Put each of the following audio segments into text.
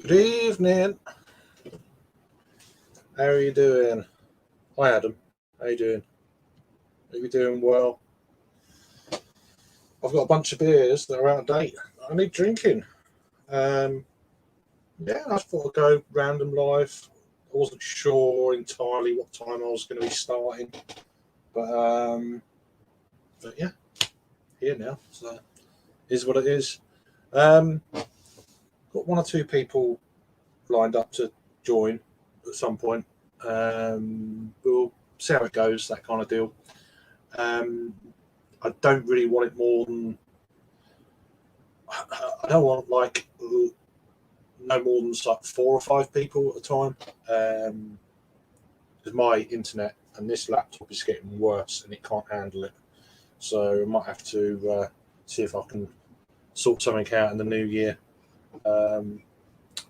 Good evening. How are you doing? Hi, Adam. How you doing? Are you doing well? I've got a bunch of beers that are out of date. I need drinking. Um, yeah, I thought I'd go random live. I wasn't sure entirely what time I was going to be starting, but yeah, here now. So, is what it is. Got one or two people lined up to join at some point. We'll see how it goes. That kind of deal. Um, I don't really want it more than I don't want like no more than like 4 or 5 people at a time. Because my internet and this laptop is getting worse and it can't handle it. So I might have to see if I can sort something out in the new year,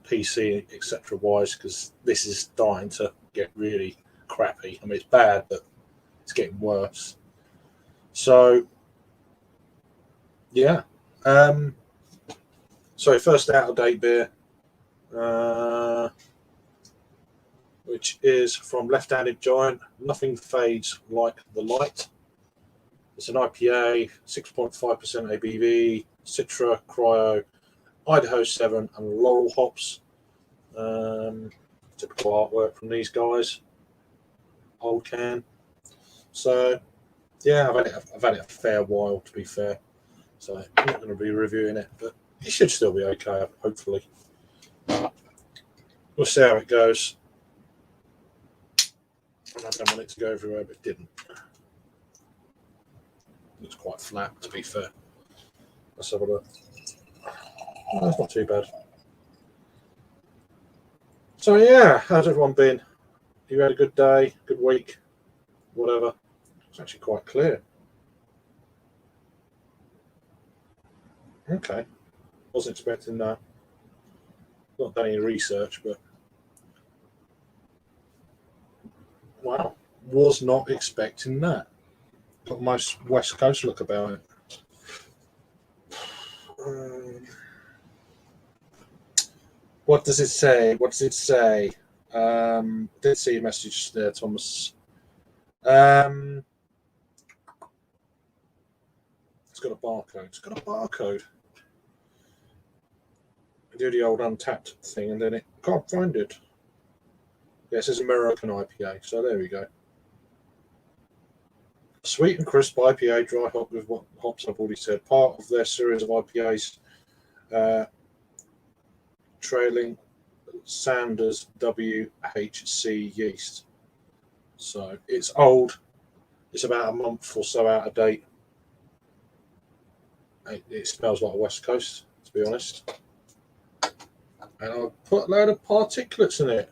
PC etc. wise, because this is starting to get really crappy. I mean, it's bad, but it's getting worse. So yeah. So first out of date beer, which is from Left Handed Giant. Nothing fades like the light. It's an IPA, 6.5% ABV, Citra, Cryo, Idaho 7, and Laurel hops. Typical artwork from these guys. Old can. So, yeah, I've had it a fair while, to be fair. So I'm not going to be reviewing it, but it should still be okay, hopefully. We'll see how it goes. I don't want it to go everywhere, but it didn't. It's quite flat, to be fair. Let's have a look. Oh, that's not too bad. So yeah, how's everyone been? You had a good day, good week, whatever? It's actually quite clear. Okay, wasn't expecting that. Not done any research, but wow, was not expecting that. Got most West Coast look about it. What does it say? What does it say? Did see a message there, Thomas. It's got a barcode. It's got a barcode. I do the old Untapped thing, and then it can't find it. Yes, it's American IPA. So there we go. Sweet and crisp IPA, dry hop with what hops I've already said. Part of their series of IPAs, trailing Sanders WHC yeast. So it's old. It's about a month or so out of date. It smells like West Coast, to be honest. And I'll put a load of particulates in it.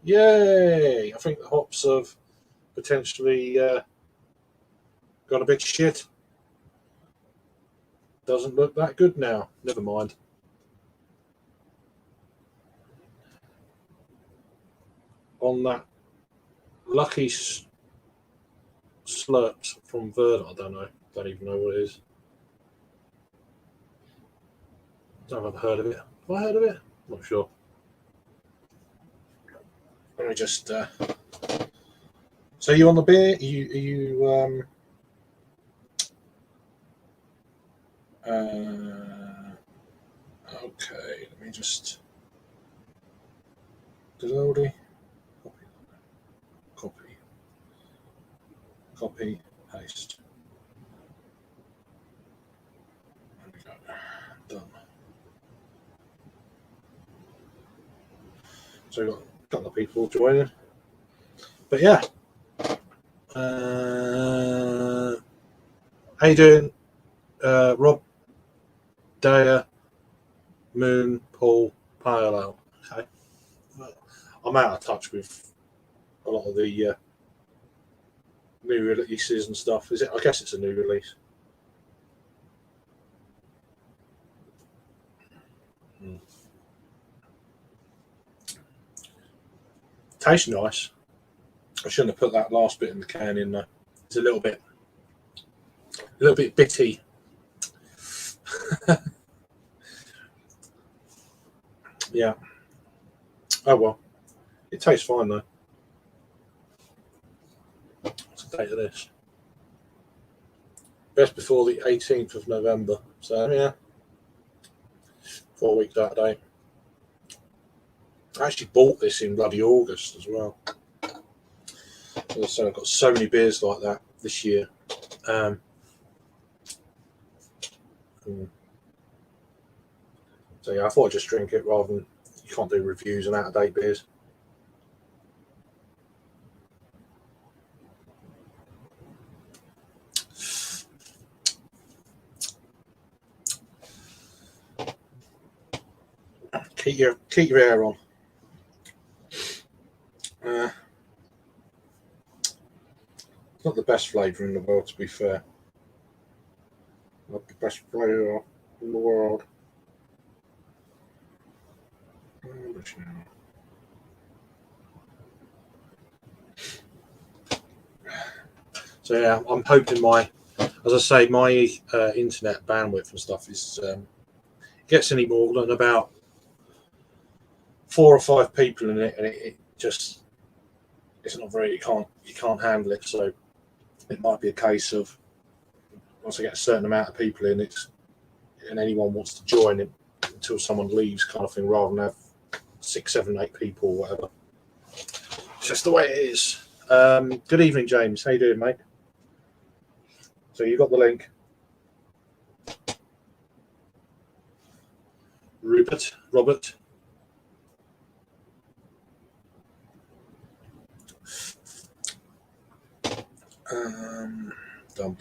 Yay! I think the hops have potentially got a bit shit. Doesn't look that good now. Never mind. On that lucky slurps from Verd, I don't know. Don't even know what it is. I've never heard of it. Have I heard of it? Not sure. Let me just. So you on the beer? Okay, let me just. Copy. Copy. Paste. There we go. Done. So we've got a couple of people joining. But yeah. How you doing, Rob, Daya, Moon, Paul, Parallel? Okay. Well, I'm out of touch with a lot of the new releases and stuff. Is it? I guess it's a new release. Tastes nice. I shouldn't have put that last bit in the can in there. It's a little bit bitty. Yeah. Oh well, it tastes fine though. What's the date of this? Best before the 18th of November. So yeah, 4 weeks out of date. I actually bought this in bloody August as well. So I've got so many beers like that this year. So yeah, I thought I'd just drink it rather than you can't do reviews on out-of-date beers. Keep your hair on. It's not the best flavour in the world, to be fair. Not the best flavour in the world. So yeah, I'm hoping as I say, my internet bandwidth and stuff is gets any more than about 4 or 5 people in it, and it just it's not very. You can't handle it. So it might be a case of once I get a certain amount of people in, and anyone wants to join it until someone leaves, kind of thing, rather than have 6, 7, 8 people or whatever. It's just the way it is. Good evening, James. How you doing, mate? So you got the link. Robert. Dum.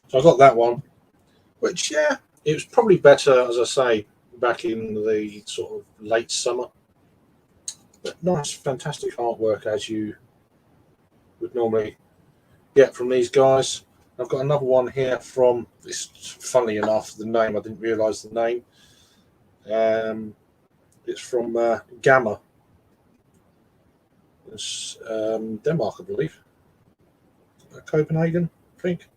So I got that one, which yeah, it was probably better, as I say, back in the sort of late summer. But nice, fantastic artwork as you would normally get from these guys. I've got another one here from this. Funnily enough, the name I didn't realise the name. It's from Gamma. It's Denmark, I believe. Copenhagen, I think.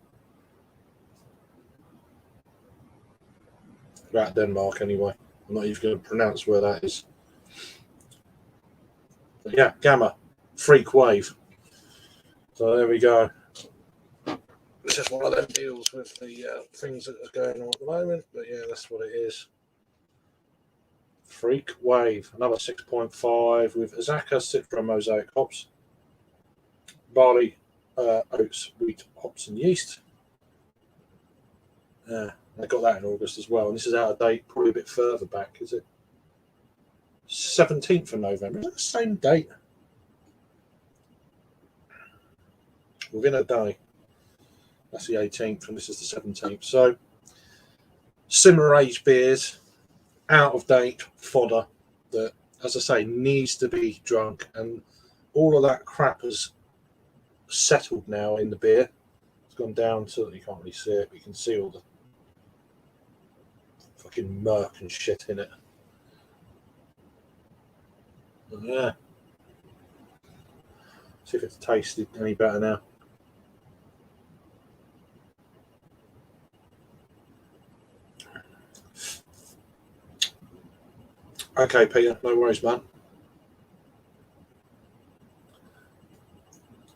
About Denmark, anyway. I'm not even going to pronounce where that is. But yeah, Gamma, Freak Wave. So there we go. It's just one of them deals with the things that are going on at the moment. But yeah, that's what it is. Freak Wave, another 6.5 with Azacca, Citra, Mosaic hops, barley, oats, wheat, hops, and yeast. Yeah, I got that in August as well. And this is out of date, probably a bit further back, is it? 17th of November. Is that the same date? Within a day. That's the 18th, and this is the 17th. So, similar age beers, out of date fodder that, as I say, needs to be drunk, and all of that crap has settled now in the beer. It's gone down so you can't really see it, but you can see all the fucking murk and shit in it. And yeah. See if it's tasted any better now. Okay, Peter, no worries, man.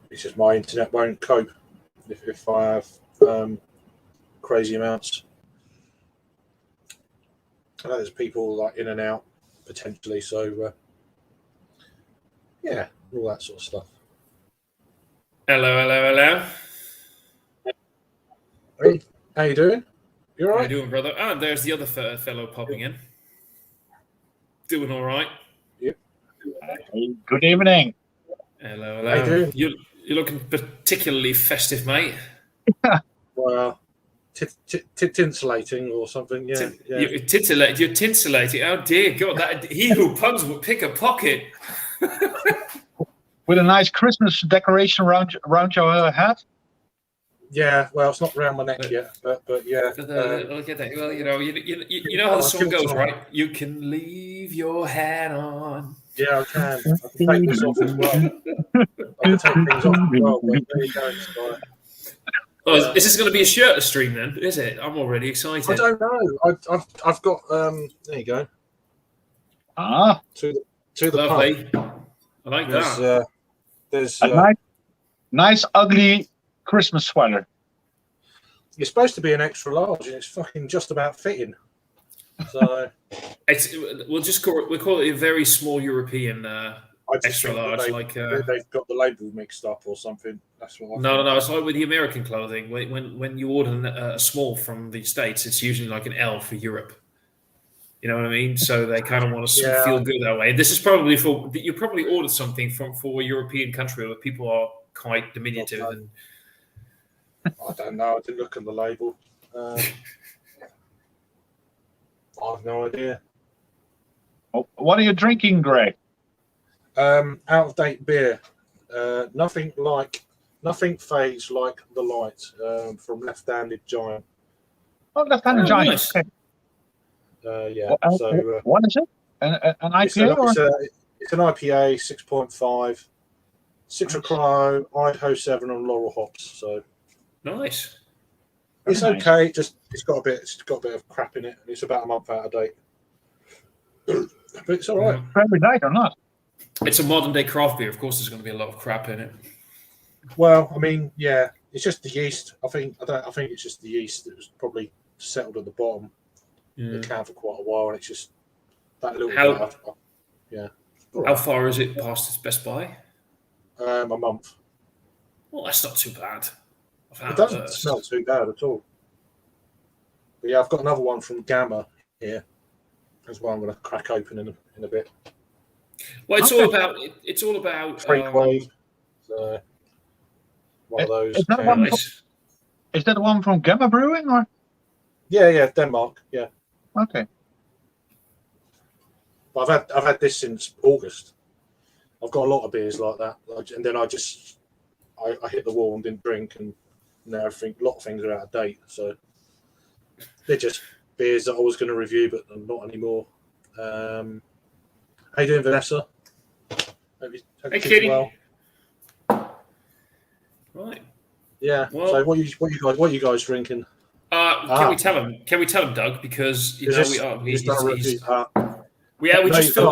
It's just my internet won't cope if I have crazy amounts. I know there's people like in and out potentially, so yeah, all that sort of stuff. Hello. Hey, how you doing? You all right? How you doing, brother? Ah, there's the other fellow popping in. Doing all right. Yep. Hey, good evening. Hello. How you doing? You're looking particularly festive, mate. Well, tinsulating or something, yeah. You're tintillating. Oh dear God! That he who puns will pick a pocket. With a nice Christmas decoration around your head. Yeah, well, it's not around my neck yet, but yeah. Look at that. Well, you know how the song goes, right? You can leave your hat on. Yeah, I can. I can take this off as well. I can take things off as well, but there you go. Oh, is this going to be a shirtless stream then? Is it? I'm already excited. I don't know. I've got there you go. Ah, To the pub. Lovely. I like that. There's a nice ugly Christmas sweater. You're supposed to be an extra large, and it's fucking just about fitting. So we'll call it a very small European extra large. They've got the label mixed up or something. That's what. No. It's like with the American clothing. When you order a small from the States, it's usually like an L for Europe. You know what I mean? So they kind of want to feel good that way. This is probably you probably ordered something for a European country where people are quite diminutive. Okay. And I don't know. I didn't look at the label. I have no idea. Oh, what are you drinking, Greg? Out of date beer. Nothing fades like the light from Left-Handed Giant. Oh, Left-Handed Giant. Nice. Okay. So what is it? An IPA? It's an IPA, 6.5, Citra Idaho 7 on Laurel hops. So nice. It's Very okay. It's got a bit of crap in it, and it's about a month out of date. But it's all right. Very nice or not? It's a modern day craft beer. Of course, there's going to be a lot of crap in it. Well, I mean, yeah, it's just the yeast. I think it's just the yeast that was probably settled at the bottom. Yeah. The can for quite a while, and it's just that little bit. Yeah. How far is it past its best by? A month. Well, that's not too bad. It doesn't smell too bad at all. But yeah, I've got another one from Gamma here as well. I'm going to crack open in a bit. Well, it's all about Freakwave. So one of those. Is that the one from Gamma Brewing or? Yeah, Denmark. Yeah. Okay. But I've had this since August. I've got a lot of beers like that, and then I hit the wall and didn't drink, and now a lot of things are out of date. So they're just beers that I was going to review, but not anymore. How you doing, Vanessa? Hey, Kitty. Well? Right. Yeah. Well, so what you guys drinking? Can we tell him? Can we tell him, Doug? Because we just filmed a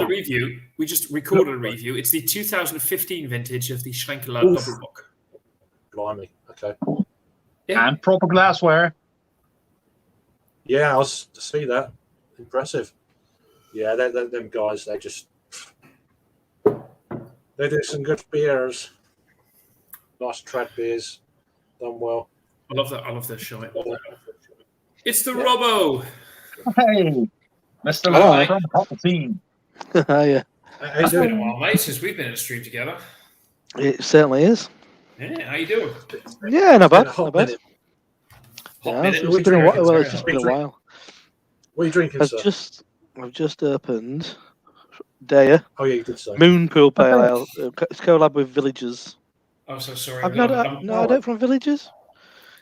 review. We just recorded a review. It's the 2015 vintage of the Schlenkerla Doppelbock. Blimey. Okay. Yeah. And proper glassware. Yeah, I was to see that. Impressive. Yeah, them guys. They do some good beers. Nice trad beers. Done well. I love that. I love this shite. It's the Robbo. Hey, Mr. Love from Palpatine. Yeah. It's been a while, mate, since we've been in a stream together. It certainly is. Yeah, how you doing? Yeah, not bad. Hot Not bad. minute. Hot minute. It's been a while. Well, it's just been a while. What are you drinking, sir? I've just opened Daya Oh yeah, you did say. Moonpool Pale Ale. It's collab with Villagers. I'm so sorry. I don't from Villagers.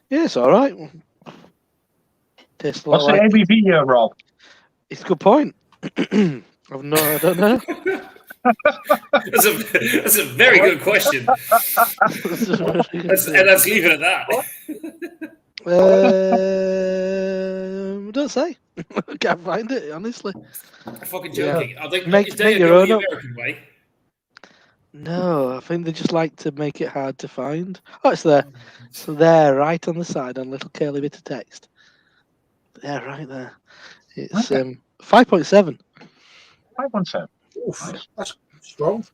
Yeah, it's all right. Tastes a lot What's the like. ABV here, Rob? It's a good point. I don't know. That's a very good question. Let's leave it at that. Don't say. I can't find it, honestly. I'm fucking joking. I think Make is Daya your going own the up. American way? No, I think they just like to make it hard to find. Oh, it's there. So there, right on the side, on a little curly bit of text. Yeah, right there. It's 5.7. 5.7. Oof, that's strong.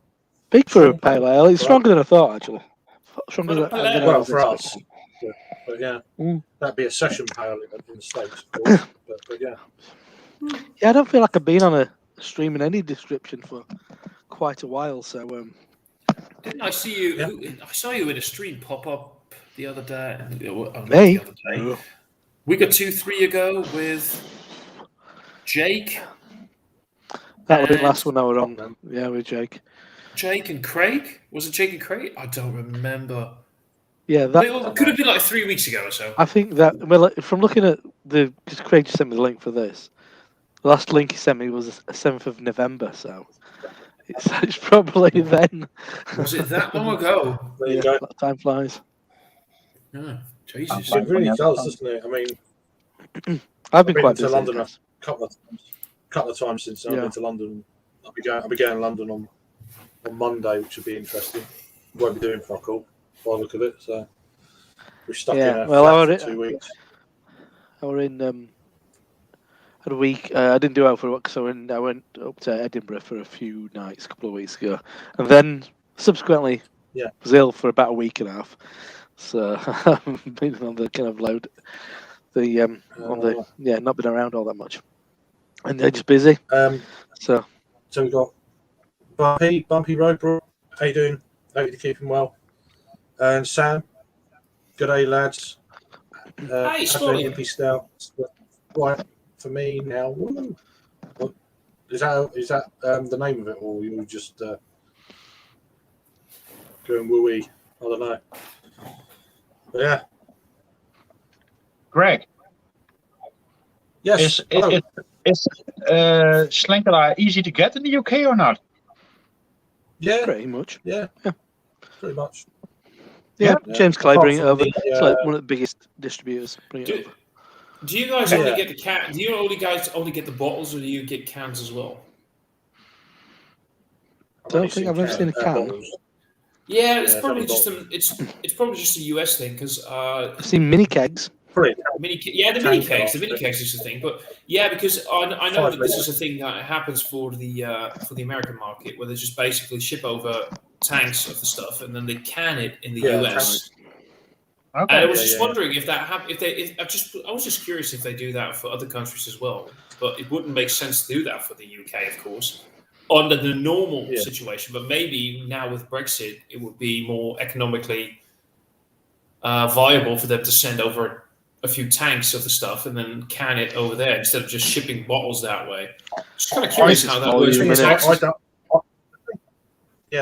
Big for a pale ale. It's stronger than I thought, actually. Stronger than I Well, was for us. expecting. But yeah, Mm. that'd be a session pale in the States, of course. but yeah. Yeah, I don't feel like I've been on a stream in any description for quite a while. So, Didn't I see you? Yeah. I saw you in a stream pop up the other day. Me? The other day. We got 2-3 ago with Jake. that was the And- last one I was on. Yeah, with Jake. Jake and Craig? Was it Jake and Craig? I don't remember. Yeah, It could have been like 3 weeks ago or so. I think that, well, from looking at because Craig just sent me the link for this. The last link he sent me was the 7th of November, so it's probably then. Was it that long ago? There you go. Time flies. No. Jesus. It really does, doesn't it? I mean, I've been been quite to busy. London yes. a couple of times since I've Yeah. been to London. I'll be going to London on Monday, which will be interesting. Won't be doing fuck all by the look of it. So we're stuck in a flat for 2 weeks. I were in had a week. I didn't do out for a week, so I went up to Edinburgh for a few nights a couple of weeks ago, and then subsequently was ill for about a week and a half. So I've been on the kind of load. Not been around all that much, and they're just busy. So we've got Bumpy Roadbrook. How you doing? Hope you're keeping well. And Sam, good day, lads. Hey, Yippee Stout. Right for me now. Is that the name of it, or you just going wooey? I don't know. But yeah. Greg. Yes. Is Slankera easy to get in the UK or not? Yeah. pretty much. Yeah. Pretty much. Yeah, James Clay bring it Apart over. from It's like one of the biggest distributors. Bring it over. Do you guys only get the can? Do you only get the bottles, or do you get cans as well? I don't think I've ever seen a can. Yeah, it's probably just it's probably just a US thing because I've seen mini kegs. the mini kegs is the thing. But yeah, because I know that this is a thing that happens for the American market, where they just basically ship over tanks of the stuff and then they can it in the US. Okay. And I was just wondering if that happened. I was just curious if they do that for other countries as well. But it wouldn't make sense to do that for the UK, of course, under the normal situation. But maybe now with Brexit, it would be more economically viable for them to send over a few tanks of the stuff and then can it over there instead of just shipping bottles that way. Just kind of curious how that works. The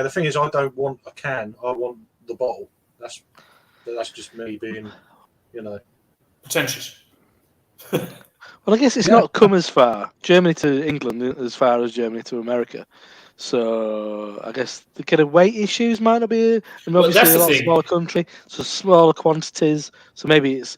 thing is, I don't want a can. I want the bottle. That's just me being, pretentious. Well, I guess it's not come as far. Germany to England as far as Germany to America. So I guess the kind of weight issues might not be, and obviously a lot smaller country, so smaller quantities. So maybe it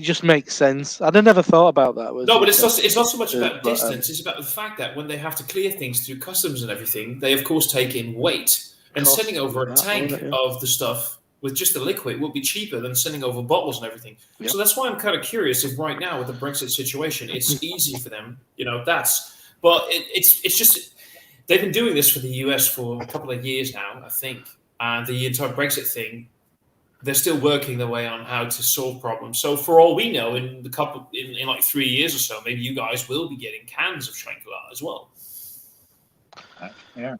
just makes sense. I'd never thought about that. But it's not so much about distance. It's about the fact that when they have to clear things through customs and everything, they of course take in weight, and sending over a tank of the stuff with just the liquid will be cheaper than sending over bottles and everything. Yep. So that's why I'm kind of curious if right now with the Brexit situation, it's easy for them. But it's just they've been doing this for the US for a couple of years now, I think. And the entire Brexit thing, they're still working their way on how to solve problems. So for all we know, in like 3 years or so, maybe you guys will be getting cans of Schlenkerla as well. Yeah.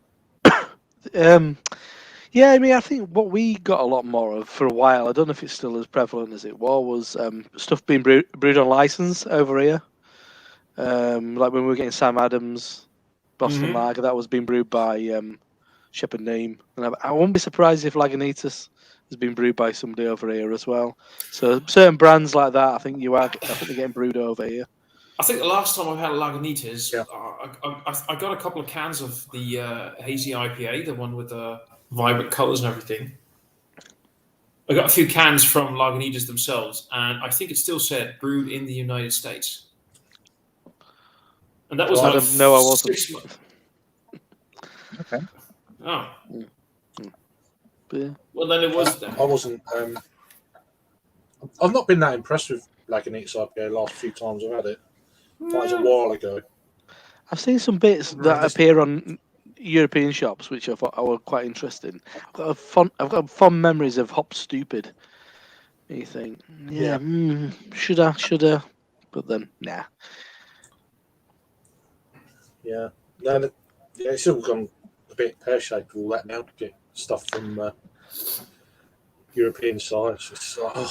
Yeah, I mean, I think what we got a lot more of for a while, I don't know if it's still as prevalent as it was stuff being brewed on license over here. Like when we were getting Sam Adams, Boston Lager, that was being brewed by Shepherd Neame. And I won't be surprised if Lagunitas has been brewed by somebody over here as well. So certain brands like that, I think they're getting brewed over here. I think the last time I've had a Lagunitas, I got a couple of cans of the hazy IPA, the one with the vibrant colours and everything. I got a few cans from Lagunitas themselves, and I think it still said brewed in the United States. And that was I wasn't. 6 months. Okay. Oh. Yeah. Well, then it was. I wasn't. I've not been that impressed with Lagunitas IPA the last few times I've had it. That was a while ago. I've seen some bits that appear on European shops, which I thought were quite interesting. I've got fond memories of Hop Stupid. You think, should I? But then, nah. Yeah, no, it's all gone a bit pear-shaped with all that now. Get stuff from European sites. It's like,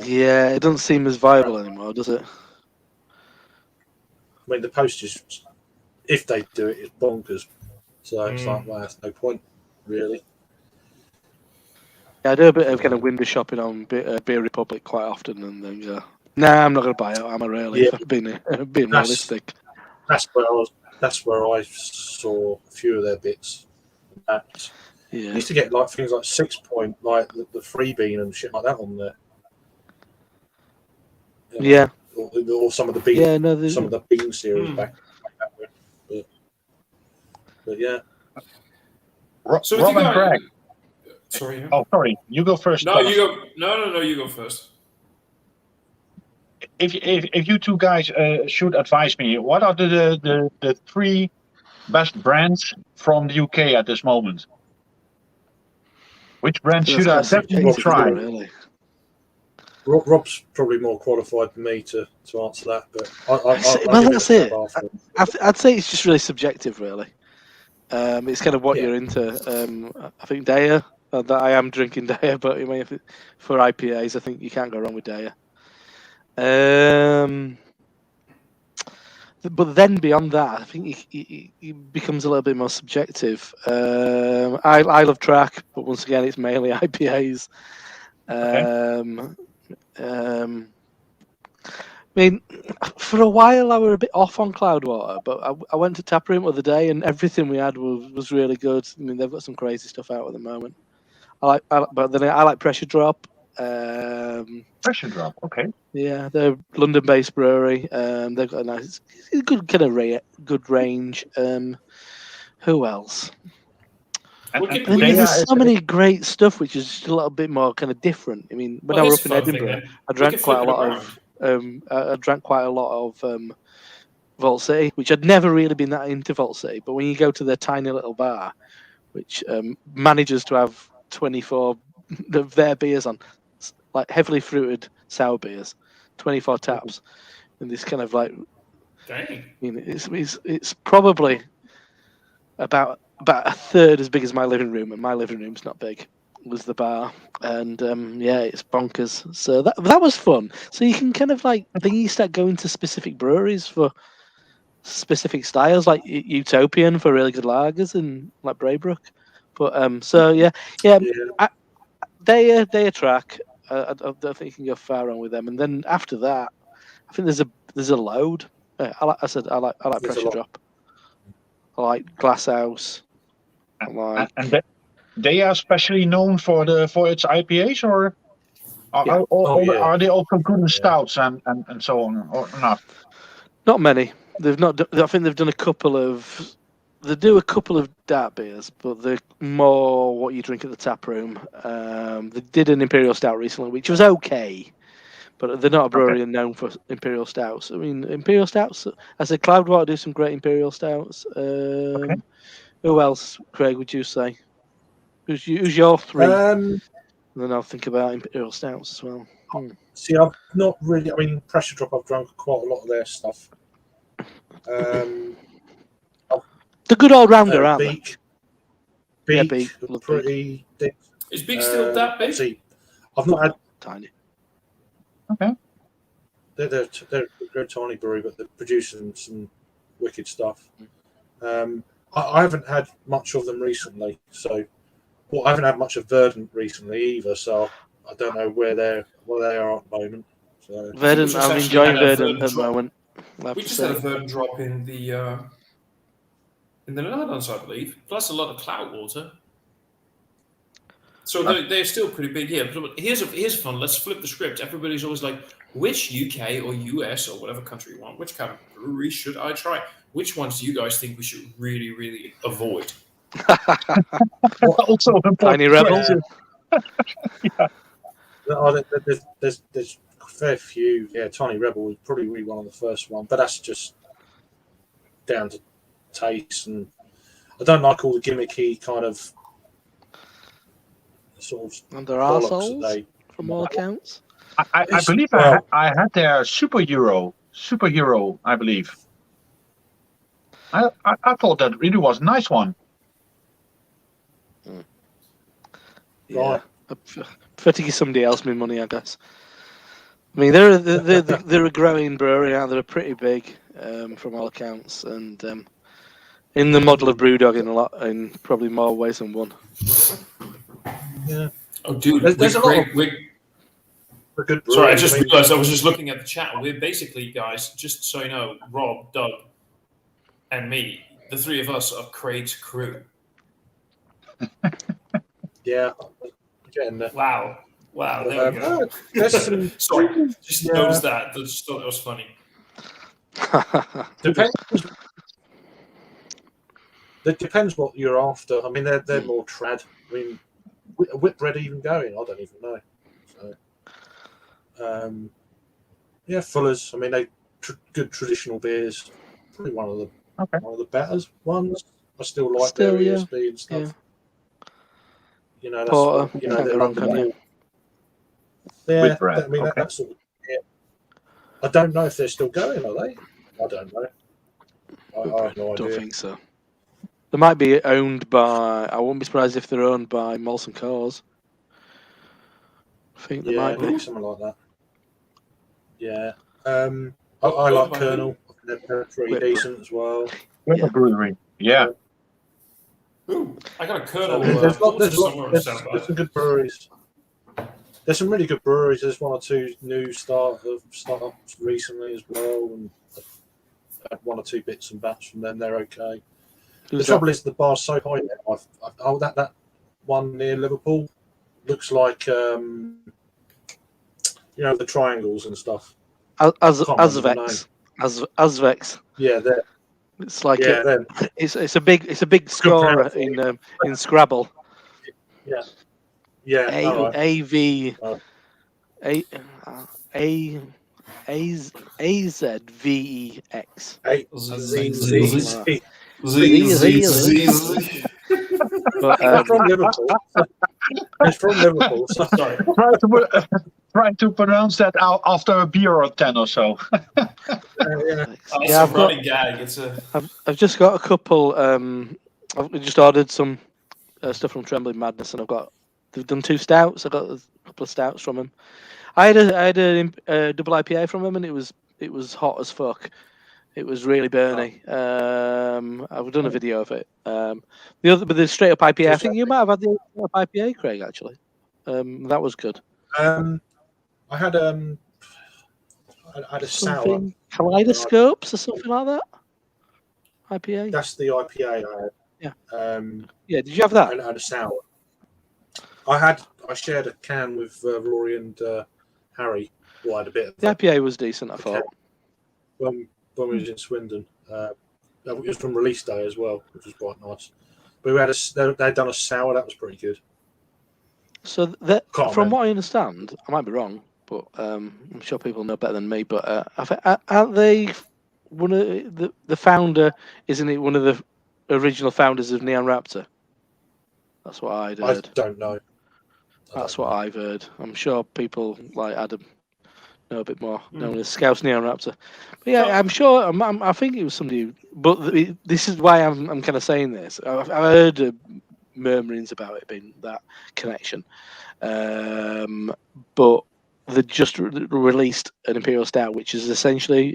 Yeah, it doesn't seem as viable anymore, does it? I mean, the postage, if they do it, it's bonkers. So it's like, well, that's no point, really. Yeah, I do a bit of kind of window shopping on Beer Republic quite often, and then go, nah, I'm not going to buy it. I'm a really being realistic. That's where I saw a few of their bits. I used to get like things like 6 Point, like the Free Bean and shit like that on there. Yeah. Or some of the bean, Yeah, no, some of the bean series Hmm. back that way. But yeah, So with Rob you and guys, Craig. sorry. Yeah. Oh, sorry. You go first. No, Thomas. you go. No, you go first. If you two guys should advise me, what are the three best brands from the UK at this moment? Which brand that's should I quite definitely subjective, isn't it, try? really. Rob's probably more qualified than me to answer that, but I'll Well, give that's it a it. stab after. I'd say it's just really subjective, really. It's kind of what Yeah. you're into. I think Daya, that I am drinking Daya, but I mean, for IPAs, I think you can't go wrong with Daya. But then beyond that, I think it becomes a little bit more subjective. I love Track, but once again, it's mainly IPAs. I mean, for a while I were a bit off on Cloudwater, but I went to Taproom the other day and everything we had was really good. I mean, they've got some crazy stuff out at the moment. But then I like Pressure Drop. Pressure Drop. Okay. Yeah, they're a London-based brewery. They've got a nice, good kind of good range. Who else? And, We and can- I mean, Daya there's is so many great stuff which is just a little bit more kind of different. I mean, when I Well, was here's up the in fun thing, Edinburgh, then. I We drank can quite a flip it lot of. I drank quite a lot of Vault City, which I'd never really been that into Vault City. But when you go to their tiny little bar, which manages to have 24 of their beers on, like heavily fruited sour beers, 24 taps, and this kind of like, Dang. I mean, it's probably about a third as big as my living room, and my living room's not big. Was the bar, and yeah, it's bonkers. So that was fun. So you can kind of like then you start going to specific breweries for specific styles, like Utopian for really good lagers and like Braybrook. But so yeah, Yeah, they track. I don't think you can go far wrong with them. And then after that, I think there's a load. I like there's a Pressure lot. Drop. I like Glasshouse. I like. and they are especially known for its IPAs, or Yeah. Yeah. are they also good in Yeah. stouts and so on, or not? Not many. They've not. I think they've done a couple of. They do a couple of dark beers, but they're more what you drink at the tap room. They did an imperial stout recently, which was okay, but they're not a brewery known for imperial stouts. I mean, imperial stouts. I said Cloudwater do some great imperial stouts. Who else, Craig? Would you say? Who's your three? Um, And then I'll think about imperial stouts as well. See, I've not really. I mean, Pressure Drop. I've drunk quite a lot of their stuff. They're good all rounder, aren't they? Beak. Yeah, Beak. Beak. Love Pretty. Deep. Is Big still that big? See, I've not had. Tiny. They're a tiny brewery, but they're producing some wicked stuff. I haven't had much of them recently, so I haven't had much of Verdant recently either. So I don't know where they are at the moment. So Verdant, just I'm actually enjoying had a Verdant at the drop. moment. I have We to just had say. a Verdant drop in the Netherlands, I believe, plus a lot of Cloudwater. So they're still pretty big here. But here's fun. Let's flip the script. Everybody's always like, which UK or US or whatever country you want, which kind of brewery should I try? Which ones do you guys think we should really, really avoid? Also, Tiny Rebels. there's a fair few. Yeah, Tiny Rebel was probably really one of the first one, but that's just down to taste, and I don't like all the gimmicky kind of sort of And there bollocks are that souls, they. from all accounts. I believe I had their superhero, I believe. I thought that really was a nice one. Yeah, I prefer to give somebody else my money, I guess. I mean, they're a growing brewery now. They're pretty big, from all accounts, and in the model of BrewDog in probably more ways than one. Yeah. Oh, dude, There's a lot of good breweries. Sorry, I just realized I was just looking at the chat. We're basically, guys, just so you know, Rob, Doug, and me, the three of us are Craig's crew. Yeah. Getting there. Wow. Wow, there we go. There's some, Sorry, just Yeah. noticed that. I just thought that was funny. depends. It depends what you're after. I mean, they're more trad. I mean, Whitbread even going? I don't even know. So, yeah, Fuller's. I mean, they good traditional beers. Probably one of the better ones. I still like their ESB and stuff. Yeah. You know, that's Porter, you know, can't they're go wrong, can you? Yeah, Whitbread, I mean, okay. that's sort of, yeah. I don't know if they're still going. Are they? I don't know. I have no Don't idea. think so. They might be owned by. I wouldn't be surprised if they're owned by Molson Coors. I think they Yeah, might be. maybe something like that. Yeah. I like by Colonel. They're pretty Whitbread. decent as well. Whitbread Brewery. Yeah. Ooh, I got a So Colonel there's Pilsner somewhere in there's South some good breweries. There's some really good breweries. There's one or two new startups recently as well, and I've had one or two bits and bats from them. They're okay. The trouble is the bar's so high now. That one near Liverpool looks like you know, the triangles and stuff. Azvex. Azvex. Yeah, they're It's like they're it's a big scorer in Scrabble. yeah. Yeah, all right. AV Oh. AZVEX. But It's from Liverpool. It's from Liverpool. So. Sorry. Try to pronounce that out after a beer or 10 or so. Yeah. It's Yeah, a running gag. It's a I've just got a couple. I've just ordered some stuff from Trembling Madness, and they've done 2 stouts. I got a couple of stouts from them. I had a double IPA from them, and it was hot as fuck. It was really burny. I've done a video of it. But the straight up IPA, I think you might have had the straight up IPA, Craig. Actually, that was good. I had a sour. Something Kaleidoscopes or something like that. IPA. That's the IPA I had. Yeah. Yeah. Did you have that? I had a sour. I shared a can with Rory and Harry. Who had a bit of The IPA was decent, I thought. when we was in Swindon. It was from release day as well, which was quite nice. But they'd done a sour that was pretty good. So from what I understand, I might be wrong, but I'm sure people know better than me. But aren't they one of the founder? Isn't it one of the original founders of Neon Raptor? That's what I'd heard. I don't know. That's what I've heard. I'm sure people like Adam know a bit more, known as Scouse Neon Raptor. But yeah, I'm sure. I think it was somebody. But this is why I'm kind of saying this. I've heard murmurings about it being that connection, but they just released an Imperial Stout, which is essentially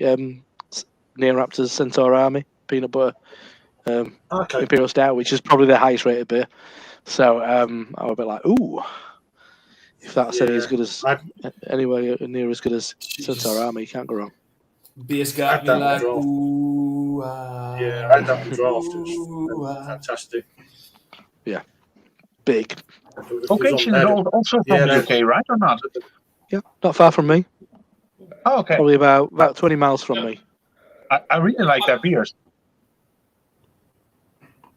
Neon Raptor's Centaur Army peanut butter Imperial Stout, which is probably their highest rated beer. So I was a bit like, ooh. If that's any as good as anywhere near as good as Centaur Army, you can't go wrong. Beer's got me like ooh. Yeah, I had that on draft. It was fantastic. Yeah, big. Occasion is also from the UK, right or not? Yeah, not far from me. Oh, okay. Probably about 20 miles from me. I really like their beers.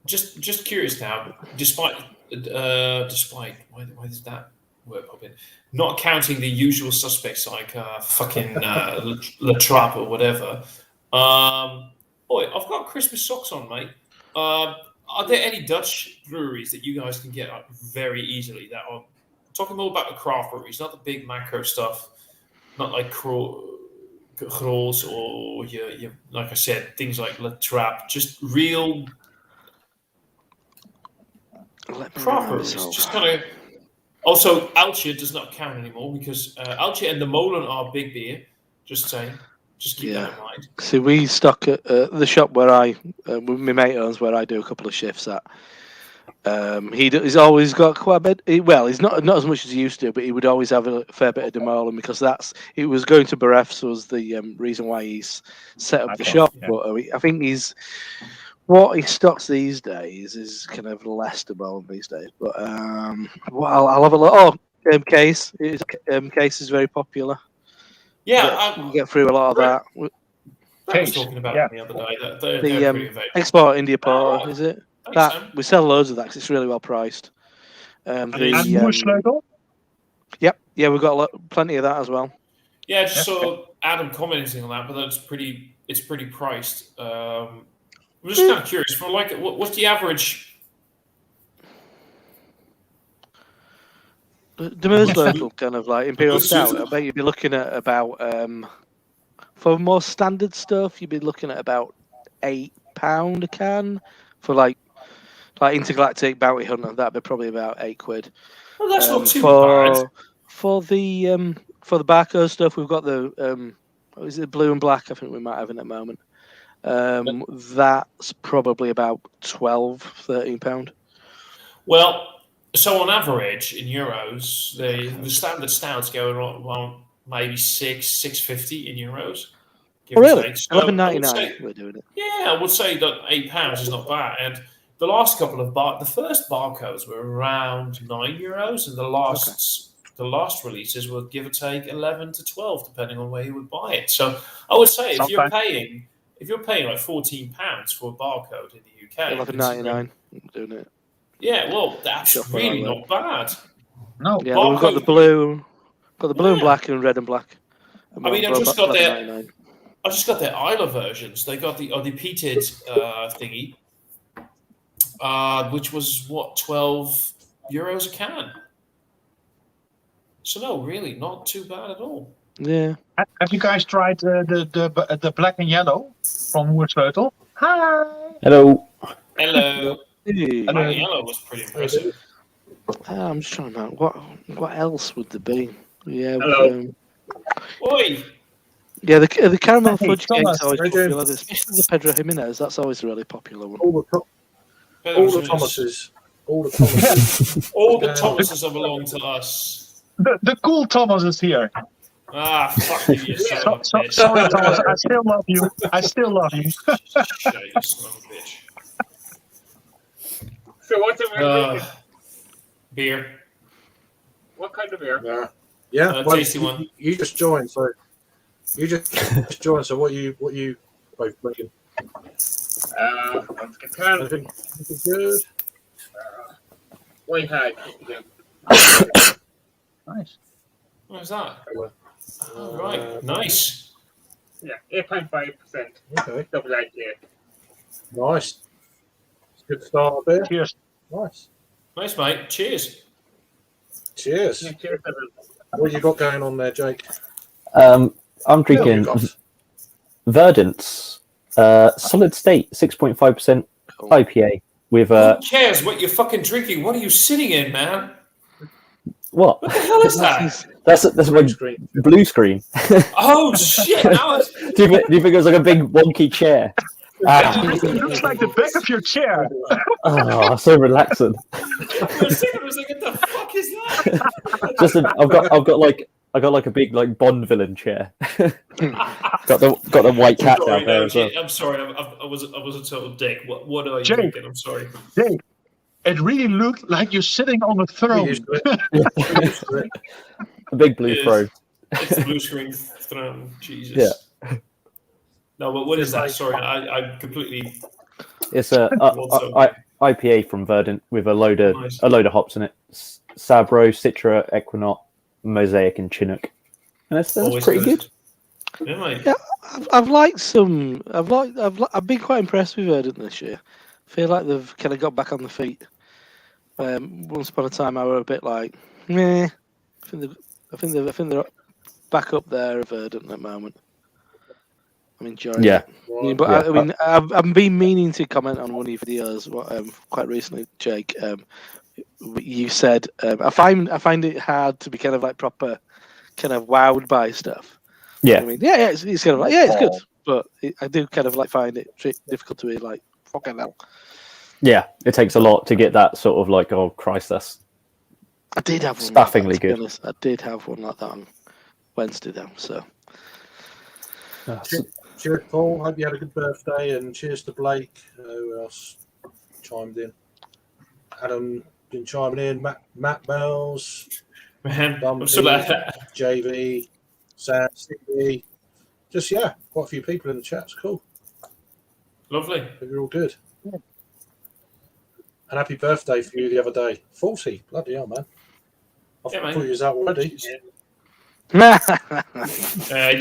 Just curious now. Despite why does that word pop in? Not counting the usual suspects like fucking La Trappe or whatever. I've got Christmas socks on, mate. Are there any Dutch breweries that you guys can get very easily? That are talking more about the craft breweries, not the big macro stuff, not like Grols or your like I said, things like La Trappe, just real craft breweries. Just kind of. Also, Altje does not count anymore because Altje and the Molen are big beer. Just saying. Just keep that in mind. See, we stock at the shop where my mate owns, where I do a couple of shifts at. He's always got quite a bit. He's not as much as he used to, but he would always have a fair bit of De Molen because it was going to Berefs was the reason why he's set up the shop. Yeah. But I think what he stocks these days is kind of less De Molen these days. But I'll have a look. Oh, Case. Case is very popular. Yeah, You get through a lot of that. I was talking about it the other day. They're pretty available. Export India Porter, is it? Thanks, That Sam. we sell loads of that 'cause it's really well priced. And Moersleutel? Yep, yeah, we've got plenty of that as well. Yeah, I just saw Adam commenting on that, but it's pretty priced. I'm just kind of curious. For like, what's the average? The Moersleutel kind of like Imperial Stout. I bet you'd be looking at about for more standard stuff, you'd be looking at about £8 a can. For like Intergalactic Bounty Hunter, that'd be probably about £8. Well, that's not too bad. For the Barco stuff, we've got the is it blue and black? I think we might have in a moment. That's probably about £12-13. Well, so on average in euros, the standard stouts go around maybe £6.50 in euros. Oh, really? So $11.99. We're doing it. Yeah, I would say that £8 is not bad. And the last couple of the first barcodes were around €9, and the last releases were give or take 11 to 12, depending on where you would buy it. So I would say if you're paying like £14 for a barcode in the UK, $11.99. Doing it. Yeah, well, that's really not bad. No, yeah, we've got the blue, and black and red and black. I mean, I just got their Isla versions. They got the peated thingy, which was what, €12 a can. So no, really, not too bad at all. Yeah. Have you guys tried the black and yellow from Moersleutel? Hi. Hello. Hello. Hey. Black and yellow was pretty impressive. I'm just trying to know what else would there be? Yeah. Hello. Oi. Yeah, the caramel fudge Thomas, cake's always popular. Especially the Pedro Jimenez, that's always a really popular one. All the Thomases. All the Thomases belong to us. The cool Thomas is here. Ah, fuck you, son of a bitch. Sorry, Thomas. I still love you. Shit, you son of a bitch. So what's the drinking? Beer. What kind of beer? Yeah. Tasty one. You just joined, so So what you both making? Let's get can. Anything good? White Hag. Nice. What is that? Right, nice. Yeah, 8.5%. Okay. Double IPA. Nice. It's a good start there. Cheers. Nice. Nice, mate. Cheers. Cheers. Yeah, cheers, everyone. What you got going on there, Jake? I'm drinking Verdant's Solid State 6.5% IPA with Who cares what you're fucking drinking? What are you sitting in, man? what? What the hell is that? That's my Screen. blue screen. Oh shit! Now it's... do you think it was like a big wonky chair? It looks like the back of your chair. Oh, so relaxing. For a second, I was like, "What the fuck is that?" I've got like a big like Bond villain chair. got the white cat down there as well. I'm sorry, I was a total dick. What are you Jake. drinking? I'm sorry. Jake, it really looked like you're sitting on a throne. A big blue It is. throne. It's the blue screen throne. Jesus. Yeah. No, but what is that? Sorry, I completely. It's a IPA from Verdant with a load of hops in it. Sabro, Citra, Equinox, Mosaic, and Chinook. And that's pretty good. Yeah, mate. Yeah, I've liked some. I've been quite impressed with Verdant this year. I feel like they've kind of got back on the feet. Once upon a time, I were a bit like, meh. I think they're back up there at Verdant at the moment. I'm enjoying it. But Yeah. I mean, I've been meaning to comment on one of your videos quite recently, Jake. You said I find it hard to be kind of like proper, kind of wowed by stuff. Yeah. I mean, it's kind of like it's good, but I do kind of like find it difficult to be like fucking hell. Yeah, it takes a lot to get that sort of like, oh Christ, that's I did have one spaffingly like that, to be good. honest. I did have one like that on Wednesday though. So Cheers, Paul. Hope you had a good birthday, and cheers to Blake. Who else chimed in? Adam been chiming in. Matt Bells. Man, I'm Bumpy, so glad. JV, Sam, CD. Just, quite a few people in the chat. It's cool. Lovely. Hope you're all good. And happy birthday for you the other day. 40. Bloody hell, man. I Yeah, man. thought you was out already.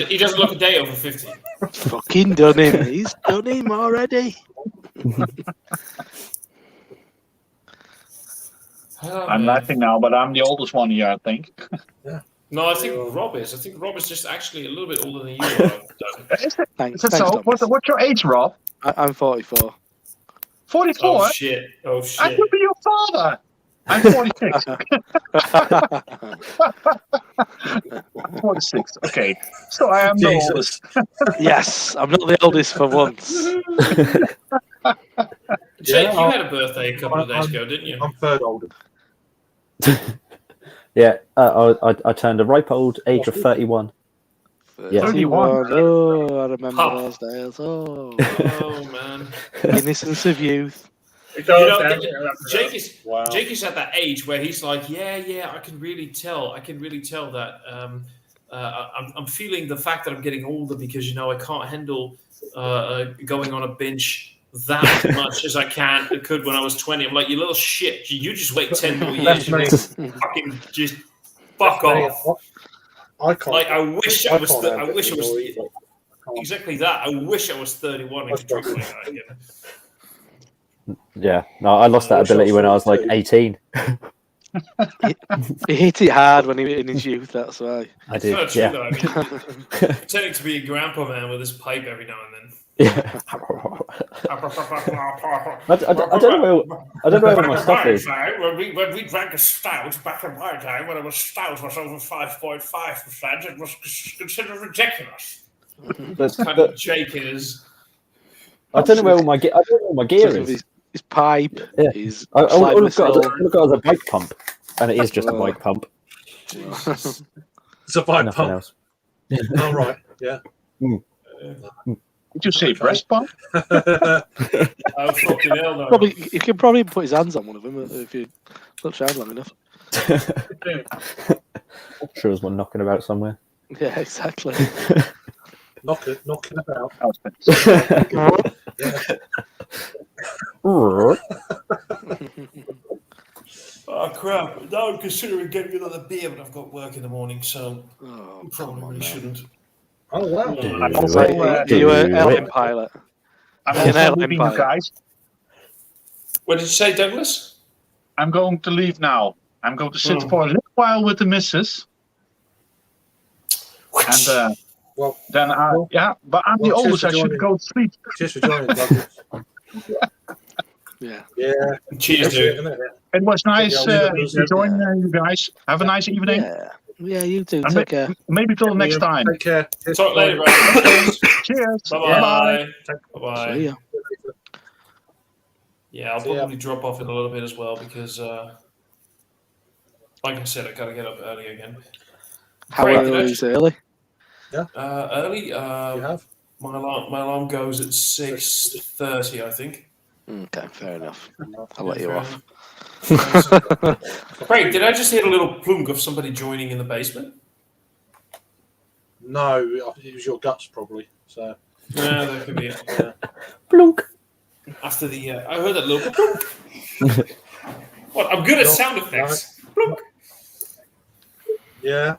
He doesn't look a day over 50. Fucking done him. He's done him already. Oh, I'm man. laughing now, but I'm the oldest one here, I think. No, I think Rob is. I think Rob is just actually a little bit older than you are. Thanks, Is it so? Thomas. What's your age, Rob? I'm 44. 44? Oh, shit. Oh, I shit. could be your father. I'm 46. 46. Okay. So I am the oldest. Yes, I'm not the oldest for once. Jake, you had a birthday a couple of days ago, didn't you? I'm third oldest. Yeah, I turned a ripe old age of 31. Yeah. 31. Oh, I remember Pop. those days. Oh, Oh, man. innocence of youth. It's all You know, down here after that. Jake is at that age where he's like, yeah, I can really tell that I'm feeling the fact that I'm getting older because, I can't handle going on a binge that much as I could when I was 20. I'm like, you little shit, you just wait 10 more years. You fucking just fuck off. I can't. Like, I wish I was either. exactly that. I wish I was 31 and could drink like that again. Yeah, no, I lost that ability when I was like 18. He hit it hard when he in his youth, that's why. I It's not did, true, yeah. though. I mean, pretending to be a grandpa man with his pipe every now and then. Yeah. I don't know where my stuff is. When we drank a stout back in my time, when stout was over 5.5%, it was considered ridiculous. Kind of Jake is. I don't know where all my gear is. His pipe, Yeah. his All slide I've got whistle. is a bike pump, and it is just a bike pump. Jesus. It's a bike Nothing pump. else. All right. Yeah. Did you say breast pump? Oh, fucking hell, no. Probably, you can probably put his hands on one of them if you look around long enough. Sure, there's one knocking about somewhere. Yeah, exactly. Knocking about. Oh, crap. Now I'm considering getting another beer, but I've got work in the morning, so Oh, probably come on, really man. shouldn't. Oh wow. I'm also, You were an airline pilot. I'm You're an also airline leaving you pilot. guys. What did you say, Douglas? I'm going to leave now. I'm going to sit for a little while with the missus. And Well, then, but I'm the well, cheers oldest. for I should joining. go to sleep. cheers for joining, Douglas. Yeah. Yeah. Cheers, dude. Isn't it? It was nice Yeah, to join you guys. Have a nice evening. Yeah, you too. And Take care. Maybe till next time. Take care. Cheers Talk for later, joining. bro. Cheers. Bye-bye. See Bye-bye. ya. Yeah, I'll probably drop off in a little bit as well because, like I said, I got to get up early again. How Craig, early is early? Early? You have? My alarm goes at 6:30, I think. Okay, fair enough. I'll let Yeah, you fair off. enough. Craig, did I just hear a little plunk of somebody joining in the basement? No, it was your guts probably. So Yeah, that could be it. Plunk. After the, I heard that little plunk. What? I'm good at sound effects. Plunk. yeah.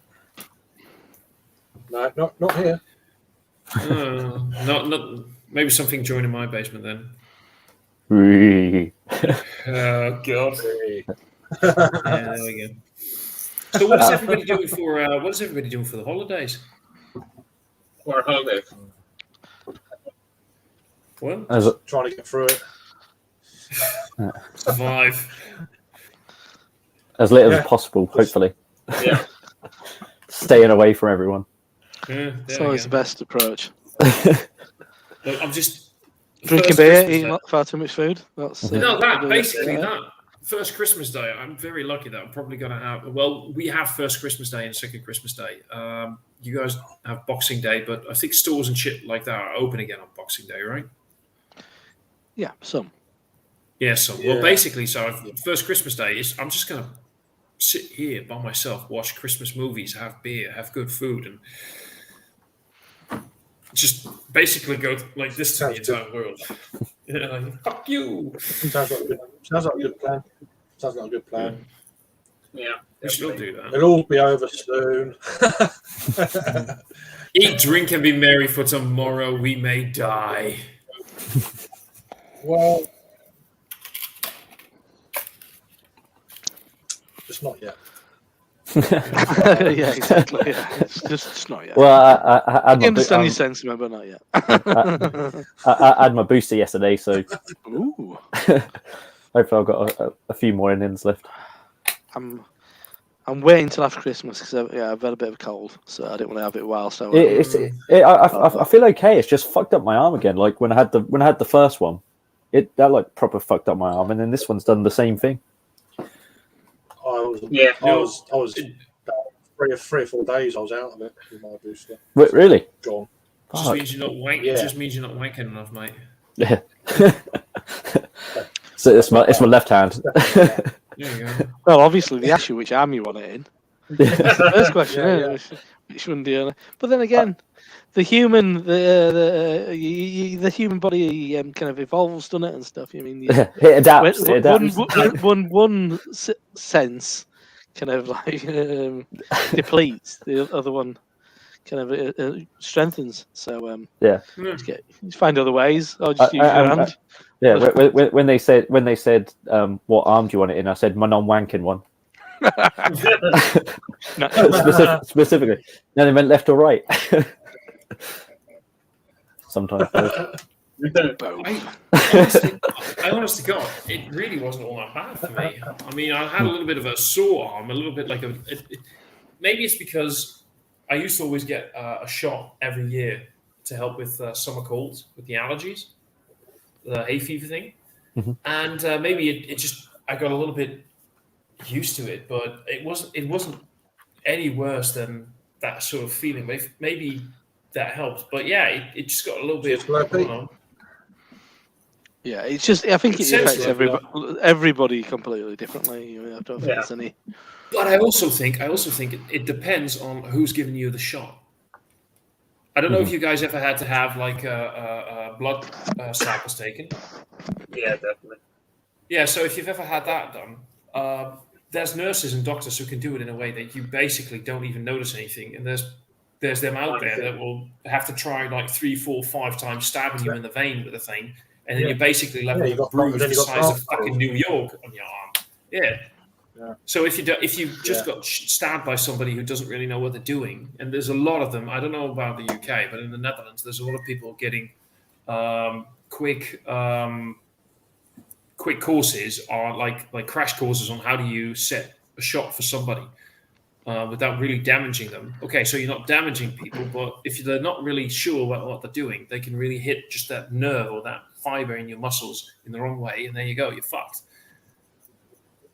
No, not here. Not maybe something joined in my basement then. Wee. Oh God. Hey. Yeah, there we go. So what is everybody doing for the holidays? For holidays. Well, Trying to get through it. survive. As little Yeah. as possible, hopefully. Yeah. Staying away from everyone. Yeah, It's there we always the go. best approach. Look, I'm just Drinking first beer, Christmas eating Day. far too much food. That's No, that do it. basically Yeah. that. First Christmas Day, I'm very lucky that I'm probably going to have. Well, we have first Christmas Day and second Christmas Day. You guys have Boxing Day, but I think stores and shit like that are open again on Boxing Day, right? Yeah, some. Yeah. So, Yeah. well, basically, so first Christmas Day is I'm just going to sit here by myself, watch Christmas movies, have beer, have good food, and just basically go like this to the entire world. Like, fuck you. Sounds like a good plan. Sounds like a good plan. Yeah. We should all do that. It'll all be over soon. Eat, drink, and be merry, for tomorrow we may die. Well, just not yet. Yeah, exactly. Yeah. It's just not yet. Well, I had I my understand your sentiment, but not yet. I had my booster yesterday, so Ooh. hopefully I've got a few more innings left. I'm waiting till after Christmas because I've had a bit of a cold, so I didn't want to have it while. So I feel okay. It's just fucked up my arm again. Like when I had the first one, that like proper fucked up my arm, and then this one's done the same thing. I was three or 4 days I was out of it with my booster. Really? Gone. Just means you're not wanking. Yeah. It just means you're not wanking enough, mate. Yeah. So it's my left hand. There you go. Well, obviously they ask you which arm you want it in. That's the first question. Yeah. Which one do you? But then again, the human body kind of evolves, doesn't it, and stuff. I mean, It adapts. one sense kind of like depletes, the other one kind of strengthens. So Yeah. you find other ways. Or just use your hand. Yeah, when they said what arm do you want it in, I said my non-wanking one. Specifically. No, they meant left or right. Sometimes both. I honestly God, it really wasn't all that bad for me. I mean, I had a little bit of a sore arm, a little bit like maybe it's because I used to always get a shot every year to help with summer colds, with the allergies, the hay fever thing. Mm-hmm. And maybe it just, I got a little bit used to it, but it wasn't any worse than that sort of feeling. Maybe that helped, but yeah, it just got a little bit going on. Yeah, it's just, I think it affects everybody completely differently. I don't think there's any. But I also think it depends on who's giving you the shot. I don't know if you guys ever had to have like blood samples taken. Yeah, definitely. Yeah, so if you've ever had that done, there's nurses and doctors who can do it in a way that you basically don't even notice anything. And there's them out there that will have to try like 3, 4, 5 times stabbing you in the vein with a thing, and then you're basically left with a bruise the size of fucking New York on your arm. Yeah. So if you just got stabbed by somebody who doesn't really know what they're doing, and there's a lot of them. I don't know about the UK, but in the Netherlands, there's a lot of people getting quick courses, or like crash courses on how do you set a shot for somebody without really damaging them. Okay, so you're not damaging people, but if they're not really sure what they're doing, they can really hit just that nerve or that fiber in your muscles in the wrong way, and there you go, you're fucked.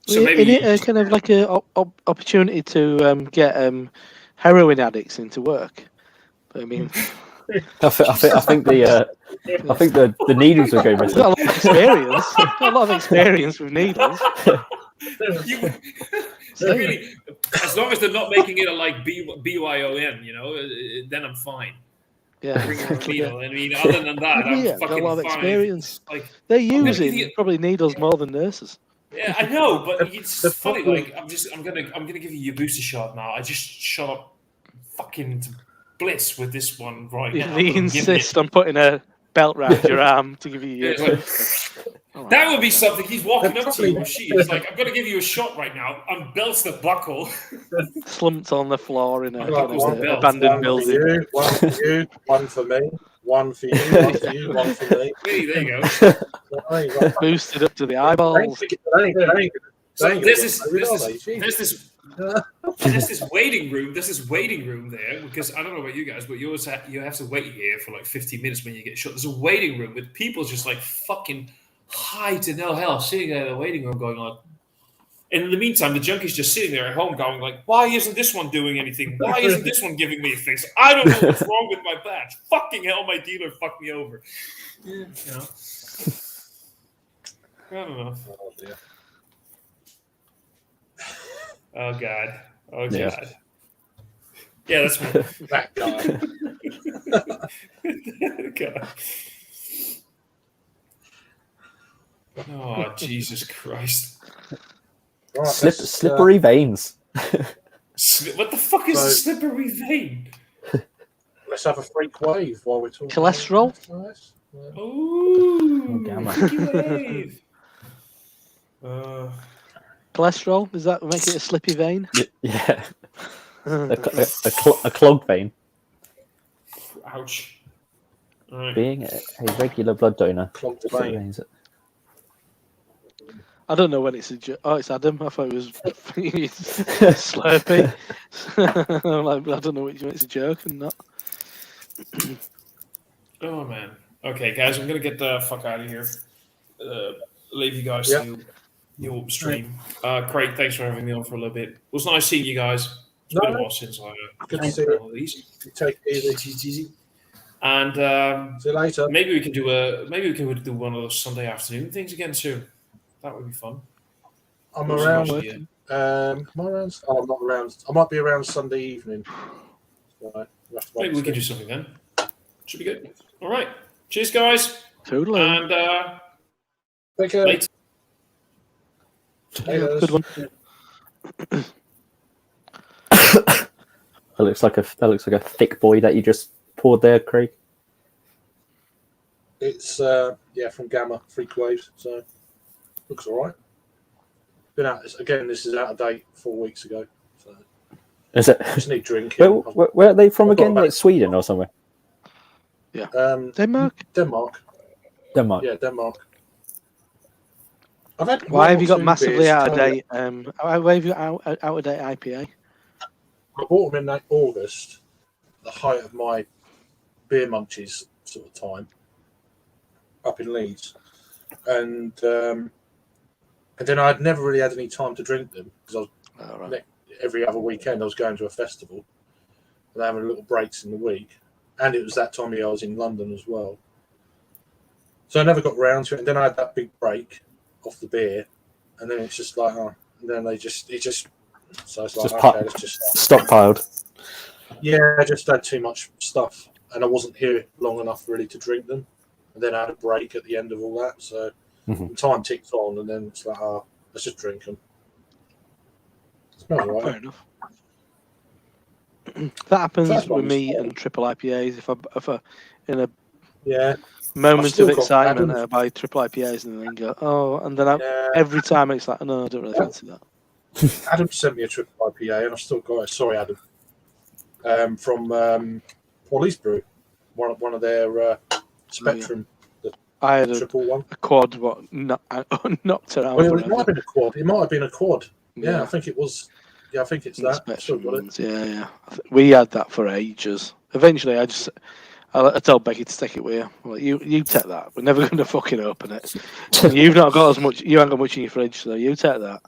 So maybe kind of like a opportunity to get heroin addicts into work. But I mean, I think the needles will go I've got a lot of experience with needles. Really, as long as they're not making it a like BYON, then I'm fine. Yeah, exactly. I mean, other than that, I'm fucking got a lot of fine. experience. Like they're using probably needles more than nurses. Yeah, I know, but it's funny. Like, I'm gonna give you your booster shot now. I just shot up fucking blitz with this one right now. They insist on putting a belt around your arm to give you your. That would be something. He's walking up to you, or she is like, "I'm gonna give you a shot right now." And belts the buckle. Slumped on the floor in a One abandoned building. One for you, one for me. One for you, one for you, one for me. Really, there you go. Boosted up to the eyeballs. There's this waiting room. There's this waiting room there because I don't know about you guys, but you have to wait here for like 15 minutes when you get shot. There's a waiting room with people just like fucking high to no hell sitting there in the waiting room going on. And in the meantime, the junkie's just sitting there at home going like, why isn't this one doing anything? Why isn't this one giving me a fix? I don't know what's wrong with my badge. Fucking hell, my dealer fucked me over. Yeah, I don't know. Oh, dear. Oh God. Oh God. Yeah. Yeah, that's me. That guy. God. Oh Jesus Christ! Right, Slippery veins. What the fuck is So- a slippery vein? let's have a freak wave while we're talking. Cholesterol? Nice. Yeah. Ooh, Gamma. freaky wave. Cholesterol? Does that make it a slippy vein? Yeah. A clogged vein. Ouch. All right. Being a regular blood donor. Clogged That's what vein. veins it. I don't know when it's a joke. Oh, it's Adam. I thought it was Slurpee. I'm like, I don't know which one it's a joke and not. Oh man. Okay, guys, I'm gonna get the fuck out of here. Leave you guys Yep. to your stream. Craig, thanks for having me on for a little bit. It was nice seeing you guys. It's No, been a no. while since I Good to done see you. one of these. Take it easy. Easy. And See you later. maybe we can do one of those Sunday afternoon things again soon. That would be fun. I'm Who's around. actually, Am I around? Oh, I'm not around. I might be around Sunday evening. Right. We'll have to wait maybe we and can see. do something then. Should be good. All right. Cheers, guys. Totally. And Take care. later. Later. Good one. That looks like a thick boy that you just poured there, Craig. It's from Gamma Freak Waves, so looks all right. Been out again. This is out of date 4 weeks ago, so Is it? just need drinking. Where are they from I've got again? about- Like Sweden or somewhere? Denmark? Denmark. Denmark. Yeah, Denmark. I've had Why one have or you got two massively beers out of totally- date? Why have you out of date IPA? I bought them in that August, the height of my beer munchies sort of time, up in Leeds, and then I'd never really had any time to drink them because I was All right. every other weekend I was going to a festival and having little breaks in the week, and it was that time of year I was in London as well, so I never got round to it. And then I had that big break off the beer, and then it's just like, and then so it's like, Just okay, pop- let's just Stockpiled. Yeah, I just had too much stuff, and I wasn't here long enough really to drink them. And then I had a break at the end of all that, so Mhm. time ticks on, and then it's like, let's just drink them. Smells all Fair right. enough. That happens First with one's me fine. and triple IPAs. If I in a Yeah, moment still of got excitement, Adam's. I buy triple IPAs and then go, and then yeah. every time it's like, no, I don't really fancy that. Adam sent me a triple IPA, and I've still got it. Sorry, Adam. From Polly's Brew, one of their Spectrum I had a triple one. quad, knocked around. Well, it forever. might have been a quad. It might have been a quad. Yeah, I think it was. Yeah, I think it's the that. I've still Spectrum got it. ones, yeah. We had that for ages. Eventually, I told Becky to take it with you. Well, you take that. We're never going to fucking open it. And you've not got as much. You haven't got much in your fridge, so you take that.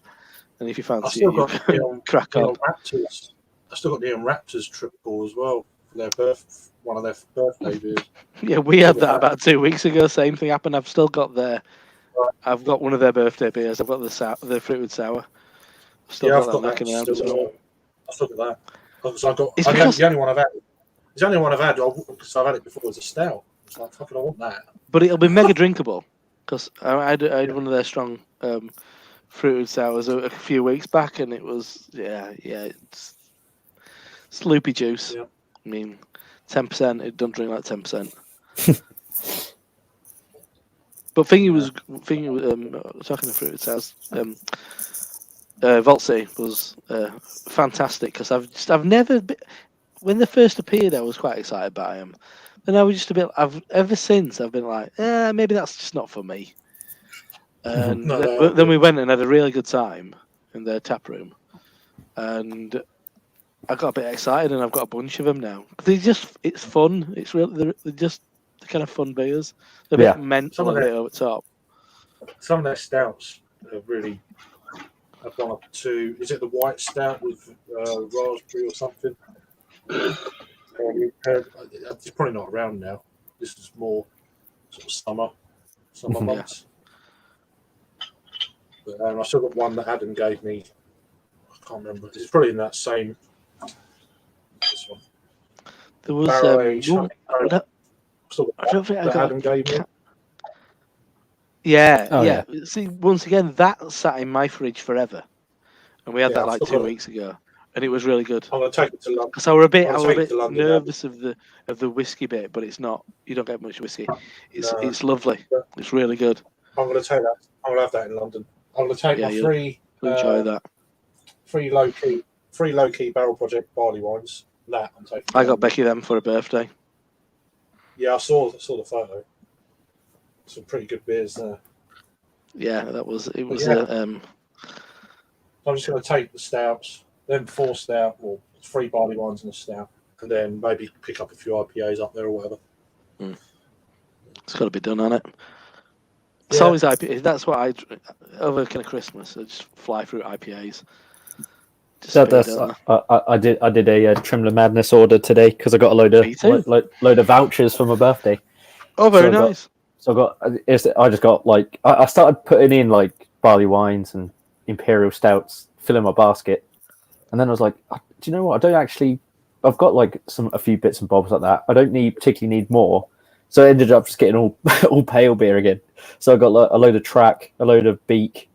And if you I've fancy still it, got you Neon crack on. Raptors. I still got Neon Raptors triple as well for their one of their birthday beers. Yeah, we had that about 2 weeks ago. Same thing happened. I've still got I've got one of their birthday beers. I've got the fruited sour. Yeah, I've got that that. knocking around as well. I've still got that. Because I got It's the because- only one I've had. It's the only one I've had because I've had it before as a stout. It's like fucking I want that. But it'll be mega drinkable because I had one of their strong fruited sours a few weeks back, and it was it's loopy juice. Yeah. I mean, 10%. It don't drink like 10%. But talking of fruited sours, Vault City was fantastic because I've never been, when they first appeared I was quite excited about him. Then I was just a bit. Ever since I've been like, maybe that's just not for me. And then we went and had a really good time in their tap room, and I got a bit excited, and I've got a bunch of them now. It's fun. It's they're kind of fun beers. They're a bit mental, a bit over the top. Some of their stouts are really. I've gone up to. Is it the white stout with raspberry or something? It's probably not around now. This is more sort of summer months. But I still got one that Adam gave me. I can't remember. It's probably in that same. This one. There was Barrel one, aged. I don't think I that got. Adam gave me. Yeah, Oh, yeah. See, once again, that sat in my fridge forever, and we had Yeah, that I like forgot 2 it. weeks ago, and it was really good. I'm gonna take it to London. Because I were a bit, I'll I were a take it bit to London, nervous of the whiskey bit, but it's not. You don't get much whiskey. It's lovely. It's really good. I'm gonna take that. I'm gonna have that in London. I'm gonna take Yeah, my you'll three enjoy that. three low key barrel project barley wines. That I'm taking. I got Becky them for her birthday. Yeah, I saw the photo. Some pretty good beers there. Yeah, that was it. Was Yeah. a I'm just going to take the stouts, then 4 stout, or 3 barley wines and a stout, and then maybe pick up a few IPAs up there or whatever. It's got to be done on it. It's Yeah. always IPA. That's what I over kind of Christmas. I just fly through IPAs. Just I did a Trimler Madness order today because I got a load of vouchers for my birthday. Oh, very nice. I just got like I started putting in like barley wines and imperial stouts, filling my basket, and then I was like, do you know what? I've got like a few bits and bobs like that. I don't particularly need more, so I ended up just getting all pale beer again. So I got like, a load of Track, a load of Beak.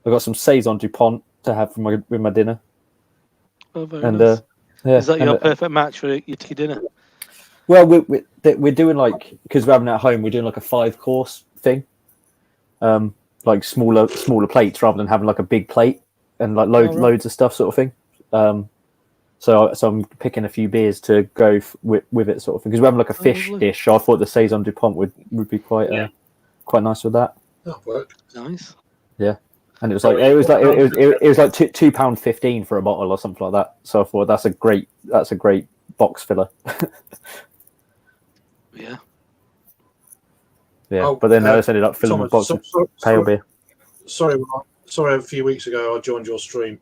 I got some Saison Dupont to have with my dinner. Oh, very nice. Yeah, is that your perfect match for your dinner? Well, we're doing like, because we're having it at home, we're doing like a 5-course thing, like smaller plates rather than having like a big plate and like loads of stuff sort of thing. So I'm picking a few beers to go with it sort of thing because we're having like a fish dish. So I thought the Saison Dupont would be quite nice with that. That'll work. Nice. Yeah, and it was like £2.15 for a bottle or something like that. So I thought that's a great box filler. Yeah. Yeah, but then I just ended up filling my box with pale beer. Sorry, a few weeks ago I joined your stream.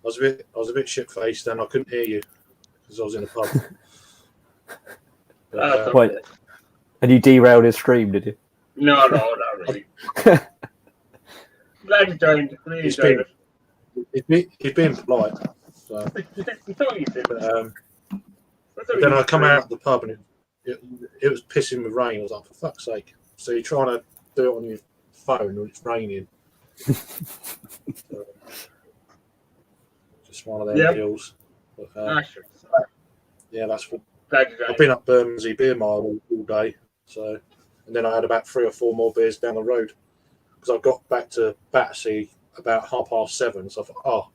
I was a bit shit faced and I couldn't hear you because I was in a pub. Wait, and you derailed his stream, did you? No, not really. Glad you joined. Really enjoyed it. He's been polite. So. Then I come out of the pub and it was pissing with rain. I was like, for fuck's sake. So you're trying to do it on your phone when it's raining. So, just one of them deals. But, yeah, that's what. I've been up Bermondsey Beer Mile all day. So, and then I had about 3 or 4 more beers down the road because I got back to Battersea about 7:30. So I thought,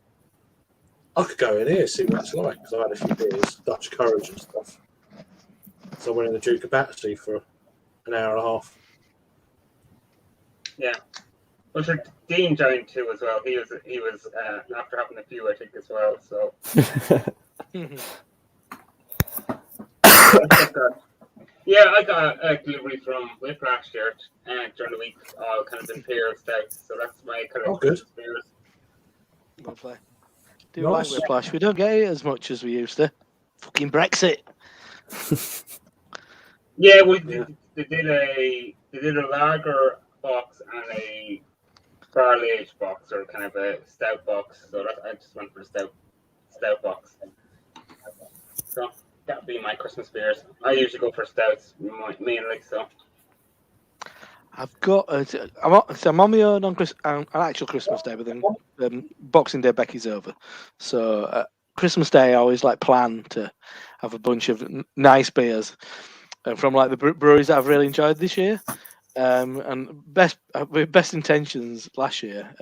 I could go in here, see what it's like, because I had a few beers, Dutch Courage and stuff. So I went in the Duke of Battersea for an hour and a half. Yeah. Well, sure, Dean joined too as well. He was after having a few, I think, as well. So. Yeah, I got a delivery from Whiplash here during the week, all kind of imperial stouts. So that's my kind of good. experience. Lovely. Do you like Whiplash? We don't get it as much as we used to. Fucking Brexit. Yeah, they did a lager box and a barley aged box, or kind of a stout box. So I just went for the stout box. So that would be my Christmas beers. I usually go for stouts mainly. So I've got. I'm on my own on actual Christmas Day, but then Boxing Day Becky's over. So Christmas Day, I always plan to have a bunch of nice beers, from like the breweries that I've really enjoyed this year. And with best intentions last year,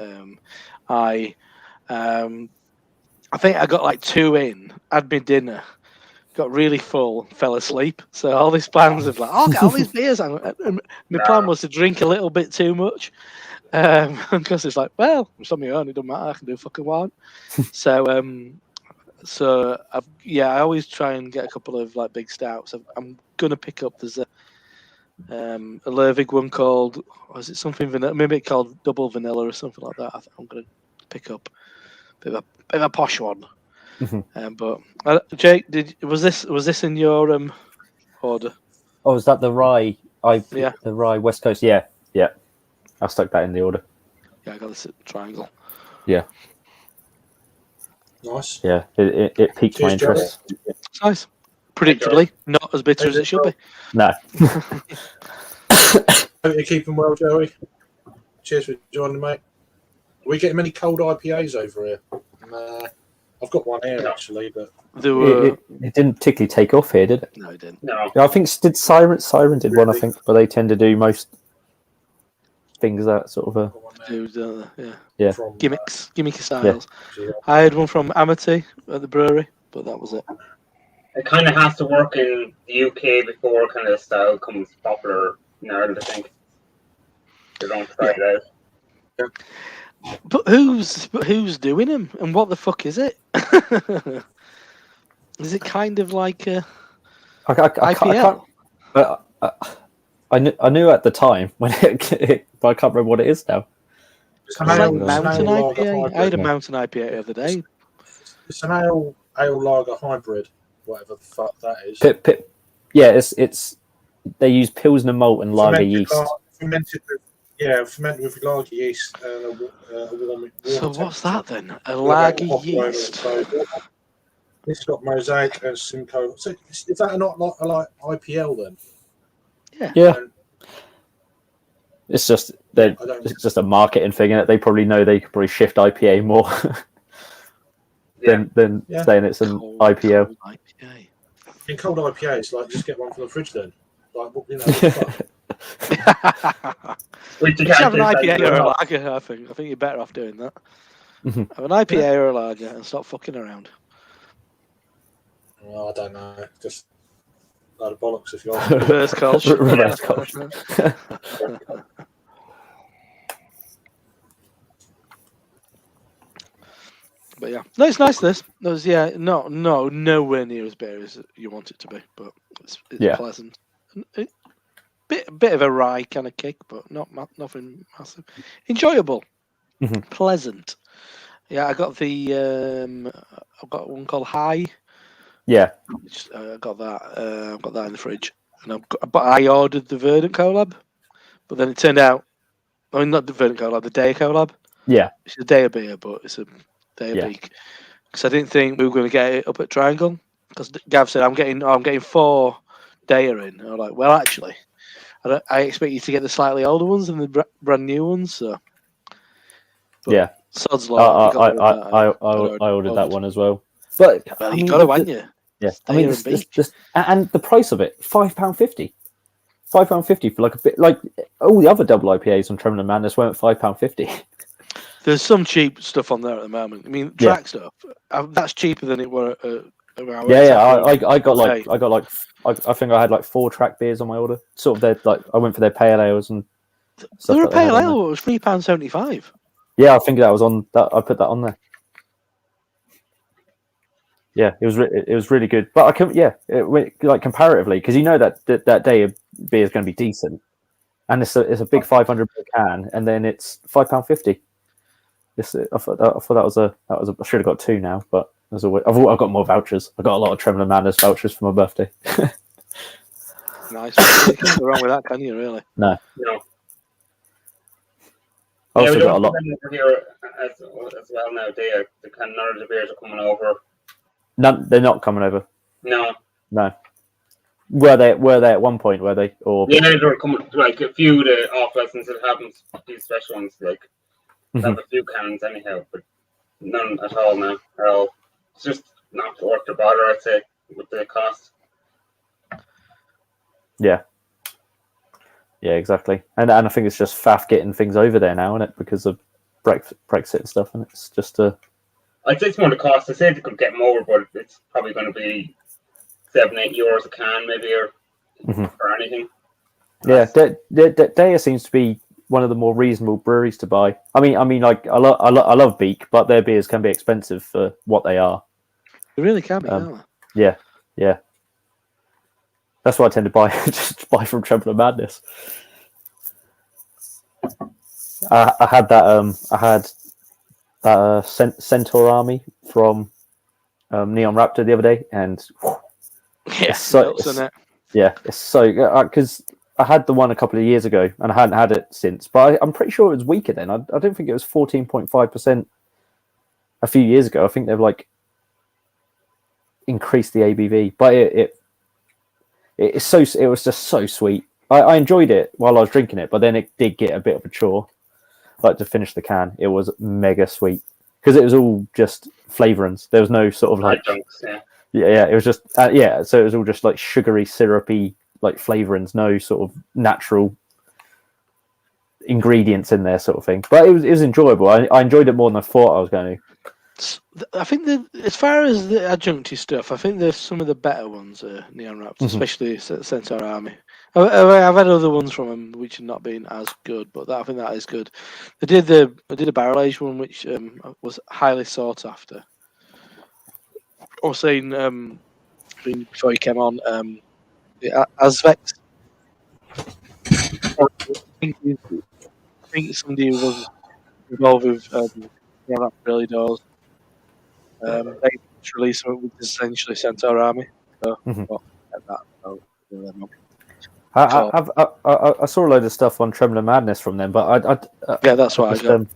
I think I got like 2 in, had my dinner, got really full, fell asleep. So all these plans of I'll get all these beers. And my plan was to drink a little bit too much. Because it's well, it's on my own, it doesn't matter, I can do fucking one. So I always try and get a couple of big stouts. I'm gonna pick up. There's a Lervig one called, was it something vanilla? Maybe it's called Double Vanilla or something like that. I think I'm gonna pick up a bit of a posh one. Mm-hmm. But Jake, was this in your order? Oh, is that the rye? The rye West Coast. Yeah. I stuck that in the order. Yeah, I got this triangle. Yeah. Nice. Yeah, it piqued my Cheers, Joey. interest. It's nice. Predictably, not as bitter as it should be. No. Hope you're keeping well, Joey. Cheers for joining, mate. Are we getting many cold IPAs over here? Nah. I've got one here, actually, but... There were It didn't particularly take off here, did it? no, it didn't. No. Yeah, I think did Siren did one, I Really? think, but they tend to do most things that sort of a Got one there There was, yeah, Yeah. from, gimmicky styles. yeah. I had one from Amity at the brewery, but that was it. It kind of has to work in the UK before kind of the style comes popular in Ireland, I think. They don't try it out. But who's doing them, and what the fuck is it? Is it kind of like a I can't. I knew at the time when but I can't remember what it is now. It's It's like ale mountain lager IPA. I had a hybrid. mountain IPA the other day. It's an ale lager hybrid, whatever the fuck that is. Yeah, it's they use Pilsner malt and lager yeast. Fermented with lager yeast and a warm. So what's that then? A With lager hop yeast. So it's got Mosaic and Simcoe. So is that not like IPL then? Yeah, And it's just I don't. it's just a marketing thing, and they probably know they could probably shift IPA more than Yeah. saying it's an Cold IPO. IPA. In cold IPAs, like just get one from the fridge then. Like what the fuck? Which you Just have can't an do IPA or a that. lager, I think. I think you're better off doing that. Mhm. Have an IPA or a lager and stop fucking around. Well, I don't know. Just a load of bollocks if you're. Reverse culture. Reverse culture. But yeah, no, it's nice. This, nowhere near as bitter as you want it to be, but it's Yeah. pleasant. A bit of a rye kind of kick, but nothing massive. Enjoyable, Mhm. pleasant. Yeah, I got I've got one called High. Yeah, Which, I got that. I've got that in the fridge, and but I ordered the Verdant collab, but then it turned out, I mean, not the Verdant collab, the Day collab. yeah, It's a Day beer, but it's a Day Yeah. beak. Because I didn't think we were going to get it up at Triangle. Because Gav said I'm getting 4 Day in. And I'm like, well, actually, I expect you to get the slightly older ones and the brand new ones. So, but yeah. Sod's I law. I ordered that one as well. But Well, I you mean, got to, haven't you? Yeah, I Day mean, and beak. and the price of it, £5.50. £5.50 for like a bit, like all the other double IPAs on Tremor and Madness weren't £5.50. There's some cheap stuff on there at the moment. I mean, Yeah. track stuff. That's cheaper than it were. I got like I think I had like 4 track beers on my order. Sort of their like I went for their pale ales and stuff. They were a that they had pale on there. ale. It was £3.75. Yeah, I think that was on that. I put that on there. Yeah, it was really good. But I can like comparatively because you know that day of beer is going to be decent, and it's a big 500 can, and then it's £5.50. I thought that was a I should have got 2 now, but as always, I've got more vouchers. I got a lot of Tremor and Madness vouchers for my birthday. Nice. You can't go wrong with that, can you? Really? No. I Yeah, also we got a don't lot. have them over here as well now. The kind of none of the beers are coming over. None, they're not coming over. No. No. Were they at one point? Were they or? Yeah, they're coming like a few of the off lessons that happens. These special ones like have a few cans anyhow, but none at all now. At all. It's just not worth the bother, I'd say, with the cost. Yeah. Yeah, exactly. And I think it's just faff getting things over there now, isn't it? Because of Brexit and stuff, and it's just I'd say it's more the cost. I said they could get them over, but it's probably going to be €7-8 a can, maybe, or anything. yeah. Daya seems to be one of the more reasonable breweries to buy. I mean, like I love Beak, but their beers can be expensive for what they are. You really can be, can't they? Yeah. That's why I tend to buy just buy from Tremor and Madness. I had that Centaur Army from Neon Raptor the other day, and Yeah, it's so nuts, isn't it? yeah, it's so because I had the one a couple of years ago and I hadn't had it since, but I'm pretty sure it was weaker then. I don't think it was 14.5% a few years ago. I think they're like increase the ABV, but it was just so sweet. I enjoyed it while I was drinking it, but then it did get a bit of a chore. Like to finish the can, it was mega sweet because it was all just flavorings. There was no sort of like Adjuncts, yeah. yeah, it was just so it was all just like sugary, syrupy like flavorings, no sort of natural ingredients in there, sort of thing. But it was enjoyable. I enjoyed it more than I thought I was going to. I think as far as the adjuncty stuff, I think there's some of the better ones, Neon Raptor, especially Centaur Army. I've had other ones from them which have not been as good, but I think that is good. I did a barrel aged one which was highly sought after. I was saying before you came on, Azvex. I think somebody who was involved with Neon Raptor early doors. They just released something which is essentially Centaur Army. So, I saw a load of stuff on Trembler Madness from them, but yeah, that's what I got.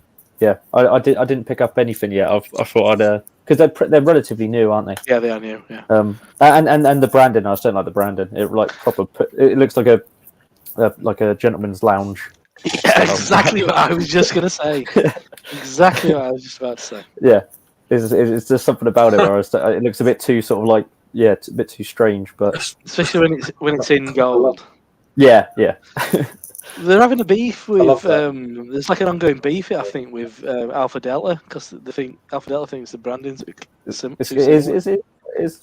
I didn't pick up anything yet. I thought I'd because they're relatively new, aren't they? Yeah, they are new. Yeah. And the branding, I just don't like the branding. It like proper. It looks like a gentleman's lounge. Yeah, exactly what I was just gonna say. Exactly what I was just about to say. Yeah, it's just something about it where it looks a bit too sort of like it's a bit too strange, but especially when it's in gold. Yeah. They're having a beef with. There's like an ongoing beef, I think, with Alpha Delta because they think Alpha Delta thinks the branding's it's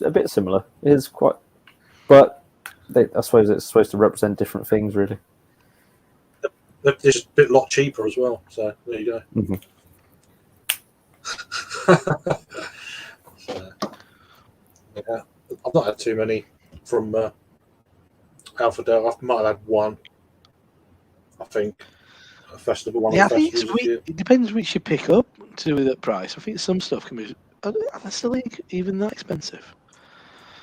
a bit similar. It is quite, but I suppose it's supposed to represent different things, really. They're just a lot cheaper as well. So there you go. Mm-hmm. So, yeah, I've not had too many from Alpha Delta. I might have had one. I think a festival. One. Yeah, of I the think festivals this year. it depends which you pick up to that price. I think some stuff can be. Are they still even that expensive?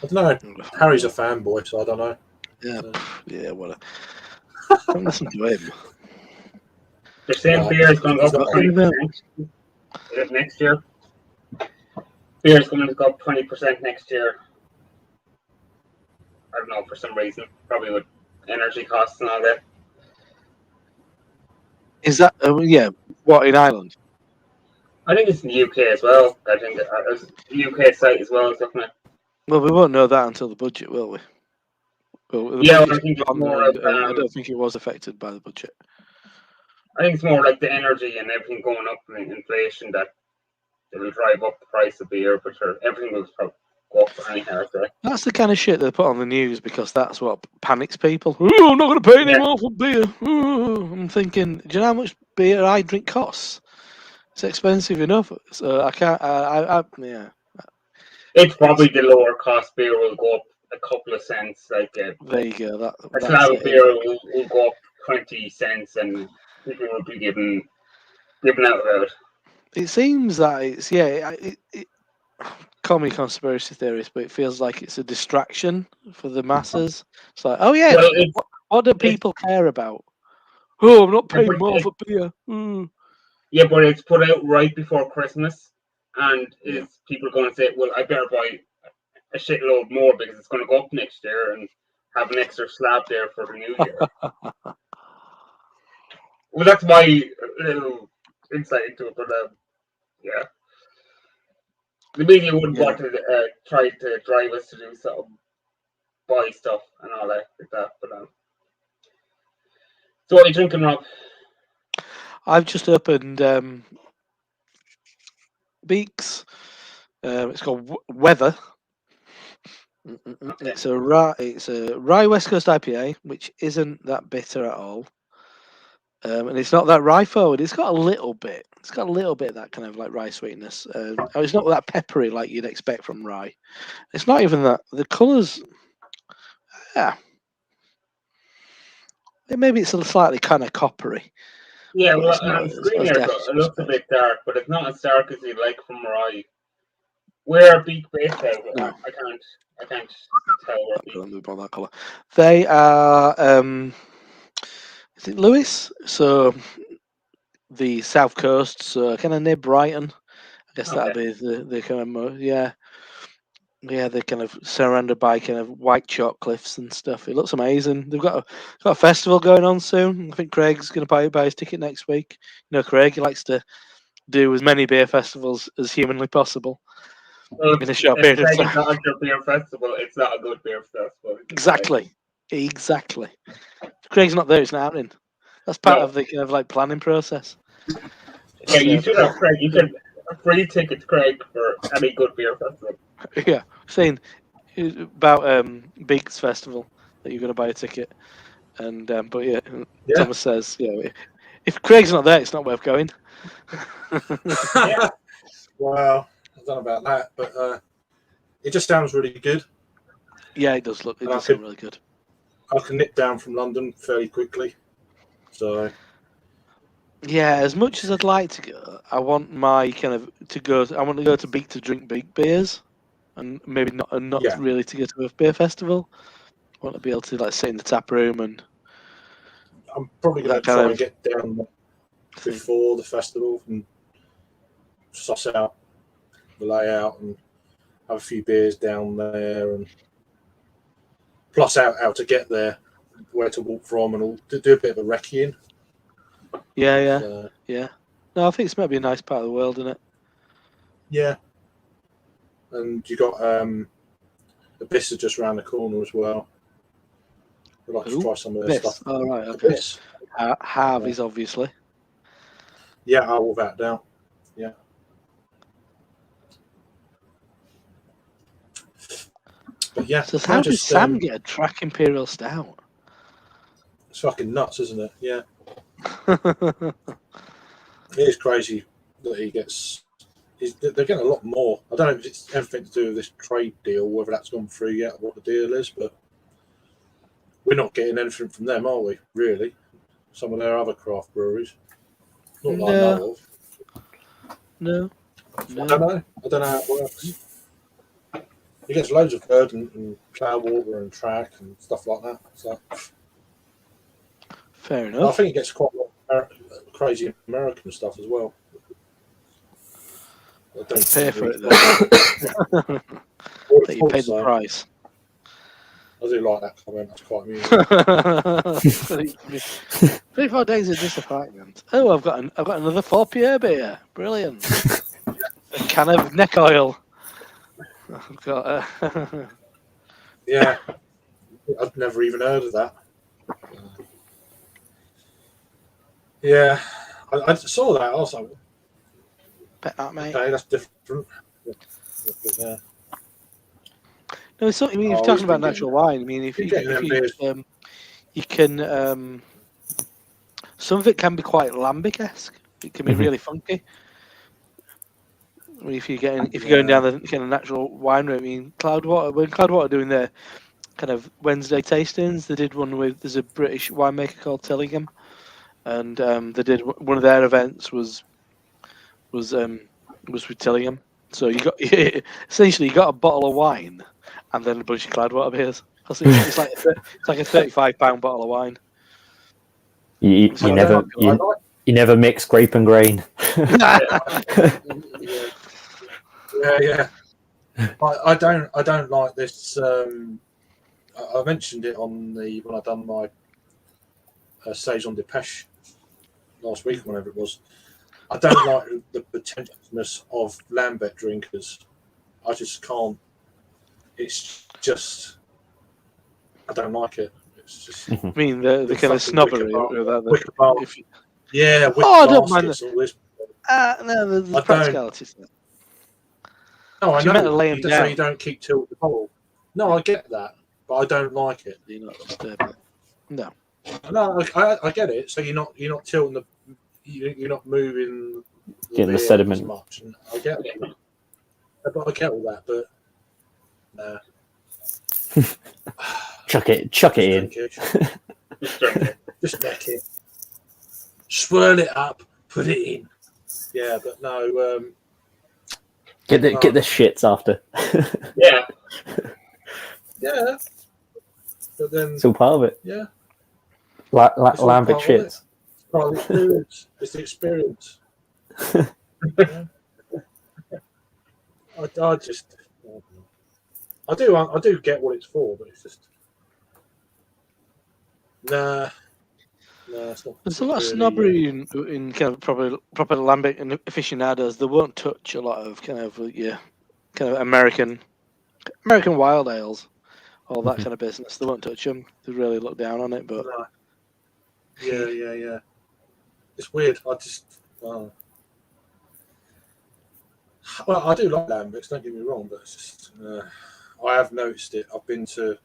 I don't know. Harry's a fanboy, so I don't know. Yeah, yeah, whatever. Don't listen to him. The same beer is going to go up 20% next year. Beer is going to go up 20% next year. I don't know, for some reason. Probably with energy costs and all that. Is that, what, in Ireland? I think it's in the UK as well. I think there's a UK site as well, isn't it? Well, we won't know that until the budget, will we? Well, yeah, I think it's more of, I don't think it was affected by the budget. I think it's more like the energy and everything going up and inflation that will drive up the price of beer, but everything will probably go up anyhow. That's the kind of shit they put on the news because that's what panics people. Oh, I'm not going to pay any more for beer. Ooh. I'm thinking, do you know how much beer I drink costs? It's expensive enough, so I can't. Yeah. It's probably the lower cost beer will go up a couple of cents. Like there you go. A slab of beer will go up 20 cents, and people will be giving out about it. It seems that it's call me conspiracy theorist, but it feels like it's a distraction for the masses. It's like, oh yeah, well, what do people care about? Oh, I'm not paying more for beer. Yeah, but it's put out right before Christmas, and is people going to say, well, I better buy a shitload more because it's going to go up next year and have an extra slab there for the new year. Well, that's my little insight into it, but yeah. The media wouldn't want to try to drive us to do something, buy stuff and all that like that. But so what are you drinking, Rob? I've just opened Beaks. It's called Weather. Okay. It's a rye West Coast IPA, which isn't that bitter at all. And it's not that rye forward. It's got a little bit. It's got a little bit of that kind of like rye sweetness. It's not that peppery like you'd expect from rye. It's not even that. The colours, maybe it's a slightly kind of coppery. Yeah, well, on screen here it looks a bit dark, but it's not as dark as you'd like from rye. Where are Beak based out? No. I can't tell where Beak. That colour. They are. Is it Lewis? So the south coast, so kind of near Brighton. I guess that'd be the kind of Yeah, they're kind of surrounded by kind of white chalk cliffs and stuff. It looks amazing. They've got a festival going on soon. I think Craig's going to buy his ticket next week. You know, Craig, he likes to do as many beer festivals as humanly possible Well, in a short if period of Craig is time. not at your beer festival, it's not a good beer festival. Exactly. If Craig's not there, it's not happening. That's part No. of the kind of like planning process. Yeah, you It's, should have Craig. You should a free ticket to Craig for any good beer festival. yeah, saying about Big's festival that you're going to buy a ticket, and but yeah, Yeah. Thomas says, if Craig's not there, it's not worth going. Yeah. Well, I don't know about that, but it just sounds really good. Yeah, it does look. It And I does sound could- really good. I can nip down from London fairly quickly, so Yeah, as much as I'd like to go, I want my kind of to go. I want to go to Big to drink big beers, and maybe not Yeah. really to go to a beer festival. I want to be able to like sit in the tap room and I'm probably going That to kind try of and get down thing. before the festival and suss out the layout and have a few beers down there, and plus out how to get there, where to walk from, and all, do a bit of a recceing. Yeah. So, No, I think it's maybe a nice part of the world, isn't it? yeah, and you got Abyss just around the corner as well. I'd like Who? to try some of their Abyss. stuff. Oh, right, okay. Abyss. Harvey's obviously. Yeah, without doubt. Yeah. But yeah, So can I how did just, Sam get a track Imperial Stout? it's fucking nuts, isn't it? Yeah, it is crazy that he gets. They're getting a lot more. I don't know if it's anything to do with this trade deal, whether that's gone through yet, or what the deal is, but we're not getting anything from them, are we? Really? Some of their other craft breweries. Not that I No. know of. No. I don't know. I don't know how it works. He gets loads of bird and Cloudwater and track and stuff like that. So Fair I enough. think he gets quite a lot of crazy American stuff as well. I don't Pay think for we- it though. I would That have you thought paid the so. price. I do like that comment. That's quite amusing. 34 days of disappointment. Oh, I've got another 4 beer. Brilliant. A can of neck oil. I've got Yeah, I've never even heard of that. Yeah, I saw that. I was like, bet that, mate. okay, that's different. Yeah. No, it's not, I mean, if Oh, you're talking he's about been natural wine, I mean, if been you, getting them beers. you can, some of it can be quite lambic-esque. It can be Mhm. really funky. I mean, if you're going down the kind of natural wine route, I mean, Cloudwater, when Cloudwater are doing their kind of Wednesday tastings, they did one with, there's a British winemaker called Tillingham, and they did one of their events was with Tillingham. So you got essentially you got a bottle of wine and then a bunch of Cloudwater beers. It's like a £35 bottle of wine. You I never like- you never mix grape and grain. Yeah. I don't like this. I mentioned it on when I done my Saison de Pêche last week, whenever it was. I don't like the pretentiousness of Lambert drinkers. I just can't. It's just I don't like it. It's just I mean the The kind of fucking snobbery wicker of that. wicker bar. If you, yeah. With Oh, I don't mind baskets, all this. no, I there's don't- practicalities. No, I You're meant to know. lay 'em So down. you don't keep tilting the bottle. No, I get that, but I don't like it. You're not disturbing. No. No, I get it. So you're not tilting the, you're not moving, Getting the beer sediment. as much. And I get it. But I get all that, but nah. Chuck it in. Just neck it, swirl it up, put it in. Yeah, but no. Get the shits after. Yeah. Yeah, but then It's all part of it. yeah, Lambic all part of shits. part of the experience. It's the experience. Yeah. I just. I do get what it's for, but it's just nah, it's not. There's a lot of really, snobbery in kind of proper lambic and aficionados. They won't touch a lot of kind of American wild ales, all that Mhm. kind of business. They won't touch them. They really look down on it. But No. Yeah. It's weird. I just. Well, I do like lambics. Don't get me wrong, but it's just. I have noticed it. I've been to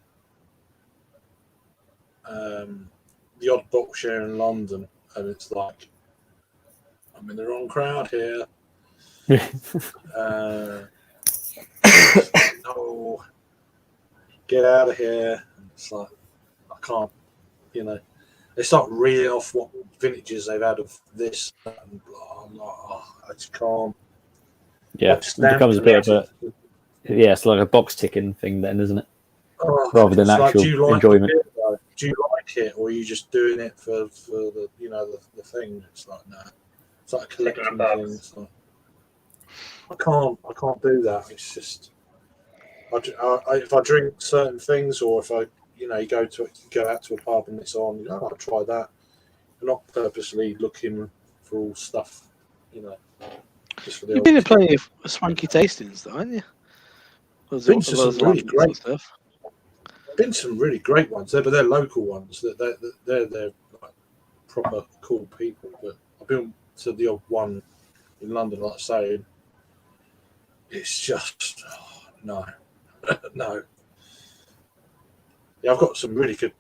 the odd book share in London, and it's like I'm in the wrong crowd here. No, get out of here. It's like I can't, They start reading off what vintages they've had of this, and I'm like, I just can't. Yeah, it becomes a bit of a it's like a box ticking thing then, isn't it? Rather than actual do you like enjoyment. It, do you like it, or are you just doing it for the the thing? It's like no, it's like a collecting thing. It's like, I can't do that. It's just if I drink certain things, or if I you go out to a pub and it's on, I'll try that. I'm not purposely looking for all stuff, just for the you've been to plenty of swanky tastings, though, haven't you? Been to some really great stuff. Been some really great ones there, but they're local ones. They're like proper cool people. But I've been to the odd one in London, like I say. It's just no. Yeah, I've got some really good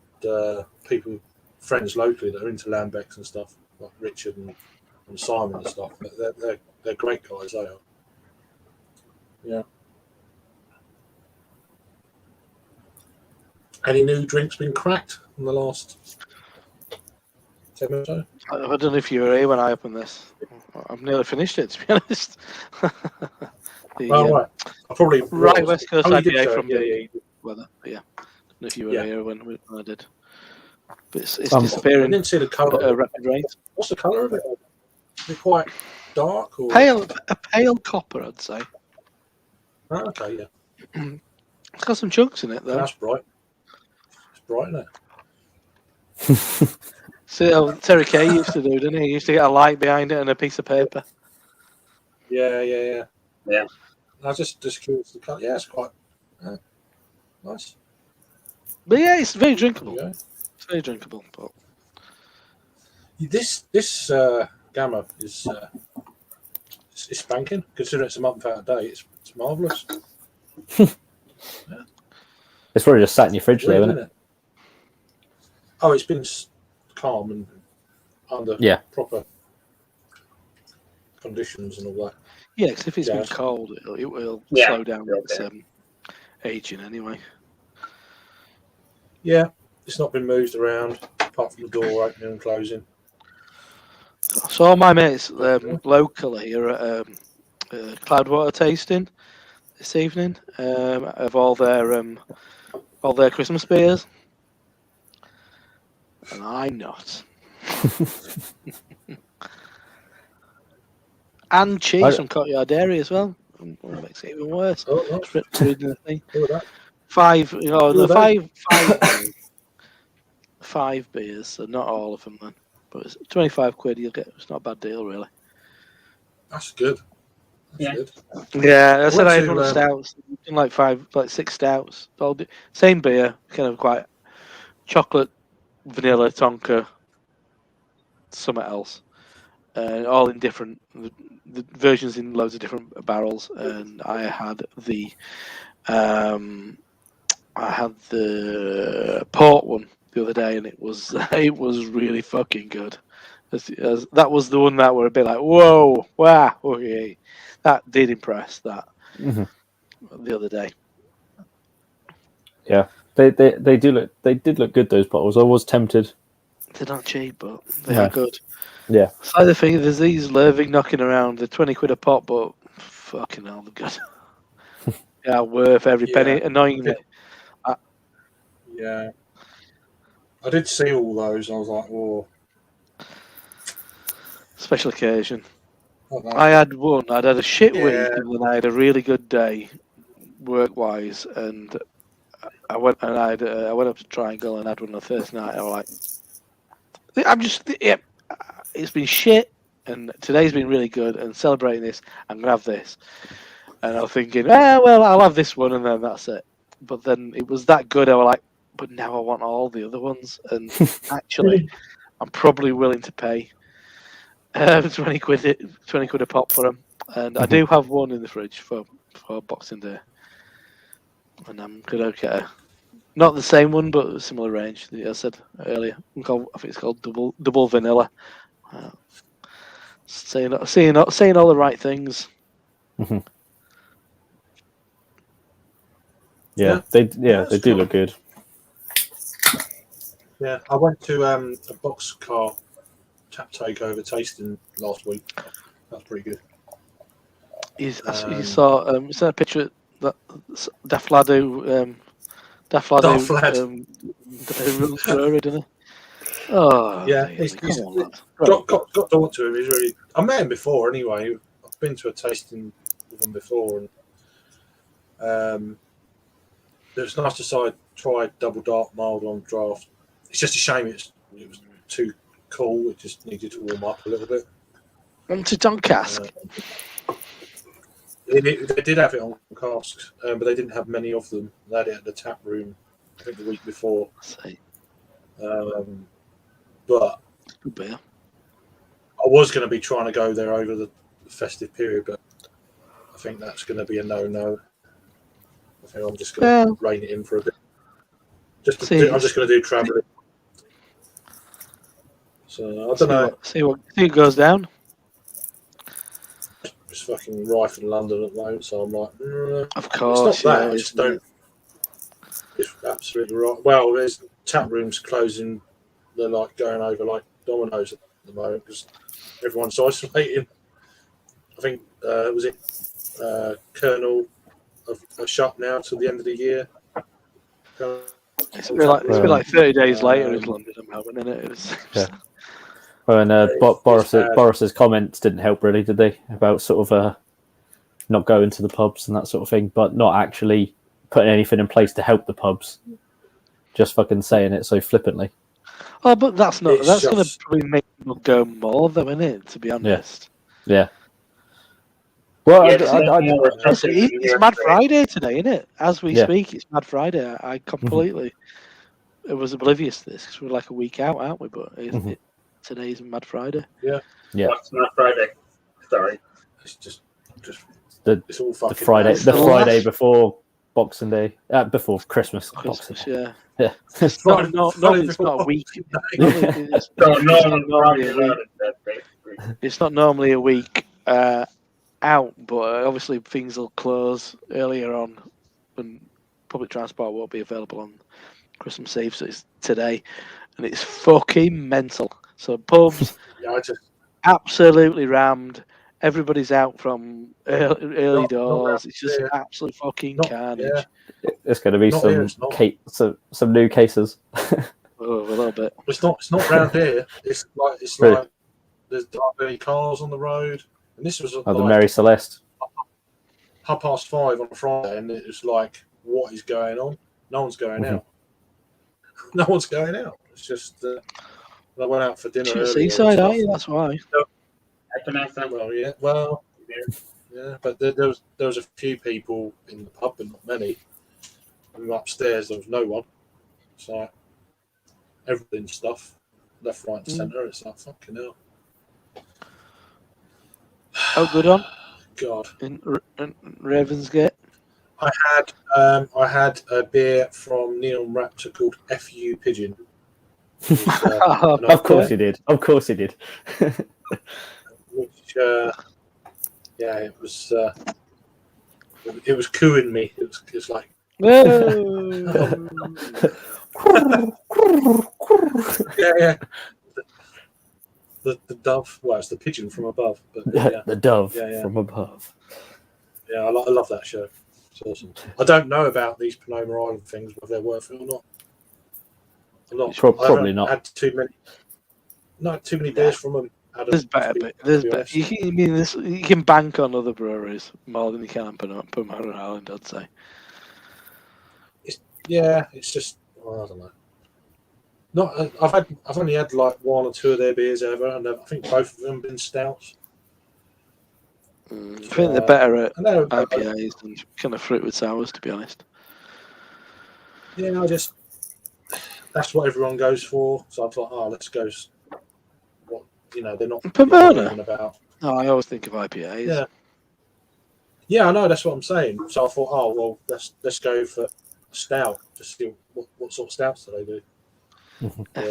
friends locally that are into lambics and stuff, like Richard and Simon and stuff. But they're great guys. They are. Yeah. Any new drinks been cracked in the last 10 minutes or so? I don't know if you were here when I opened this. I've nearly finished it, to be honest. Right. I probably right West Coast IPA so. from the weather. But yeah, I don't know if you were here when I did. But it's disappearing. I didn't see the colour. At a rapid rate. What's the colour of it? Is it quite dark or A pale copper, I'd say. Oh, okay, yeah. It's got some chunks in it though. That's bright. It's bright, isn't it? See how Terry Kay used to do, didn't he? He used to get a light behind it and a piece of paper. Yeah. I was just curious the colour. Yeah, it's quite nice. But yeah, it's very drinkable. Yeah. It's very drinkable. But This Gamma is it's spanking. Considering it's a month out of date, it's marvellous. It's probably just sat in your fridge there, isn't it? Oh, it's been calm and under proper conditions and all that. yeah, because if it's been cold, it will slow down its aging anyway. Yeah, it's not been moved around apart from the door opening and closing. So all my mates locally are at Cloudwater tasting this evening of all their Christmas beers, and I'm not. And cheese from Courtyard Dairy as well. What makes it even worse? Oh, It's reading the thing. Look at that. Five beers, so not all of them then. But it's 25 quid. You'll get. It's not a bad deal, really. That's good. Yeah. Good. Yeah, I said I had went one of to, stouts. Like six stouts. Same beer, kind of quite chocolate, vanilla, tonka, something else. All in different the versions in loads of different barrels. And I had the port one the other day, and it was really fucking good. That was the one that were a bit like whoa, wow, okay. That did impress the other day. Yeah, they did look good, those bottles. I was tempted. They're not cheap, but they are good. Yeah. So the thing, there's these Lervig knocking around. They're 20 quid a pop, but fucking hell, they're good. Yeah, worth every penny. Annoyingly. Yeah. I did see all those. I was like, oh. Special occasion. I had one. I'd had a shit week, and then I had a really good day work-wise, and I went up to Triangle and had one on the first night. I was like, it's been shit, and today's been really good. And celebrating this, I'm gonna have this. And I was thinking, well, I'll have this one, and then that's it. But then it was that good. I was like, but now I want all the other ones. And actually, I'm probably willing to pay 20 quid a pop for them. And I do have one in the fridge for Boxing Day. And I'm gonna get not the same one, but a similar range that I said earlier. I think it's called double vanilla. Saying all the right things. Mm-hmm. Yeah, they do cool. look good. Yeah, I went to a Boxcar tap takeover tasting last week. That's pretty good. You saw a picture that Daft Lad who runs through it, didn't he? Oh yeah, he's got to talk to him. He's really. I met him before anyway. I've been to a tasting with him before, and it was nice to try Double Dark Mild on draft. It's just a shame it was too cool. It just needed to warm up a little bit. To Don Cask. They did have it on casks, but they didn't have many of them. They had it at the tap room, I think, the week before. But good beer. I was going to be trying to go there over the festive period, but I think that's going to be a no-no. I think I'm just going to rein it in for a bit. I'm just going to do travelling. So I don't know. See what goes down. It's fucking rife in London at the moment, so I'm like, of course, it's not that. I just don't. It's absolutely right. Well, there's tap rooms closing. They're like going over like dominoes at the moment because everyone's isolating. I think was it Colonel are shut now till the end of the year. It's been like 30 days later in London at the moment, isn't it? Well, and Boris's comments didn't help really, did they? About sort of not going to the pubs and that sort of thing, but not actually putting anything in place to help the pubs. Just fucking saying it so flippantly. Oh, but that's going to probably make people go more, though, isn't it? To be honest. Yeah. Well, it's Mad Friday today, isn't it? As we speak, it's Mad Friday. I completely was oblivious to this because we're like a week out, aren't we? But today's Mad Friday. Yeah. What's Mad Friday? Sorry. It's just it's all fucking Friday before Boxing Day, before Christmas. Yeah. Yeah. It's not a week. It's not normally a week out, but obviously things will close earlier on when public transport won't be available on Christmas Eve, so it's today, and it's fucking mental. So pubs absolutely rammed. Everybody's out from early doors. It's just absolute fucking carnage. Yeah. It's going to be some new cases. A little bit. It's not round here. It's like there's hardly cars on the road, and this was the Mary Celeste. 5:30 on a Friday, and it was like, what is going on? No one's going out. No one's going out. It's just I went out for dinner. Seaside, aren't you? That's why. Well, yeah, but there was a few people in the pub, but not many. And upstairs, there was no one. So everything's stuff, left, right, and centre. It's like fucking hell. Oh, good on. God. In Ravensgate. I had a beer from Neon Raptor called FU Pigeon. Of course you did. Of course you did. Which, it was cooing me. It was like. Yeah. The dove. Well, it's the pigeon from above. But the dove from above. Yeah, I love that show. It's awesome. I don't know about these Panama Island things, whether they're worth it or not. I'm not. Probably not. Had too many beers from them Adam, There's better, to be- but there's to be better. honest. You mean this? You can bank on other breweries more than you can on Pomona Island, I'd say. Yeah, it's just I don't know. Not I've only had like one or two of their beers ever, and I think both of them have been stouts. I think they're better at And they're- IPAs than kind of fruit with sours, to be honest. Yeah, that's what everyone goes for. So I thought, let's go. What they're not Pomona? even about. No, I always think of IPAs. Yeah. Yeah, I know. That's what I'm saying. So I thought, let's go for stout. Just see what sort of stouts do they do.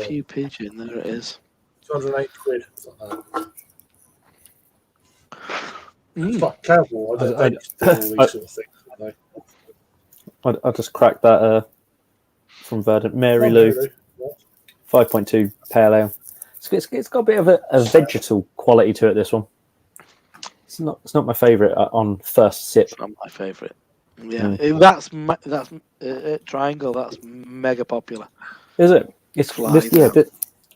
FU Pigeon, there it is. 208 quid. Something like that. It's Mm. like Cowboy. They do all these sort of things. Don't they? I just cracked that from Verdant. Mary Lou, 5.2 pale ale. It's got a bit of a vegetal quality to it. This one. It's not my favourite on first sip. It's not my favourite. Yeah, that's Triangle. That's mega popular. Is it? It's Flies this, yeah. out.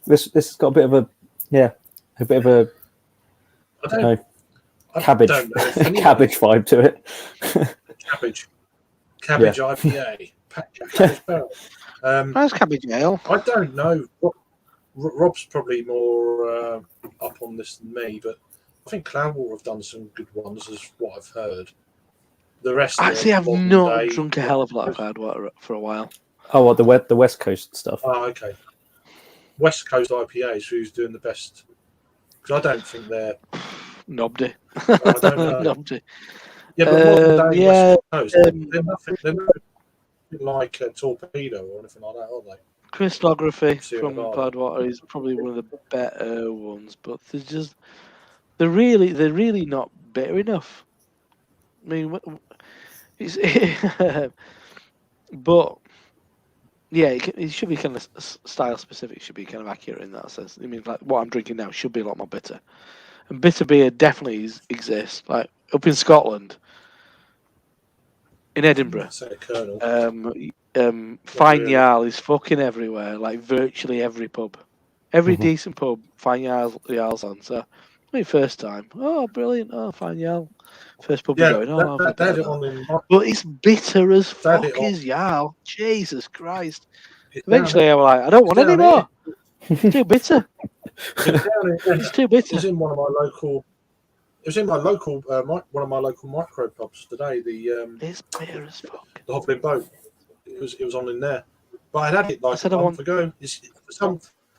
This has got a bit of a I don't cabbage don't know if anyone- cabbage vibe to it. cabbage IPA. Cabbage barrel. How's Cabbage Ale? I don't know. Rob's probably more up on this than me, but I think Cloudwater have done some good ones, is what I've heard. The rest, Actually, are I've modern not day. drunk a hell of a lot of Cloudwater for a while. Oh, what the West Coast stuff? Oh, okay. West Coast IPAs, who's doing the best? Because I don't think they're. Nobody. I don't know. Nobody. Yeah, but modern day yeah, West Coast, they're nothing. They're nothing like Torpedo or anything like that, are they? Crystallography Sierra from Nevada. Cloudwater is probably one of the better ones, but they're really not bitter enough. I mean, it's but yeah, it should be kind of style specific. It should be kind of accurate in that sense. I mean, like what I'm drinking now should be a lot more bitter, and bitter beer definitely exists. Like up in Scotland, in Edinburgh, Say a Colonel. Fine really. Jarl is fucking everywhere. Like virtually every pub, every Mhm. decent pub, Fine Jarl's on. So, I mean, first time, oh brilliant, oh Fine Jarl, first pub Yeah, we're going, oh, they had it on in. but it's bitter as They had fuck it on- is Jarl. Jesus Christ! It's down Eventually, I was like, I don't want down any more. It's too bitter. It's too It was bitter. in one of my local. It was in my local, one of my local micro pubs today. The It's bitter as fuck. Hobbling Boat. It was on in there, but I'd had it like said a I month ago.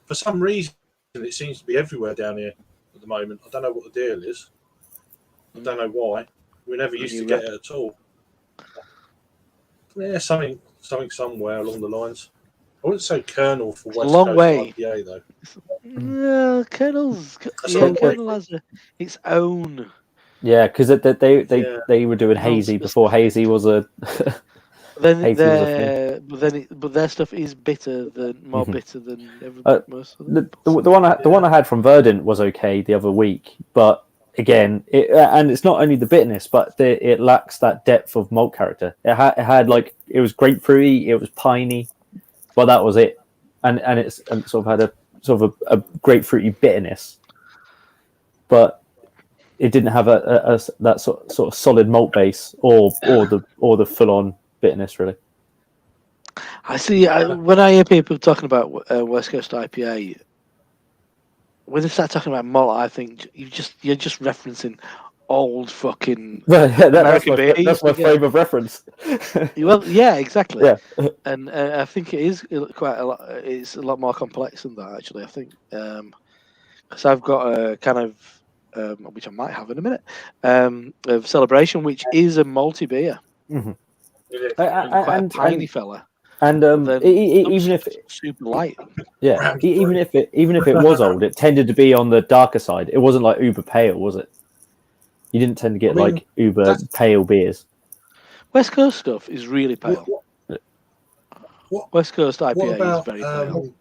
For some reason, it seems to be everywhere down here at the moment. I don't know what the deal is. I don't know why. We never used to get it at all. Yeah, something somewhere along the lines. I wouldn't say Colonel for West long Coast way. IPA though. Yeah, Colonel's That's a long way. Colonel has its own. Yeah, because Yeah. they were doing hazy before hazy was a. Then 80 was a but their stuff is bitter more Mhm. bitter than most of the them. the one I had from Verdant was okay the other week, but again, and it's not only the bitterness, but it lacks that depth of malt character. It had like it was grapefruity, it was piney, but that was it, and it sort of had a grapefruity bitterness, but it didn't have that sort of solid malt base or the full on bitterness really. I see. When I hear people talking about West Coast IPA, when they start talking about malt, I think you're just referencing old fucking. Well, yeah, American beer, that's my yeah. frame of reference. Well, yeah, exactly. Yeah. And I think it is quite a lot. It's a lot more complex than that, actually. I think because I've got a kind of which I might have in a minute of Celebration, which is a malty beer, quite a piney fella. And Then even if super light. yeah, even if it was old, it tended to be on the darker side. It wasn't like uber pale, was it? You didn't tend to get like uber pale beers. West Coast stuff is really pale. What West Coast IPA What about is very pale.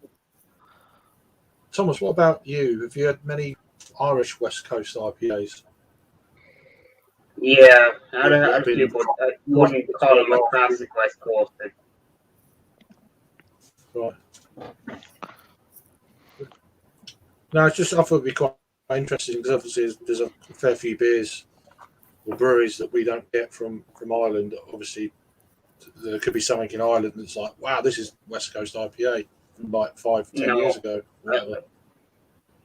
Thomas? What about you? Have you had many Irish West Coast IPAs? Yeah, I had a few, but I wouldn't call them a classic West Coast. Right. No, it's just I thought it'd be quite interesting because obviously there's a fair few beers or breweries that we don't get from Ireland. Obviously, there could be something in Ireland that's like, wow, this is West Coast IPA from like 5-10 years ago. Whatever.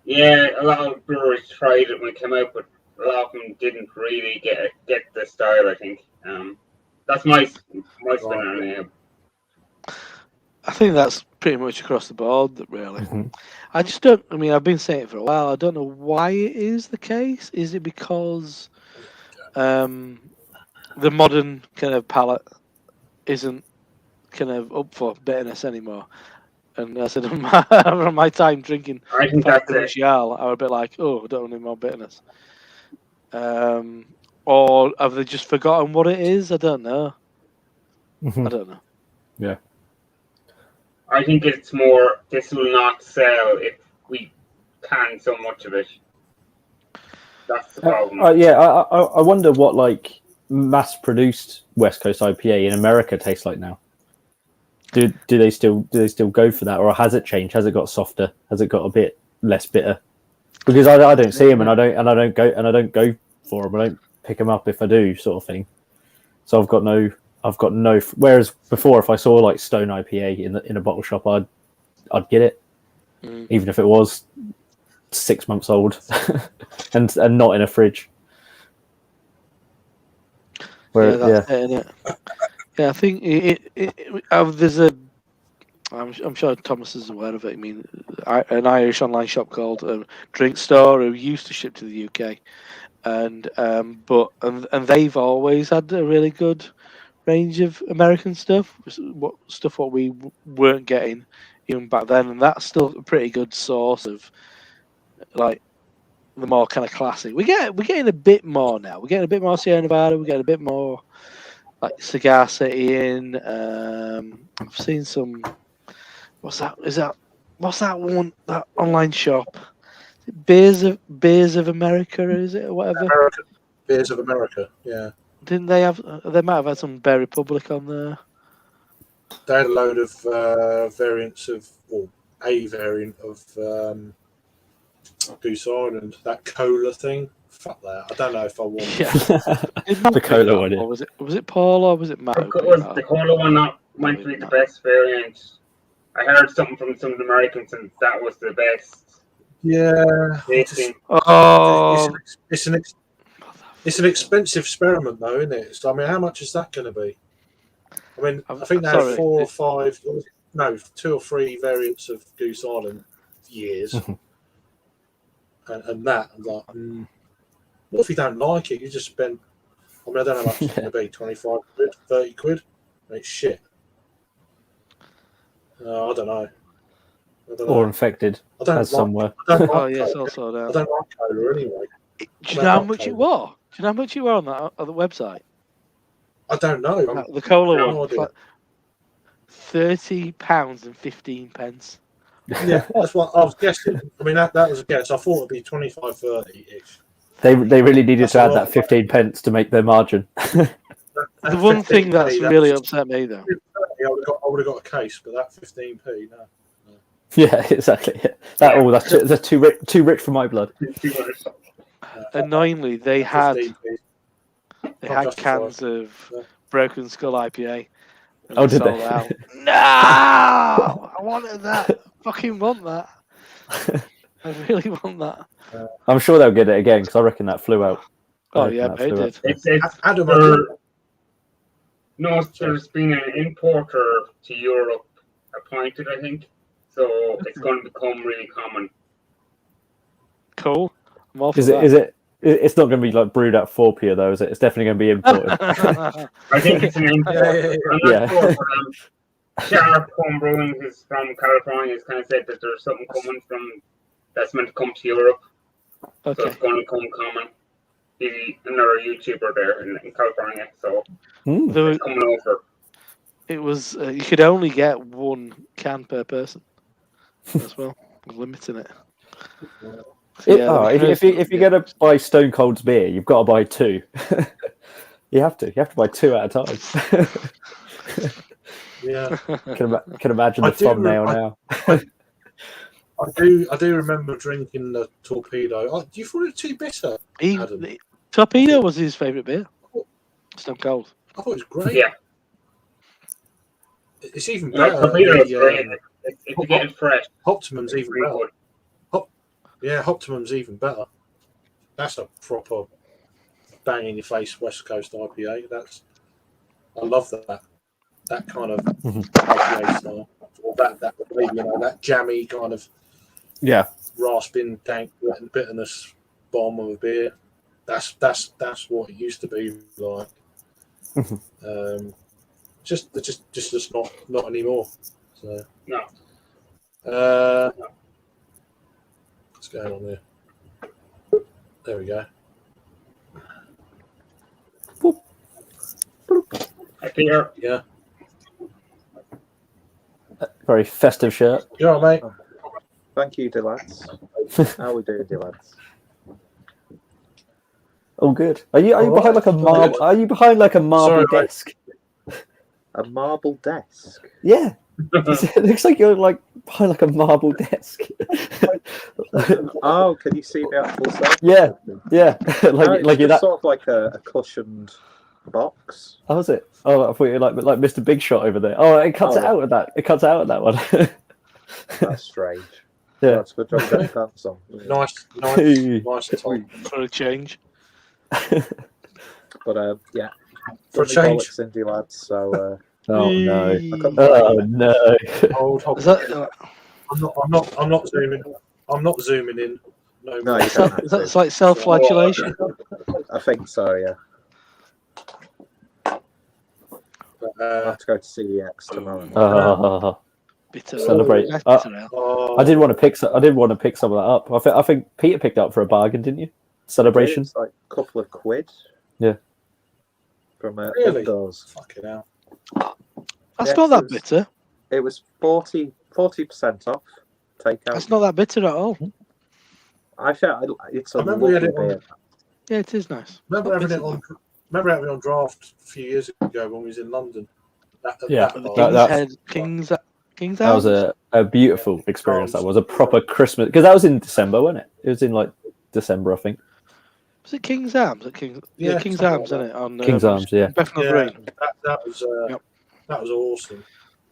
Yeah, a lot of brewers tried it when it came out, but a lot of them didn't really get the style. I think that's my spin on it. I think that's pretty much across the board, really. Mhm. I just don't. I mean, I've been saying it for a while. I don't know why it is the case. Is it because the modern kind of palate isn't kind of up for bitterness anymore? And I said, on my time drinking I think that's it. Provincial, I was a bit like, oh, I don't need more bitterness. Or have they just forgotten what it is? I don't know. I don't know. Yeah. I think it's more, this will not sell if we can so much of it. That's the problem. Yeah, I wonder what like mass-produced West Coast IPA in America tastes like now. Do they still go for that, or has it changed? Has it got softer? Has it got a bit less bitter? Because I don't see them, and I don't go for them. I don't pick them up if I do, sort of thing. So I've got no. Whereas before, if I saw like Stone IPA in a bottle shop, I'd get it, even if it was 6 months old and not in a fridge. Where, that's it, isn't it? Yeah, I think there's a. I'm sure Thomas is aware of it. I mean, an Irish online shop called Drink Store who used to ship to the UK, and they've always had a really good range of American stuff. What we weren't getting even back then, and that's still a pretty good source of like the more kind of classic. We're getting a bit more now. We're getting a bit more Sierra Nevada. We're getting a bit more like Cigar City in. I've seen some. What's that? What's that one? That online shop? Beers of America, is it, or whatever? Beers of America. Yeah. Didn't they have? They might have had some Bear Republic on there. They had a load of variants of, or a variant of Goose Island. That cola thing. Fuck that. I don't know if I want. Yeah. the cola one. Or was it Paul or was it Matt? Was the cola one not meant to be the best variant? I heard something from some of the Americans, and that was the best. Yeah. Oh. It's an expensive experiment, though, isn't it? So, I mean, how much is that going to be? I mean, I think they had 4 or 5, no, 2 or 3 variants of Goose Island years, and that. I'm like, what if you don't like it? You just spend. I mean, I don't know how much it's going to be. 25 quid, 30 quid. I mean, it's shit. I don't know. Or infected, as somewhere. Yes, also that. I don't like cola anyway. Do you know how much it was? Do you know how much it was on that on the website? I don't know. The cola No one, idea. like £30.15. Yeah, that's what I was guessing. I mean, that was a guess. I thought it'd be 25, 30-ish. They really needed to add that 15 pence to make their margin. The one thing that's really upset me, though. I would have got a case, but that 15p, no. Yeah, exactly. Yeah. That's too rich for my blood. Annoyingly, they had 15p. cans of Broken Skull IPA. Oh, did they? Out. No, I wanted that. I fucking want that. I really want that. I'm sure they'll get it again because I reckon that flew out. Oh yeah, they did. There's been an importer to Europe appointed, I think. So it's going to become really common. Cool. I'm all for Is it? It's not going to be like brewed at 4p though, is it? It's definitely going to be imported. I think it's an import. Yeah. Sharp Home Brewing is from California. Has kind of said that there's something coming from that's meant to come to Europe. Okay. So it's going to become common. He's another YouTuber there in California, so it's coming over. It was you could only get 1 can per person as well, limiting it. So, if you're going to buy Stone Cold's beer, you've got to buy 2. You have to buy 2 at a time. Yeah, Can imagine the thumbnail now. I I do remember drinking the torpedo. Oh, do you thought it was too bitter? Adam. The Torpedo was his favourite beer. Stone Cold. I thought it was great. Yeah. It's even No, better. torpedo is the, great. If you get it fresh, Optimum's it's even really better. good. Yeah, Optimum's even better. That's a proper bang in your face West Coast IPA. I love that kind of IPA style. Or that jammy kind of Yeah. rasping, dank, bitterness bomb of a beer. That's what it used to be like. Just not anymore. So No. what's going on there? There we go. I think you're Yeah. Very festive shirt. You all right, mate? Thank you, lads. How we doing, lads? Oh, good. Are you All behind like a right. marble? Are you behind like a marble Sorry, mate. desk? A marble desk. Yeah. It looks like you're like behind like a marble desk. Oh, can you see me at full size? Yeah. Yeah. No, like it's like you're just that. sort of like a cushioned box. How was it? Oh, I thought you were like Mr. Big Shot over there. Oh, it cuts Oh. it out of that. It cuts out of that one. That's strange. Yeah. That's a good job getting pants on. Nice time. For a change. But yeah, For a Only change. bollocks indie lads. So Oh no. I couldn't Oh no. Hold. Is that, I'm not zooming. I'm not zooming in. No, No, more. you don't have to. that's like self-flagellation. I think so. Yeah, But, I have to go to CEX tomorrow. Bitter. Celebrate. Nice bitter ale. I did want to pick. I did want to pick some of that up. I think Peter picked up for a bargain, didn't you? Celebration. It's like a couple of quid. Yeah. From Really? Indoors. Fucking hell. That's Yeah, not that it's- bitter. It was 40% off. Take out. That's not that bitter at all. I felt it's a I remember we had lovely it on- beer. Yeah, it is nice. Remember Not having bitter. it on draft a few years ago when we was in London. Yeah. The bar. King's King's That was Arms? a beautiful experience. That was a proper Christmas because that was in December, wasn't it? It was in like December, I think. Was it King's Arms? King's Yeah, King's something Arms, like isn't it? On King's Arms, yeah. Bethnal Yeah, Green. that was awesome.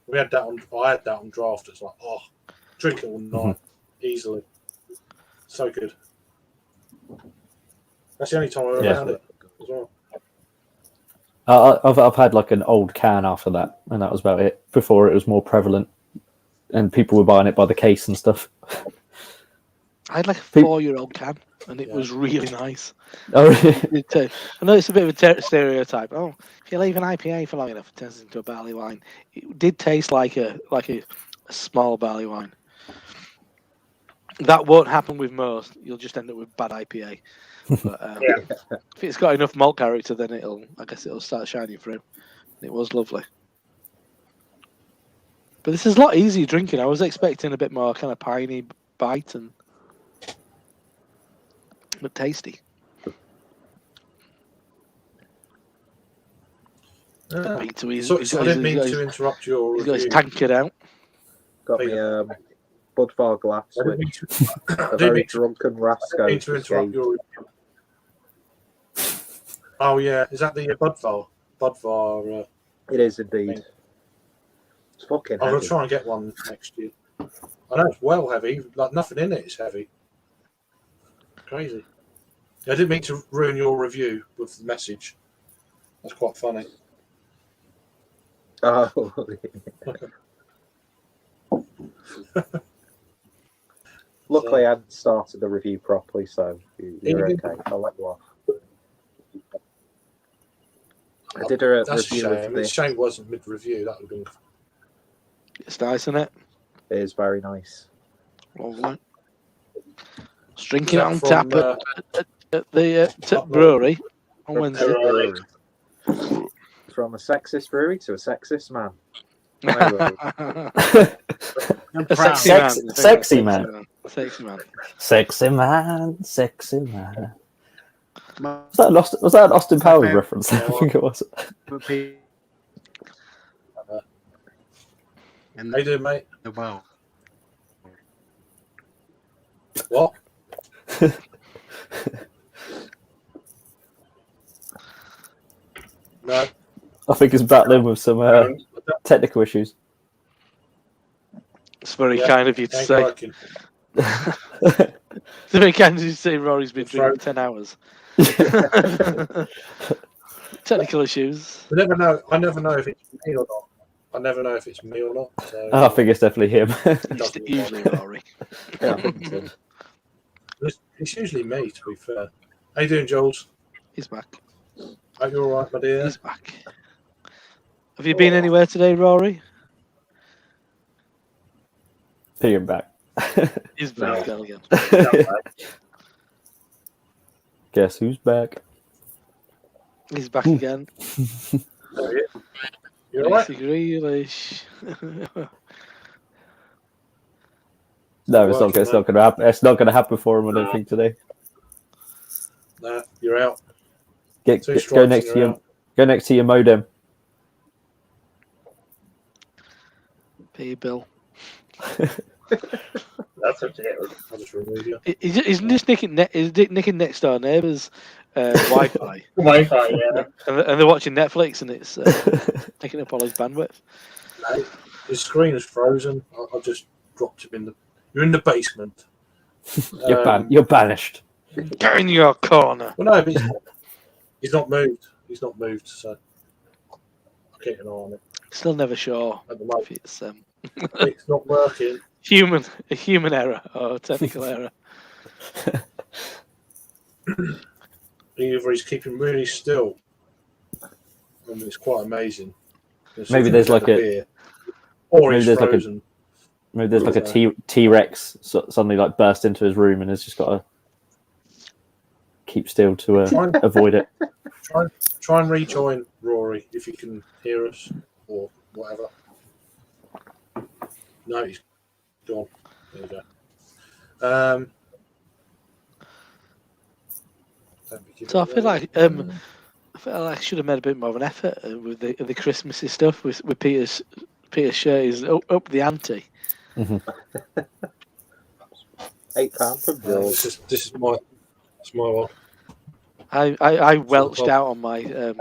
We had that on. I had that on draft. It's like, oh, drink it all night easily. So good. That's the only time I ever Yeah. had it as well. I've had like an old can after that, and that was about it. Before it was more prevalent, and people were buying it by the case and stuff. I had like a Pe- 4-year-old can, and it Yeah. was really nice. Oh, I know it's a bit of a stereotype. Oh, if you leave an IPA for long enough, it turns into a barley wine. It did taste like a small barley wine. That won't happen with most. You'll just end up with bad IPA. But, Yeah. if it's got enough malt character, then I guess it'll start shining through. It was lovely. But this is a lot easier drinking. I was expecting a bit more kind of piney bite but tasty. Yeah. Peter, he's So, got I didn't mean his- to interrupt your he's got his review. tankard out. Got me Budvar glass, I didn't mean which to, a I didn't very mean to, drunken I didn't rascal. mean to interrupt your review. Oh yeah, is that the Budvar? It is indeed. It's fucking I'm gonna heavy. try and get one next year. I know it's well heavy, like nothing in it is heavy. Crazy. I didn't mean to ruin your review with the message. That's quite funny. Oh, luckily I hadn't started the review properly, so you're okay. I'll let you off. I did a That's a review shame. of It's a this. shame it wasn't mid-review. That would have been. It's nice, isn't it? It is very nice. Lovely. Just drinking it Is on that tap from, at the Tap brewery on From Wednesday. a brewery. From a sexist brewery to a sexist man. My word. A sexy man. Sexy man. Sexy man. Sexy man, sexy man. Was that an Austin Powers Okay. reference? I think it was. And How you doing, mate? well, What? No. I think it's battling with some technical issues. It's very Yeah, kind of you to Ain't say. working. It's very kind of you to say Rory's been drinking 10 hours. Technical issues. I never know. I never know if it's me or not. I never know if it's me or not. So I think it's definitely him. It's usually Rory. Yeah, I think so. it's usually me. To be fair. How you doing, Jules? He's back. Are you all right, my dear? He's back. Have you been anywhere today, Rory? Put him back. He's back again. Guess who's back? He's back again. You all right? Macy Grealish. No, it's not. Working, It's not going to happen. It's not going to happen for him. I don't think today. Nah, you're out. Go strikes next and to you're your go next to your modem. Pay Bill. That's what you get. I'll just remove you. He's just nicking next door neighbours' Wi-Fi, Wi-Fi, yeah. and they're watching Netflix, and it's taking up all his bandwidth. No, his screen is frozen. I just dropped him in the. You're in the basement. You're banished. Get in your corner. Well, no, but he's not moved. He's not moved. So I'll keep an eye on it. Still never sure At the if moment, it's it's not working. a human error or a technical error. Either he's keeping really still. I mean, it's quite amazing. Maybe there's like a- beer, or maybe he's there's like a- frozen. Maybe there's like a T-Rex suddenly like burst into his room and has just got to keep still to avoid it. Try and rejoin Rory if you can hear us or whatever. No, he's gone. There you go. So I feel like I should have made a bit more of an effort with the Christmassy stuff with Peter's shirt. Is up the ante. Mm-hmm. £8 from Jules. This is my one. I welched out on my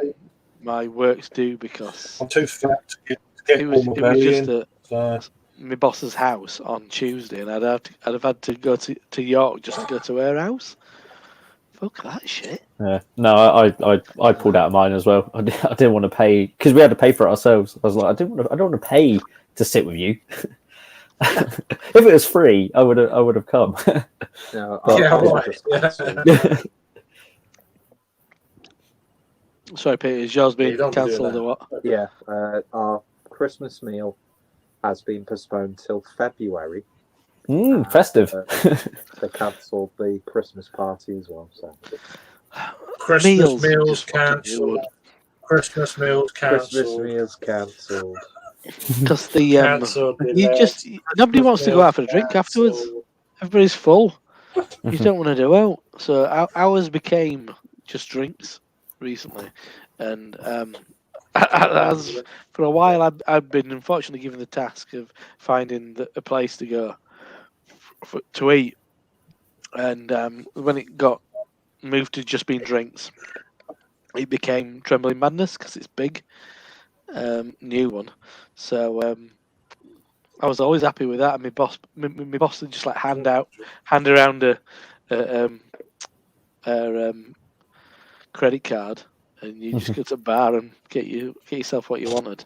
my works due because I'm too fat to get it all was my just belly in. at So my boss's house on Tuesday, and I'd have had to go to York just to go to her house. Fuck that shit. Yeah. No, I pulled out of mine as well. I didn't want to pay because we had to pay for it ourselves. I was like, I don't want to pay to sit with you. If it was free, I would have come. No, Yeah, I'll right. just Yeah. Sorry, Peter, is yours being You don't do cancelled that. or what? Yeah, our Christmas meal has been postponed till February. Festive. They cancelled the Christmas party as well. So Christmas Meals are meals just fucking cancelled. rude. Christmas meals Christmas cancelled. meals cancelled. Because the Cancelled. nobody wants to go out for a drink afterwards. Everybody's full. You don't want to do out. So ours became just drinks recently, and as for a while I've been unfortunately given the task of finding a place to go to eat, and when it got moved to just being drinks, it became Trembling Madness because it's big, new one. So I was always happy with that, and my boss would just like hand around a credit card, and you just go to the bar and get yourself what you wanted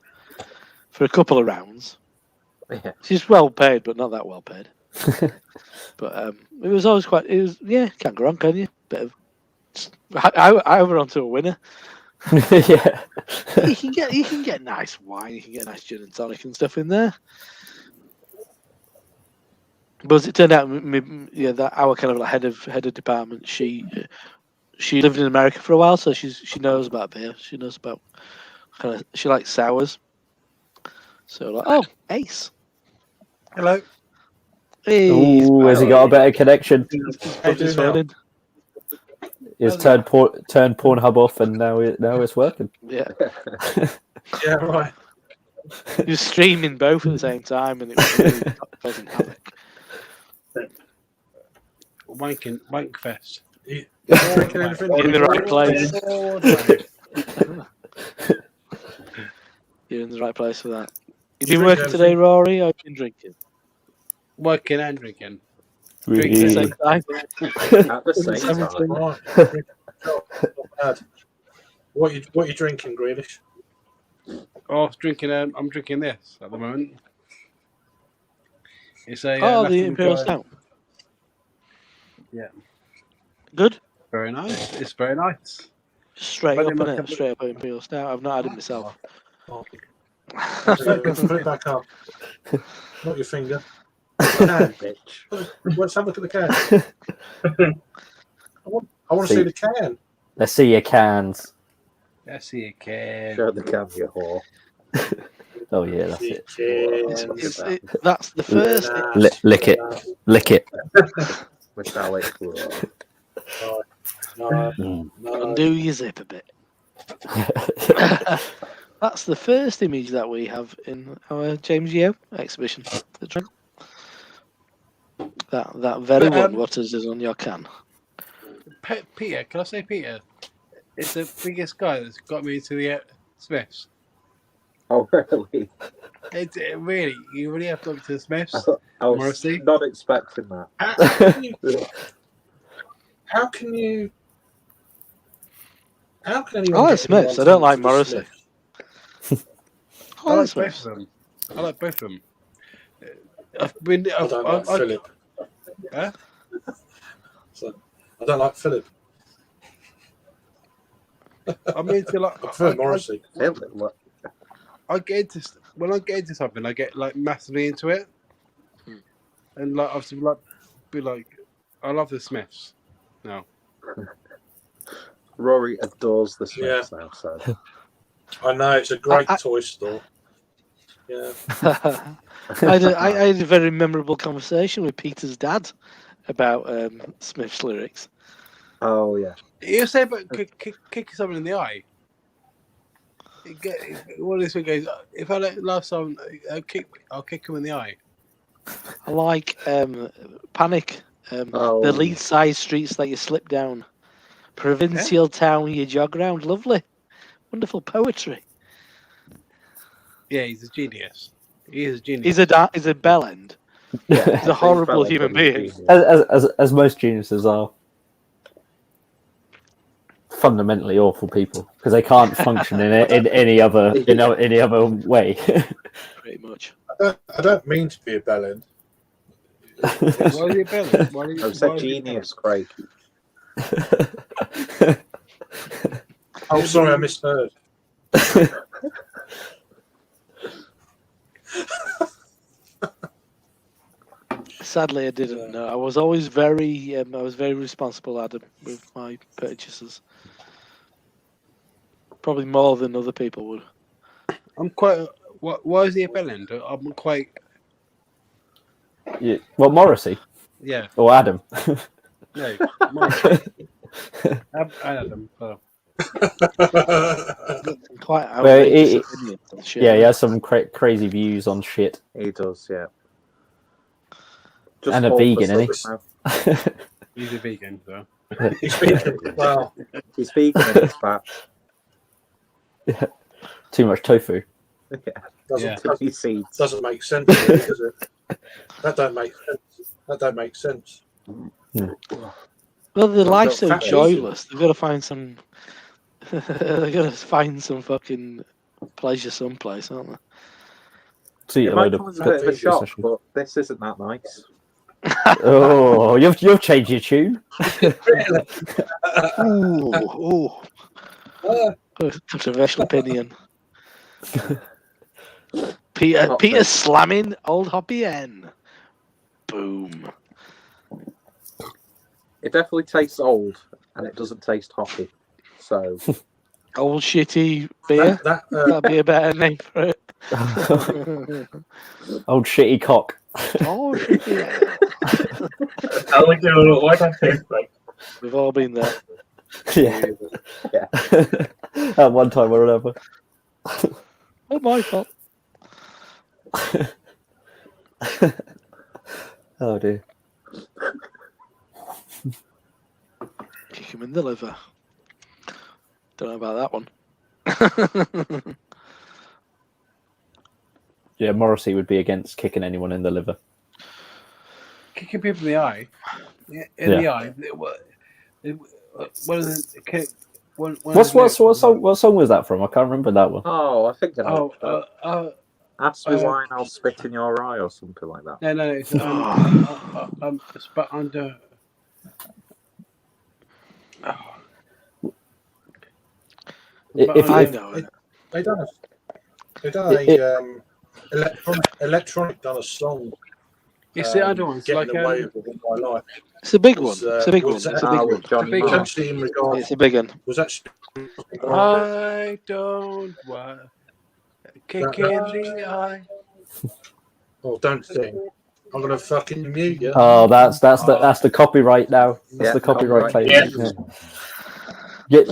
for a couple of rounds. Yeah. She's well paid, but not that well paid. But it was always can't go wrong, can you? Bit of I were onto a winner. Yeah. You can get nice wine, you can get nice gin and tonic and stuff in there. But as it turned out, that our kind of like head of department, she lived in America for a while, so she knows about beer. She knows about she likes sours. So like, oh, Ace. Hello. Hey, Ooh, has he got a better connection? he's plugged his phone in. He's turned Pornhub off, and now it's working. Yeah, Yeah, right. he was streaming both at the same time, and it was really causing havoc. wank fest. You drinking anything? In the right place. Oh, right. You're in the right place for that. You Drink been working anything? today, Rory, or you been drinking? Working and drinking. At the Really? same time? At the same Seven time. Right. Not bad. What you drinking, Grealish? Oh, drinking. I'm drinking this at the moment. It's a Oh, the Latin Imperial Dry- Stout. Yeah. Good? Very nice. It's very nice. Straight But up, it must innit? have- Straight up Imperial Stout. I've not had it myself. Put it back up. Not your finger. Can. Bitch. Let's have a look at the can. I want to see the can. Let's see your cans. Let's see a can. Show the cam, you whore. Oh yeah, that's it. That's the first. Lick it. Lick it. Metallic. No, Mm. Undo your zip a bit. That's the first image that we have in our James Yeo exhibition. The drink. That very But, one. What is on your can? Peter, can I say Peter? It's the biggest guy that's got me into the Smiths. Oh, really? Really, you really have to look to the Smiths. I was Morrissey? not expecting that. How can you? How can anyone? I like get Smiths. I anyone don't like into the Morrissey. Smiths? I like both of them. I like both of them. I don't like Philip. Huh? So, I don't like Philip. I'm into like. I prefer Morrissey. I get into when I get into something, I get like massively into it, and like obviously like be like, I love the Smiths. No, Rory adores the Smiths now, so I know it's a great toy store. Yeah. I had a very memorable conversation with Peter's dad about Smith's lyrics. oh yeah. you say about kicking someone in the eye. One of these goes, if I love someone, I'll kick him in the eye. I like Panic. Oh. The lead side streets that you slip down. Provincial town you jog round. Lovely. Wonderful poetry. Yeah, he's a genius. He is a genius. He's a bellend. Yeah. He's a horrible human being. As most geniuses are fundamentally awful people because they can't function in any other way. Pretty much. I don't mean to be a bellend. Why are you belling? Why are you? I said genius, Craig. Oh, sorry, I misheard. Sadly, I didn't know. I was always very responsible, Adam, with my purchases. Probably more than other people would. I'm quite. Why is he a bellend? I'm quite. Yeah. Well, Morrissey Yeah. or Adam. No. Adam. Oh. Quite Well, outrageous opinions on shit. Yeah, he has some crazy views on shit. He does, yeah. And a hold the vegan, isn't he? subject now. He's a vegan, so. He's vegan. Wow. He's vegan and he's fat. Too much tofu. He seeds. Doesn't make sense, really, does it? That don't make sense. That don't make sense. Well, their life's so fat joyless. They've got to find some. They've got to find some fucking pleasure someplace, aren't they? See It a might load of come as a bit of a shock, but this isn't that nice. Oh, you've changed your tune. Ooh. Controversial opinion. Peter slamming old Hoppy N. Boom. It definitely tastes old, and it doesn't taste hoppy. So Old shitty beer. That'd be a better name for it. Old shitty cock. Oh, shitty. I would do what that tastes like. We've all been there. Yeah. yeah. At one time or another. Not my fault. Oh dear. Kick him in the liver. Don't know about that one. Yeah, Morrissey would be against kicking anyone in the liver. Kicking people in the eye. In the eye. What song was that from? I can't remember that one. Oh, I think I know. Oh, Ask me wine, I'll spit in your eye, or something like that. no, it's but under. I know it. They done electronic done a song. It's the other ones, Getting like Away with All My Life. It's a big one. Was, It's a big one. was It's that- a big Ah, one. with Johnny big Was Marr. actually in regards. It's a big one. Was actually. I don't want kick in the eye. Oh, don't sing. I'm gonna fucking mute you. Oh, that's the copyright now. That's Yeah, the copyright claim. Yeah. Get-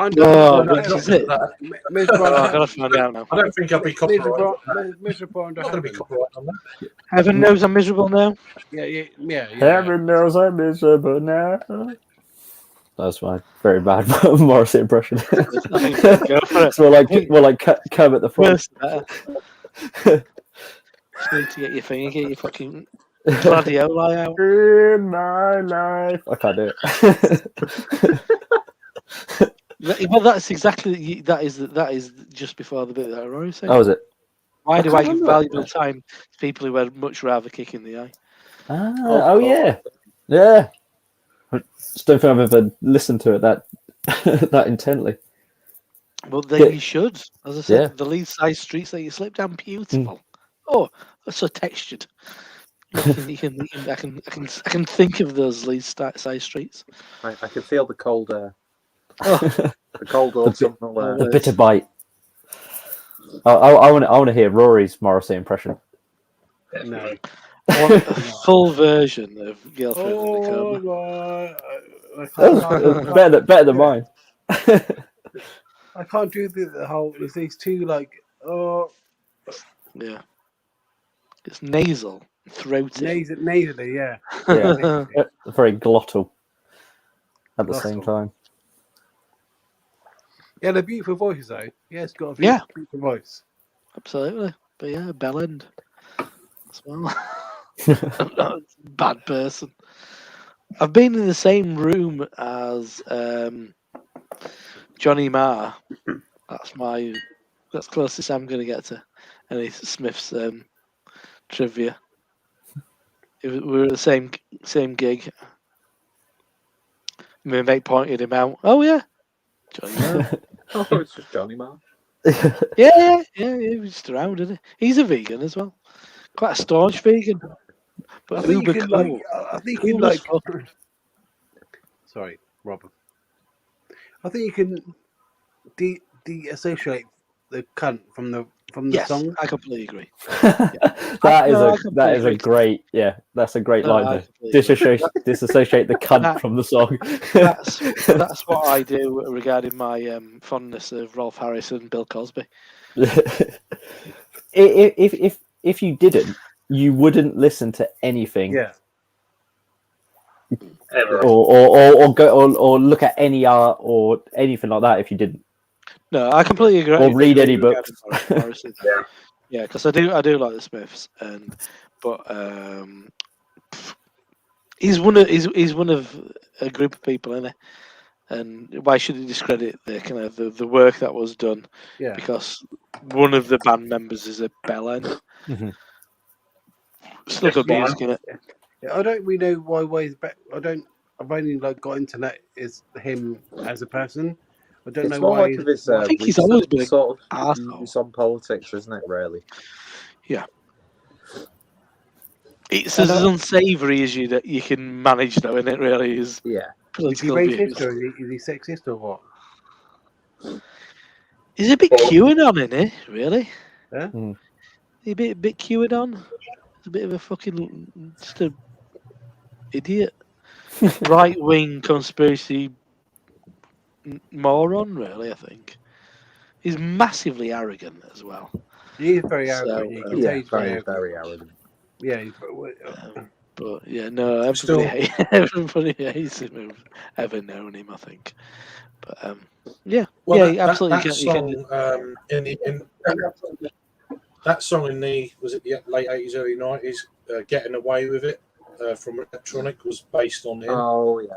Oh, is it? Miserable. Oh, I gotta find out now. I don't think I'll be copyrighted. Miserable under I'm not gonna be heaven. copyrighted on that. Heaven knows I'm miserable now. Yeah. Heaven knows I'm miserable now. That's my very bad Morrissey impression. Go for it. It's more like Kermit the Frog. Worse than that. Just need to get your finger, get your fucking gladioli out. In my life, I can't do it. Well, that's exactly that is just before the bit that Rory said. Oh, is it? Why do I I can't give remember. valuable time to people who would much rather kick in the eye? Oh yeah. I just don't think I've ever listened to it that that intently. Well, then Yeah. you should. As I said, Yeah. the lead size streets that you slip down, beautiful. Oh, that's so textured. I can think of those lead size streets. I can feel the cold air. Oh, The cold autumnal air. The bitter bite. I want to hear Rory's Morrissey impression. No. I want a full version of Girlfriend in the Coma. Better than mine. I can't do the whole. There's these two Yeah. It's nasal, throaty. nasally, yeah. Yeah, very glottal at the same Glottal. time. Yeah, they're beautiful voices though. Yeah, it's got a Yeah. beautiful voice. Absolutely. But yeah, Bellend as well. Bad person. I've been in the same room as Johnny Marr. That's closest I'm going to get to any Smith's trivia. We were at the same gig. My mate pointed him out. Oh yeah, Johnny Marr. Oh, it's just Johnny Marr. yeah, he was just around, isn't he? He's a vegan as well. Quite a staunch vegan. But I think you uber can cool. I think you can Cool as fuck. Sorry, Robert. I think you can de-associate the cunt from the Yes, song. I completely agree. That is a great that's a great No, line I there. completely Disassociate the cunt That- from the song. That's what I do regarding my fondness of Rolf Harris and Bill Cosby. if you didn't, you wouldn't listen to anything Yeah. Ever. or go or look at any art or anything like that if you didn't. No, I completely agree. Or read any regarding books. Morrissey. Yeah. Yeah, because I do like the Smiths, but he's one of a group of people, isn't he? And why should he discredit the kind of the work that was done? Yeah. Because one of the band members is a bellend. Mhm. Still good Just music in it. Yeah, I don't really know why Way's back. I've only got internet is him as a person. I don't It's know more why. like of his I think he's recent always been a sort of arsehole. views on politics, isn't it? Really. It's as unsavoury as you can manage, though, isn't it? Really, is Yeah. Is he political racist views. or is he sexist or what? He's a bit QAnon, isn't he? Really? Yeah? Mm. He's a bit QAnon. He's a bit of a fucking just a idiot, right wing conspiracy moron. Really, I think he's massively arrogant as well. He is very So, arrogant. You can Yeah. tell he's very arrogant. Very arrogant. Yeah. But yeah, no, Still- everybody hates him who've ever known him, I think. But yeah, Well, yeah, absolutely. That song that song in the late 80s, early 90s, Getting Away with It from Electronic was based on him. Oh yeah.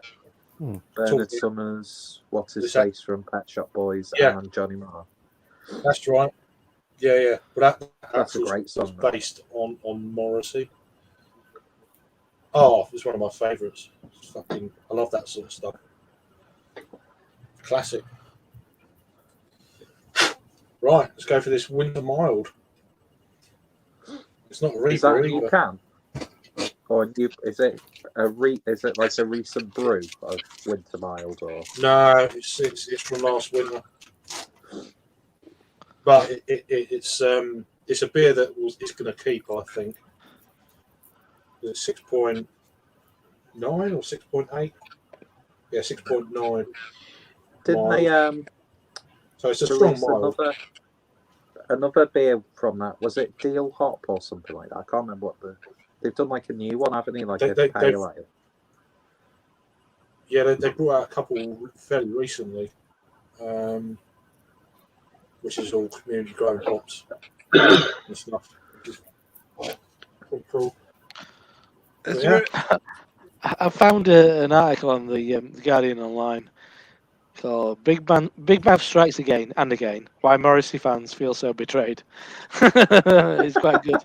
Bernard Talking- Summers, what's his Is that- face from Pet Shop Boys, Yeah. and Johnny Marr. That's right. Yeah. But That's a was- great song, was that. based on Morrissey. Oh, it's one of my favourites. I love that sort of stuff. Classic. Right, let's go for this Winter Mild. It's not a Is that Reaper you either. can? Or is it like a recent brew of Winter Mild or? No, it's from last winter. But it's a beer that it's going to keep, I think. It's 6.9 or 6.8? Yeah, 6.9. Didn't they So it's a strong release mild. another beer from that? Was it Deal Hop or something like that? I can't remember they've done like a new one, haven't they? Like a They've- pale ale. Yeah, they brought out a couple fairly recently, which is all community grown hops and stuff. Which is pretty cool. Is Yeah. there I found an article on the Guardian online called "Big Mouth Strikes Again and Again: Why Morrissey fans feel so betrayed." It's quite good.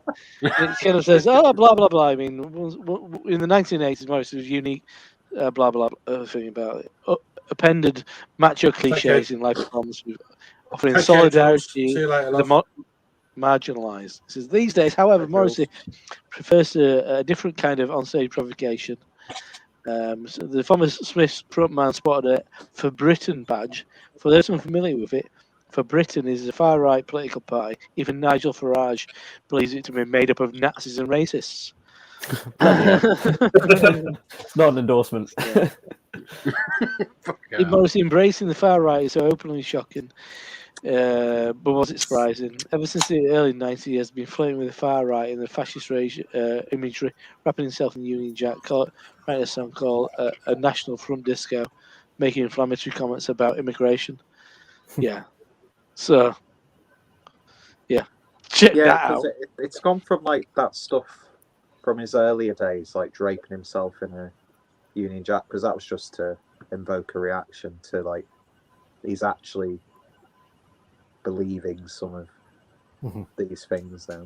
It kind of says, "Oh, blah blah blah." I mean, in the 1980s, Morrissey was unique. Blah blah thing about it. Appended macho cliches in live performance, offering Okay, solidarity Jules. See you later, to the love. marginalised. It says these days, however, Hey, Morrissey prefers a different kind of onstage provocation. So the former Smiths frontman spotted a For Britain badge. For those unfamiliar with it, For Britain is a far right political party. Even Nigel Farage believes it to be made up of Nazis and racists. It's not an endorsement. Morrissey embracing the far right is so openly shocking. But was it surprising? Ever since the early 90s, he has been flirting with the far right in the fascist imagery, wrapping himself in Union Jack, writing a song called A National Front Disco, making inflammatory comments about immigration. Yeah. So, yeah. Check Yeah, that because out. it's gone from like that stuff from his earlier days, like draping himself in a Union Jack, because that was just to invoke a reaction to like he's actually believing some of these things now.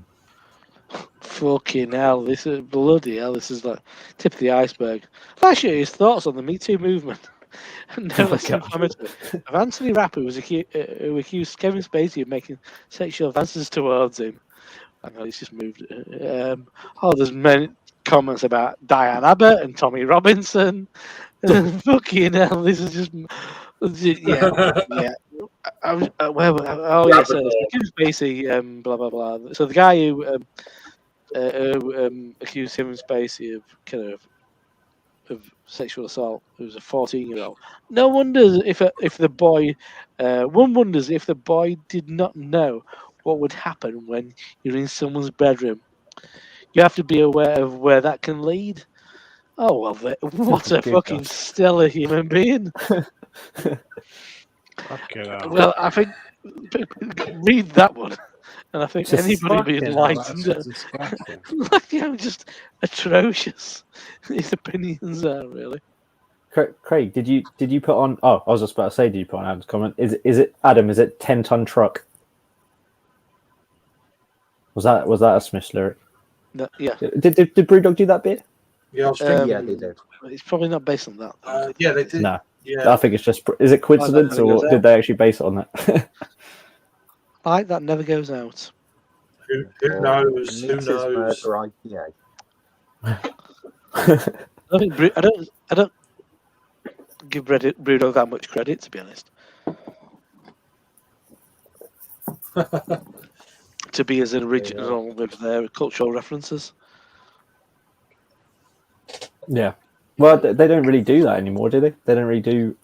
Fucking hell, this is bloody hell. This is like tip of the iceberg. Actually, his thoughts on the Me Too movement. No less God. inflammatory. Of Anthony Rapp, who accused Kevin Spacey of making sexual advances towards him. I know he's just moved. There's many comments about Diane Abbott and Tommy Robinson. Fucking hell, this is just yeah. Yes, Kevin Spacey, blah blah blah. So the guy who accused him and Spacey of kind of sexual assault, who was a 14-year-old. No wonders if the boy, one wonders if the boy did not know what would happen when you're in someone's bedroom. You have to be aware of where that can lead. Oh well, what a Good fucking God. stellar human being. Fucking hell. Well, I think read that one, and I think Just anybody Fucking being hell, enlightened, that's disgusting. like, just atrocious. His opinions are really. Craig, did you put on? Oh, I was just about to say, did you put on Adam's comment? Is it Adam? Is it 10-ton truck? Was that a Smiths lyric? No, yeah, Did Brewdog do that bit? Yeah, I was thinking. Yeah, they did. it's probably not based on that. Yeah, they did. No, Yeah, I think it's just. Is it coincidence Oh, no, or did they actually base it on that? Like that never goes out. who Or knows? Who Meets His knows? Murder IPA. I don't give Brewdog that much credit, to be honest. To be as original with their cultural references. Yeah. Well, they don't really do that anymore, do they? They don't really do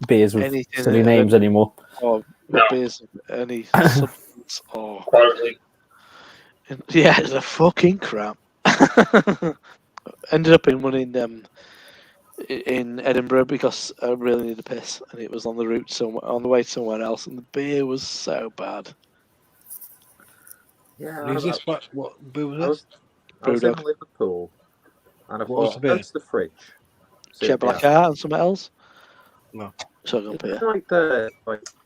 beers with Anything silly names anymore. Or No. beers of any substance or Quality. yeah, it's a fucking crap. ended up in one in Edinburgh because I really needed a piss, and it was on the route somewhere, on the way somewhere else, and the beer was so bad. Yeah, Is this what beer was I this? was in Brewdog. Liverpool, and I What was thought, the go beer? to the fridge. see She had what they black have. art and something else. No. So good It's beer. like the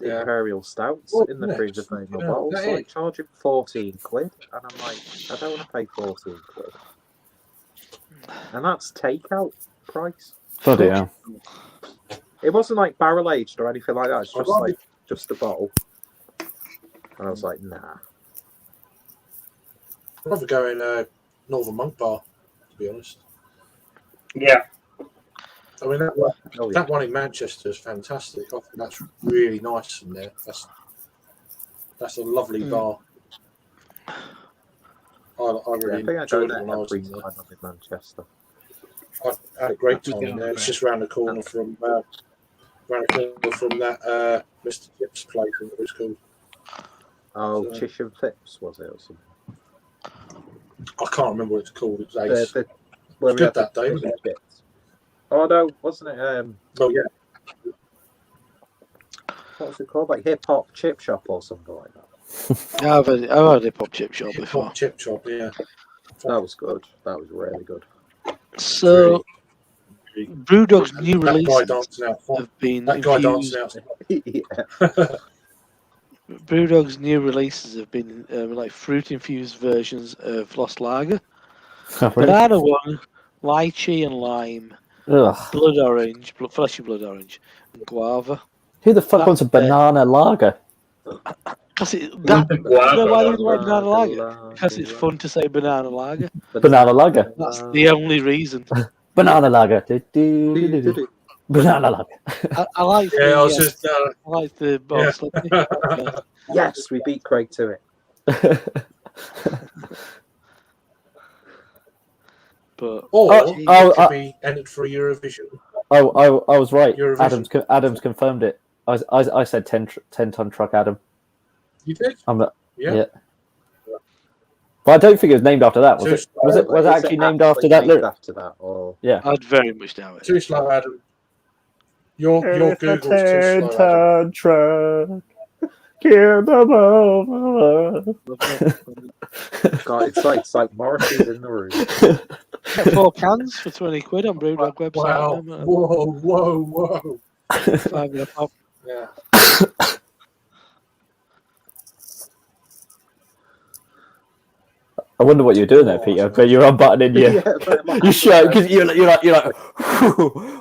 Yeah. Imperial Stouts Well, in the yeah, fridge of fucking normal hell, bottles, that like is. charging 14 quid, and I'm like, I don't want to pay 14 quid. And that's takeout price. Bloody hell. It wasn't like barrel aged or anything like that. It's I'd just rather- like just a bottle. And I was like, nah. I'd rather go in Northern Monk Bar, to be honest. Yeah. I mean, that one, Oh yeah. that one in Manchester is fantastic. I think that's really nice in there. That's a lovely Mm. bar. I Yeah, really I think I go enjoyed it there when I was every in there. time I'm in Manchester. I had a great That's time good in there. It's out just round the corner from that Mr. Chips place, I think it was called. Oh, So- Chish and Phipps was it or something? I can't remember what it's called. It was ace. Where It's we had good that the day, fish wasn't and chips. Oh no, wasn't it? Oh yeah, What was it called? Like Hip Hop Chip Shop or something like that. Yeah, I've had a hip hop chip shop before. Chip shop. Yeah. That was good. That was really good. So Really- Brewdog's new that guy releases dancing out front. have been That guy infused. dancing out. Yeah. Brewdog's new releases have been like fruit infused versions of Lost Lager, banana one, lychee and lime, Ugh. blood orange, fleshy blood orange, and guava. Who the fuck That- wants a banana lager? Because that, The you know why they guava. like banana lager? Because it's fun to say banana lager. Banana lager. That's the only reason. Banana lager. Do-do-do-do-do. Banana lager. I like Yeah, I was the just. I like the Yeah. Slippy. Yes, we beat Craig to it. But Or Oh, you oh, could be entered for Eurovision. Oh, I was right. Eurovision. Adams confirmed it. I said 10-ton truck, Adam. You did? I'm not, Yeah. yeah. But I don't think it was named after that. Was it? Was it Is actually named after that? named after that, or Yeah. I'd very much doubt it. Too slow, Adam. Your Google's too slow, Adam. truck. Capable. God, it's like Morrissey's in the room. Get 4 cans for 20 quid on Brewdog website. Wow. Whoa. 5 and a pop. Yeah. I wonder what you're doing there, Peter. But you're unbuttoning your your shirt because you're like.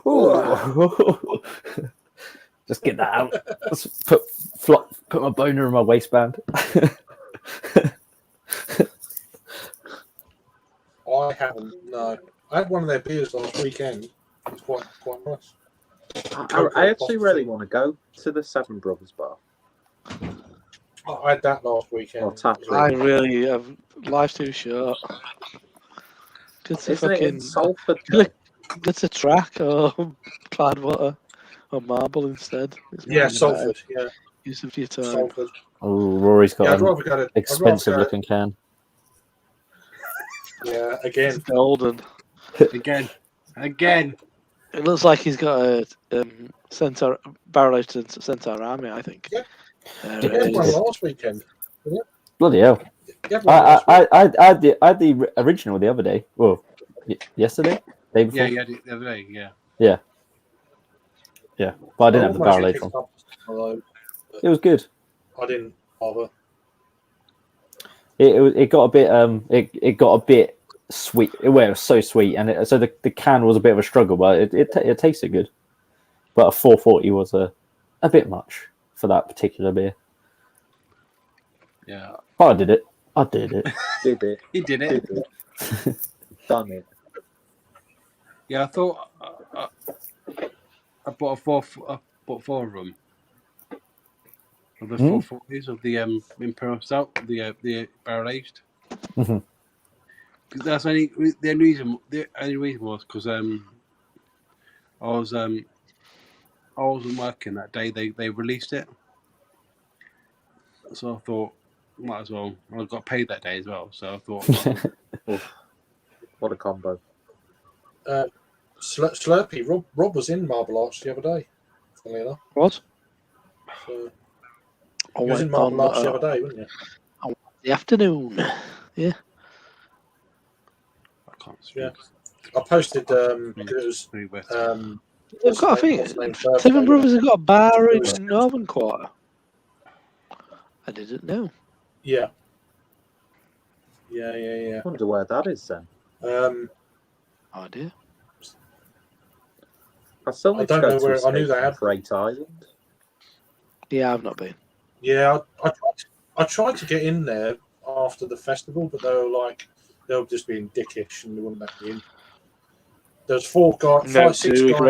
Ooh. Just get that out. Just put my boner in my waistband. I haven't. No, I had one of their beers last weekend. It's quite nice. I actually really want to go to the Seven Brothers bar. I had that last weekend. Or tap room. I really have. Life's too short. Get to Isn't it in fucking. Salford? Get to track or Cloudwater or Marble instead. It's Yeah, not the Salford. better Yeah, Use of your time. Salford. Oh, Rory's Yeah, got I'd an rather go to expensive looking can. Yeah, again. It's golden. Again. It looks like he's got a Centaur barrel-aged Centaur Army, I think. Yeah. There He it had one is. last weekend. Bloody hell! He had one last I had the original the other day. Well, yesterday, day before. Yeah, the other day, yeah. Yeah, but I didn't have the almost barrel aged picked one. up although It was good. I didn't bother. It got a bit it got a bit sweet. Well, it was so sweet, and so the can was a bit of a struggle, but it tasted good. But a 440 was a bit much for that particular beer. Yeah. But I did it. Did it? He did it. Did it? Done it. Yeah, I thought I bought four of them. Of the 440s of the Imperial Stout, the barrel aged. Mhm. That's the only reason was because I wasn't working that day. They released it, so I thought might as well. I got paid that day as well, so I thought What a combo. Slurpee. Rob was in Marble Arch the other day. Funnily enough. What? So, I you was in went Marble on Arch the other day, wasn't you? the afternoon. I can't speak. Yeah. I posted because it was Very wet. They've got, I think, what's the name's birthday, Seven Brothers have got a bar It was- in Northern Quarter. I didn't know. Yeah. I wonder where that is then. Oh dear. I still I need don't to go know to where- I knew Escape they from had- Great Island. Yeah, I've not been. Yeah, I tried to get in there after the festival, but they were just being dickish and they wouldn't let me in. There's 5, 6 guys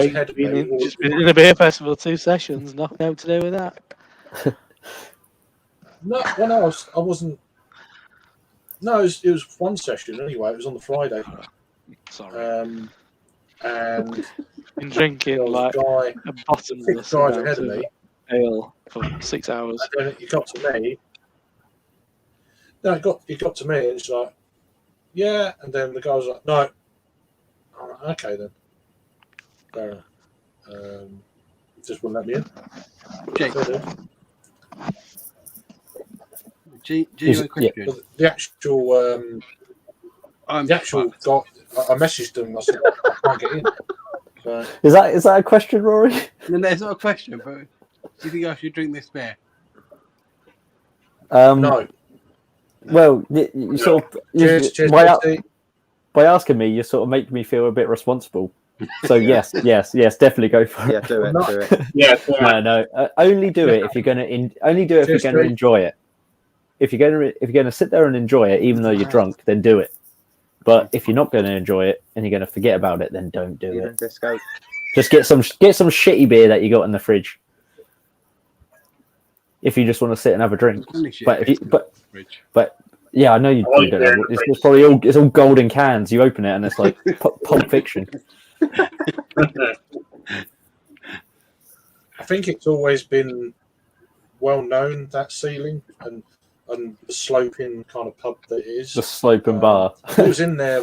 ahead of me. Just been in a beer festival, 2 sessions, nothing out to do with that. No, well, no, I wasn't. No, it was one session anyway. It was on the Friday, Sorry. and Been drinking there was like a guy a bottomless 6 guys amount ahead of of me, ale for 6 hours. and then it got to me. No, it got to me, and it's like, yeah, and then the guy was like, no. I'm like, okay then. Fair enough. Just wouldn't let me in. Jake, Fair dude. genuine question. But the actual I'm guy, I messaged them. I said I can't get in. So, Is that a question, Rory? No, it's not a question, but do you think I should drink this beer? no. Well, you sort of Cheers, by, Steve. by asking me, you sort of make me feel a bit responsible. So yes, definitely go for it. Yeah, do it, Not- do it. Yeah, No. Only do it if you're gonna only do it if Cheers, you're gonna Steve. enjoy it. If you're gonna sit there and enjoy it, even though you're drunk, then do it. But if you're not gonna enjoy it and you're gonna forget about it, then don't do Even it. Escape. Just get some shitty beer that you got in the fridge. If you just want to sit and have a drink. Only shit But if you, in the fridge. yeah, I know you Oh, do. Don't yeah, know. It's probably all golden cans. You open it and it's like Pulp Fiction. I think it's always been well known, that ceiling and the sloping kind of pub that it is. The slope and bar. It was in there.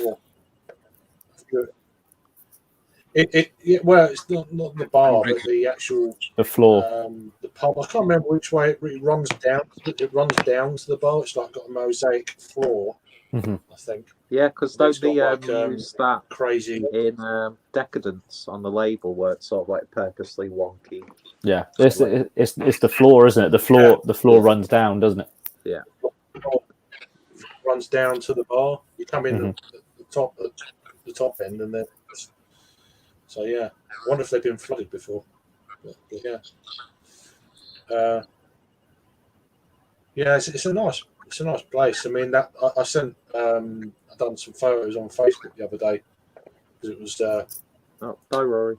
Well, it's not the bar, but the actual The floor. the pub. I can't remember which way it runs down. It runs down to the bar. It's like got a mosaic floor, Mhm. I think. Yeah, because It's don't they got like, use that Crazy. in Decadence on the label where it's sort of like purposely wonky? Yeah, it's the floor, isn't it? The floor runs down, doesn't it? Runs down to the bar. You come in Mhm. at the top end, and then so yeah. I wonder if they've been flooded before. But yeah. Yeah, it's a nice place. I mean, that I sent I done some photos on Facebook the other day because it was Oh, bye, Rory.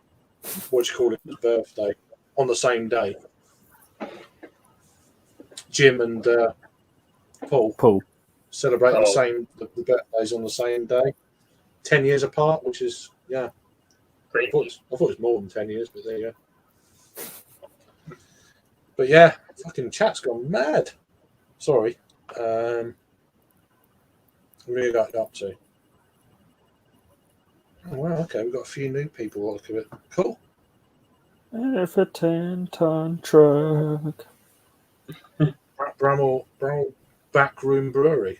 what do you call it, his birthday on the same day. Jim and Paul celebrating the birthdays on the same day, 10 years apart, which is I thought it was more than 10 years, but there you go. But yeah, fucking chat's gone mad. Sorry. What really got up to? Oh, wow, okay, we've got a few new people by the look of it. Cool. It's a 10-ton truck. Bramall Backroom Brewery.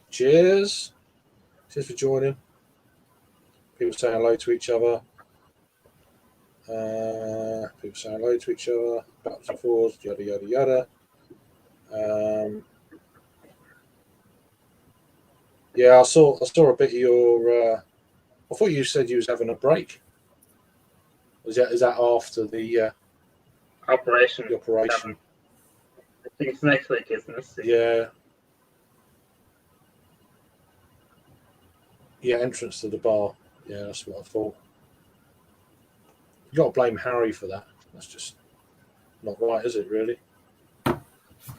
Cheers. Cheers for joining. People say hello to each other. People say hello to each other. Backwards and forwards, yada yada yada. Yeah, I saw a bit of your. I thought you said you was having a break. Is that after the Operation. operation? I think it's next week, isn't it? Yeah. Yeah, entrance to the bar. Yeah, that's what I thought. You got to blame Harry for that. That's just not right, is it? Really?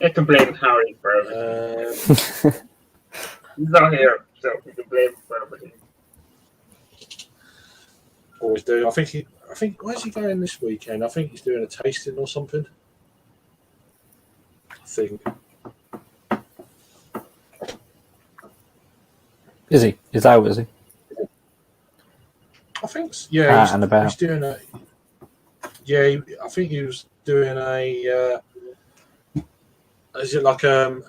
You can blame Harry for everything. He's not here, so we can blame him for everything. Always do. I think. Where's he going this weekend? I think he's doing a tasting or something. I think. Is he? Is he? I think. Yeah, Out and about. he's doing a. Yeah, I think he was doing a. Is it like a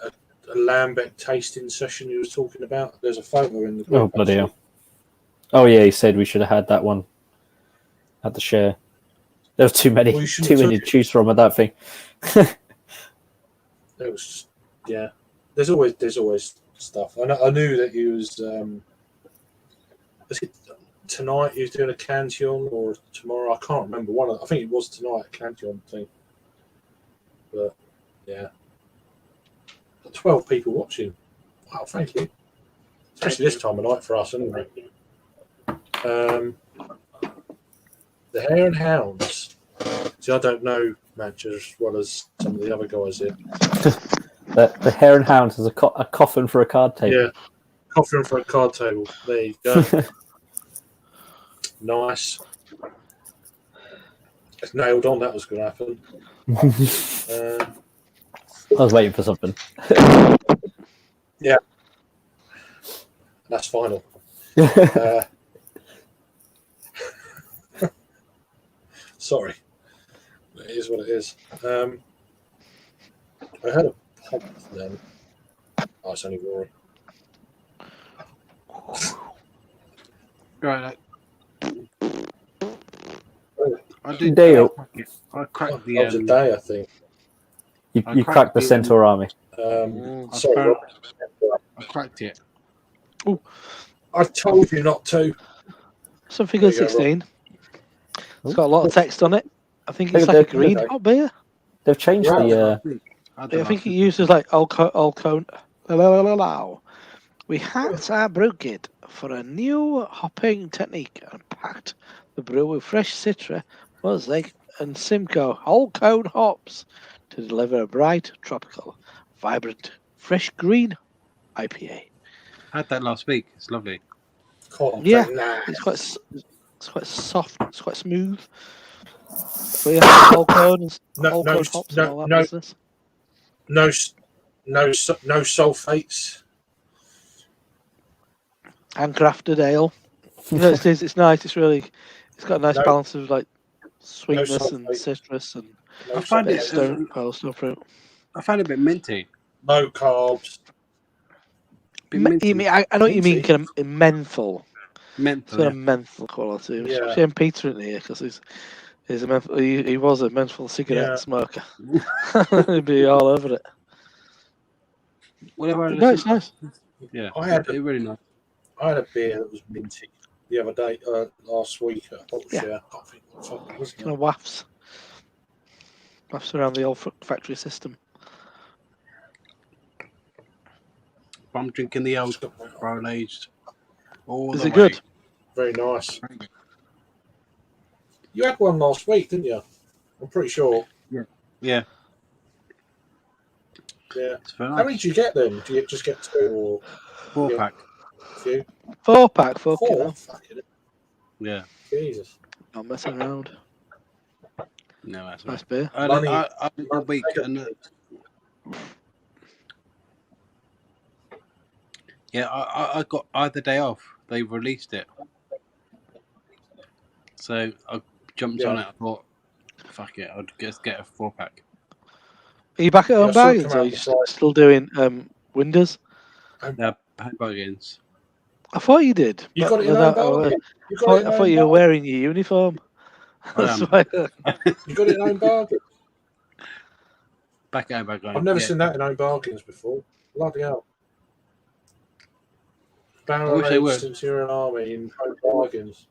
lambic tasting session he was talking about? There's a photo in the group. Oh, bloody hell. Oh, yeah, he said we should have had that one. Had to share. There was too many Well, you shouldn't to have took it. choose from at that thing. It was just, yeah. There's always stuff. I knew that he was. Is it tonight? He was doing a Cantillon, or tomorrow? I can't remember. I think it was tonight, a Cantillon thing. But yeah, 12 people watching. Wow, thank you. Especially this time of night for us, anyway. The Hare and Hounds. See, I don't know Match as well as some of the other guys here. The Hare and Hounds is a coffin for a card table. Yeah, coffin for a card table. There you go. Nice. It's nailed on. That was going to happen. I was waiting for something. Yeah, that's final. Sorry, it is what it is. I had a pop then. Oh, it's only Rory. Right. I did. Dale. I cracked That was a the. day, I think. You cracked the Centaur army. I Sorry, Rob. cracked it. I told you not to. Something There good you go, 16. It's got a lot of text on it. I think it's They're- like a green they're- hot beer. They've changed Yeah. the. I think it uses like alcohol. We hacked our brew kit for a new hopping technique and packed the brew with fresh Citra, Mosaic, and Simcoe whole cone hops to deliver a bright, tropical, vibrant, fresh green IPA. I had that last week. It's lovely. Yeah. Nah. It's quite soft. It's quite smooth. But yeah, whole cone and whole cone hops and all that business. No sulfates. Handcrafted ale. No, it's nice. It's got a nice No. balance of like sweetness and sulfate. citrus and I find bit it. of stone fruit. I found it a bit minty. No carbs. Bit minty. You mean, I know what you mean, kind of menthol. Menthol. Sort of menthol quality. We Yeah. should have Peter in here because he's a menthol. He was a menthol cigarette Yeah. smoker. He'd be all over it. Whatever. No, it's nice. Yeah. I had It's really nice. I had a beer that was minty the other day, last week at a bottle Yeah. share. I can't think what the fuck it was. Kind of wafts around the old factory system. I'm drinking the old barrel aged. Is it good? Very nice. You had one last week, didn't you? I'm pretty sure. Yeah. Yeah. It's very How nice. many did you get then? Do you just get two or 4-pack. a few? 4-pack, fucking Four? hell. Fucking Yeah. Jesus. Not messing around. No, that's Nice right. beer. I Money- had a week and yeah, I got either day off. They released it, so I jumped on it. I thought, "Fuck it, I'll just get a 4-pack." Are you back at Yeah, home I saw it bargains? come Or are out you the side. still doing Windows? They're bargains. I thought you did. You but got it in without- own bargain. You I got it in thought own you were bargain. wearing your uniform. That's am. why. You got it in own bargain. Back out, back on. I've never yeah. seen that in own bargains before. Bloody hell. I Barrel wish they aged were. Centurion Army in own bargains.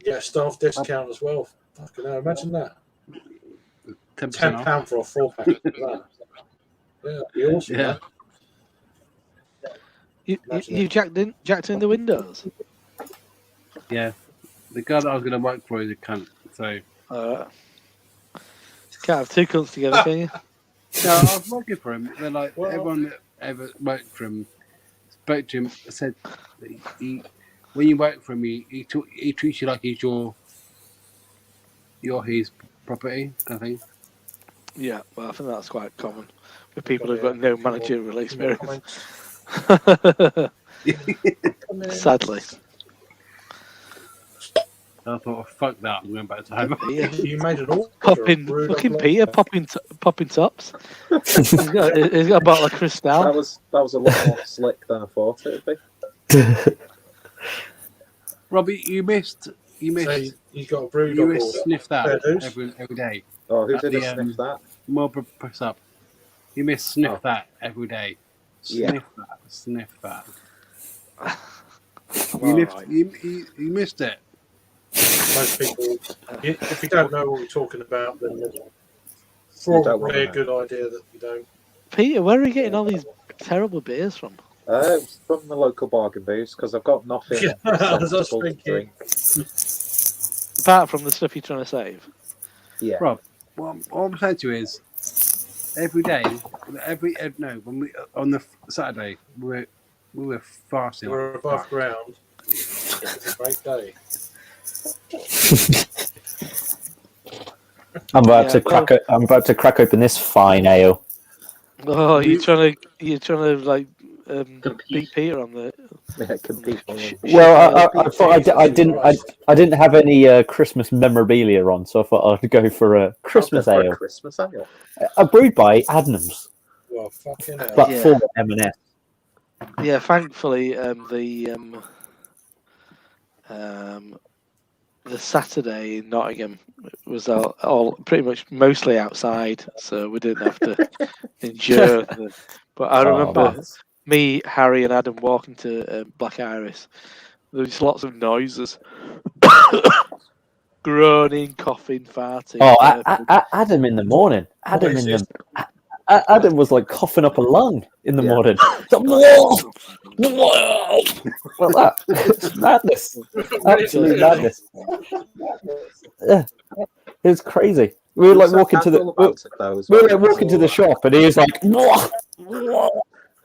You get a staff discount as well. Fucking hell, imagine that. 10% off. £10 for a 4-pack. of that. Yeah, that'd be awesome. Yeah. man. Imagine You jacked in the windows. Yeah, the guy that I was going to work for is a cunt. So Alright. Can't have two cunts together, can you? no, I was working for him. They're like Well- everyone that ever worked for him spoke to him. Said that he when you work for him, he treats you like he's your his property, kind of thing. Yeah, well, I think that's quite common with people who've got no managerial experience. Come in. Sadly. And I thought, fuck that, I'm going back to home. You made an order. Popping, Brewdog fucking Lager. Peter, popping tops. he's got a bottle of Cristal. That was a lot more slick than I thought it would be. Robbie, you missed. So you got a You Brewdog missed order. sniff that Fair dues. every day. Oh, who At didn't the, sniff that? More press up. You missed sniff Oh. that every day. Yeah. Sniff that. Alright. You missed it. Most people, if you don't know what we're talking about, then it's You don't probably a wanna good idea that you don't. Peter, where are you getting all these terrible beers from? It's from the local bargain booths because I've got nothing Yeah, I was sensible to thinking. drink. Apart from the stuff you're trying to save. Yeah. Rob, what I'm saying to you is, every day, when we on the Saturday, we were fasting. We're like above fuck. ground. It's a great day. I'm about Yeah, to crack. I'm about to crack open this fine ale. Oh, you're trying to like beat Compete. Peter on the. Yeah, compete. Well, I thought I didn't have any Christmas memorabilia on, so I thought I'd go for a Christmas For a ale. Christmas ale. Brewed by Adnams, Well, fucking hell. but Yeah. for M&S. Yeah, thankfully, the Saturday in Nottingham was all pretty much mostly outside, so we didn't have to endure. But I remember me, Harry, and Adam walking to Black Iris. There was lots of noises, groaning, coughing, farting. Oh, Adam in the morning. Adam was like coughing up a lung in the Yeah. morning. Well, that it's madness, absolute madness. Yeah, it was crazy. We were like walking to the shop, and he was like, Like,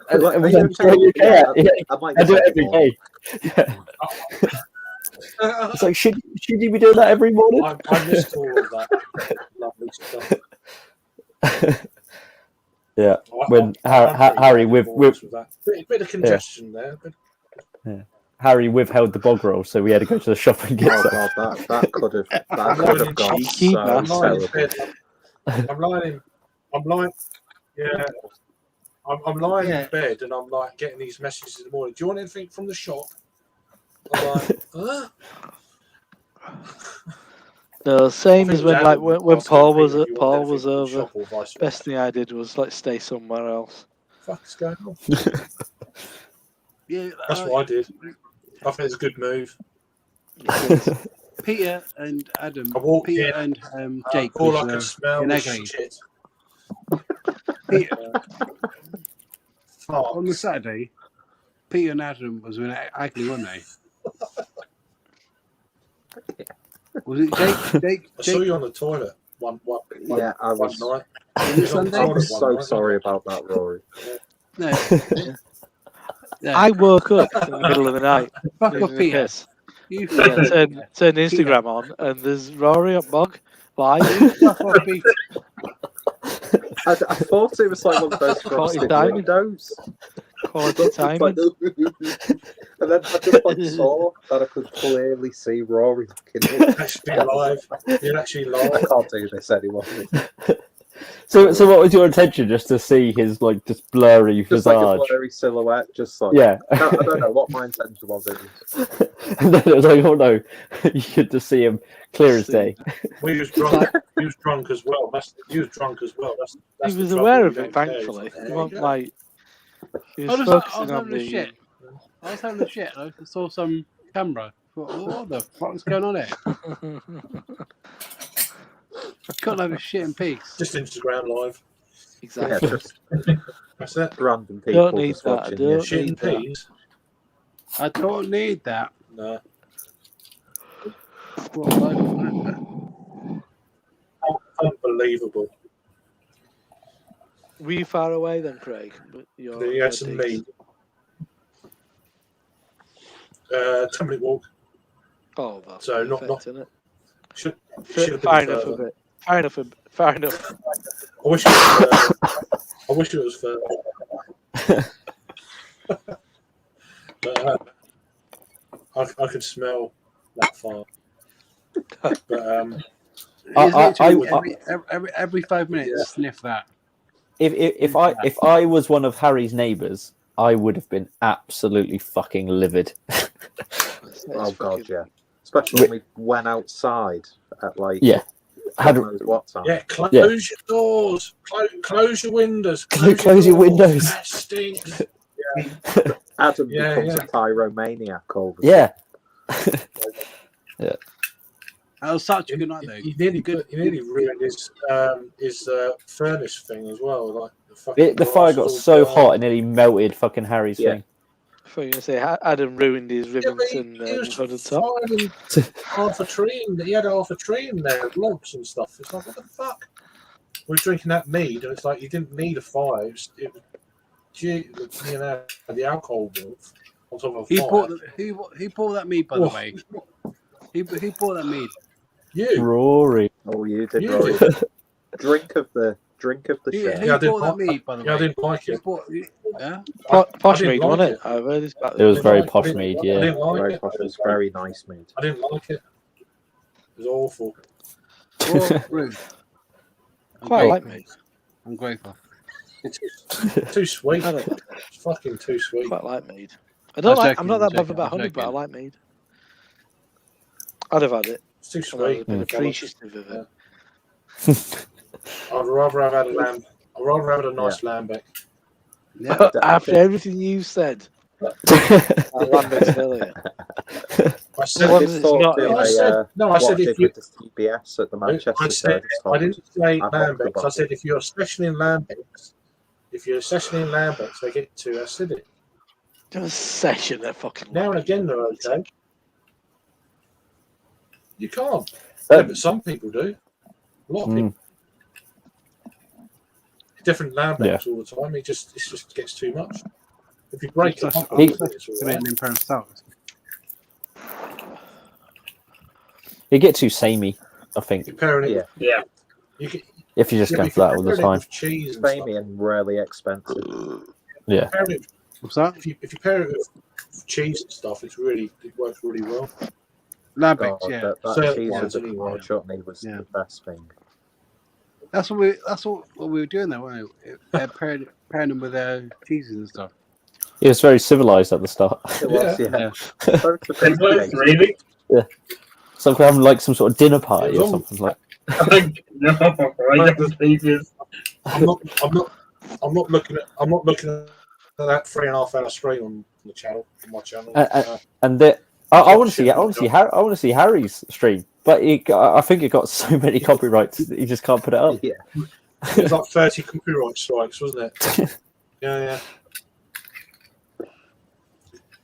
and are you okay? I might I do it take every more. day. Yeah. It's like, should you be doing that every morning? I missed all of that lovely stuff. Yeah, when Harry with that. Bit of congestion there. But Harry withheld the bog roll, so we had to go to the shop and get Oh some. god, that could have gone Cheeky so bastard. terrible. I'm lying. Yeah. I'm lying in bed and I'm like getting these messages in the morning. Do you want anything from the shop? I'm like, huh? No, same I as think when Adam like when asked Paul me was if you want Paul anything was from the over. shop or vice versa. Best thing I did was like stay somewhere else. Fuck's going on? Yeah, That's what I did. I think it's a good move. Peter and Adam, I walked Peter in, and Jake. all was, I could smell in was Eggley. shit. Peter, Farts. on the Saturday, Peter and Adam was in Agley, weren't they? Was it Jake? I saw you on the toilet one Yeah, I was. night. Sunday? I was One so night. sorry about that, Rory. No. Yeah. I woke up in the middle of the night. Fuck losing off, the Peter. piss. You Yeah, turn Instagram on, and there's Rory up Bog live. fuck off, Peter. I thought it was like one of those frosted timing. windows. Quality Like, timing. and then I just like saw that I could clearly see Rory looking at me. Actually alive. You're actually I live. can't do this anymore. So what was your intention? Just to see his like just blurry Just like a visage? blurry silhouette, just like Yeah. I don't know what my intention was. And then it was like, oh no, you could just see him clear as day. He was drunk. He was drunk as well. He was drunk as well. That's He the was trouble. aware You of it, don't care. thankfully. It's like, He there wasn't you go. like he I was was focusing on having a shit. I was having a shit. I saw some camera. I thought, what the fuck's going on here? I couldn't have a shit in peace. Just Instagram live. Yeah, Exactly. just That's it. random people Don't need just that, I watching don't. you. Shit and need that. peas. I don't need that. No. What a load of- Unbelievable. Were you far away then, Craig? But your Yes and me. 10-minute walk. Oh, that's So not- perfect, isn't it? Should Fair have been enough further. a bit. Fair enough. Fair enough. I wish it was further. I wish it was further. But I could smell that far. But It's I- literally every 5 minutes, sniff that. If I was one of Harry's neighbours, I would have been absolutely fucking livid. Oh god, yeah. Especially when we went outside at like Yeah. God knows what time. yeah, close Yeah. your doors, close your windows, Close your doors. windows. That stinks. Adam Yeah, becomes yeah. a pyromaniac all of a Yeah. That was such a good night, though. He nearly ruined his furnace thing as well. Like The fire got so hot it nearly melted fucking Harry's Yeah. thing. I thought you were going to say Adam ruined his ribbons and he was on the top. firing half a tree in. He had half a tree in there, with logs and stuff. It's like, what the fuck? We're drinking that mead, and it's like you didn't need a fire. It was the alcohol built on top of a fire. Who bought that mead, by the way? Who bought that mead? You. Rory. Oh, you did, You Rory. did. Drink of the Who share. Yeah, I didn't bought that like- mead, by the Yeah, I way? didn't like Who it. bought, yeah? Posh I didn't mead, like wasn't it. it? I've heard it's back It was I very didn't posh like it. mead, I yeah. didn't like Very it. posh. It was very nice mead. I didn't like it. It was awful. Well, Ruth, Quite like mead. I'm grateful. It's too sweet. I don't It's fucking too sweet. quite like mead. I'm I'm not that joking, bothered about I'm honey, but I joking. like mead. I'd have had it. It's too I'd have sweet. been Mm. appreciative of it. I'd rather have had a lamb. I'd rather have had a nice lambic. Yeah. After everything you said, Lambert's earlier. I said, Well, I it's just thought not- doing no, I said, a no, I said what if did you. with the CBS at the Manchester I said, Derby. I didn't say I've got lambics. the I bottle. said if you're sessioning lambics, they get too acidic. Do a session at fucking. Now and again they're okay. You can't. Uh, Yeah, but some people do. A lot of people. Different lambics all the time. It just gets too much. If you break it up, He- it's all It's right. an Imperial Stout. You get too samey, I think, You're pairing it. Yeah. Yeah. You can, if you're just yeah, going but for that all the if you're pairing time. it with cheese and stuff. Samey and really expensive. Yeah. Pairing it- What's that? If you pair it with cheese and stuff, it works really well. Lambics, God, yeah. that Certain cheese ones with the anyway. corn chutney was Yeah. the best thing. That's what we were doing, though, weren't we? Pairing them with cheeses and stuff. It was very civilized at the start. It was, Yeah. yeah. Both the It was cookies. really. It's like we're having like some sort of dinner party or something like. No, I just pieces. I'm not looking at that 3.5 hour stream on the channel, on my channel. And I want to see Harry's stream, but I think it got so many copyrights that he just can't put it up. Yeah. It was like 30 copyright strikes, wasn't it? Yeah.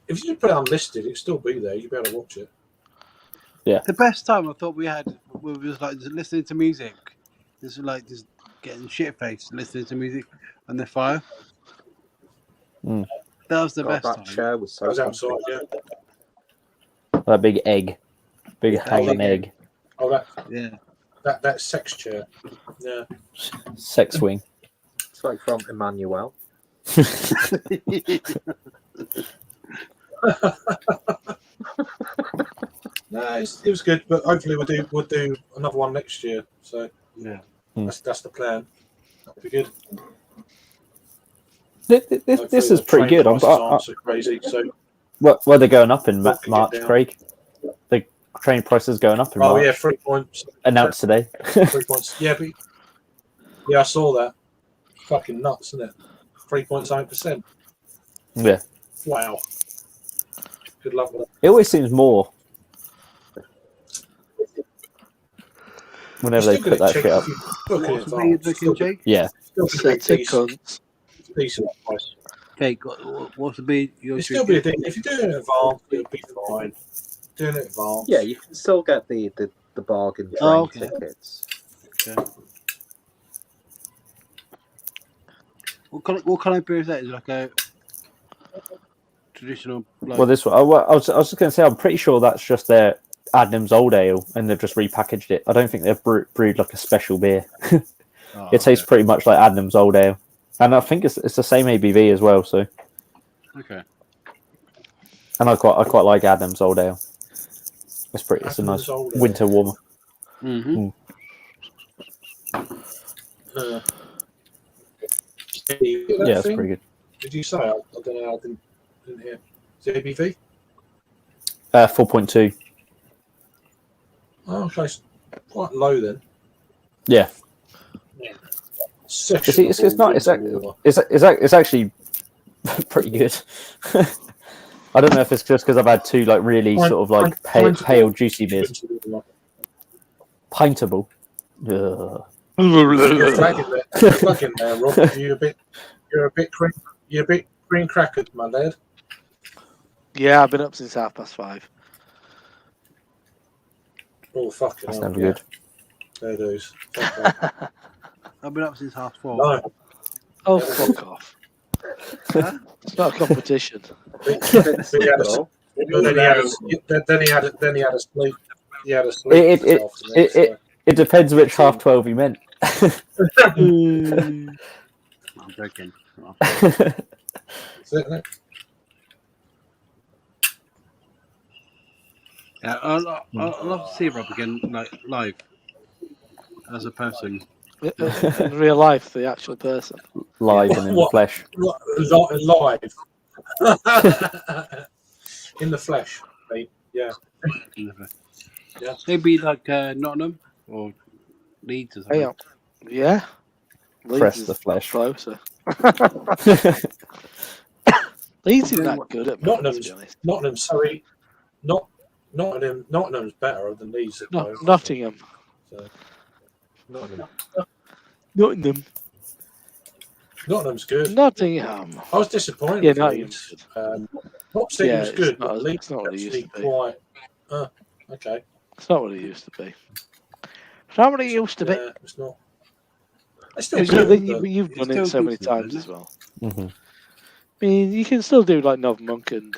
If you just put it unlisted, it'd still be there. You'd be able to watch it. The best time I thought we had was like just listening to music. Just like just getting shit faced, listening to music on the fire. Mm. That was the God, best that time. chair was so I was outside, comfy. yeah. That big egg, big hanging egg, Oh, Yeah. that sex chair. Yeah. sex wing. It's like from Emmanuel. No, it was good, but hopefully we'll do another one next year. So Yeah. that's the plan. That'll be good. This is pretty good. Train prices aren't so crazy. So Well, they're going up in What could March, get down? Craig. The train prices going up in oh March. yeah, 3 points. Announced today. 3 points. Yeah, but yeah, I saw that. Fucking nuts, isn't it? 3.8%. Yeah. Wow. Good luck with that. It always seems more whenever they Still put gonna that check shit up. if you book in What's the advance. booking, Still Jake? Yeah. be a Set decent price. Jake, what's the be your It'll still be a if you do it in advance, it'll be fine. Doing it in advance. Yeah, you can still get the bargain train Oh, okay. tickets. What kind of beer is that? Is it like a traditional? Like, Well, this one, I was just going to say, I'm pretty sure that's just their Adnams Old Ale, and they've just repackaged it. I don't think they've brewed like a special beer. oh, It tastes pretty much like Adnams Old Ale, and I think it's the same ABV as well. So, okay. and I quite like Adnams Old Ale. It's pretty. It's a nice Adam's Old Ale. winter warmer. Mm-hmm. Yeah, it's pretty good. Did you say? I don't know. I didn't hear. Is it ABV? 4.2. Oh, okay. It's quite low then. Yeah. It's not. It's actually pretty good. I don't know if it's just because I've had two like really sort of like pale juicy beers. Pintable. Ugh. You're flagging there, Rob. You're a bit green crackered, my lad. Yeah, I've been up since 5:30. Oh, fucking That's hell, never yeah. good. There it is. I've been up since 4:30. No. Oh, fuck off. It's not a competition. Then he had a sleep. He had a sleep. It depends which 12:30 you meant. I'm joking. Yeah, I'd love to see Rob again, like live, as a person. In real life, the actual person. Live and in the flesh. Live. In the flesh, mate. Yeah. Yeah. Maybe like Nottingham or Leeds or something. Yeah. Press Leeds the is flesh. closer. Leeds isn't that good at Nottingham, to be honest. Nottingham's better than Leeds at the moment. Nottingham. So, Nottingham. Nottingham's good. Nottingham. I was disappointed. Yeah, with Nottingham's Leeds. good. Nottingham's good, it's not, but Leeds it's not what it used actually to be. quite. Okay. It's not what it used to be. It's not what it used to be. Yeah, it's not. It's still Because good. you've done still it so good many still, times isn't as well. Mm-hmm. I mean, you can still do like Nov Monk and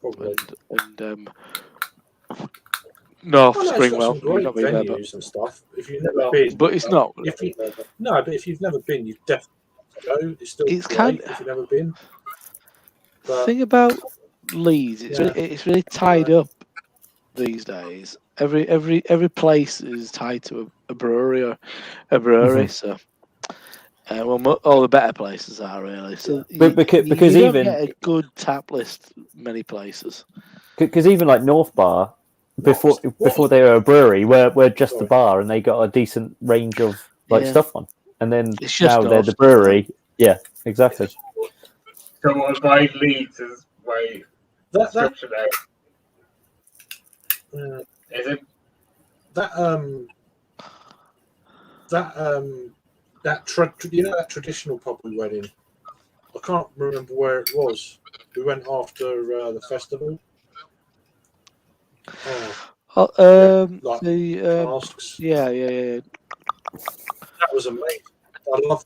Probably. North Well, no, it's got Springwell. some great You're not really there, venues and stuff. If you've never been, but it's not. If you've never been, you definitely go. It's still It's great kind if you've never been. The But thing about Leeds, Yeah. it's really tied up these days. Every place is tied to a brewery or a brewery. So, all the better places are really. So, But because you don't even get a good tap list many places. because even like North Bar before they were a brewery were just a bar and they got a decent range of like Yeah. stuff on, and then It's just now they're the North. brewery. Yeah, exactly. So avoid Leeds is my that description out. Is it? that traditional pub we went in. I can't remember where it was. We went after the festival. Like The masks. yeah. That was amazing. I love.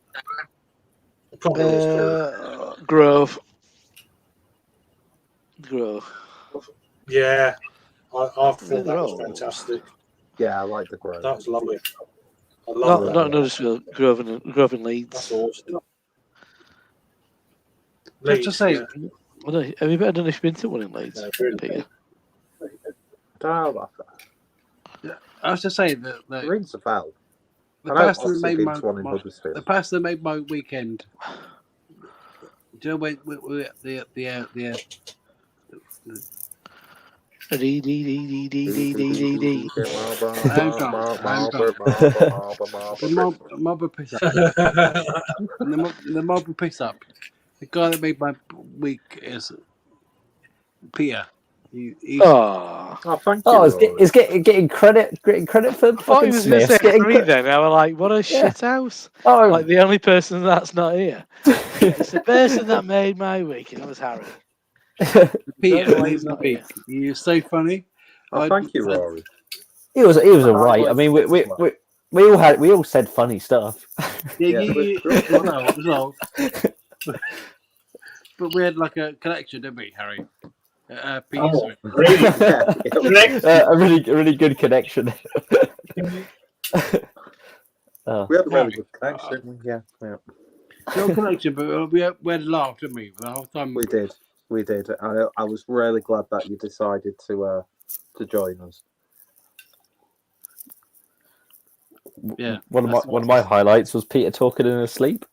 I can't remember the story. Grove. Yeah, I thought that was Oh. fantastic. Yeah, I like the Grove. That was lovely. I love that. Not Huddersfield, Grove and Leeds. That's awesome. Just to say, yeah. I don't know if you've been to one in Leeds, Yeah, really. Peter. Don't know about that. I was just saying that It rings a bell. the I know I've person that also made been my, to one in my Huddersfield. the person that made my weekend. Do you know when the Marlborough piss up? The Marlborough piss up. The guy that made my week is Peter. He's, Oh, Oh, thank you. Oh, Rory. it's getting credit for I thought fucking he was going to Smiths. say three then. I was like, what a shit house. Oh, Like the only person that's not here. It's the person that made my week, and it was Harry. Peter Don't know why made he's my not week. You're so funny. Oh, thank you, Rory. he was alright. I mean, we all said funny stuff. Yeah, Yeah. well, but we had like a connection, didn't we, Harry? Peter Oh, Smith. really? Yeah, A really good connection. we had a really good connection. didn't we? Yeah, No connection, but we had a laugh, didn't we? The whole time. we did. I was really glad that you decided to join us. Yeah, one of that's my highlights was Peter talking in his sleep.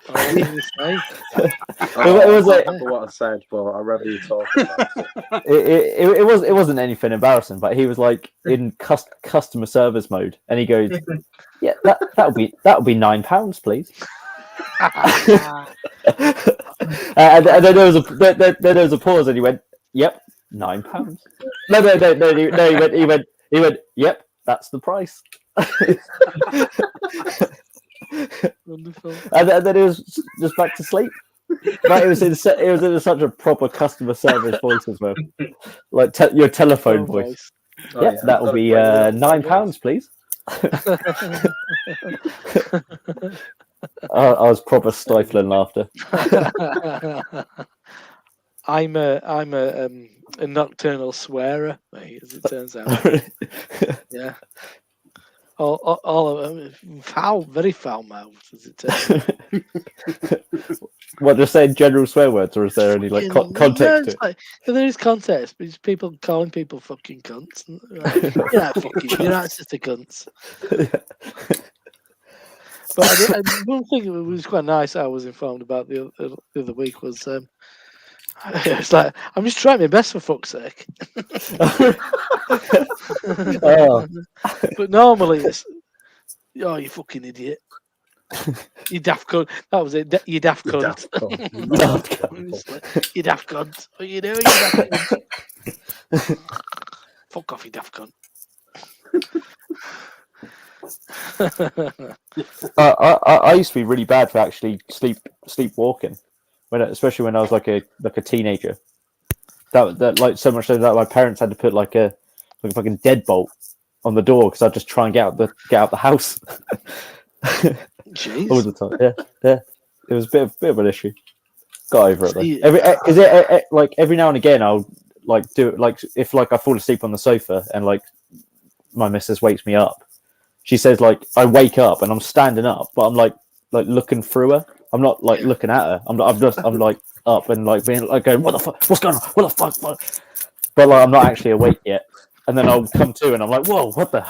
Oh, what did you say? It was I like- can't remember what I said, but I remember you talking about it. It wasn't anything embarrassing, but he was like in customer service mode, and he goes, "Yeah, that'll be £9, please." and then there was a pause, and he went, "Yep, £9." No, he went, "Yep, that's the price." Wonderful. And then it was just back to sleep. But it was in such a proper customer service voice as well, like your telephone voice. Oh, Yep, yeah. that'll be £9, please. I was proper stifling laughter. I'm a nocturnal swearer, mate, as it turns out. Yeah. All of them very foul mouthed, as it turns out. What, just saying general swear words, or is there any like context to it? Like, there is context, but it's people calling people fucking cunts. Right? You're not just a cunts. But one thing that was quite nice I was informed about the other week was it's like, I'm just trying my best for fuck's sake. Oh. But normally it's, oh, you fucking idiot. You daft cunt. That was it. You daft cunt. You daft cunt. What are you doing, you daft cunt? Fuck off, you daft cunt. I used to be really bad for actually sleepwalking, especially when I was like a teenager. That like so much so that my parents had to put like a fucking deadbolt on the door because I'd just try and get out the house. Jeez. All the time. Yeah. It was a bit of an issue. Got over it though. See, Like every now and again I'll like do it, like if like I fall asleep on the sofa and like my missus wakes me up. She says like I wake up and I'm standing up, but I'm like looking through her. I'm not like looking at her. I'm like up and like being like going, what the fuck? What's going on? What the fuck? But like I'm not actually awake yet. And then I'll come to and I'm like, whoa, what the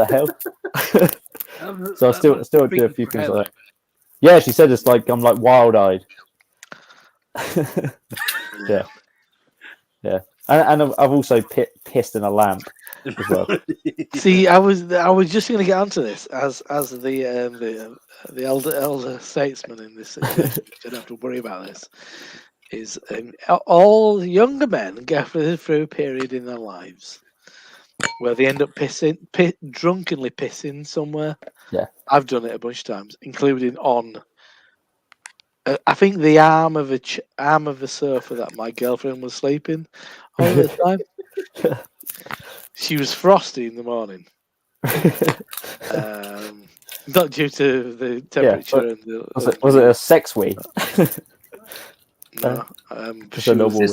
hell? So I still do a few things like that. Yeah, she said it's like I'm like wild-eyed. Yeah. And I've also pissed in a lamp as well. See, I was just going to get onto this as the elder statesman in this situation. Don't have to worry about this. Is all younger men go through a period in their lives where they end up drunkenly pissing somewhere. Yeah, I've done it a bunch of times, including on. I think the arm of a sofa that my girlfriend was sleeping all the time. She was frosty in the morning. Not due to the temperature and the. Was it a sex wee? No, just a normal wee.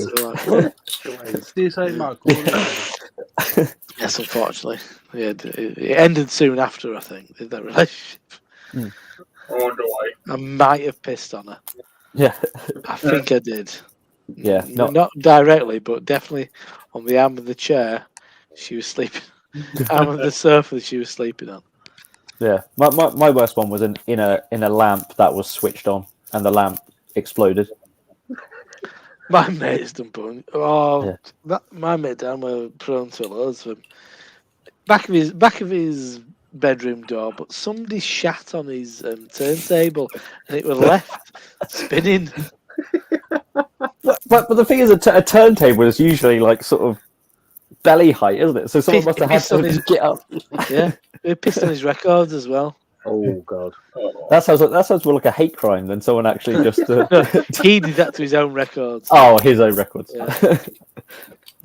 Yes, unfortunately, it ended soon after. I think that relationship. I wonder why. I might have pissed on her. Yeah, I think I did. Yeah, not directly, but definitely on the arm of the chair she was sleeping. Arm of the sofa she was sleeping on. Yeah, my worst one was in a lamp that was switched on and the lamp exploded. My mate's done put. My mate down were prone to loads of them. Back of his bedroom door, but somebody shat on his turntable and it was left spinning. But the thing is, a turntable is usually like sort of belly height, isn't it? So someone must have had to get up. Yeah, he pissed on his records as well. Oh god, that sounds more like a hate crime than someone actually just. No, he did that to his own records. Oh, his own records. Yeah.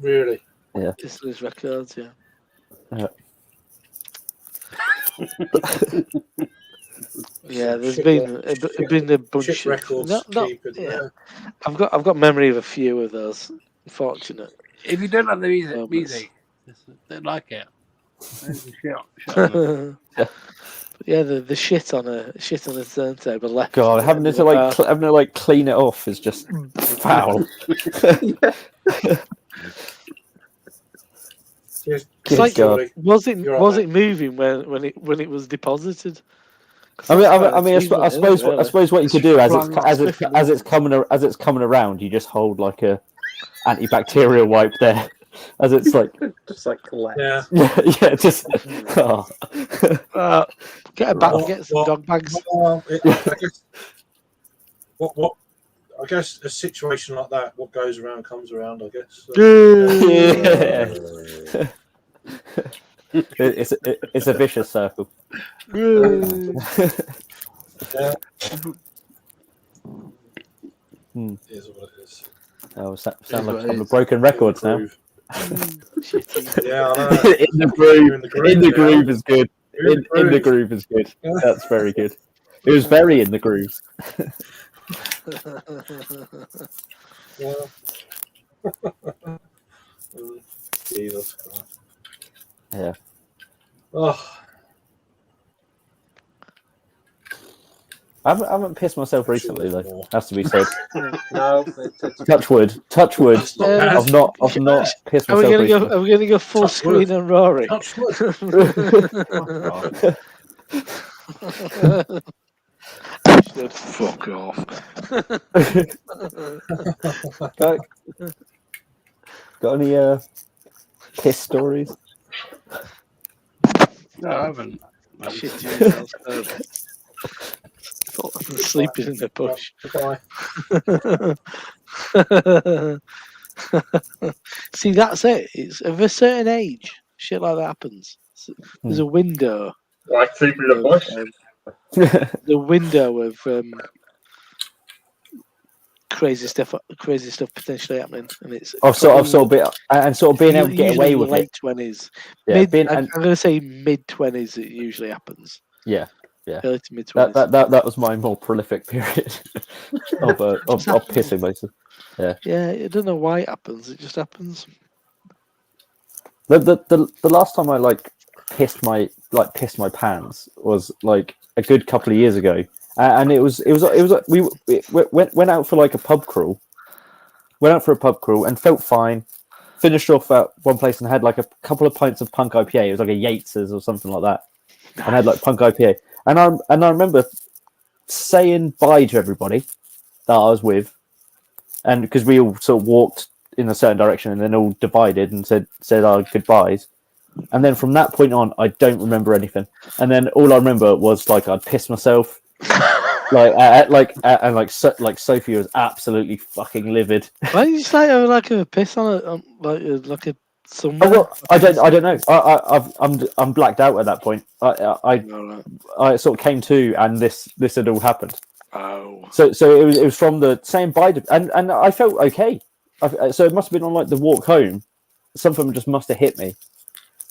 Really? Yeah. Just on his records, yeah. Yeah, there's been a bunch Shit of records keeping, yeah. I've got memory of a few of those. Unfortunate. If you don't like the music, don't like it. But yeah, the shit on a turntable left. God, having to like clean it off is just foul. Good like, God. was it You're right, was mate. it moving when it was deposited? 'Cause I mean, that's I quite mean, I unusual, suppose, isn't it, I suppose what you could do Spiffing, as it's coming around, you just hold like a antibacterial wipe there, as it's like Just like collect. Yeah. yeah, just oh. Get a bag, get some dog bags. Well, I guess what I guess a situation like that, what goes around comes around. I guess. Yeah. It's a vicious circle. Yeah. Hmm. It is what it is. Oh, sound Is like what a it couple of is. broken records now. Shitty. Yeah, I know. In the You're groove, in the now. groove is good. You're In the groove is good. Yeah. That's very good. It was very in the groove. Yeah. Jesus Christ. Yeah. Oh, I haven't pissed myself recently though. Has to be said. No, Touch wood. Touch wood. That's not bad. I've not pissed Are we myself gonna go? recently. Are we gonna go full Touch wood. screen on Rory? touch wood. Fuck off. Got any piss stories? No, I haven't. Shitty. Sleeping in the bush. Goodbye. See, that's it. It's of a certain age, shit like that happens. There's a window. Like sleeping in the bush. The window of crazy stuff potentially happening, and it's I've sort of been and sort of being able to get usually away with late it. 20s. Yeah, I'm going to say mid 20s. It usually happens. Yeah. Early to mid 20s. That was my more prolific period of pissing, basically. Yeah, I don't know why it happens. It just happens. The last time I pissed my pants was like a good couple of years ago, and it was we went out for like a pub crawl. Went out for a pub crawl and felt fine. Finished off at one place and had like a couple of pints of Punk IPA. It was like a Yates's or something like that. And had like Punk IPA, and I remember saying bye to everybody that I was with, and because we all sort of walked in a certain direction and then all divided and said our goodbyes, and then from that point on I don't remember anything, and then all I remember was like I'd pissed myself, like Sophie was absolutely fucking livid. Why did you say like a piss on it, like a somewhere? Oh, well, I don't know. I'm blacked out at that point. I sort of came to, and this had all happened. Oh, So it was from the saying bye to, and I felt okay. So it must have been on like the walk home. Something just must have hit me,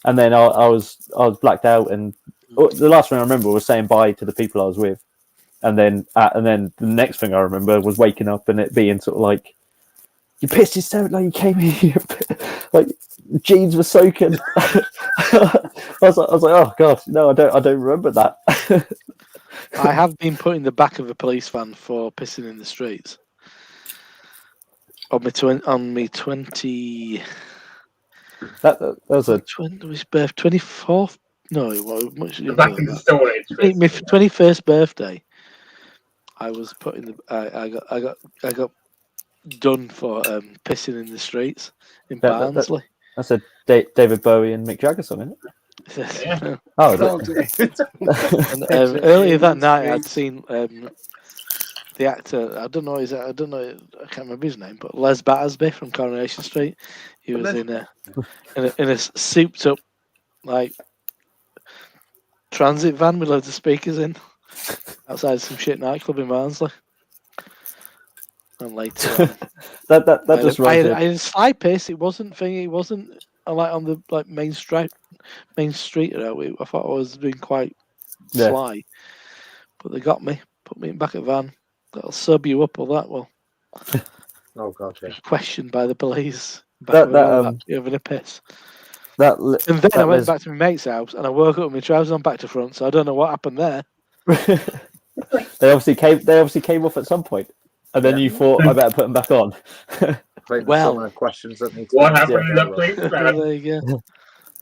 and then I was blacked out, and the last thing I remember was saying bye to the people I was with, and then the next thing I remember was waking up and it being sort of like, you pissed yourself, like you came here, like jeans were soaking. I was like, oh god, no, I don't remember that. I have been put in the back of a police van for pissing in the streets. On me 20. That was a 24th. No, it was much Back in the Stone Age. my 21st birthday. I was put in the. I got done for pissing in the streets in Barnsley. That's a David Bowie and Mick Jagger song, isn't it? Yeah. Oh, is it? And, earlier that night, I'd seen the actor. I don't know. I can't remember his name, but Les Battersby from Coronation Street. He was in a souped up like transit van with loads of speakers in outside some shit nightclub in Barnsley. And later, that just I had reminds me. a sly piss. It wasn't thingy. It wasn't like on the main street. I thought I was being quite sly, but they got me. Put me in back of a van. That'll sub you up or that. Well, oh god, yeah. questioned by the police. You're having a piss. And then I went back to my mate's house and I woke up with my trousers on back to front. So I don't know what happened there. They obviously came off at some point, and then you thought I better put them back on. Like Well, some questions that need to What be happened in the answered. police van? there you go.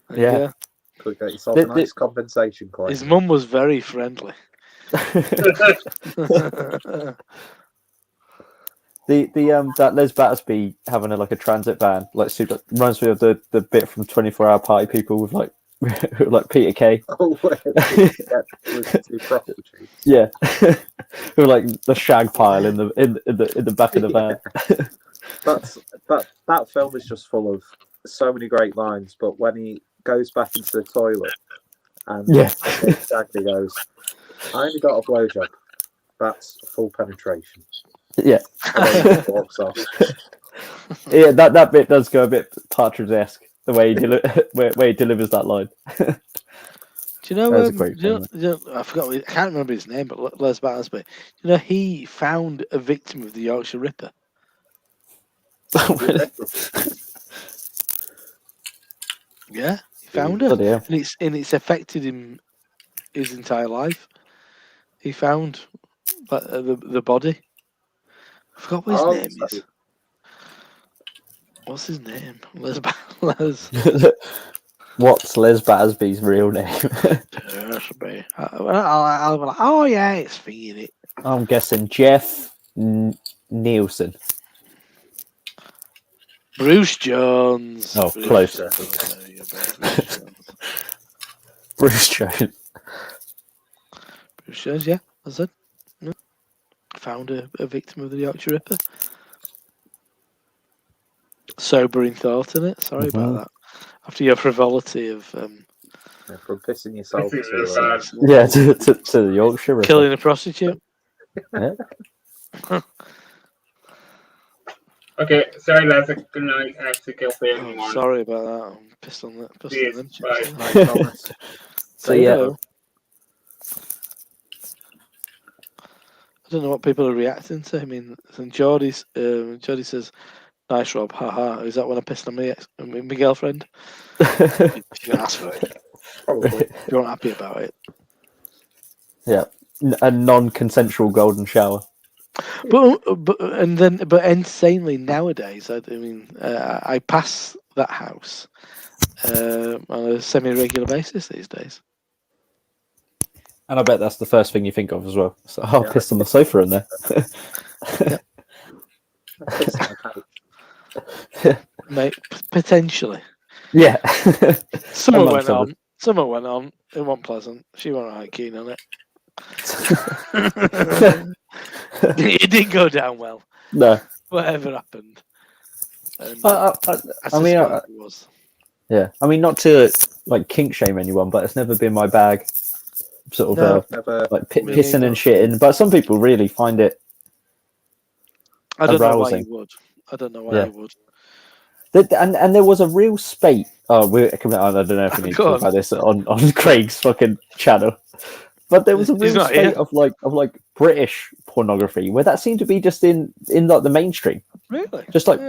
There you Yeah. go. Could get yourself The- a nice compensation claim. His mum was very friendly. That Les Battersby having a transit van super reminds me of the bit from 24-Hour Party People with like like Peter Kay. Oh, with two prostitutes. Yeah, with like the shag pile in the back of the van. That film is just full of so many great lines. But when he goes back into the toilet and Yeah. exactly goes, "I only got a blowjob." That's full penetration. Yeah, And then he walks off. yeah. That bit does go a bit Partridge-esque. The way where he delivers that line. Do you know? That was a great do you know, I forgot. I can't remember his name, but Les Battersby. You know, he found a victim of the Yorkshire Ripper. Yeah, he found her, Bloody hell. and it's affected him his entire life. He found the body. I forgot what his Oh, name is. sorry. What's his name? Les. What's Les Battersby's real name? Battersby. I'll be like, oh yeah, it's feeding it. I'm guessing Jeff Nielsen. Bruce Jones. Oh, Bruce close. Jones. There you go, Bruce Jones. Bruce Jones. Bruce Jones, yeah, that's it. No. Found a victim of the Yorkshire Ripper. Sobering thought in it. Sorry about that. After your frivolity of From pissing yourself Pissing to yourself. Yeah, to the Yorkshire Ripper. killing a prostitute. Yeah. Okay, sorry lads, good night. I have to go for Oh, more. sorry about that. I'm pissed on that. Pissed Cheers, on them. bye. Right, Thomas. So yeah, I don't know what people are reacting to. I mean, and Geordie says, "Nice, Rob. Haha. Is that when I pissed on my girlfriend?" You can ask for it. Probably. If you're not happy about it. yeah, a non-consensual golden shower. But insanely nowadays, I pass that house on a semi-regular basis these days. And I bet that's the first thing you think of as well. So I'll Yeah. piss on the sofa in there. Mate, potentially. Yeah. Summer Amongst went others. on. Summer went on. It wasn't pleasant. She wasn't right keen on it. It didn't go down well. No. Whatever happened. And I mean, suspect it was. yeah. I mean, not to kink shame anyone, but it's never been my bag. Sort of No. Never. Me pissing neither. and shitting. But some people really find it. I don't know why arousing. you would. I don't know why Yeah. you would. And there was a real spate. Oh, I don't know if we need to Go talk on. about this on Craig's fucking channel. But there was a He's real not spate here. of British pornography where that seemed to be just in the mainstream. Really? Just like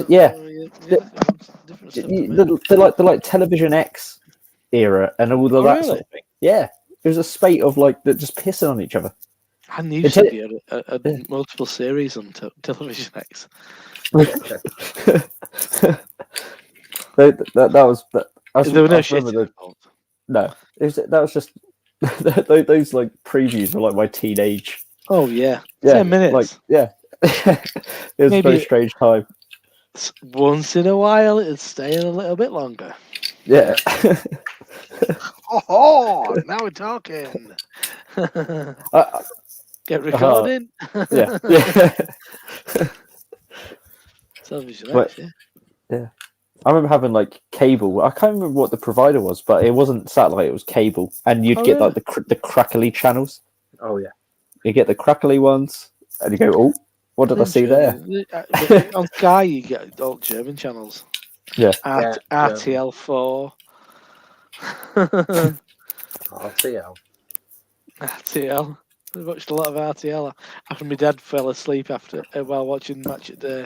yeah. Different stuff to me. the television X era and all of Oh, that really? sort of thing. Yeah, there was a spate of that just pissing on each other. I knew It's she had a multiple series on Television X. that was. There were no shit remember involved. No, that was just those previews were my teenage. Oh yeah, Yeah, 10 minutes. it was a Maybe- very strange time. Once in a while, it'd stay in a little bit longer. Yeah, Oh, now we're talking. Get recording. yeah. Television But- X, yeah. I remember having cable. I can't remember what the provider was, but it wasn't satellite; it was cable, and you'd Oh, get really? the crackly channels. Oh yeah. You get the crackly ones, and you go, "Oh, what did I see there?" But on Sky, you get all German channels. Yeah. RTL4. RTL. RTL. I watched a lot of RTL after my dad fell asleep while watching Match at Day.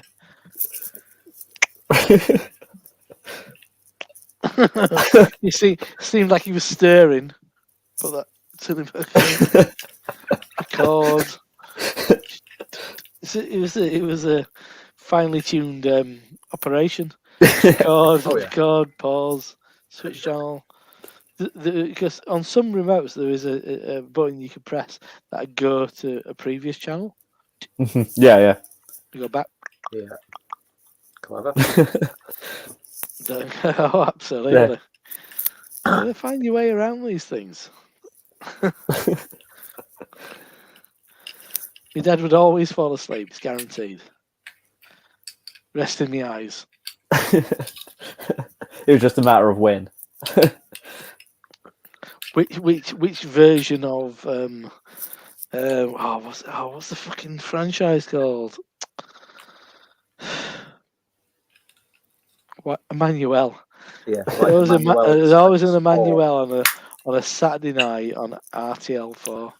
You see, seemed like he was stirring, but that silly record. It was a finely tuned operation. Record, Oh, yeah. record, pause, Switch channel. Because on some remotes there is a button you can press that go to a previous channel. Yeah. You go back. Yeah. Clever. Oh, absolutely. You gotta find your way around these things. Your dad would always fall asleep. It's guaranteed. Rest in the eyes. It was just a matter of when. Which version of what's the fucking franchise called? What, Emmanuel? Yeah. There's Emmanuel always an Express Emmanuel on a Saturday night on RTL4.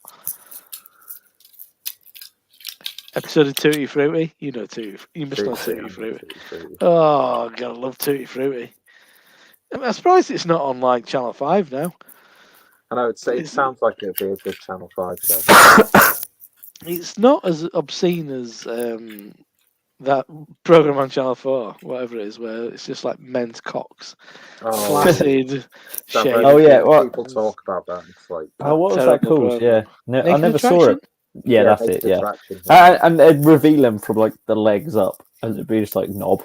Episode of Tutti Frutti. You know Tutti. You must know Tutti Frutti. Oh, God, I love Tutti Frutti. I'm surprised it's not on like Channel 5 now. And I would say it sounds like it would be a good Channel 5 show. It's not as obscene as that program on Channel 4, whatever it is, where it's just like men's cocks. Flaccid, shaved. Oh, yeah. Well, people talk about that. It's like, what was that called? Program. Yeah. No, I Naked never Attraction? saw it. Yeah, that's it. Yeah. And they'd reveal him from like the legs up, and it'd be just like knob.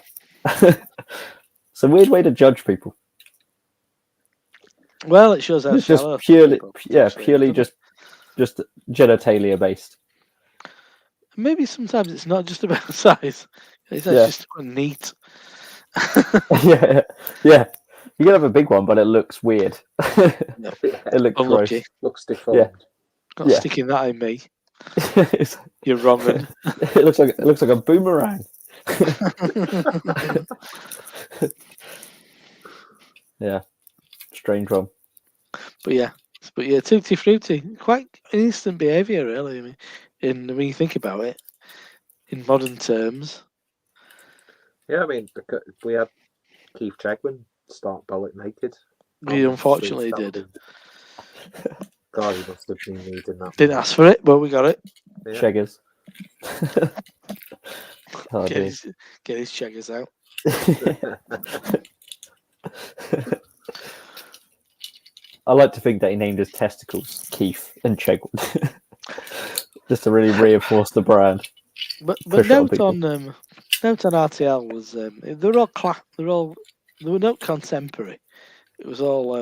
It's a weird way to judge people. Well, it shows how It's just shallow purely, people purely just genitalia based. Maybe sometimes it's not just about size. It's just neat. yeah. You can have a big one, but it looks weird. It looks Unlucky. gross. Looks deformed. Yeah. Not sticking that in me. You're wrong. It looks like a boomerang. Yeah, strange one. But yeah, Tutti Frutti, quite instant behaviour, really. I mean, when you think about it, in modern terms. Yeah, I mean, we had Keith Chegwin start Bollock naked. He unfortunately did. God, he must have been needing that. Didn't ask for it, but we got it. Yeah. Cheggers. Get his cheggers out. I like to think that he named his testicles Keith and Chegwin, just to really reinforce the brand. But note on RTL was they were not contemporary. It was all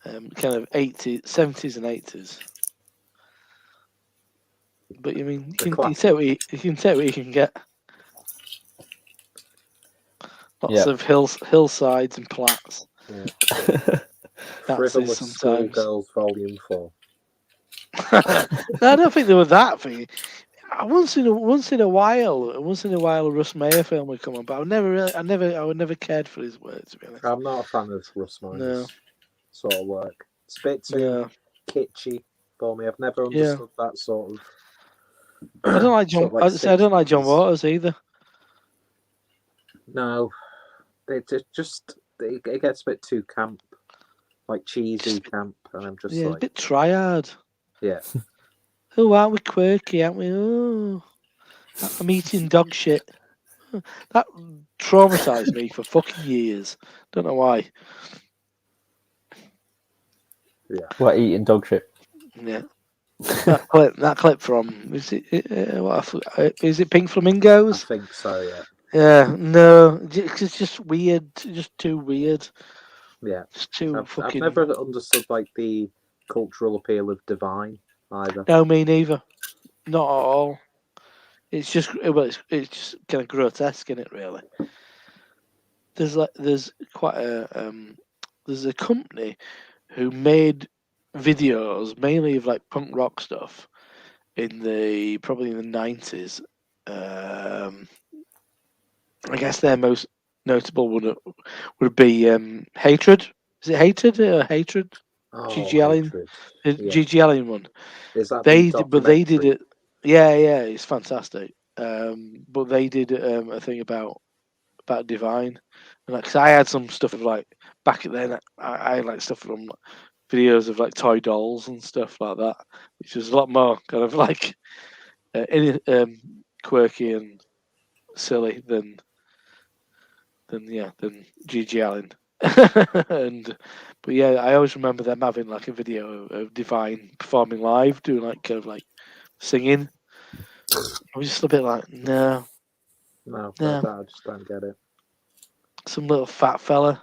kind of 80s, 70s and 80s. But I mean, you can take what you can get. Lots of hillsides and plats. Yeah. Frivolous Schoolgirls Volume 4. No, I don't think they were that thing. Once in a while, a Russ Meyer film would come on, but I would never cared for his work, to be honest. I'm not a fan of Russ Meyer's sort of work. It's a bit too kitschy for me. I've never understood that sort of. I don't like John. I don't like John Waters either. No, it gets a bit too camp, like cheesy camp, and I'm just like a bit tryhard. Yeah. Oh, aren't we quirky? Aren't we? Oh, I'm eating dog shit. That traumatized me for fucking years. Don't know why. Yeah. What, eating dog shit? Yeah. that clip from is it Pink Flamingos? I think so. Yeah. Yeah. No, it's just weird. Just too weird. Yeah. It's too fucking. I've never understood like the cultural appeal of Divine either. No, me neither. Not at all. It's just it's just kind of grotesque, isn't it? Really. There's quite a there's a company who made videos mainly of like punk rock stuff probably in the 90s. I guess their most notable would be Hatred. Is it Hatred or Hatred? Oh, GG Allin, GG Allin one. Is that they did it? Yeah, it's fantastic. But they did a thing about Divine, and like, 'cause I had some stuff of like back then. I had like stuff from videos of like toy dolls and stuff like that, which was a lot more kind of like quirky and silly than GG Allin. But yeah, I always remember them having like a video of Divine performing live, doing like kind of like singing. I was just a bit like, no, No, Yeah. I just don't get it. some little fat fella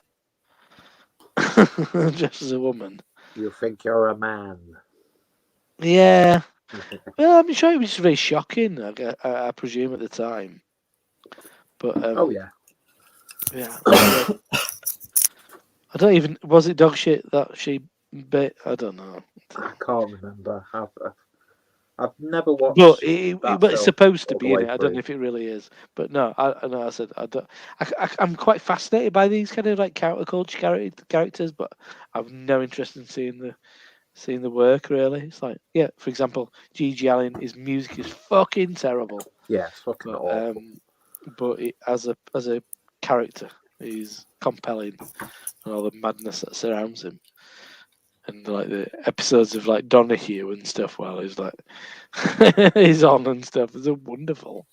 dressed as a woman. You think you're a man. Yeah, well, I'm sure it was very shocking. I presume at the time, but Oh yeah. yeah. I don't even. Was it dog shit that she bit? I don't know. I can't remember. I've never watched. But that but it's film supposed to all the be in way it. I don't through. know if it really is. But no, I said I don't. I'm quite fascinated by these kind of like counterculture characters, but I've no interest in seeing the work really. It's like, yeah, for example, G.G. Allen, his music is fucking terrible, Yeah, it's fucking but awful. as a character, he's compelling, and all the madness that surrounds him. And like the episodes of like Donahue and stuff, while he's like he's on and stuff. It's a wonderful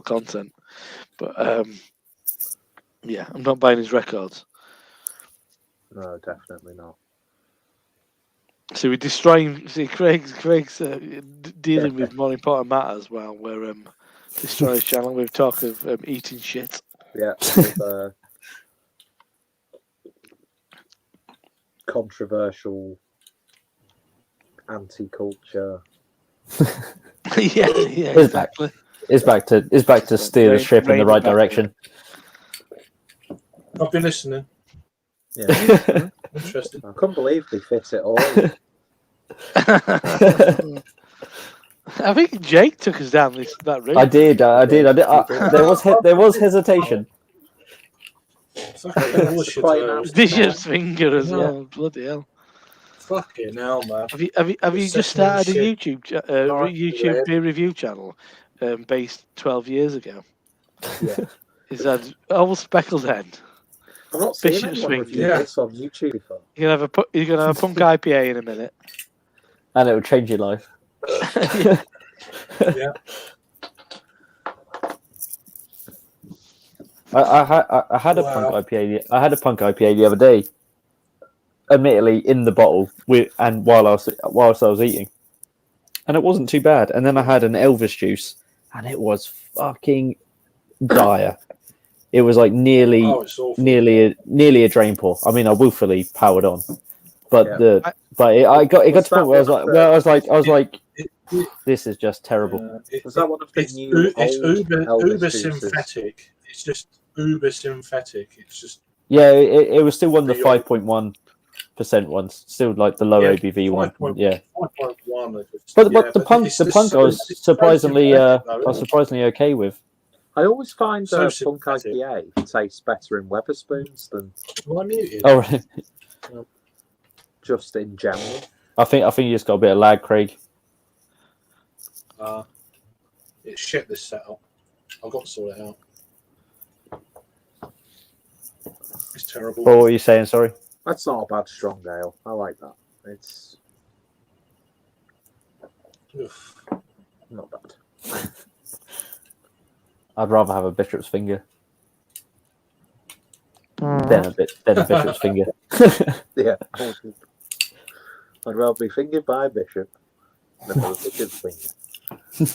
content. But yeah, I'm not buying his records. No, definitely not. So we're destroying. See, Craig's dealing with more important matters while we're destroying his channel with talk of eating shit. Yeah, with, controversial anti-culture. yeah, It's back. exactly. It's back to steer the ship in the right direction. I've been listening. Yeah, Interesting. I couldn't believe they fit it all. I think Jake took us down that route. I did. There was hesitation. Fucking bullshit. quite though. nice. Vicious finger as Yeah. well. Bloody hell. Fucking hell, man. Have you just started a YouTube YouTube yeah. beer review channel based 12 years ago? Yeah. Is that all speckled end? I've not seen Bishop anyone swing. review Yeah. this on YouTube before. You're gonna have a punk IPA in a minute. And it will change your life. Yeah. I had a Wow. punk IPA. I had a punk IPA the other day. Admittedly, in the bottle whilst I was eating, and it wasn't too bad. And then I had an Elvis juice, and it was fucking dire. It was like nearly Oh, it's awful. nearly a drain pour. I mean, I willfully powered on, but Yeah. I got to Was the point where I was like, It- this is just terrible. Was that one of the It's, new it's old uber Elvis juices? synthetic. It's just uber synthetic. It's just Yeah, it was still one of the The 5.1% ones, still like the low Yeah, ABV one. 5.1. Yeah, 5.1. but the punk it's I was so surprisingly synthetic, though, I was isn't it? surprisingly okay with. I always find So Punk synthetic. IPA tastes better in Weatherspoons than Am I muted? Oh, right. just in general. I think you just got a bit of lag, Craig. It's shit, this setup. I've got to sort it out. It's terrible. What were you saying? Sorry. That's not a bad strong ale. I like that. It's Oof. not bad. I'd rather have a bishop's finger than a bishop's finger. Yeah. I'd rather be fingered by a bishop than a bishop's finger.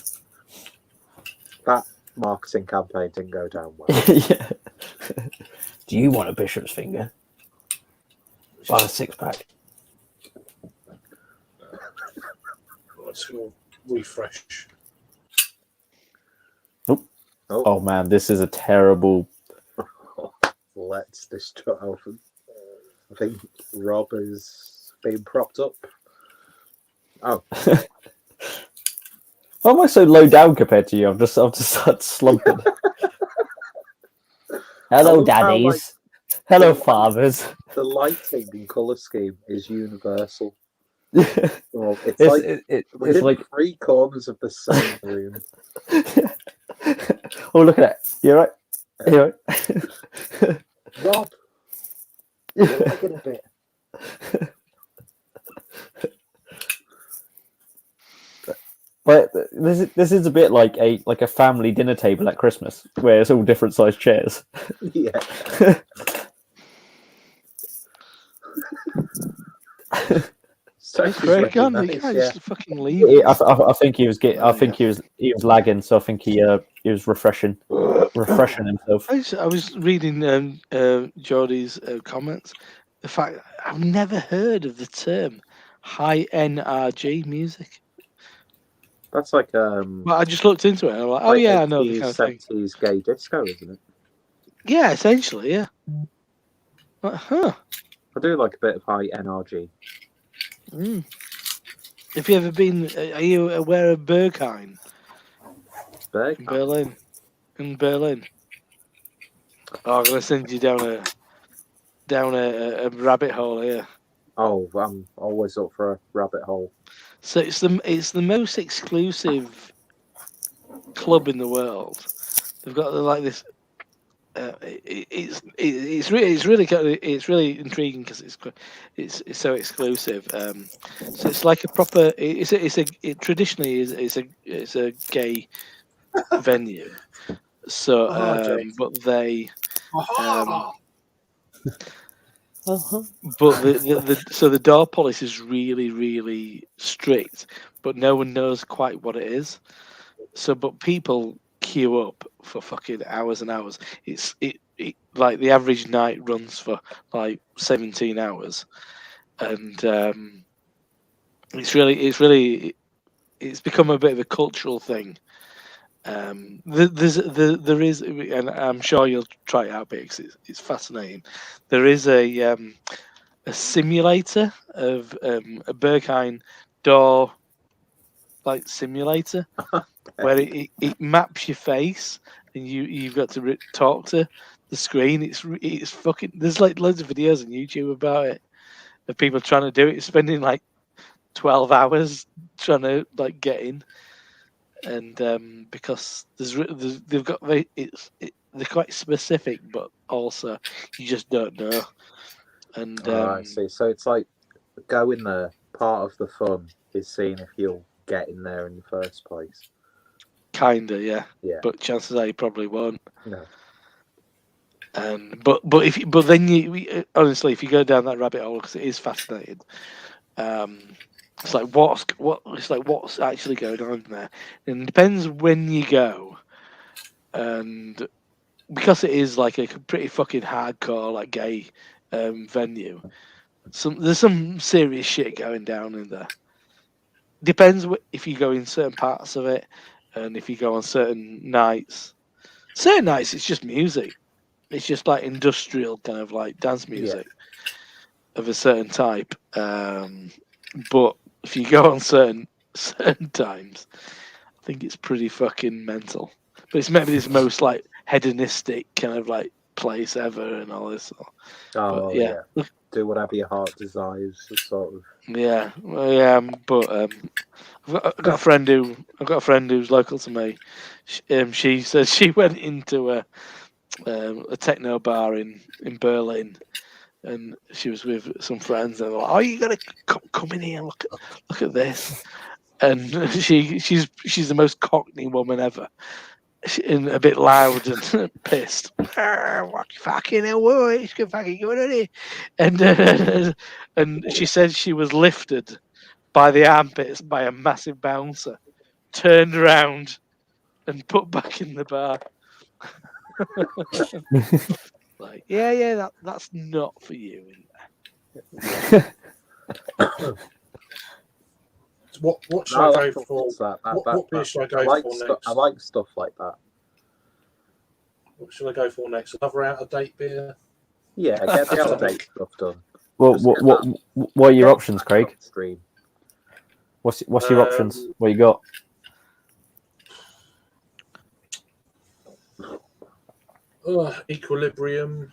That marketing campaign didn't go down well. Yeah. Do you want a bishop's finger? Buy a 6-pack. Let's go refresh. Oh man, this is a terrible. Let's destroy. I think Rob is being propped up. Oh, Why am I so low down compared to you? I've just started slumping. Hello, love how, daddies. Hello, fathers. the lighting and colour scheme is universal. it's Well, it's it's within like, 3 corners of the same room. oh, look at that. You're right. You're right. Rob, you're lagging a bit. But this is a bit like a family dinner table at Christmas, where it's all different sized chairs. Yeah. Stokes was Craig looking on, nice, you can't yeah. just fucking leave. I think he was I think he was lagging, so I think he was refreshing himself. I was reading Geordie's comments. The fact I've never heard of the term high NRG music. That's like But I just looked into it and I'm like, oh yeah, I know the kind of thing. 70s gay disco, isn't it? Yeah, essentially, yeah. Like, huh. I do like a bit of high NRG. Mm. Have you ever been? Are you aware of Berghain Berg? in Berlin? In Berlin. Oh, I'm gonna send you down a rabbit hole here. Oh, I'm always up for a rabbit hole. So it's the most exclusive club in the world. They've got like this. It's really intriguing because it's so exclusive. So it's like a proper. It traditionally is a gay venue. So, but they. But the door policy is really, really strict, but no one knows quite what it is. So, but people queue up for fucking hours and hours. It like the average night runs for like 17 hours, and it's become a bit of a cultural thing. There is, and I'm sure you'll try it out because it's fascinating. There is a simulator of a Berghain door like simulator where it maps your face and you've got to talk to the screen. It's fucking. There's like loads of videos on YouTube about it of people trying to do it, spending like 12 hours trying to like get in. And because they've got they're quite specific, but also you just don't know. And I see. So it's like going there. Part of the fun is seeing if you'll get in there in the first place. Kinda, yeah. Yeah. But chances are you probably won't. No. And but then you honestly, if you go down that rabbit hole, because it is fascinating. It's like what's actually going on there, and it depends when you go, and because it is like a pretty fucking hardcore like gay venue. There's some serious shit going down in there. Depends if you go in certain parts of it, and if you go on certain nights. Certain nights it's just music. It's just like industrial kind of like dance music of a certain type. But if you go on certain times, I think it's pretty fucking mental. But it's maybe this most like hedonistic kind of like place ever and all this. Oh but, yeah. Do whatever your heart desires, sort of. Yeah, well, yeah. But I've got a friend who's local to me. She says she went into a techno bar in Berlin. And she was with some friends, and they're like, "Oh, you gotta come in here and look at this." And she's the most Cockney woman ever, and a bit loud and pissed. What fucking hell? What's fucking going on here? And she said she was lifted by the armpits by a massive bouncer, turned around, and put back in the bar. Like, yeah, that's not for you. What should I go for? What beer should I go for next? I like stuff like that. What should I go for next? Another out of date beer? Yeah, get the out of date stuff done. Well, what are your options, Craig? Stream. What's your options? What you got? Equilibrium,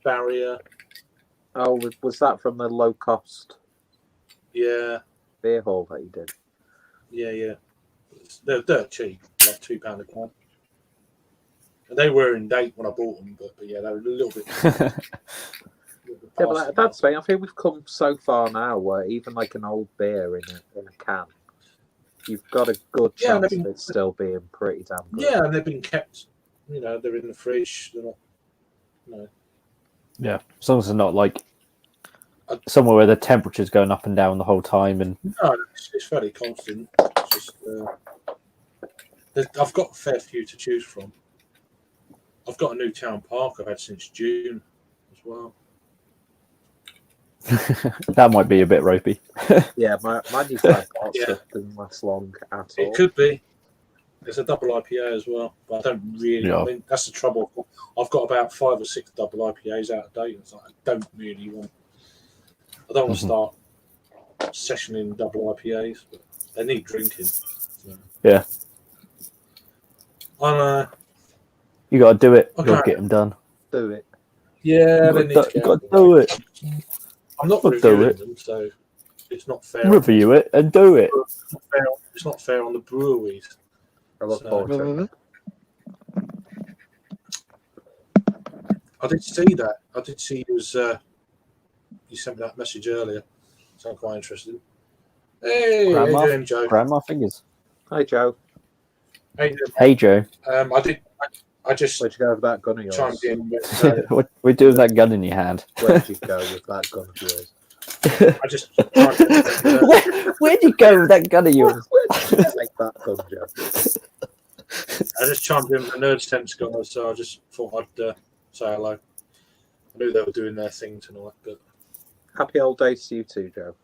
Barrier. Oh, was that from the low cost Yeah, beer hall that you did? yeah. They're dirt cheap, like £2 a can. And they were in date when I bought them, but yeah, they were a little bit. Yeah, but that's the thing. I think we've come so far now where even like an old beer in a can, you've got a good chance of it still being pretty damn good. Yeah, and they've been kept. They're in the fridge. They're not. Yeah, as long as they're not like somewhere where the temperature's going up and down the whole time, and No, it's fairly constant. It's just, I've got a fair few to choose from. I've got a new town park I've had since June as well. that might be a bit ropey. Yeah, my new town park Yeah. stuff didn't last long at all. It could be. There's a double IPA as well, but I don't really. Yeah. I mean, that's the trouble. I've got about 5 or 6 double IPAs out of date. It's like, I don't really want. I don't want to start sessioning double IPAs, but they need drinking. So. Yeah. I know. You got to do it. You got Okay. to get them done. Do it. Yeah, You they need got to to get do it. I'm not Gotta do reviewing it. them, so it's not fair. Review it and do it. It's not fair on the breweries. I look So- forward to it. I did see that. I did see you was. You sent me that message earlier. So I'm quite interested. Hey, how Grandma? you doing, Joe? Grandma fingers. Hi, Joe. How you doing? Hey Joe, I just Where'd you go with that gun of yours? chimed in. With, what we do with that gun in your hand? Where'd you go with that gun of yours? I just chimed in with, Where'd you go with that gun of yours? Where'd you take that gun, Joe? I just chimed in with the Nerds Temps guys, so I just thought I'd say hello. I knew they were doing their thing tonight, but Happy old days to you too, Joe.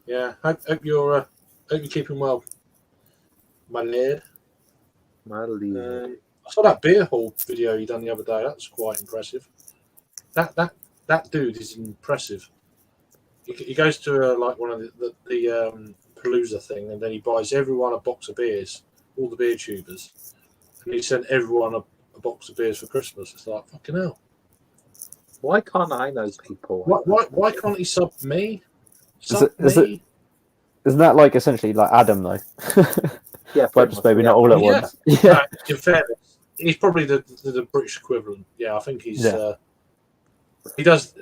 yeah, hope you're keeping well, my lad. My lead. I saw that beer hall video you done the other day. That's quite impressive. That dude is impressive. He goes to like one of the Palooza thing, and then he buys everyone a box of beers, all the beer tubers, and he sent everyone a box of beers for Christmas. It's like fucking hell. Why can't I know people? Why can't he sub me? Is it- Isn't that like essentially like Adam though? Yeah, But just maybe not all at Yeah. once. Yeah. In fairness, he's probably the British equivalent. Yeah, I think he's. Yeah. He does.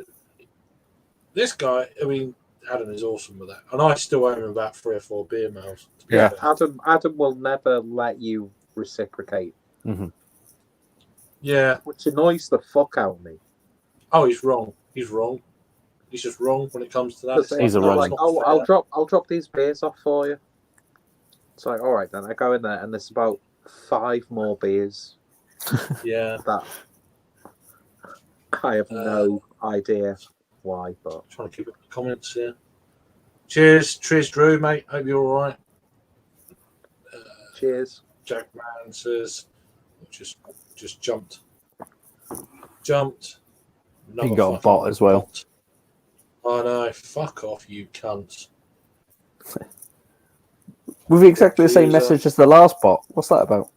This guy, I mean, Adam is awesome with that, and I still owe him about 3 or 4 beer mails. to be Yeah. fair. Adam will never let you reciprocate, Yeah. which annoys the fuck out of me. Oh, he's wrong. He's wrong. He's just wrong when it comes to that. Because It's He's a no, wrong. it's like, not oh, fair. I'll drop these beers off for you. It's like, all right then. I go in there and there's about 5 more beers Yeah. that I have no idea why, but Trying to keep up the comments here. Cheers, Drew, mate. Hope you're all right. cheers. Jack Man says, just jumped. Another He got a fucking bot as well. bot. I know. Fuck off, you cunts. With exactly the same Jeez, message as the last bot. What's that about?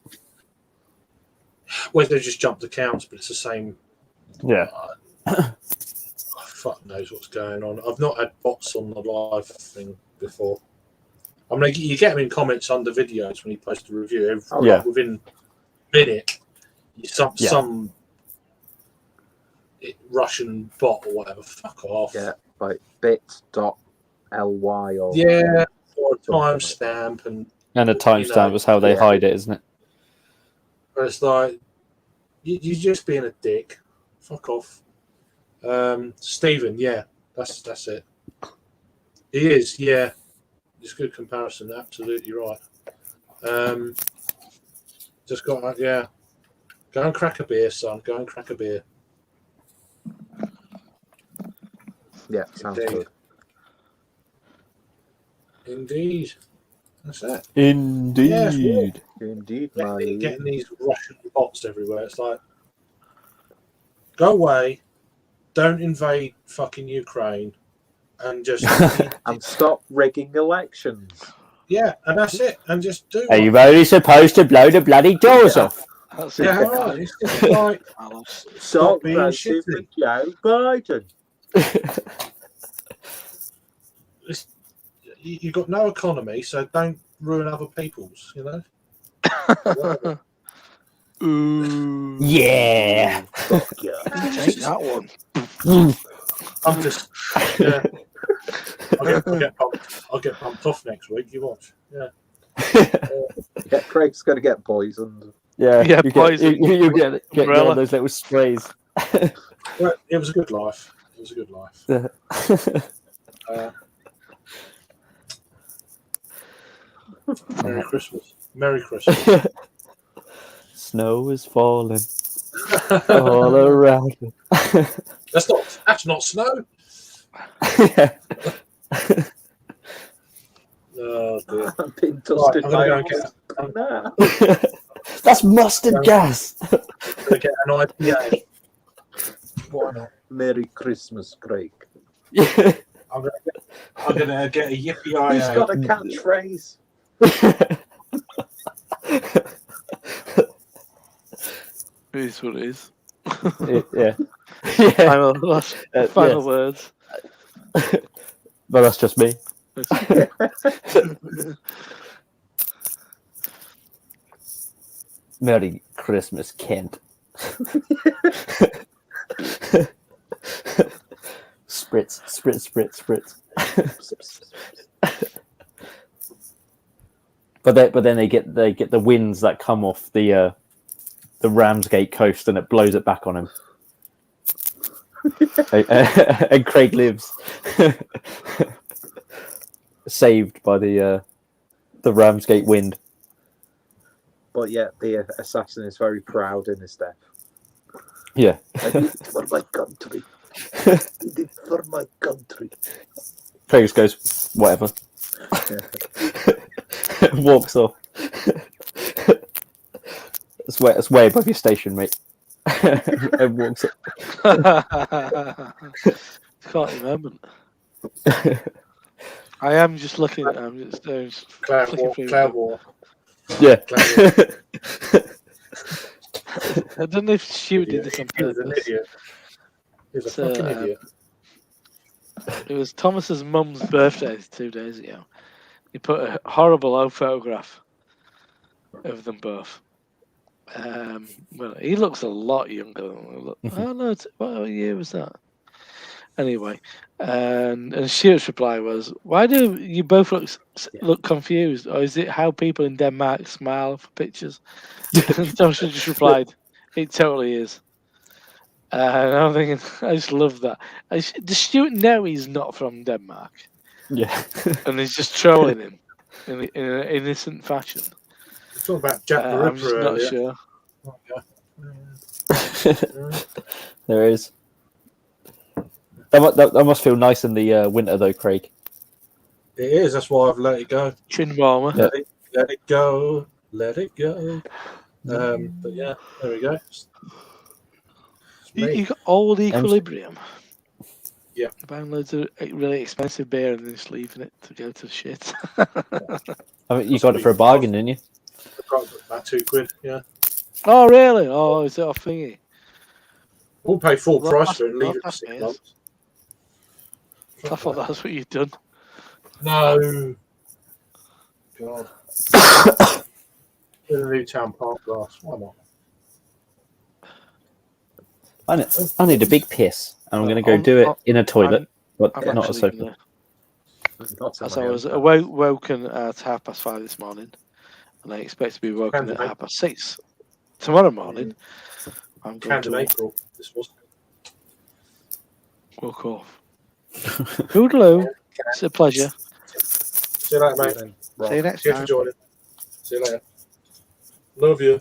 Well, they just jumped accounts, but it's the same. Yeah. Fuck knows what's going on. I've not had bots on the live thing before. I mean, you get them in comments under videos when you post a review. Yeah. Within a minute, some Yeah. some Russian bot or whatever. Fuck off. Yeah, like bit.ly or Yeah, or a timestamp, and And a timestamp is how they yeah. hide it, isn't it? it's like you're just being a dick. Fuck off. Stephen, yeah, that's it. He is, yeah. It's a good comparison. Absolutely right. Just got, yeah. Go and crack a beer, son. Go and crack a beer. Yeah, sounds Indeed. good. Indeed. That's it. Indeed. Indeed, my Getting these Russian bots everywhere. It's like, go away. Don't invade fucking Ukraine. And just, and stop rigging elections. yeah, and that's it. And just do Are it. you only supposed to blow the bloody doors off? That's Yeah, it. right. It's just like, Stop being voting for shitty. Joe Biden. You've got no economy, so don't ruin other people's, you know? Whatever. Ooh. Yeah. Fuck yeah. Take that one. I'm just, yeah. I'll get bumped off next week. You watch. Yeah. Yeah, Craig's going to get poisoned. Yeah, Yeah, you get, poison. you get Umbrella. those little sprays. Well, it was a good life. It was a good life. Yeah. Merry Christmas. Merry Christmas. Snow is falling all around. That's not snow. Yeah. Oh dear. I'm being Right, dusted I'm by gonna go a and mosquito. That's mustard gas. get an IPA. Why not? Merry Christmas, Craig. Yeah. I'm gonna get a Yippee He's IA. got a catchphrase. It is what it is. Yeah. Yeah. Final Yes. words. But that's just me. Merry Christmas, Kent. Spritz, spritz, spritz, spritz. But then they get the winds that come off the Ramsgate coast, and it blows it back on him. And Craig lives, saved by the Ramsgate wind. But yet the assassin is very proud in his death. Yeah. I did it for my country. I did it for my country. Craig just goes, whatever. Walks off. It's way above your station, mate. And walks up. Can't remember. I am just looking at I'm just Cloud flicking through Cloud them. War. Yeah. I don't know if Stu did this on He was an purpose. idiot. He was a So, fucking idiot. It was Thomas's mum's birthday 2 days ago. He put a horrible old photograph of them both. Well, he looks a lot younger than oh no, what year was that? Anyway, and Stuart's reply was, "Why do you both look confused? Or is it how people in Denmark smile for pictures?" And Thomas just replied, "It totally is." And I'm thinking, I just love that. Does Stuart know he's not from Denmark? Yeah. And he's just trolling him in an innocent fashion. We're talking about Jack the I'm just Ripper not earlier. sure. There is. That must feel nice in the winter, though, Craig. It is. That's why I've let it go. Chin warmer. Yeah. Let it go. Let it go. But yeah, there we go. You got old Equilibrium. Yeah. Buying loads of really expensive beer and then just leaving it to go to shit. I mean, you got it for a bargain, didn't you? About £2. Yeah. Oh, really? Oh, is it off thingy? We'll pay full Well, price for it and leave it for that's 6 nice. months. I thought that's what you'd done. No. God. In a new town park glass. Why not? I need a big piss. And I'm going to go do it in a toilet, but I'm not a actually sofa. gonna, Not as on I my was own. woken at 5:30 this morning, and I expect to be woken at Candidate. 6:30 tomorrow morning. I'm going Canned in to April. This was. walk off. Toodaloo. It's a pleasure. See you later, mate. Then, Rob, See you next Cheers for time. joining. See you later. Love you.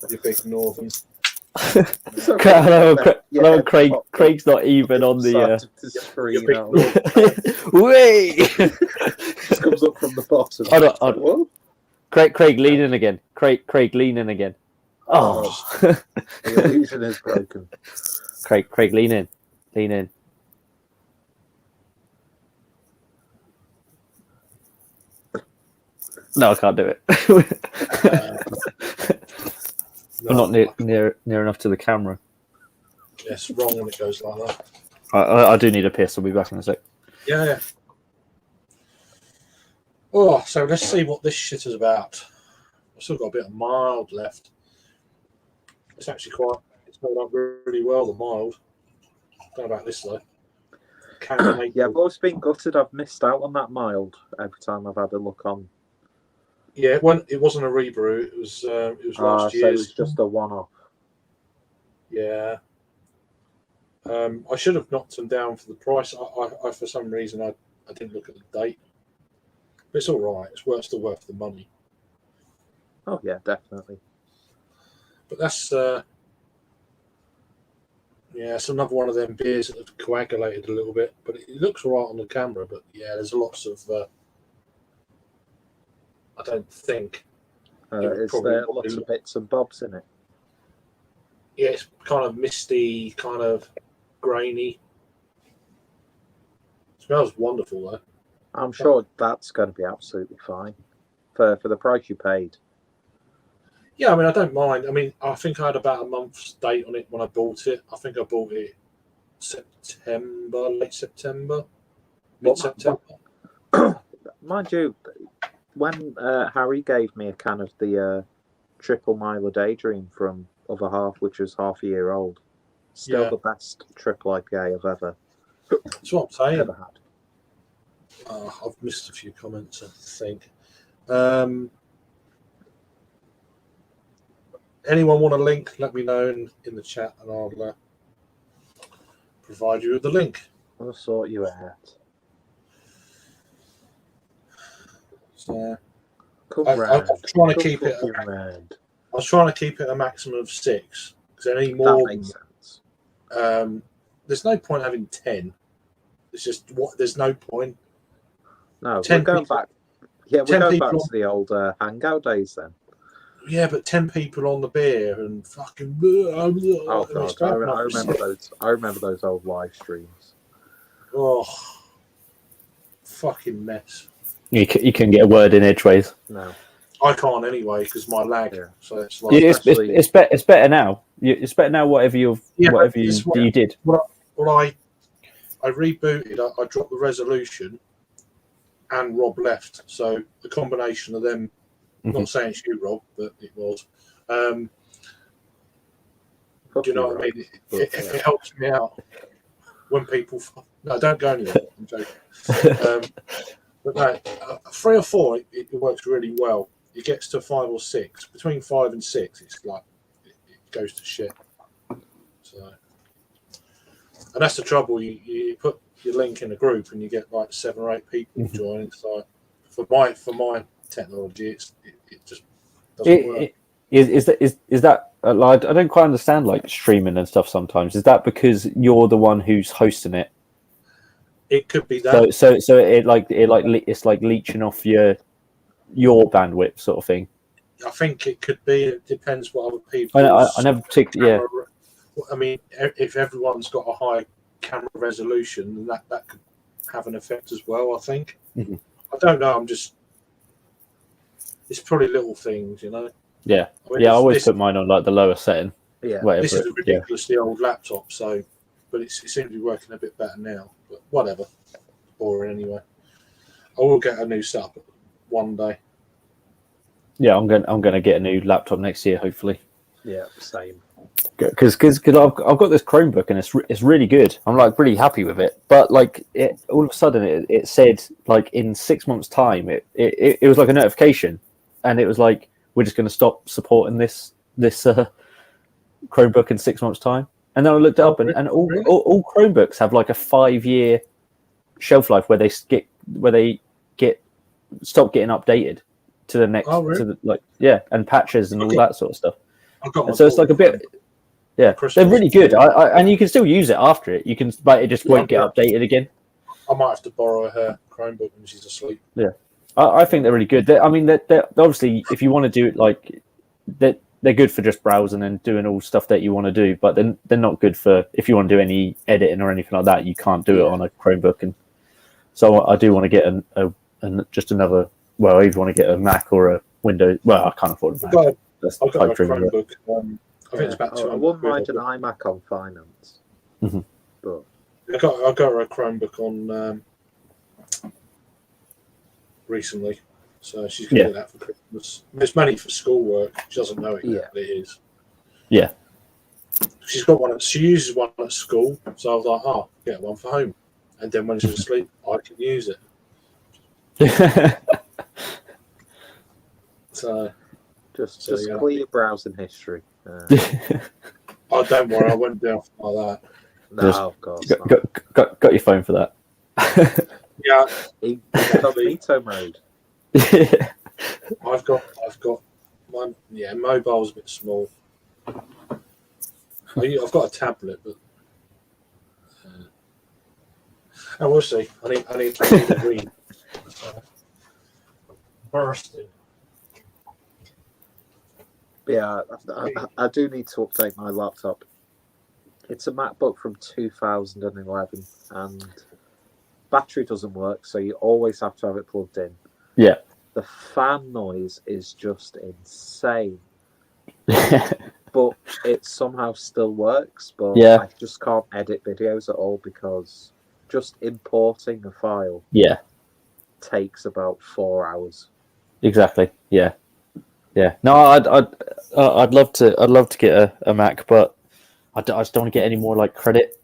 You big northern. it's okay. Hello, Craig. Pop- Craig's not even on the. started to scream big out. Wait! Just comes up from the bottom. Hold on. What? Craig, lean in again. Craig, lean in again. Oh. The illusion is broken. Craig, lean in. Lean in. No, I can't do it. I'm not near enough to the camera. It's wrong when it goes like that. I do need a piss. I'll be back in a sec. Yeah. Oh, so let's see what this shit is about. I've still got a bit of mild left. It's actually it's held up really well, the mild. Don't know about this though. Yeah, I've always been gutted. I've missed out on that mild every time I've had a look on. Yeah, it wasn't a rebrew. It was last So it year's. was just a one-off. Yeah. I should have knocked them down for the price. I for some reason, I didn't look at the date. But it's all right. It's still worth the money. Oh yeah, definitely. But that's it's another one of them beers that have coagulated a little bit. But it looks all right on the camera. But yeah, there's lots of. I don't think. Is probably there not lots do- of bits and bobs in it? Yeah, it's kind of misty, kind of grainy. Smells wonderful though. I'm sure that's going to be absolutely fine for the price you paid. Yeah, I mean, I don't mind. I mean, I think I had about a month's date on it when I bought it. I think I bought it late September, mid-September. Mind you, when Harry gave me a can of the Triple Miler Daydream from Other Half, which was half a year old, still Yeah. the best triple IPA I've That's what I'm saying. ever had. I've missed a few comments, I think. Anyone want a link? Let me know in the chat, and I'll provide you with the link. I'll sort you out. So, Come I'm round. trying to Come keep it. fucking round. I was trying to keep it a maximum of 6 because any That more, makes sense. there's no point having 10. It's just there's no point. No, 10 we're going people- back. Yeah, we're 10 going back people- to the old hangout days then. Yeah, but 10 people on the beer and fucking. Oh it's god, bad I enough. remember those. I remember those old live streams. Oh, fucking mess. You can get a word in edgeways. No, I can't anyway because my lag. Yeah. So it's like especially- It's better now. It's better now. Whatever you this one- you did. well, I rebooted. I dropped the resolution, and Rob left. So the combination of them. Not saying it's you, Rob, but it was. Do fuck you know what I Rob. mean? It helps me out when people. No, don't go anywhere. I'm joking. But no, 3 or 4, it works really well. It gets to 5 or 6. Between 5 and 6, it's like it goes to shit. So, and that's the trouble. You put your link in a group and you get like 7 or 8 people join. It's like for my technology, it just doesn't work. Is that like, I don't quite understand like streaming and stuff sometimes. Is that because you're the one who's hosting it? It could be that. So it's like leeching off your bandwidth sort of thing. I think it could be. It depends what other people. I never particularly. Yeah. I mean, if everyone's got a high camera resolution, then that could have an effect as well. I think. Mhm. I don't know. It's probably little things, you know. Yeah. I mean, Yeah, I always this, put mine on like the lower setting. Yeah, Whatever. this is a Yeah. ridiculously old laptop, so but it seems to be working a bit better now. But whatever, boring anyway. I will get a new setup one day. Yeah, I'm gonna get a new laptop next year, hopefully. yeah, same. Because I've got this Chromebook and it's really good. I'm like really happy with it. But like all of a sudden it said like in 6 months' time it was like a notification, and it was like we're just going to stop supporting this Chromebook in 6 months' time. And then I looked it up and all Chromebooks have like a 5-year shelf life where they stop getting updated to the next and patches and all that sort of stuff. I've got my And so it's like a bit. Yeah, Christmas. they're really good. And you can still use it after it. You can, but it just won't get updated again. I might have to borrow her Chromebook when she's asleep. Yeah, I think they're really good. They're obviously, if you want to do it like that, they're good for just browsing and doing all stuff that you want to do. But then they're not good for if you want to do any editing or anything like that. You can't do it on a Chromebook. And so I do want to get just another. Well, I either want to get a Mac or a Windows. Well, I can't afford a Mac. I've got a Chromebook. I think it's about I 200 wouldn't quid. mind an iMac on finance. Mhm. But I got her a Chromebook on recently, so she's going to get that for Christmas. It's mainly for schoolwork. She doesn't know it yet, but it is. Yeah. She's got one. She uses one at school, so I was like, "Oh, get one for home." And then when she's asleep, I can use it. So just yeah. clear your browsing history. Oh, don't worry, I wouldn't do anything like that. No, Just of course got, not. got your phone for that. Yeah, Incognito mode. Yeah. I've got my mobile's a bit small. I've got a tablet, but we'll see. I need to read. Bursting. Yeah, I do need to update my laptop. It's a MacBook from 2011, and battery doesn't work, so you always have to have it plugged in. Yeah. The fan noise is just insane, but it somehow still works. But Yeah. I just can't edit videos at all because just importing a file Yeah. takes about 4 hours. Exactly. Yeah. Yeah. No, I'd love to get a Mac, but I just don't want to get any more like credit.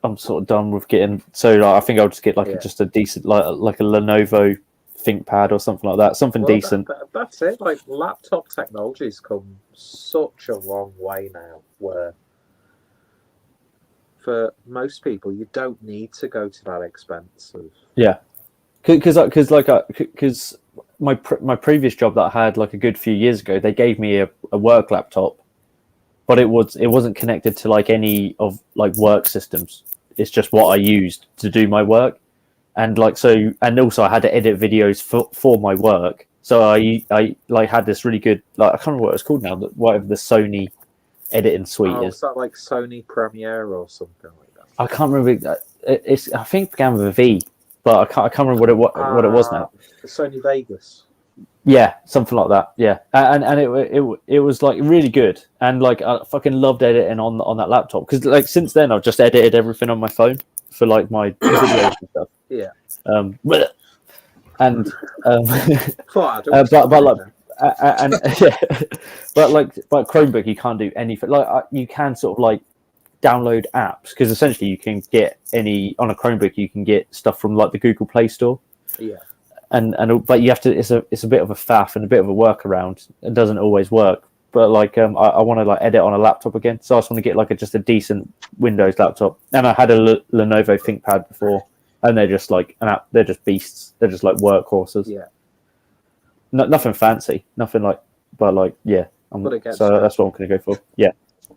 I'm sort of done with getting. So like, I think I'll just get like just a decent like a Lenovo ThinkPad or something like that. Something decent. That's it. Like laptop technology's come such a long way now, where for most people you don't need to go to that expensive. Yeah. Because my previous job that I had like a good few years ago, they gave me a work laptop, but it wasn't connected to like any of like work systems. It's just what I used to do my work, and like so, and also I had to edit videos for my work. So I like had this really good, like I can't remember what it's called now, whatever the Sony editing suite is. Is that like Sony Premiere or something like that? I can't remember. It's I think it began with a V, but I can't remember what it was now. Sony Vegas. Yeah, something like that. Yeah, and it was like really good, and like I fucking loved editing on that laptop because like since then I've just edited everything on my phone for like my videos and stuff. Yeah. But Chromebook you can't do anything. Like you can sort of like download apps because essentially you can get any on a Chromebook you can get stuff from like the Google Play Store. Yeah. But you have to. It's a bit of a faff and a bit of a workaround. It doesn't always work. But like I want to like edit on a laptop again, so I just want to get like just a decent Windows laptop. And I had a Lenovo ThinkPad before, and they're just like an app. They're just beasts. They're just like workhorses. Yeah. Nothing fancy. Nothing like. But like yeah. So that's what I'm going to go for. Yeah.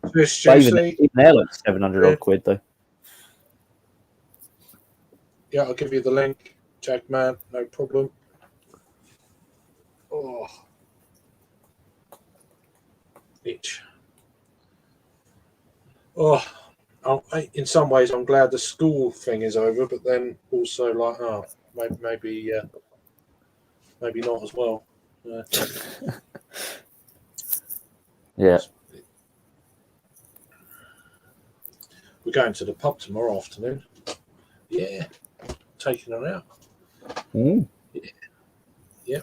Even they're like 700 odd quid though. Yeah, I'll give you the link. Jackman, no problem. Oh, itch. Oh, in some ways, I'm glad the school thing is over, but then also like, maybe not as well. Yeah. We're going to the pub tomorrow afternoon. Yeah, taking her out. Mm. Yeah.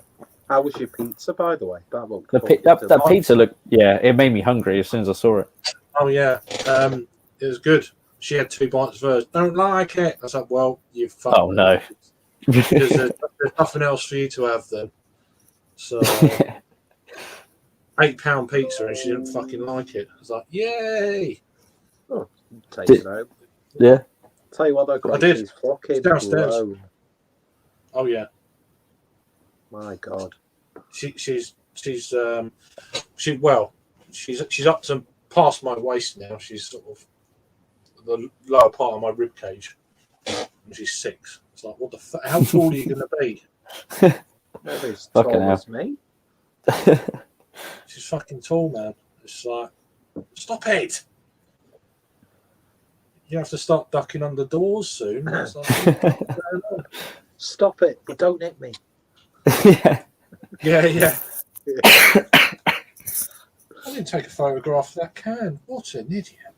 How was your pizza, by the way? That looked that pizza looked. Yeah, it made me hungry as soon as I saw it. Oh yeah, it was good. She had 2 bites first. Don't like it. I was like, well, you fucked. Oh no. There's nothing else for you to have then. So £8 pizza, and she didn't fucking like it. I was like, yay! Oh, take it out. Yeah. Tell you what, though, I did. She's fucking downstairs. grown. Oh yeah. My God. She's up to past my waist now. She's sort of the lower part of my rib cage, and she's 6. It's like, what the fuck? How tall are you going to be? Maybe as Fucking tall hell. as me. She's fucking tall, man. It's like, stop it. You have to start ducking under doors soon. It's like, Stop it. Don't hit me. Yeah. yeah. I didn't take a photograph of that can. What an idiot.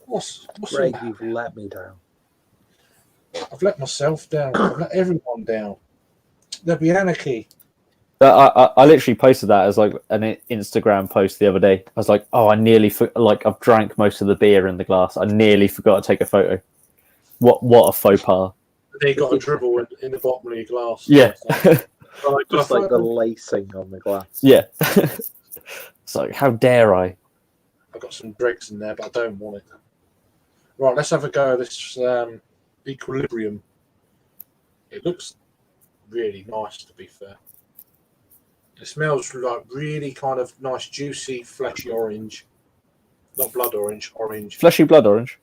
What's Greg, all you've let me down. I've let myself down. I've let everyone down. There'll be anarchy. I literally posted that as like an Instagram post the other day. I was like, oh, I nearly I've drank most of the beer in the glass. I nearly forgot to take a photo. What a faux pas. Then you got a dribble in the bottom of your glass. Yeah. Just like the lacing on the glass. Yeah. It's like, how dare I? I've got some dregs in there, but I don't want it. Right, let's have a go at this Equilibrium. It looks really nice, to be fair. It smells like really kind of nice, juicy, fleshy orange. Not blood orange, orange. Fleshy blood orange.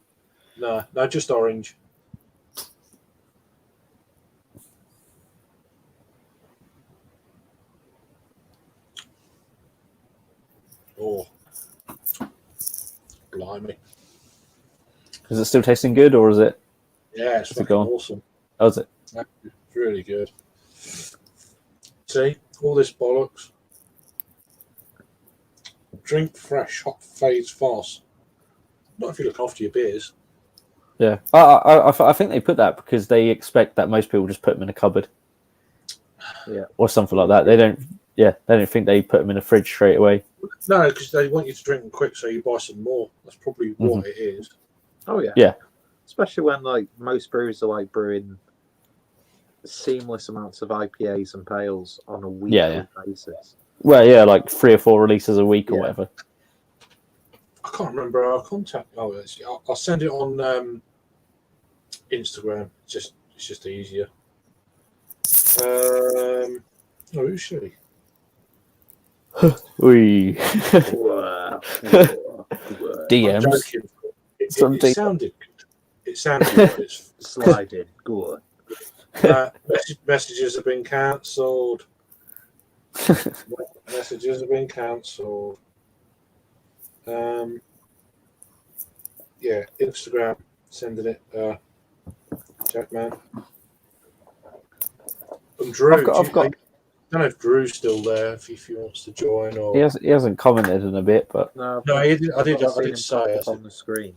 No, just orange. Oh, blimey. Is it still tasting good, or is it? Yeah, it's How's it fucking going? awesome. How's it? It's really good. See, all this bollocks. Drink fresh, hot fades fast. Not if you look after your beers. Yeah, I think they put that because they expect that most people just put them in a cupboard, or something like that. They don't think they put them in a fridge straight away. No, because they want you to drink them quick, so you buy some more. That's probably what it is. Oh yeah. Yeah. Especially when like most brewers are like brewing seamless amounts of IPAs and pales on a weekly basis. Well, yeah, like 3 or 4 releases a week or whatever. I can't remember our contact. Oh, I'll send it on Instagram. It's just easier. Who should he? We I'm DMs. joking. It sounded good. It sounded good. It's Sliding. Good. messages have been cancelled. Messages have been cancelled. Yeah, Instagram sending it. Jackman. And Drew. I've got. I don't know if Drew's still there. If he wants to join, or He hasn't commented in a bit, but no, I did say it on the screen.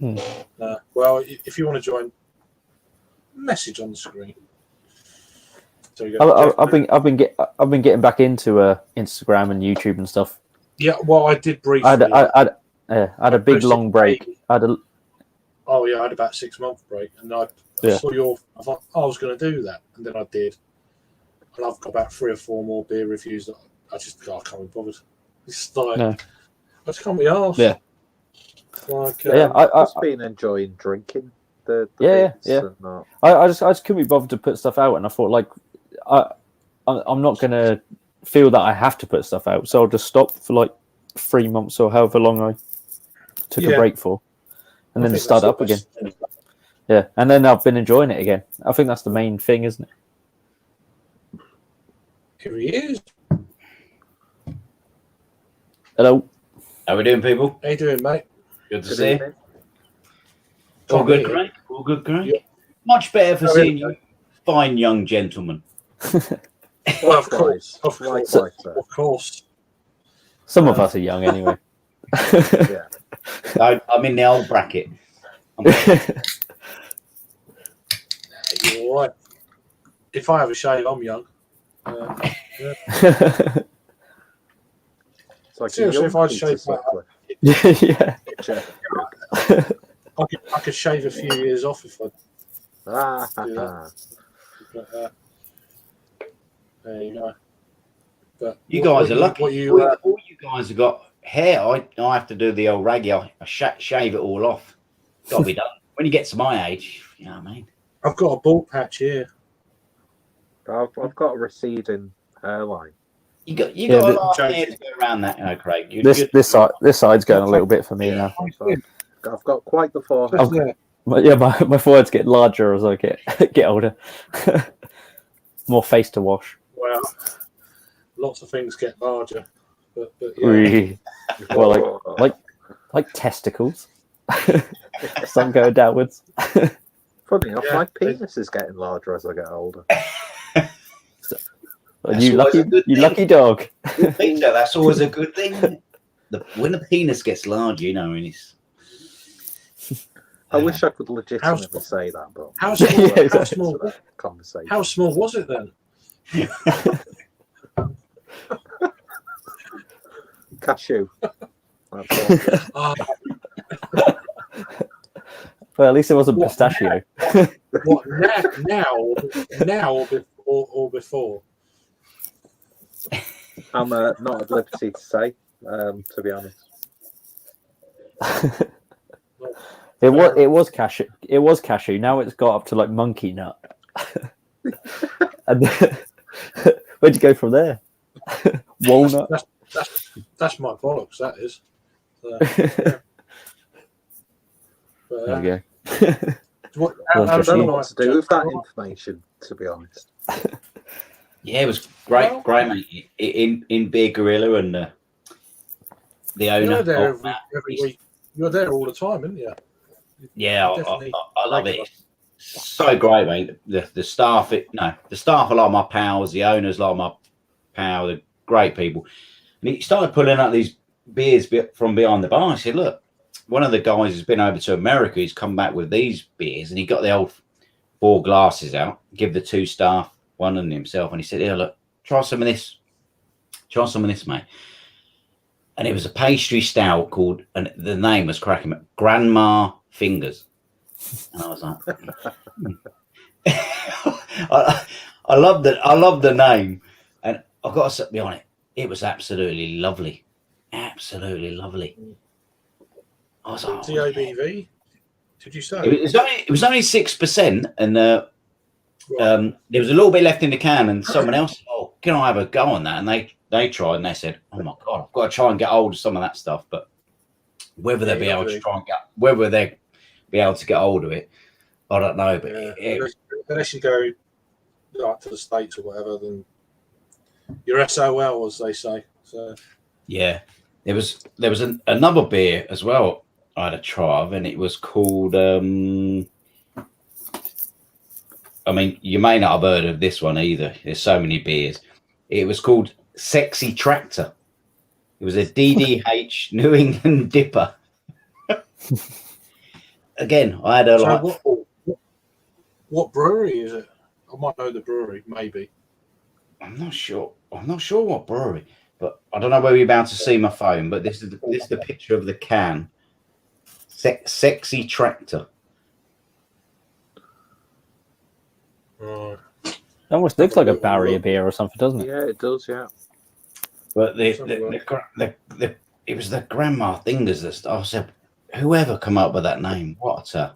Well, if you want to join, message on the screen. So you I've been getting back into Instagram and YouTube and stuff. Yeah, well, I did briefly. I had a big long break. I had about 6-month break, and I saw I thought I was going to do that, and then I did, and I've got about 3 or 4 more beer reviews that I can't be bothered. It's like I just can't be arsed. Yeah. Like, I've just been enjoying drinking the beers and that. I just couldn't be bothered to put stuff out, and I thought like I'm not gonna feel that I have to put stuff out, so I'll just stop for like 3 months or however long I took a break for, and then start up again. Yeah, and then I've been enjoying it again. I think that's the main thing, isn't it? Here he is. Hello. How we doing, people? How you doing, mate? Good to see you. All All good, Craig? All good, Craig? Yeah. Much better for seeing you fine young gentlemen. Well, of course. Of course. Some of us are young anyway. I'm in the old bracket. You're all right. If I have a shave, I'm young. It's like seriously, if I shave I could shave a few years off if I do that. But, there you go. But you guys are lucky. All you guys have got hair. I have to do the old raggy. I shave it all off. Got to be done. When you get to my age, you know what I mean? I've got a bald patch here. I've got a receding hairline. You got a lot of hair to go around that, Craig. This side's going a little bit for me now. I've got quite the forehead. My forehead's getting larger as I get older. More face to wash. Well, lots of things get larger, but well, like testicles. Some go downwards. Funny enough, my penis is getting larger as I get older. You lucky dog. Peter, that's always a good thing. When the penis gets large, you know, and it's. I wish I could legitimately say that, but how small was it then? Cashew. Well, at least it wasn't pistachio. What now or before? I'm not at liberty to say, to be honest. It was cashew. It was cashew. Now it's got up to like monkey nut. And then, where'd you go from there? Walnut. That's my bollocks. That is. But, There we go. I don't know what to do with that information, to be honest. Yeah, it was great, mate. In Beer Gorilla and the owner. You're there of that, every week. You're there all the time, aren't you? Yeah, I love it. It's so great, mate. The staff, the staff are like my pals. The owners like my pal. They're great people. And he started pulling out these beers from behind the bar. I said, look, one of the guys has been over to America. He's come back with these beers, and he got the old 4 glasses out. Give the 2 staff one and himself, and he said, "Here, look, try some of this. Try some of this, mate." And it was a pastry stout called, and the name was cracking, Grandma Fingers. And I was like, I love the name, and I've got to be on it. It was absolutely lovely, absolutely lovely. I was like, the ABV? Did you say it was only 6%, and there was a little bit left in the can, and someone else, can I have a go on that? And they tried, and they said, oh my god, I've got to try and get hold of some of that stuff, but whether they'll be able to try and be able to get hold of it, I don't know. But unless you go like to the States or whatever, then you're SOL, as they say. So yeah, there was another beer as well I had a try of, and it was called. I mean, you may not have heard of this one either. There's so many beers. It was called Sexy Tractor. It was a DDH New England Dipper. Again, I had a what brewery is it? I might know the brewery, maybe. I'm not sure what brewery, but I don't know whether you're about to see my phone. But this is the picture of the can. Sexy Tractor. Right. It almost looks like a barrier beer or something, doesn't it? Yeah, it does. Yeah. But it was the Grandma Fingers that I said, whoever come up with that name, what's a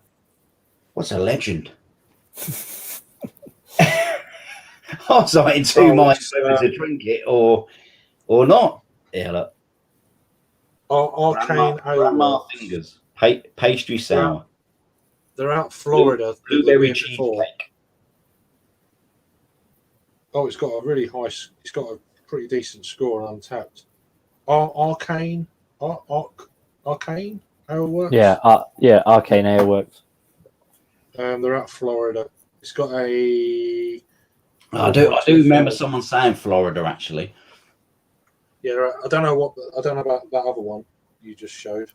legend. I was like in 2 minds whether to drink it or not. Yeah, look. Arcane Grandma Fingers pastry sour. They're out Florida. Blueberry cheesecake. Oh, it's got a really high. It's got a pretty decent score on Untapped. Arcane. Arcane. How it works? Yeah, Arcane Ale Works. They're out Florida. It's got a. I do remember someone saying Florida actually. Yeah, I don't know about that other one you just showed.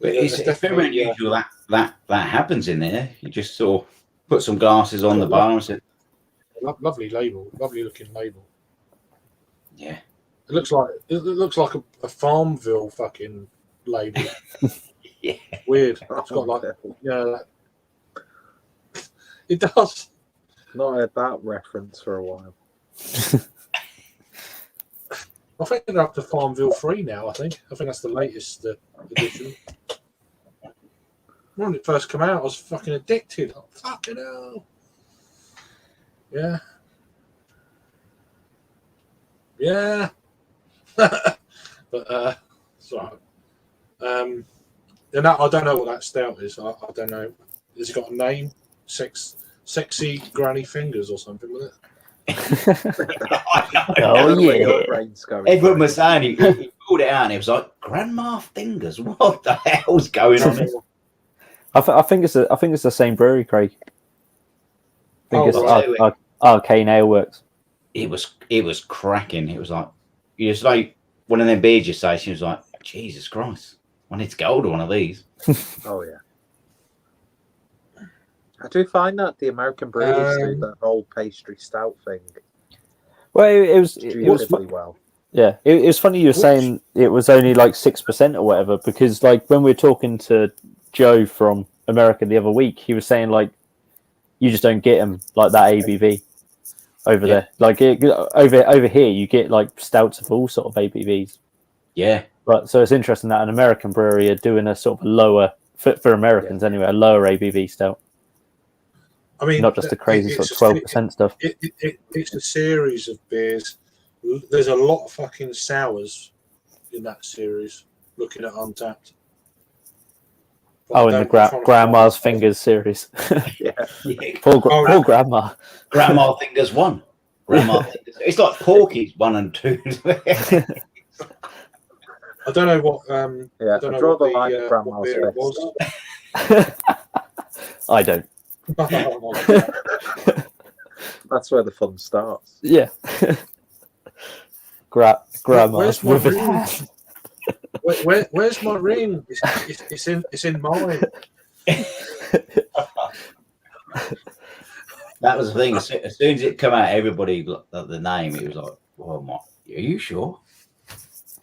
But it's very unusual that happens in there. You just sort of put some glasses on the bar and said, lovely label, lovely looking label. Yeah, it looks like a Farmville fucking label. Yeah, weird. It's got like it does. Not heard that reference for a while. I think they're up to Farmville 3 now. I think that's the latest edition. When it first came out, I was fucking addicted. Oh, fucking hell. Yeah. Yeah. But it's all right. And that, I don't know what that stout is. I don't know. Has it got a name? Sexy Granny Fingers or something with it? Oh yeah. Everyone was saying he pulled it out and it was like Grandma Fingers. What the hell's going on here? I think it's the same brewery, Craig. I think it's Arcane Ale Works. It was cracking. It was like one of them beers you say. She was like, Jesus Christ, I need to get hold of one of these. Oh yeah. I do find that the American breweries do the whole pastry stout thing. Well, it was well. Yeah, it was funny you were saying it was only like 6% or whatever, because like when we were talking to Joe from America the other week, he was saying like you just don't get them like that ABV over there. Like over here, you get like stouts of all sort of ABVs. Yeah, But so it's interesting that an American brewery are doing a sort of lower for Americans anyway, a lower ABV stout. I mean, Not just the crazy sort of 12% stuff. It's a series of beers. There's a lot of fucking sours in that series. Looking at Untapped. But Oh, in the Grandma's Fingers series. Yeah. Poor Grandma. Grandma Fingers 1. Grandma Fingers. It's like Porky's 1 and 2. I don't know what. Yeah, I don't I know draw what the line the at Grandma's beer it Fist. was. I don't. That's where the fun starts. Yeah. Grandma's Where's my with a ring? hand. Where's my ring? It's in mine. That was the thing. As soon as it come out, everybody looked at the name. It was like, "Oh my, are you sure?"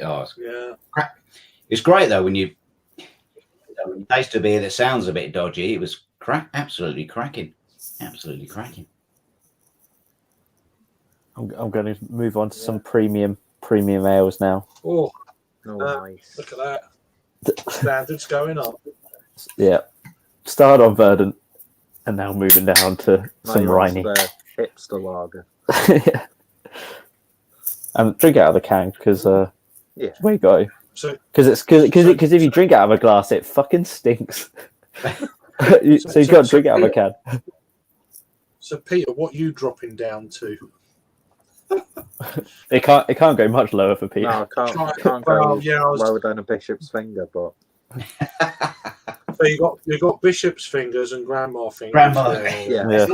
Oh, it's great though when you taste a beer that sounds a bit dodgy. It was absolutely cracking, absolutely cracking. I'm going to move on to some premium ales now. Oh, nice. look at that. Standards going up. Yeah. Start on Verdant and now moving down to some Rhiney. The hipster lager. Yeah. And drink it out of the can because Yeah. way you go. So Because if you drink it out of a glass, it fucking stinks. So you've got to drink it out of a can. So Peter, what are you dropping down to? It can't go much lower for Peter. No, I can't Well, go yeah, I was- lower than a bishop's finger, but So you got Bishop's Fingers and Grandma Fingers. Grandma. there. yeah.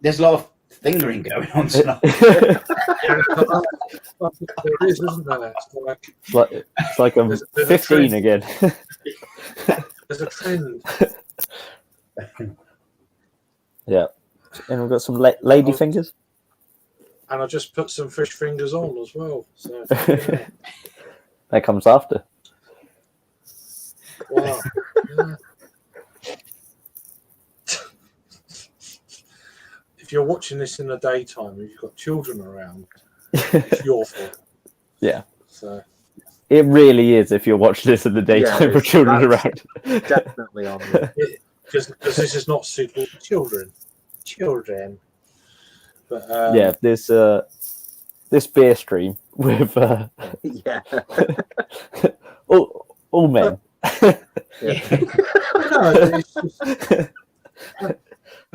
There's a lot of fingering going on tonight. There is, isn't there? It's like I'm There's a 15 trend. again. There's a trend. Yeah. And we've got some lady fingers. And I just put some fish fingers on as well. So yeah. That comes after. Wow. Yeah. If you're watching this in the daytime, if you've got children around, it's your fault. Yeah. So It really is if you're watching this in the daytime with children that's around. definitely on you. because this is not suitable for children. But Yeah, this beer stream with Yeah. all men. Yeah. no, it's just,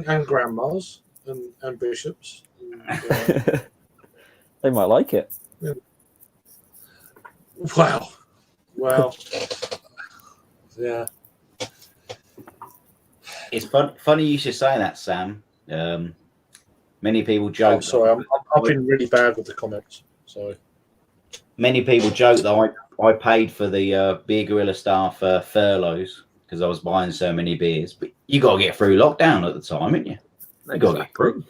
and grandmas and bishops. And, They might like it. well, yeah. It's funny you should say that, Sam. Many people joke. Oh, sorry, I've been really bad with the comments. Sorry. Many people joke that I paid for the Beer Gorilla staff furloughs because I was buying so many beers. But you got to get through lockdown at the time, haven't you? You got to get through.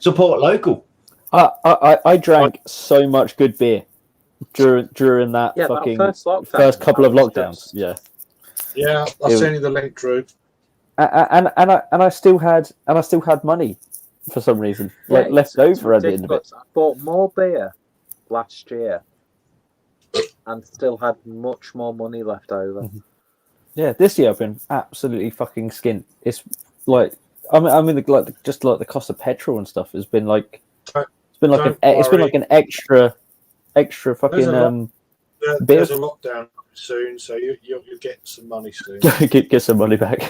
Support local. I drank so much good beer during that fucking first couple of lockdowns. Yeah. Yeah, I'll send you the link, Drew. And I still had money for some reason, left over at the end of it. I bought more beer last year and still had much more money left over. Mm-hmm. Yeah, this year I've been absolutely fucking skint. It's like I mean just the cost of petrol and stuff has been like it's been like an extra fucking There's a lockdown soon, so you'll get some money soon. get some money back.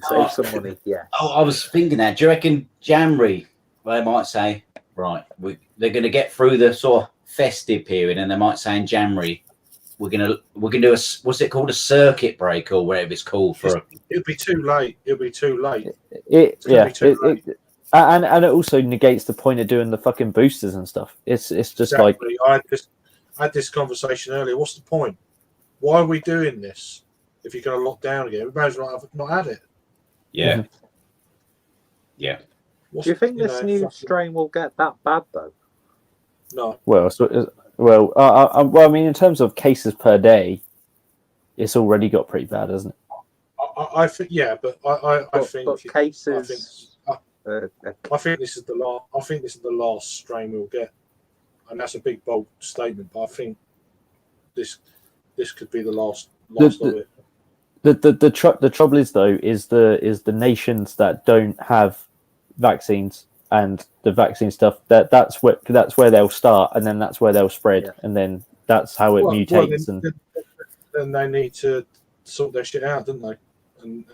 Save some money, yeah. Oh, I was thinking that. Do you reckon January, they might say, right, they're going to get through the sort of festive period, and they might say in January, we're gonna do what's it called, a circuit break or whatever it's called for. It'll be too late. It'll be too late. And it also negates the point of doing the fucking boosters and stuff. It's just exactly. I had this conversation earlier. What's the point? Why are we doing this? If you're going to lock down again, we may as well have not had it. Yeah. Mm-hmm. Yeah. Do you think this new strain will get that bad though? No. Well, I mean, in terms of cases per day, it's already got pretty bad, hasn't it? I think, yeah, but I think cases. I think this is the last. I think this is the last strain we'll get, and that's a big bold statement. But I think this this could be the last of it. The trouble is though is the nations that don't have vaccines and the vaccine stuff that's where they'll start, and then that's where they'll spread, and then that's how it mutates. Then they need to sort their shit out, don't they? And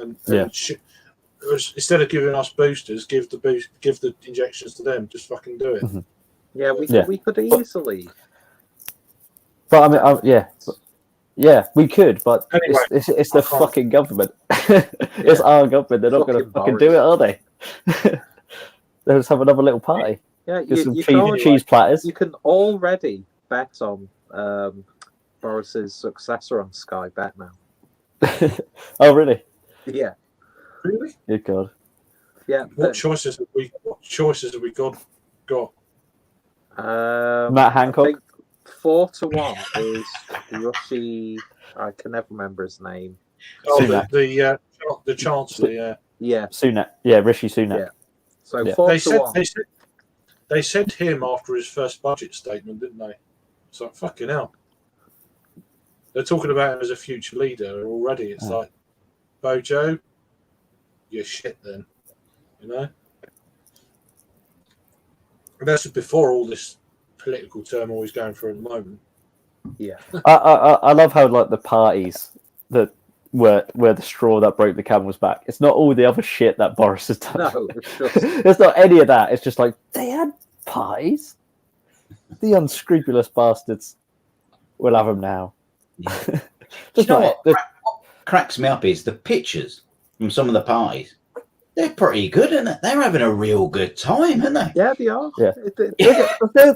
instead of giving us boosters, give the injections to them. Just fucking do it. Mm-hmm. Yeah, we could easily. But I mean, we could, but anyway, it's the fucking government. It's our government. They're not going to fucking do it, are they? They'll just have another little party. Yeah, get some cheese platters. You can already bet on Boris's successor on Sky Bet now. Oh, really? Yeah. Really? Good God. Yeah. What choices have we got? Matt Hancock. I think 4-1 is Rishi. I can never remember his name. Oh, the Chancellor. Yeah. Sunak. Yeah, Rishi Sunak. Yeah. So 4-1. They said him after his first budget statement, didn't they? It's like fucking hell. They're talking about him as a future leader already. It's like, Bojo, you're shit then, you know. And that's before all this political turmoil he's going through at the moment. Yeah. I love how like the parties that were the straw that broke the camel's back. It's not all the other shit that Boris has done. No, it's just... It's not any of that. It's just like they had parties. The unscrupulous bastards. We'll have them now. Yeah. You know what cracks me up is the pictures from some of the parties. They're pretty good, aren't they? They're having a real good time, aren't they? Yeah, they are. Yeah.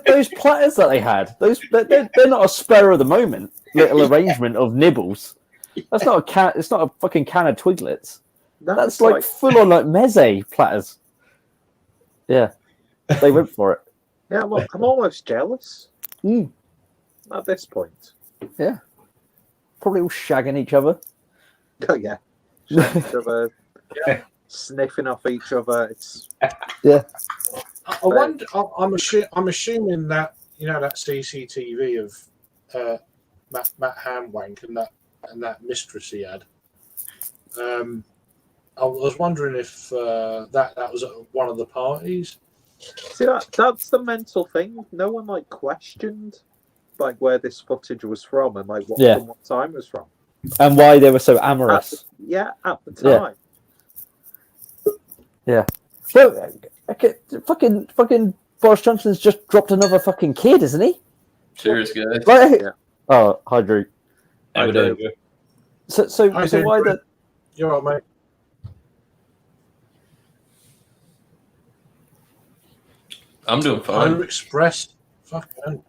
Those platters that they had, they're not a spur of the moment little arrangement of nibbles. That's not a can. It's not a fucking can of Twiglets. That's like full on like meze platters. Yeah, they went for it. Yeah, look, I'm almost jealous. At this point. Yeah. Probably all shagging each other. Oh yeah. Shagging each other. Yeah. Sniffing off each other. It's yeah. I wonder. I'm assuming that that CCTV of Matt Hamwank and that mistress he had. I was wondering if that was at one of the parties. See, that's the mental thing. No one questioned where this footage was from and from what time it was from, and why they were so amorous. At the time. Yeah. So, fucking Boris Johnson's just dropped another fucking kid, isn't he? Cheers, guys. Right? Yeah. Oh, hi, Drew. How we doing? So why the? You're all right, mate. I'm doing fine. Polar Express. Fucking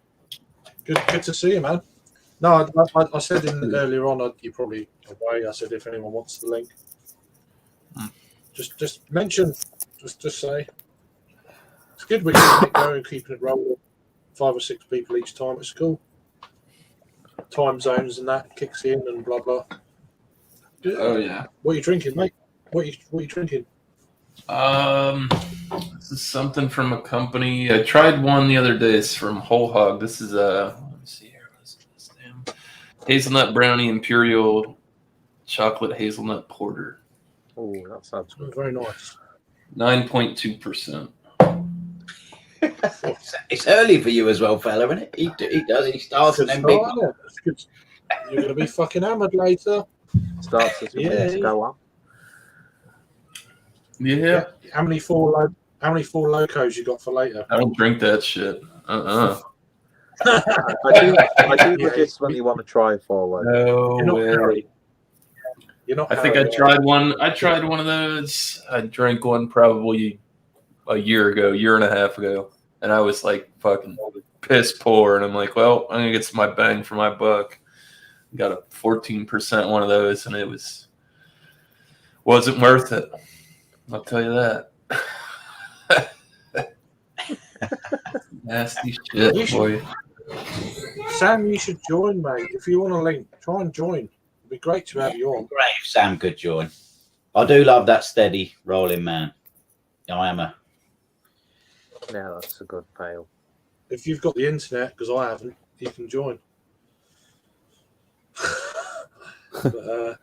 good to see you, man. No, I said earlier on. You probably away. I said if anyone wants the link. Just mention, just say. It's good we're keeping it going, keeping it rolling. 5 or 6 people each time. It's cool. Time zones and that kicks in and blah blah. Oh yeah. What are you drinking, mate? What are you drinking? This is something from a company. I tried one the other day. It's from Whole Hog. This is let me see here. What's this name? Hazelnut Brownie Imperial Chocolate Hazelnut Porter. Oh, that sounds good. Very nice. 9.2%. It's early for you as well, fella, isn't it? He does. He starts and then big. You're going to be fucking hammered later. Starts as go on. Yeah. How many four locos you got for later? I don't drink that shit. I do resist when you want to try 4 locos. No way. I think I tried one. I tried one of those. I drank one probably a year and a half ago, and I was like fucking piss poor. And I'm like, well, I'm gonna get some my bang for my buck. Got a 14% one of those, and it wasn't worth it. I'll tell you that. Nasty shit, boy. Sam, you should join, mate. If you want a link, try and join. It'd be great to have you on. Great if Sam could join. I do love that steady rolling man. I am a. Yeah, that's a good pale. If you've got the internet, because I haven't, you can join. But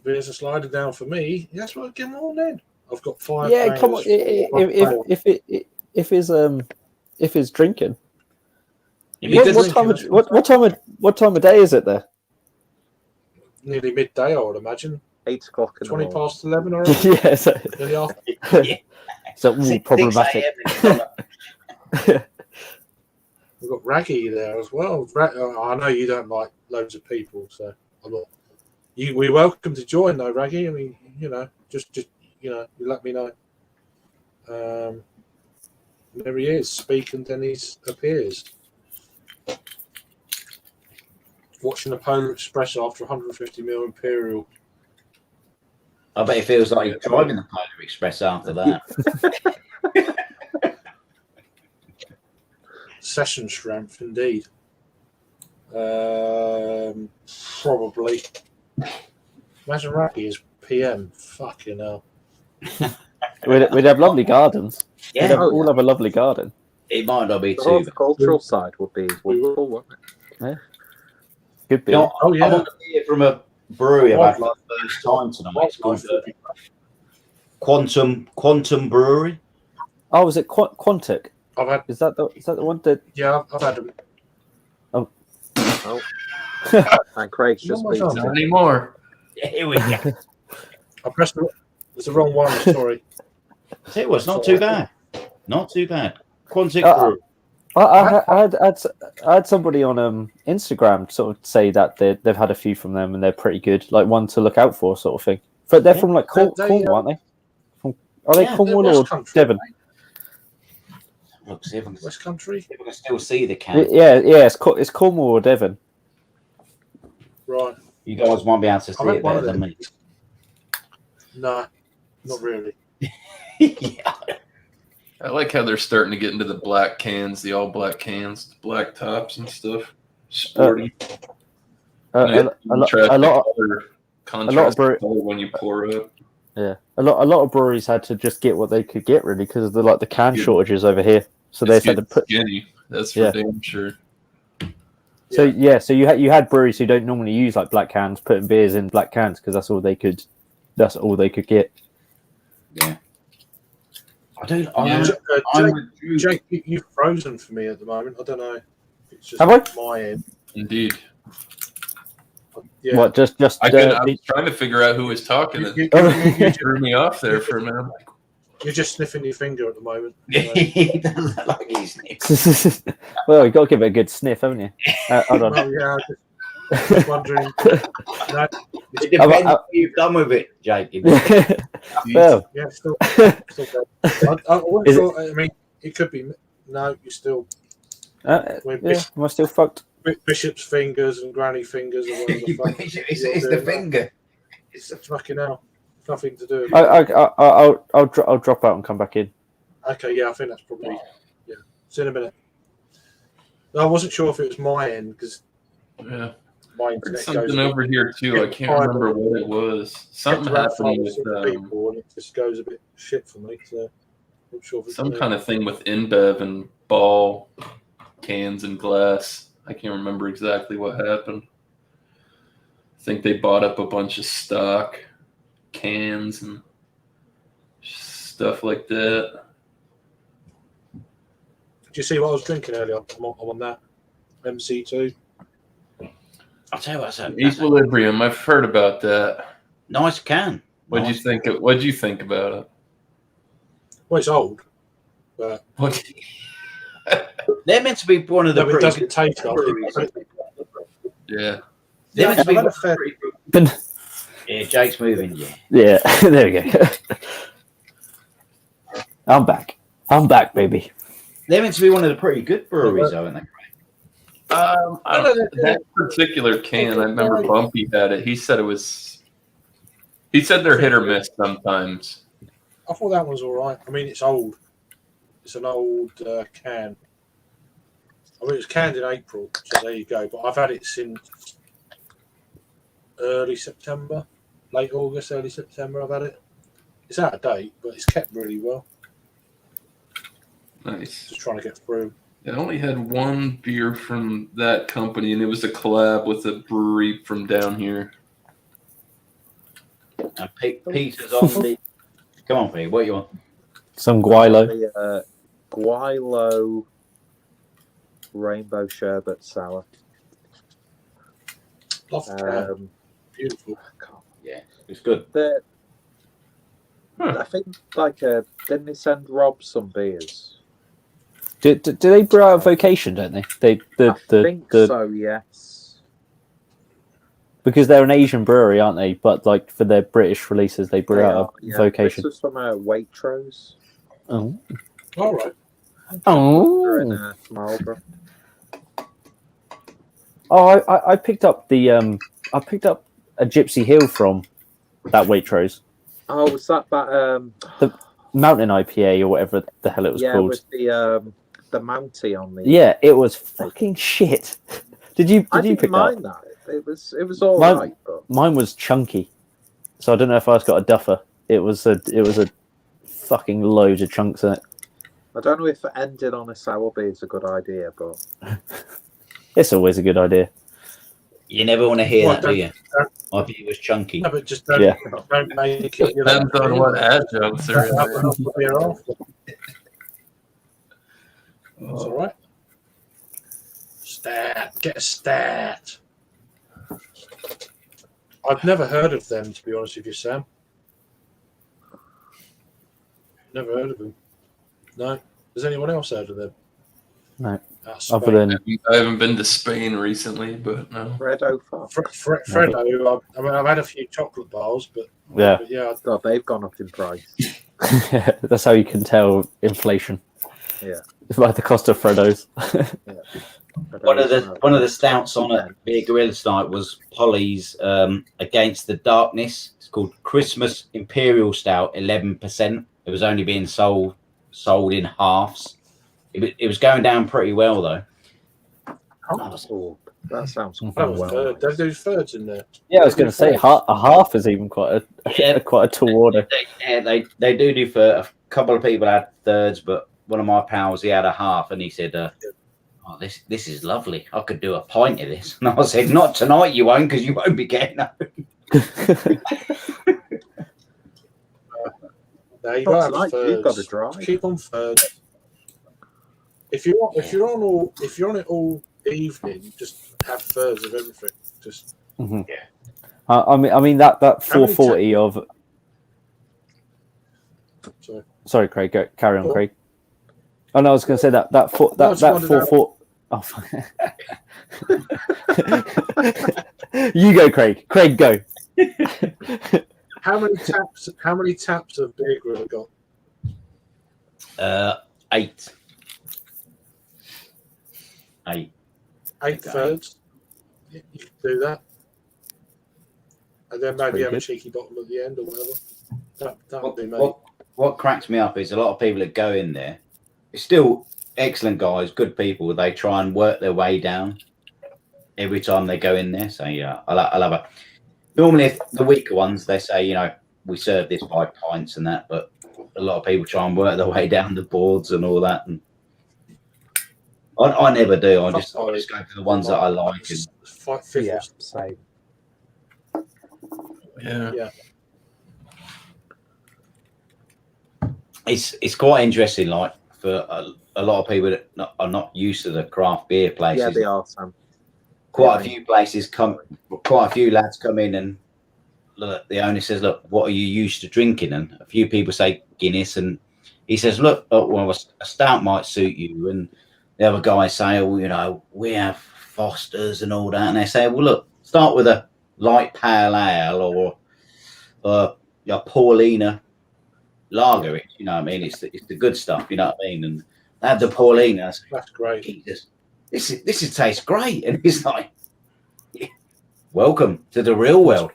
there's a slider down for me. That's what I get them all then. I've got 5. Yeah, come on. bangers. If it's drinking, It'd be what time of day is it there? Nearly midday, I would imagine. 8 o'clock in the 20 morning. past 11 or Yeah, so, nearly after. so problematic. We've got Raggy there as well. I know you don't like loads of people, so I'm not. We're welcome to join though, Raggy. I mean, just you let me know. There he is. Speak and then he appears. Watching the Polar Express after 150 mil Imperial. I bet it feels like you're driving the Polar Express after that. Session strength, indeed. Probably. Imagine Raggy is PM. Fucking hell. We'd have lovely gardens. Yeah, We'd all have a lovely garden. it might not be The too. horticultural side would be wonderful, wouldn't it? Could be. You know, Oh, yeah. I want to hear from a brewery I've had for the first time tonight. It's called Quantum Brewery. Oh, was it Quantic? I've had. Is that the one that? Yeah, I've had them. Oh. And Craig's just Oh my God. beaten. Not anymore. Here we go. I pressed the. It's the wrong one. Sorry. See, it was not too bad. Not too bad. Quantic Brewery. I had somebody on Instagram sort of say that they've had a few from them and they're pretty good, like one to look out for, sort of thing. But they're from like Cornwall, aren't they? Are they Cornwall or Devon? Look, see if I can, West Country. see if I can still see the can. Yeah, it's Cornwall or Devon. Right. You guys might be able to see I've had it one better of than them. me. No, not really. Yeah. I like how they're starting to get into the black cans, the all black cans, the black tops and stuff. Sporty. A lot of when you pour up. Yeah, a lot of breweries had to just get what they could get really because of the can Yeah. shortages over here. So they It's had to getting put. skinny. That's for Yeah. damn sure. So you had breweries who don't normally use like black cans putting beers in black cans because that's all they could. That's all they could get. Yeah. Jake, you've frozen for me at the moment. I don't know. It's just Have I? my end. Indeed. Yeah. What just I was trying to figure out who was talking. You It threw me off there for a minute. You're just sniffing your finger at the moment. He doesn't look like he's sniffing. well, you got to give it a good sniff, haven't you? Hold on. Well, yeah, just wondering. No, It depends what you've done with it, Jake. well, yeah, still going. I wouldn't thought, I mean, it could be. No, you're still. yeah, am I still fucked? Bishop's fingers and granny fingers or whatever the fuck. It's the finger. It's a fucking hell. Nothing to do with it. I'll drop out and come back in. Okay, yeah, I think that's probably. Yeah, see in a minute. I wasn't sure if it was my end because Yeah. my There's internet something goes. over here too. I can't remember what it was. Something happened with people and it just goes a bit shit for me. So I'm sure if it's some me. kind of thing with InBev and ball cans and glass. I can't remember exactly what happened. I think they bought up a bunch of stock cans and stuff like that. Did you see what I was drinking earlier? I'm on that MC2. I'll tell you what, so Equilibrium. I've heard about that. nice can. What'd you think? What'd you think about it? Well, it's old, but What? They're meant to be one of the no, it pretty doesn't good taste breweries. like. Yeah. They're meant to be I've had one a of the fair- pretty good- Yeah, Jake's moving. Yeah. Yeah, there we go. I'm back, baby. They're meant to be one of the pretty good breweries, though, aren't they? I don't know, that particular can. I remember Bumpy had it. He said it was. He said they're hit or miss sometimes. I thought that one's all right. I mean, it's old. It's an old can. I mean, it was canned in April, so there you go. But I've had it since early September, late August, early September. I've had it. It's out of date, but it's kept really well. Nice. Just trying to get through. I only had one beer from that company, and it was a collab with a brewery from down here. And Peter's on the. Come on, Pete. What do you want? Some Guilo. The Guilo Rainbow Sherbet Sour. Love the can. Beautiful. Yeah, it's good. I think didn't they send Rob some beers? Do they brew out of Vocation? Don't they? I think so. Yes. Because they're an Asian brewery, aren't they? But like for their British releases, they brew out of Vocation. This was from Waitrose. Oh. All right. Oh. Marlborough. Oh, I picked up the I picked up a Gypsy Hill from that Waitrose. Oh, was that the Mountain IPA or whatever the hell it was called? With the Mountie on the. Yeah, it was fucking shit. Did you I didn't pick mind that? It was all right. But... Mine was chunky, so I don't know if I got a duffer. It was a fucking loads of chunks in it. I don't know if ending on a sour beer is a good idea, but it's always a good idea. You never want to hear that, do you? My beer was chunky. No, but just don't make it. Depends on what adjuncts are in there. That's all right. Get a stat. I've never heard of them, to be honest with you, Sam. Never heard of them. No. Has anyone else heard of them? No. Other than I haven't been to Spain recently, but no. Freddo. Freddo. I mean, I've had a few chocolate bars, but yeah, God, they've gone up in price. That's how you can tell inflation. Yeah, it's like the cost of Freddos. One of the stouts on at Beer Gorillas night was Polly's Against the Darkness. It's called Christmas Imperial Stout, 11%. It was only being sold in halves. It was going down pretty well though. Oh, that sounds well. They do thirds in there. Yeah, I was going to say a half is even quite a tall order. They do for a couple of people had thirds, but one of my pals he had a half, and he said, "Oh, this is lovely. I could do a pint of this." And I said, "Not tonight, you won't, because you won't be getting home." No, you've got to drive. Keep on thirds. If you're on it all evening, just have thirds of everything. Just I mean that 440 of. Sorry, Craig. Carry on, Craig. Oh no, I was going to say that 440. Oh, you go, Craig. Craig, go. How many taps of Beer Gorilla got? 8. 8 thirds. You can do that, and then maybe have a cheeky bottle at the end or whatever. That would be me. What cracks me up is a lot of people that go in there. It's still excellent guys, good people. They try and work their way down every time they go in there. So yeah, I love it. Normally, if the weaker ones, they say, we serve this by pints and that, but a lot of people try and work their way down the boards and all that. And I never do. I just go for the ones that I like. Yeah, same. Yeah. It's quite interesting, like for a lot of people that are not used to the craft beer places. Yeah, they are, Sam. Quite a few lads come in and look, the owner says, "Look, what are you used to drinking?" And a few people say Guinness, and he says, "Look, well, a stout might suit you." And the other guys say, "Oh, we have Fosters and all that." And they say, "Well, look, start with a light pale ale or a Paulina lager." You know what I mean? It's the good stuff. You know what I mean? And they have the Paulina. That's great. Jesus, this tastes great. And it's like, welcome to the real world.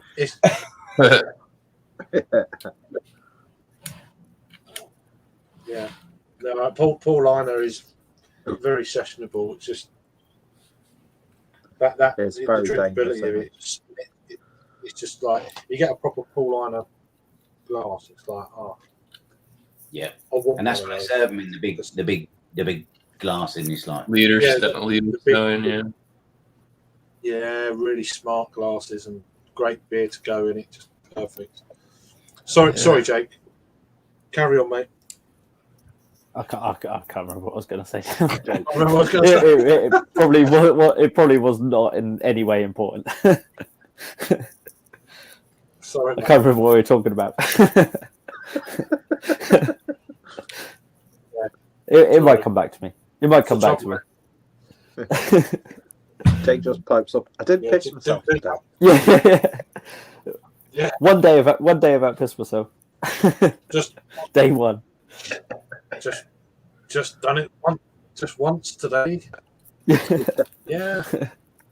Yeah. No, Paulina is very sessionable. It's just that it's the very drinkability of dangerous, it's just like you get a proper Paulina glass. It's like yeah, and that's why they serve them in the big glass in this, like Leaders, Yeah, leaders the big- going, yeah. Yeah, really smart glasses and great beer to go in it. Just perfect. Sorry, Yeah. sorry, Jake. Carry on, mate. I can't remember what I was going to say. I remember what I was going to say. It probably was not in any way important. Sorry, I mate. can't remember what we were talking about. It might come back to me. It might come back to me. Jake just pipes up. I didn't Yeah, piss don't- myself don't- down. Yeah. Yeah. One day about piss myself. Just Day one. just done it once today. Yeah.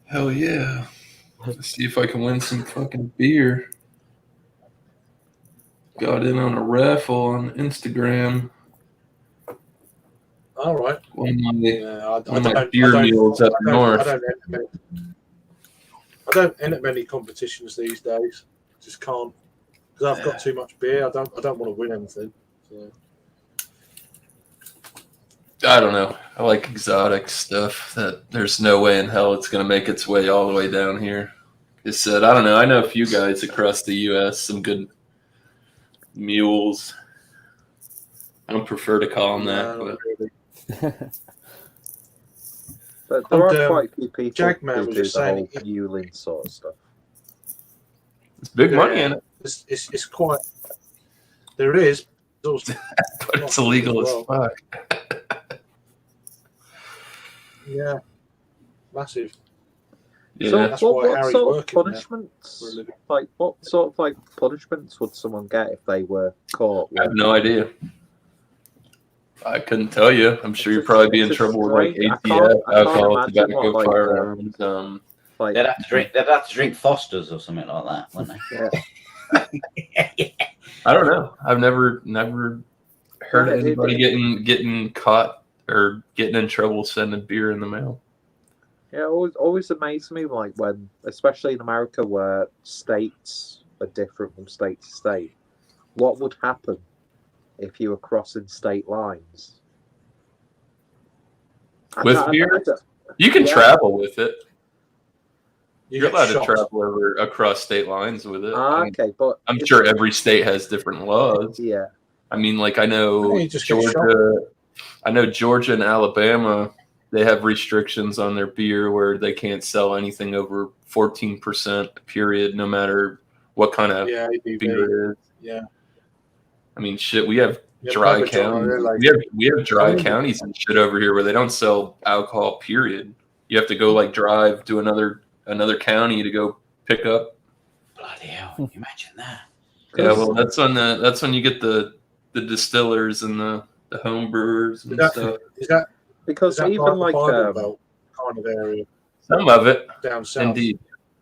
Hell yeah. Let's see if I can win some fucking beer. Got in on a raffle on Instagram. All right. One of my, Yeah, one of my beer meals up north. I don't enter many competitions these days. Just can't because I've got too much beer. I don't want to win anything. So. I don't know. I like exotic stuff that there's no way in hell it's going to make its way all the way down here. Like I said, I don't know. I know a few guys across the U.S., some good mules. I don't prefer to call them that, No, but really. But there And, are quite a few people Jackman who was do just the saying whole mulling sort of stuff. it's big money in it. It's quite. There is. But it's illegal as fuck. Yeah. Massive. Yeah. So That's what, why what Harry's sort of working there punishments, for a living. like what sort of like punishments would someone get if they were caught? I have with- no idea. I couldn't tell you. I'm sure you'd probably be in trouble with like I ATF, can't alcohol, imagine tobacco, what, like, firearms. Like, they'd have to drink Fosters or something like that, wouldn't they? yeah. I don't know. I've never heard Yeah, of it- anybody getting caught or getting in trouble sending beer in the mail. Yeah, it always amazed me, like when, especially in America, where states are different from state to state. What would happen if you were crossing state lines? With beer? You can Yeah. travel with it. You You're get allowed to shot. travel across state lines with it. Okay, but I'm sure every state has different laws. yeah, I mean, like I know Yeah, you just get Georgia. I know Georgia and Alabama. They have restrictions on their beer where they can't sell anything over 14%. Period, no matter what kind of Yeah, ABV. beer it is. Yeah. I mean, shit. We have Yeah, dry Papa John, counties. like- We have dry Oh. counties and shit over here where they don't sell alcohol. Period. You have to go like drive to another county to go pick up. Bloody hell! Can you imagine that? Yeah, well, that's when you get the distillers and the home brewers and stuff. Is that because even like Bible Belt kind of area Some of it, down south? indeed.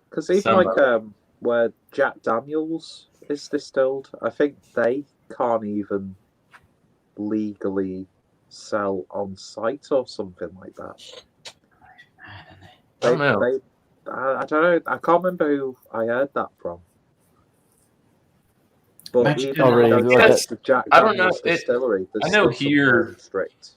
because even Some like where Jack Daniels is distilled, I think they can't even legally sell on site or something like that. I don't know. I don't know. I can't remember who I heard that from. But Imagine even Oh, really? though Like it's the Jack I don't know. Daniels distillery, there's I know still some here- very strict.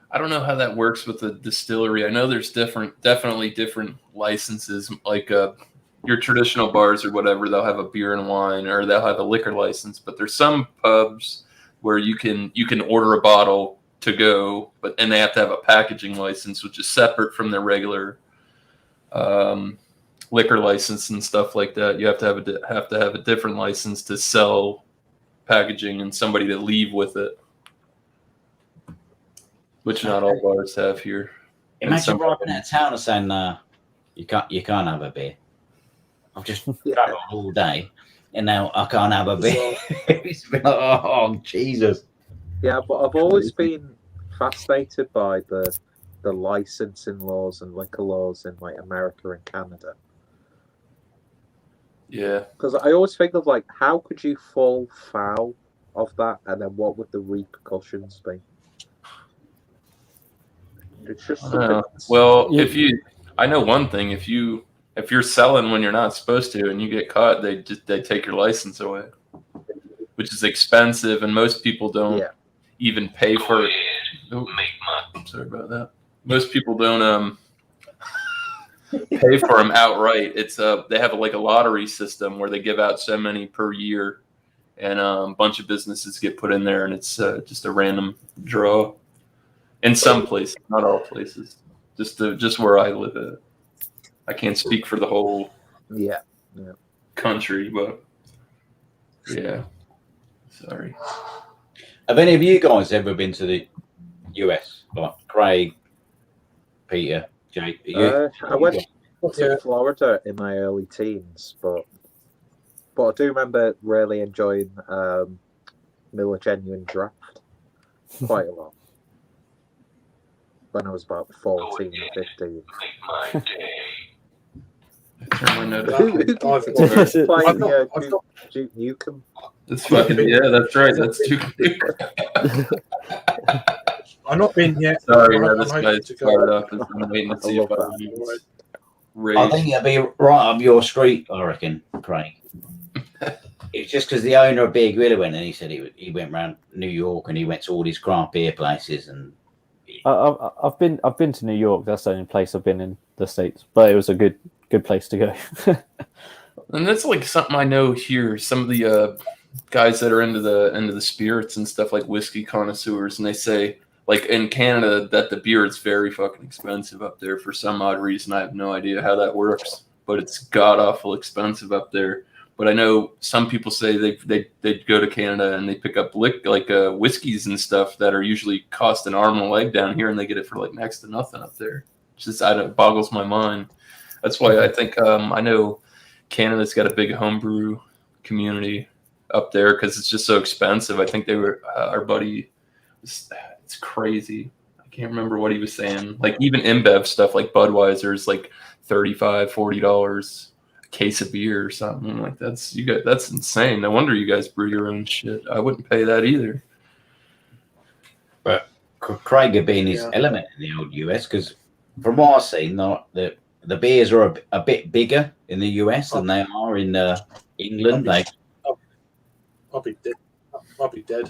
I don't know how that works with the distillery. I know there's definitely different licenses. Like your traditional bars or whatever, they'll have a beer and wine, or they'll have a liquor license. But there's some pubs where you can order a bottle to go, and they have to have a packaging license, which is separate from their regular liquor license and stuff like that. You have to have a different license to sell packaging and somebody to leave with it, which not all bars have here. And Imagine some- driving out of town and saying, you can't have a beer. I've just travelled all day, and now I can't have a beer." It's been like, oh Jesus! Yeah, but I've always been fascinated by the licensing laws and liquor laws in like America and Canada. Yeah. Because I always think of like, how could you fall foul of that, and then what would the repercussions be? It's just something. Well, Yeah. I know one thing. If you're selling when you're not supposed to and you get caught, they take your license away, which is expensive, and most people don't Yeah. even pay for it. Oh, sorry about that. most people don't pay for them outright. It's they have like a lottery system where they give out so many per year, and a bunch of businesses get put in there, and it's just a random draw. In some places, not all places. Just where I live at. I can't speak for the whole country, but yeah. Sorry. Have any of you guys ever been to the US? Like Craig, Peter, Jake? I went to Florida in my early teens, but I do remember really enjoying Miller Genuine Draft quite a lot when I was about 14, 15. Turn my Duke Nukem. That's fucking that's right. That's Duke Nukem. I've not been yet. Sorry, this guy's fired up. I'm waiting to see if I think it'll be right up your street, I reckon, Craig. It's just because the owner of Beer Gorilla went and he said he went around New York and he went to all these craft beer places and. I've been to New York. That's the only place I've been in the States, but it was a good place to go. And that's like something I know here. Some of the guys that are into the spirits and stuff, like whiskey connoisseurs, and they say like in Canada that the beer is very fucking expensive up there for some odd reason. I have no idea how that works, but it's god awful expensive up there. But I know some people say they go to Canada and they pick up whiskeys and stuff that are usually cost an arm and a leg down here, and they get it for like next to nothing up there. It boggles my mind. That's why I think I know Canada's got a big homebrew community up there because it's just so expensive. I think they were our buddy. It's crazy. I can't remember what he was saying. Like even InBev stuff like Budweiser is like $35, $40 case of beer or something. Like that's insane. No wonder you guys brew your own shit. I wouldn't pay that either. But Craig had been his element in the old US because from what I've seen, the beers are a bit bigger in the US than they are in England. I'll be dead. I'll be dead.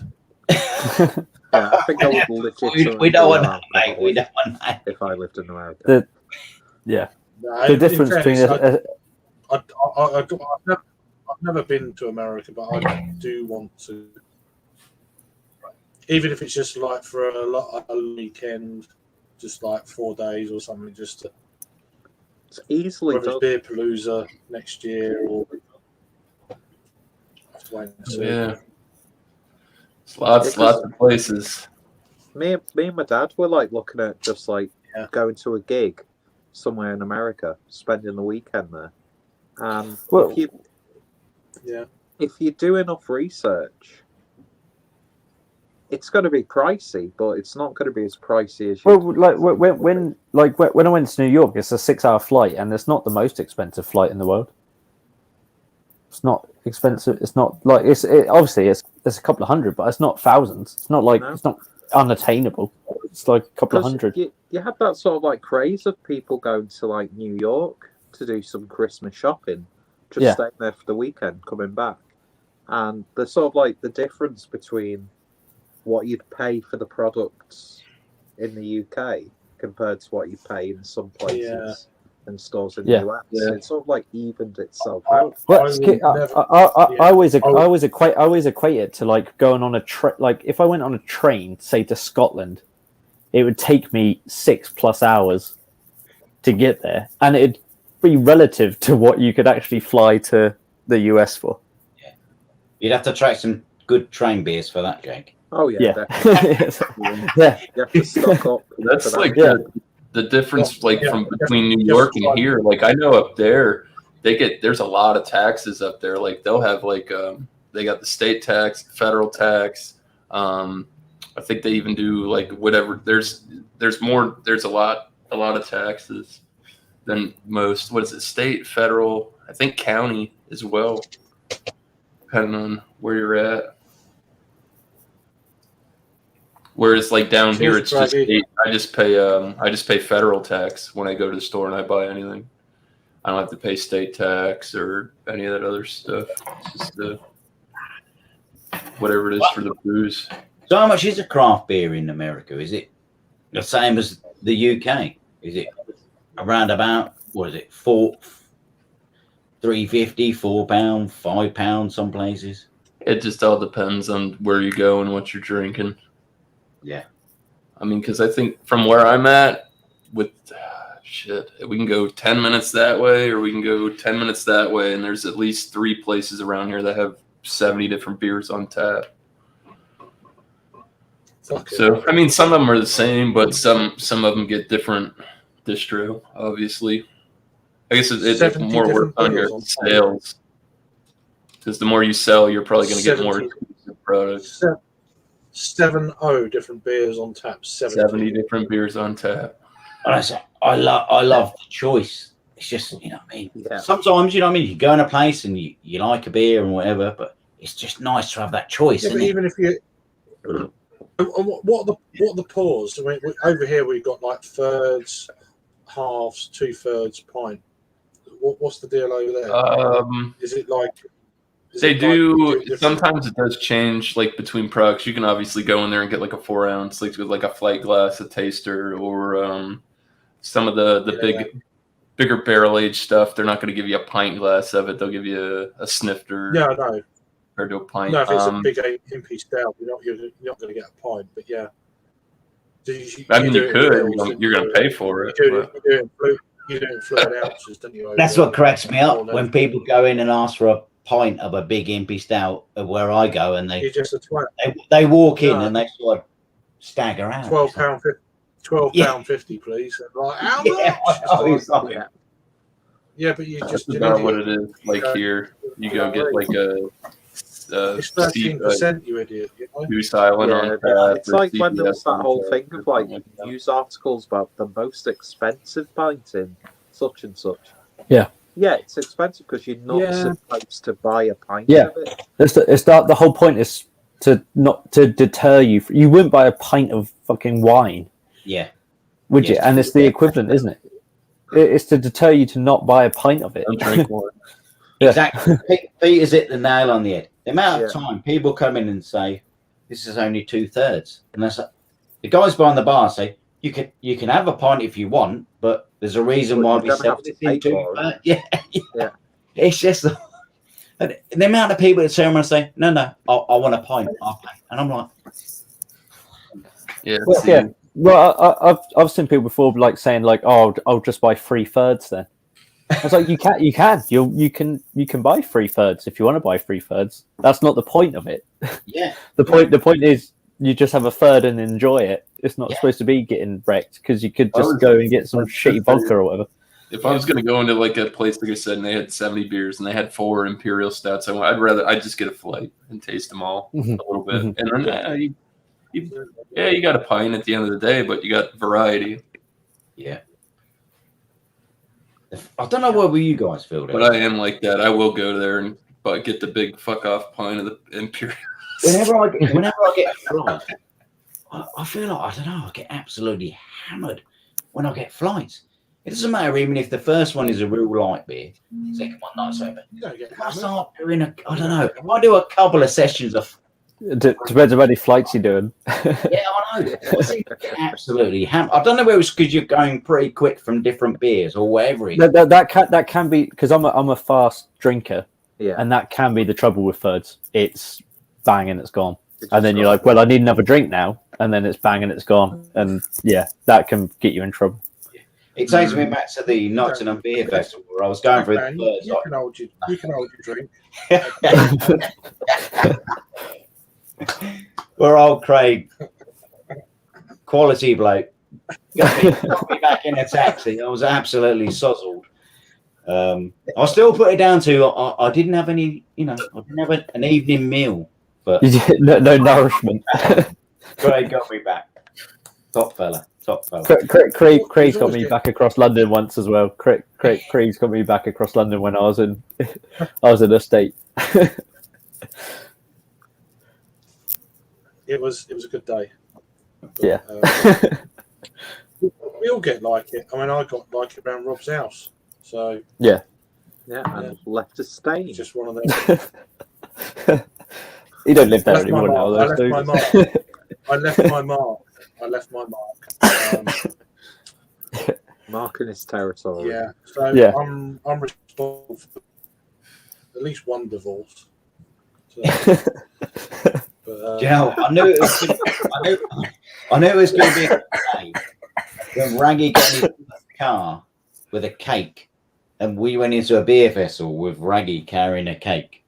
I think I would legitimately. We don't want that, mate. We don't want that. If I lived in America. The difference between I've never been to America, but I do want to. Even if it's just like for a weekend, just like 4 days or something, just to. It's easily whether it's Beer Palooza next year or. Have to wait and see. Yeah. It's lots of places. Me and my dad were like looking at just like going to a gig somewhere in America, spending the weekend there. If you do enough research, it's going to be pricey, but it's not going to be as pricey as you. Well, when I went to New York, it's a 6-hour flight, and it's not the most expensive flight in the world. It's not expensive. It's not like obviously it's a couple of hundred, but it's not thousands. It's not like it's not unattainable. It's like a couple of hundred. You had that sort of like craze of people going to like New York to do some Christmas shopping, just staying there for the weekend, coming back, and the sort of like the difference between what you'd pay for the products in the UK compared to what you pay in some places and stores in the US. It's sort of like evened itself out. I always equate it to like going on a trip. Like if I went on a train, say to Scotland, it would take me 6+ hours to get there, and it'd be relative to what you could actually fly to the US for. Yeah, you'd have to try some good train beers for that, Jake. Oh yeah. You have to stock up. That's like the difference, like from between New York and here. Like I know up there, there's a lot of taxes up there. Like they'll have like they got the state tax, federal tax. I think they even do like whatever. There's a lot of taxes than most. What is it? State, federal, I think county as well, depending on where you're at. Whereas like down here, it's just I just pay federal tax when I go to the store and I buy anything. I don't have to pay state tax or any of that other stuff. It's just whatever it is for the booze. So how much is a craft beer in America? Is it the same as the UK? Is it around about, what is it, £3.50, £4, £5 some places? It just all depends on where you go and what you're drinking. Yeah. I mean, because I think from where I'm at, with we can go 10 minutes that way, or we can go 10 minutes that way, and there's at least 3 places around here that have 70 different beers on tap. So, I mean, some of them are the same, but some of them get different distro, obviously. I guess it's more work on your sales. Because the more you sell, you're probably going to get more exclusive products. 70 different beers on tap. 70 different beers on tap. I love the choice. It's just, you know what I mean? Yeah. Sometimes, you know what I mean? You go in a place and you like a beer and whatever, but it's just nice to have that choice. Yeah, but even if you... What are the pours? I mean, over here we've got like thirds, halves, 2/3 pint. What's the deal over there? Is it like... They do. Sometimes it does change, like between products. You can obviously go in there and get like a 4 ounce, like with like a flight glass, a taster, or some of the bigger barrel aged stuff. They're not going to give you a pint glass of it. They'll give you a snifter. Yeah, no. Or to a pint. No, if it's a big impy stout, you're not going to get a pint. But yeah, I mean, you could. You're going to pay for it. You do it in fluid ounces, don't you? That's what cracks me up when people go in and ask for a pint of a big impy stout of where I go, and they walk in and they sort of stagger out. £12.50, please. Like, how much? Yeah, but you just about what it is. Like here, you go get like it's 13%, you idiot. You know? Goose Island on tap. It's like when there was that whole thing of like news articles about the most expensive pint in such and such. Yeah. Yeah, it's expensive because you're not supposed to buy a pint of it. It's the whole point is to not to deter you. You wouldn't buy a pint of fucking wine. Yeah. Would you? And it's the equivalent, isn't it? It's to deter you to not buy a pint of it. Don't drink wine. Exactly. Pete has hit the nail on the head. The amount of time people come in and say, "This is only 2/3," and that's like, the guys behind the bar say, "You can have a pint if you want, but there's a reason why we sell this in 2/3." Yeah. It's just the amount of people that turn around and say, "No, I want a pint," and I'm like, "Yeah." Well, I've seen people before like saying like, "Oh, I'll just buy 3/3 then." I was like, you can buy 3/3 if you want to buy 3/3. That's not the point of it. Yeah. The point is you just have a third and enjoy it. It's not supposed to be getting wrecked because you could just go and get some shitty vodka or whatever. If I was going to go into like a place, like I said, and they had 70 beers and they had 4 imperial stouts, I'd just get a flight and taste them all a little bit. And then you got a pint at the end of the day, but you got variety. Yeah. I don't know where you guys feel that. But I am like that. I will go there and get the big fuck off pint of the imperial. Whenever I get flights, I feel like, I don't know, I get absolutely hammered when I get flights. It doesn't matter even if the first one is a real light beer, second one not so bad. You don't get I start doing I don't know. I do a couple of sessions of. Depends on how many flights you're doing. Yeah, I know. Absolutely hammered. I don't know whether it's because you're going pretty quick from different beers or whatever. That can be because I'm a fast drinker. Yeah. And that can be the trouble with thirds. It's bang and it's gone. And then you're like, well, I need another drink now. And then it's bang and it's gone. And yeah, that can get you in trouble. It takes me back to the Nottingham Beer Festival where I was going through the thirds. You can hold your drink. We're old Craig, quality bloke, got me back in a taxi. I was absolutely sozzled. I still put it down to I didn't have any, I didn't have an evening meal. But no nourishment. Craig got me back. Top fella. Craig's got me back across London once as well. Craig's got me back across London when I was in a state. It was a good day. But, yeah. We all get like it. I mean, I got like it around Rob's house. So yeah, and left a stain. Just one of those. You don't live there anymore now. I left my mark. Marking his territory. Yeah. So Yeah. I'm responsible for at least one divorce. So, but, Joe, I knew it was. I knew it was going to be a day when Raggy got in his car with a cake, and we went into a beer festival with Raggy carrying a cake,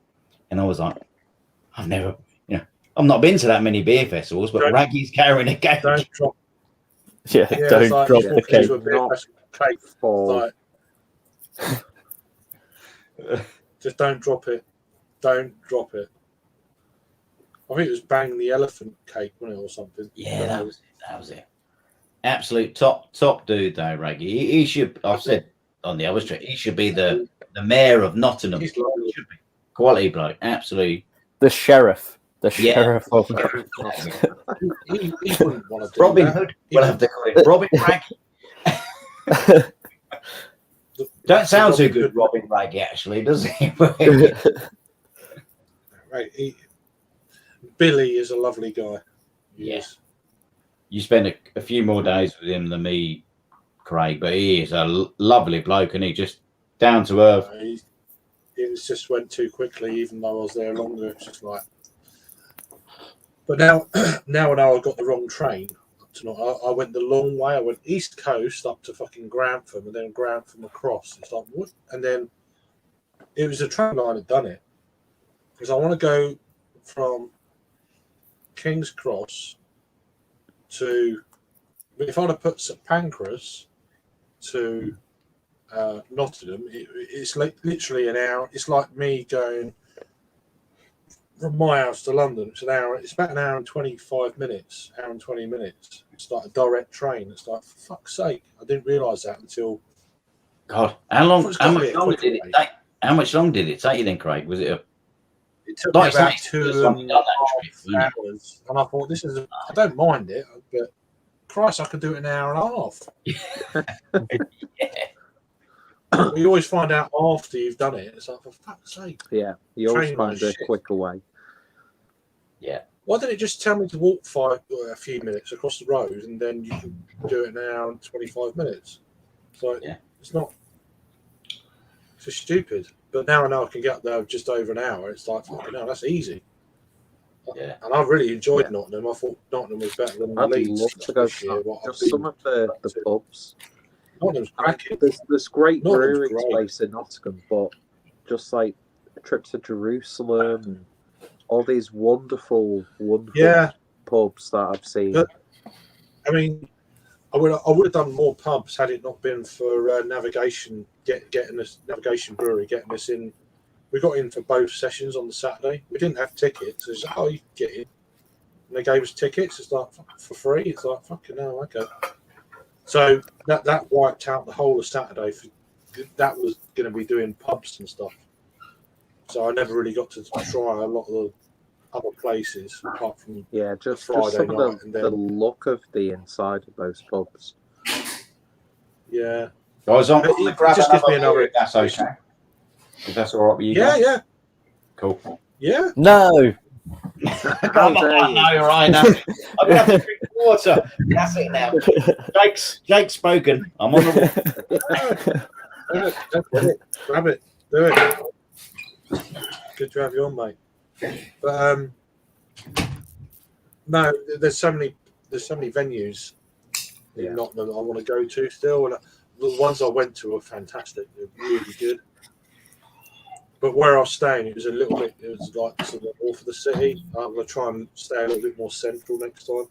and I was like, I've never, I've not been to that many beer festivals, but Raggy's carrying a cake. don't drop. Yeah, Yeah, don't it's like drop you the walk cake. into a beer festival, cake. For Like, just don't drop it. Don't drop it. I think it was Bang the Elephant cake, wasn't it, or something? Yeah, that was it. That was it. Absolute top dude, though, Raggy. He should. I've said on the other street, he should be the mayor of Nottingham. He's lovely. He should be. Quality bloke, absolutely. The sheriff. The Yeah. sheriff of He wouldn't want to do Robin that. Hood. We'll have to call it Robin Raggy. Don't sound too good, Robin Raggy, actually, does he? Right. Billy is a lovely guy. He Yeah. is. You spend a few more days with him than me, Craig, but he is a lovely bloke, and he just down to earth. It just went too quickly, even though I was there longer. It's just like. But now I know I got the wrong train. I went the long way. I went East Coast up to fucking Grantham, and then Grantham across. It's like what? And then it was a train line that done it, because I want to go from King's Cross to. If I'd have put St Pancras to Nottingham, it's like literally an hour. It's like me going from my house to London. It's an hour. It's about an hour and 25 minutes. Hour and 20 minutes. It's like a direct train. It's like, for fuck's sake, I didn't realise that until. God, how long? It's How gotta much be a longer quick did it way. take? How much long did it take you then, Craig? Was it a? It took Like me about you say, 2 it's like and done a that trip, isn't half it? hours, and I thought this is. I don't mind it, but Christ, I could do it in an hour and a half. You always find out after you've done it. It's like, for fuck's sake. Yeah, you always Train find was a shit. quicker way. Yeah. Why didn't it just tell me to walk a few minutes across the road, and then you can do it in an hour and 25 minutes? So Yeah. it's not. It's just stupid. But now I know I can get up there just over an hour. It's like, fucking hell, that's easy. Yeah. And I really enjoyed Nottingham. I thought Nottingham was better than I'd Leeds love to go this year. to What I've just been some of the to. pubs. Nottingham's cracking. There's great Nottingham's brewery great. space in Nottingham, but just like a trip to Jerusalem and all these wonderful Yeah. pubs that I've seen. But, I mean, I would have done more pubs had it not been for navigation, getting this navigation brewery, getting us in. We got in for both sessions on the Saturday. We didn't have tickets. It was like, oh, you can get in. And they gave us tickets. It's like for free. It's like, fucking hell, okay. So that wiped out the whole of Saturday. That was going to be doing pubs and stuff. So I never really got to try a lot of the other places apart from just Friday some of night. And the then, look of the inside of those pubs. yeah. Guys, I'm It going to grab just gives me another beer another. if that's okay. If that's all right with you Yeah, guys. yeah, Cool. yeah. No. Come on, I know you're right now. I'm going to have to drink water. That's it now. Jake's spoken. I'm on the Grab it. Do it. Good to have you on, mate. But no, there's so many venues in Nottingham that I want to go to still, and the ones I went to were fantastic. They're really good. But where I was staying, it was a little bit. It was like sort of north of the city. I'm going to try and stay a little bit more central next time.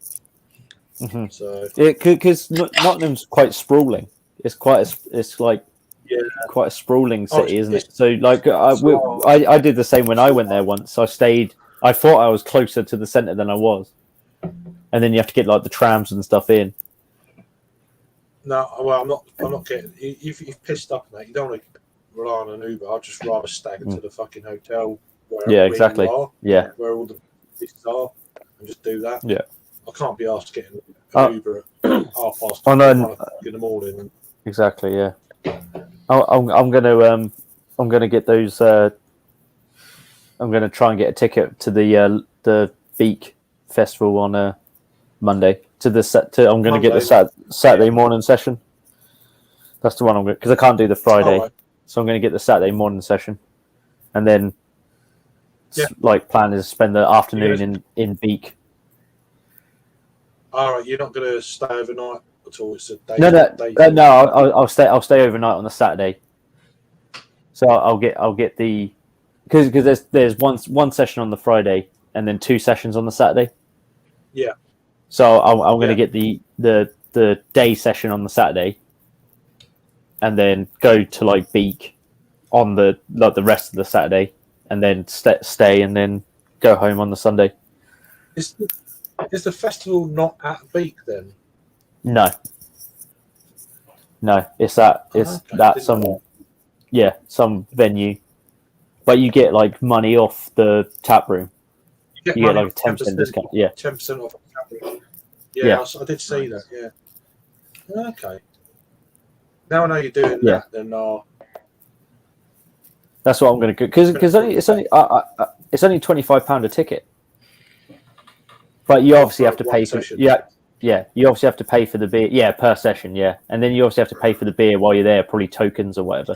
Mm-hmm. So because Nottingham's quite sprawling. It's quite. It's like quite a sprawling city, isn't it? So like, I did the same when I went there once. I stayed. I thought I was closer to the centre than I was, and then you have to get like the trams and stuff in. no, well, I'm not getting. If you've pissed up on that, you don't want to rely on an Uber. I'd just rather stagger to the fucking hotel. Yeah, exactly. Are, yeah, where all the places are, and just do that. Yeah. I can't be asked getting an Uber at 1:30 in the morning. Exactly. Yeah. I'm gonna get those. I'm gonna try and get a ticket to the Beak Festival on Monday. I'm gonna get the Saturday morning session. That's the one I'm going because I can't do the Friday, Alright. so I'm going to get the Saturday morning session, and then Yeah. plan is spend the afternoon in Beak. All right, you're not going to stay overnight at all. It's a day. No, day thing. no. I'll stay. I'll stay overnight on the Saturday. So I'll get the because there's one session on the Friday and then 2 sessions on the Saturday. Yeah. So I'm going to get the day session on the Saturday, and then go to like Beak on the rest of the Saturday, and then stay and then go home on the Sunday. Is the festival not at Beak then? No, it's that some venue, but you get like money off the tap room. You get like a 10% discount. Yeah, 10% off. Yeah. I did see that. Yeah. Okay. Now I know you're doing Yeah. that. Then that's what I'm going to do because it's only £25 a ticket, but you obviously have to pay for you obviously have to pay for the beer per session and then you obviously have to pay for the beer while you're there, probably tokens or whatever.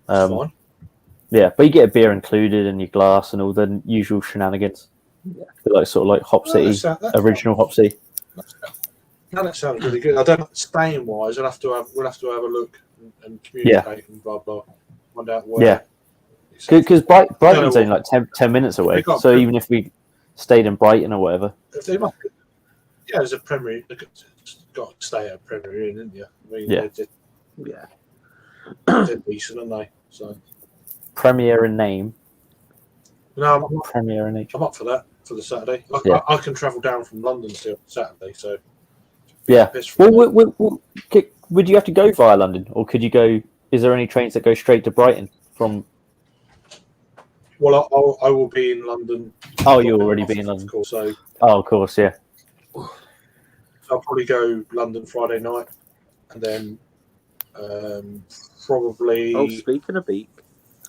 fine. Yeah, but you get a beer included and your glass and all the usual shenanigans. Like sort of like Hop City, original Hop City. No, that sounds really good. I don't know, staying wise. We'll have to have a look and communicate and blah blah. Find out where. Yeah, because Brighton's only like 10 minutes away. So even if we stayed in Brighton or whatever. They must be, there's a Premier. Got to stay at Premier Inn, didn't you? I mean, they're decent, aren't they? So Premier in name. no, Premier in nature. I'm up for that for the Saturday. I can travel down from London still Saturday, so yeah. Well, would you have to go via London, or could you go? Is there any trains that go straight to Brighton from? Well, I will be in London. Oh, you'll already be in London. Of course, so of course, yeah. I'll probably go London Friday night, and then probably. Oh, speaking of Beak.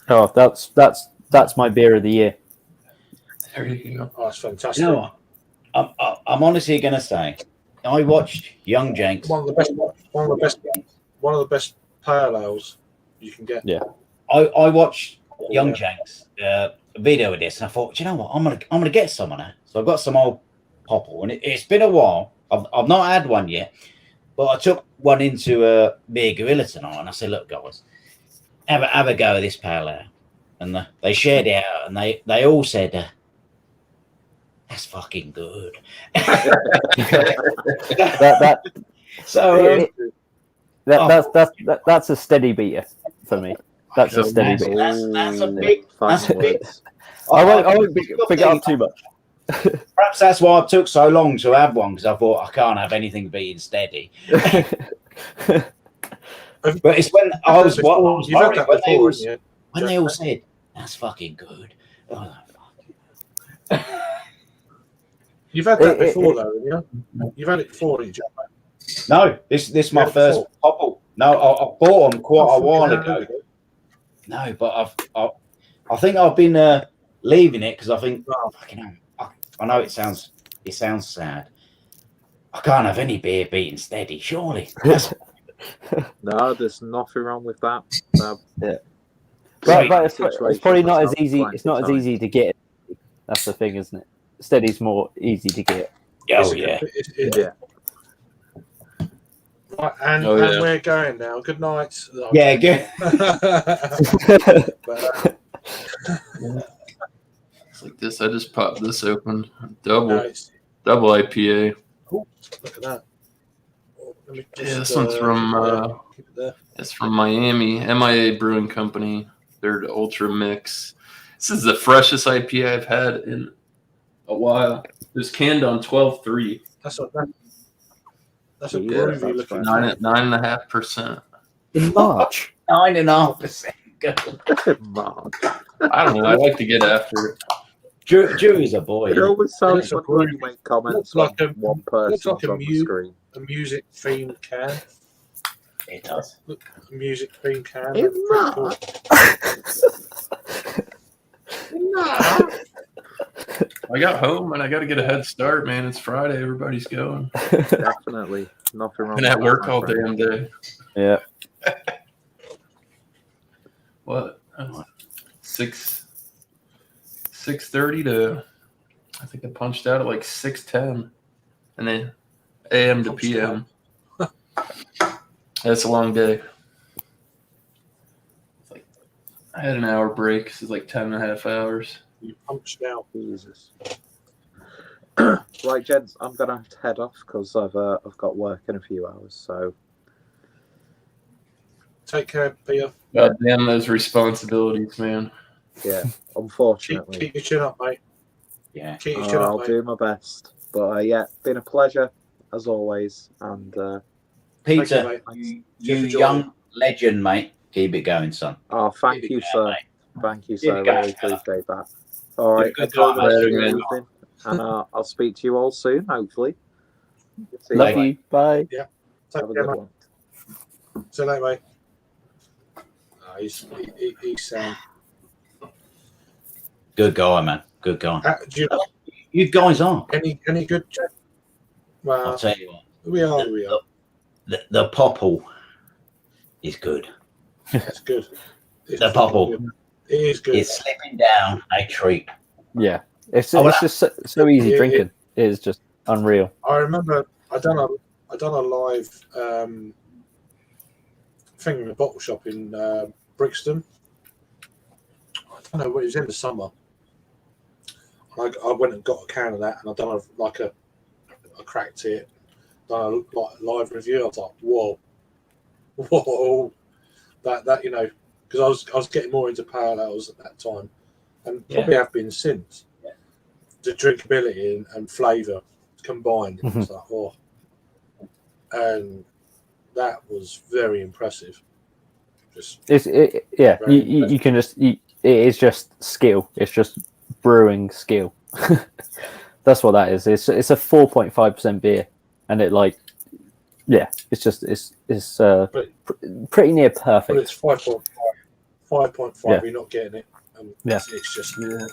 Oh, that's my beer of the year. There you go. Oh, that's fantastic. You know what? I'm honestly going to say, I watched Young Jenks. One of the best pale ales you can get. Yeah. I watched Young Jenks video of this, and I thought, you know what? I'm gonna get some of that. So I've got some old Popple, and it's been a while. I've not had one yet, but I took one into a Beer Gorilla tonight, and I said, look, guys, have a go of this pale ale. And they shared it out, and they all said, that's fucking good. That's a steady beater for me. That's a steady beater. That's a big. I won't pick it up too much. Perhaps that's why it took so long to have one, because I thought I can't have anything being steady. But it's when I was worried when they all said, that's fucking good. Oh, fuck. You've had that before, though, haven't you? You've had it before, didn't you? No, this is my first Popple. No, I bought them quite a while ago. No, but I think I've been leaving it because I think, fucking hell, I know it sounds sad. I can't have any beer being steady, surely. No, there's nothing wrong with that. Yeah. But it's probably not as easy. It's not as easy to get. That's the thing, isn't it? Steady's more easy to get. Oh yeah. Yeah. Right, and we're going now. Good night. Yeah, good. It's like this. I just popped this open. Double IPA. Ooh, look at that. This one's from it's from Miami, MIA Brewing Company. They're the Ultra Mix. This is the freshest IPA I've had in a while. It was canned on 12.3. That's a groovy looking 9.5%. In March. 9.5%. March. I don't know. I like to get after it. Jury's a boy. It always sounds like when you make comments like on one person looks like on the screen. A music themed can. It does. Look, a music themed can. In That's pretty cool. I got home and I got to get a head start, man. It's Friday. Everybody's going. Definitely. Nothing wrong Been with at that, work my all friend. damn day. Yeah. What? 6:30 to, I think I punched out at like 6:10, and then AM to PM. That's a long day. It's like I had an hour break. So it's like 10.5 hours. You punched out. Jesus. Right, gents, I'm gonna have to head off because I've got work in a few hours. So Take care, Peter. God damn those responsibilities, man. yeah, Keep, unfortunately, keep your chin up, mate. Yeah. Keep your chin I'll up, mate. do my best. But yeah, been a pleasure as always. And Peter, mate. you Cheers for young legend, mate. Keep it going, son. oh, thank Keep it you, going, sir. mate. Thank you, Keep sir. it going, Really fella. appreciate that. All right, Good enjoy time, the rest of mate. your Man. evening, and I'll speak to you all soon, hopefully. See Love you. you. Bye. Take Have a care, good mate. one. See you later, mate. He's sound. Good guy, man. Good guy. Do you know You guys are. any good? Well, I'll tell you what. we are. The popple is good. It's good. It's The popple. good. It is good. It's slipping down a treat. Yeah. It's Oh, just so easy Yeah, drinking. It is just unreal. I remember I done a live thing in a bottle shop in Brixton. I don't know, it was in the summer. I went and got a can of that, and I done I cracked it, done a live review. I was like, whoa, that you know, because I was getting more into pale ales at that time, and probably have been since. Yeah. The drinkability and flavour combined, it was like, oh, and that was very impressive. Just Yeah. Very You can just it is just skill. It's just brewing skill. That's what that is. It's a 4.5% beer, and it it's pretty near but perfect. it's 5.5. 5.5. Yeah. You're not getting it. Yeah. It's just And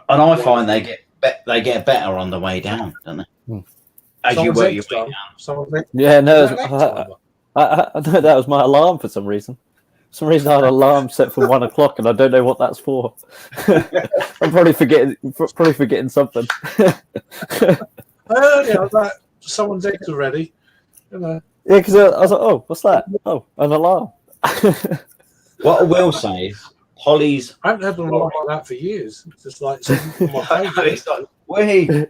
I find they get better on the way down, don't they? As you someone's work your eggs way done. down. Someone's eggs. Yeah, no, Is that an egg timer? I know that was my alarm for some reason. For some reason, I had an alarm set for 1 o'clock, and I don't know what that's for. I'm probably forgetting something. Earlier, I was like, someone's eggs are ready. You know. Yeah, because I was like, oh, what's that? Oh, an alarm. What I will say is, Holly's. I haven't had an alarm like that for years. It's just like something on my phone. It's like, wake up!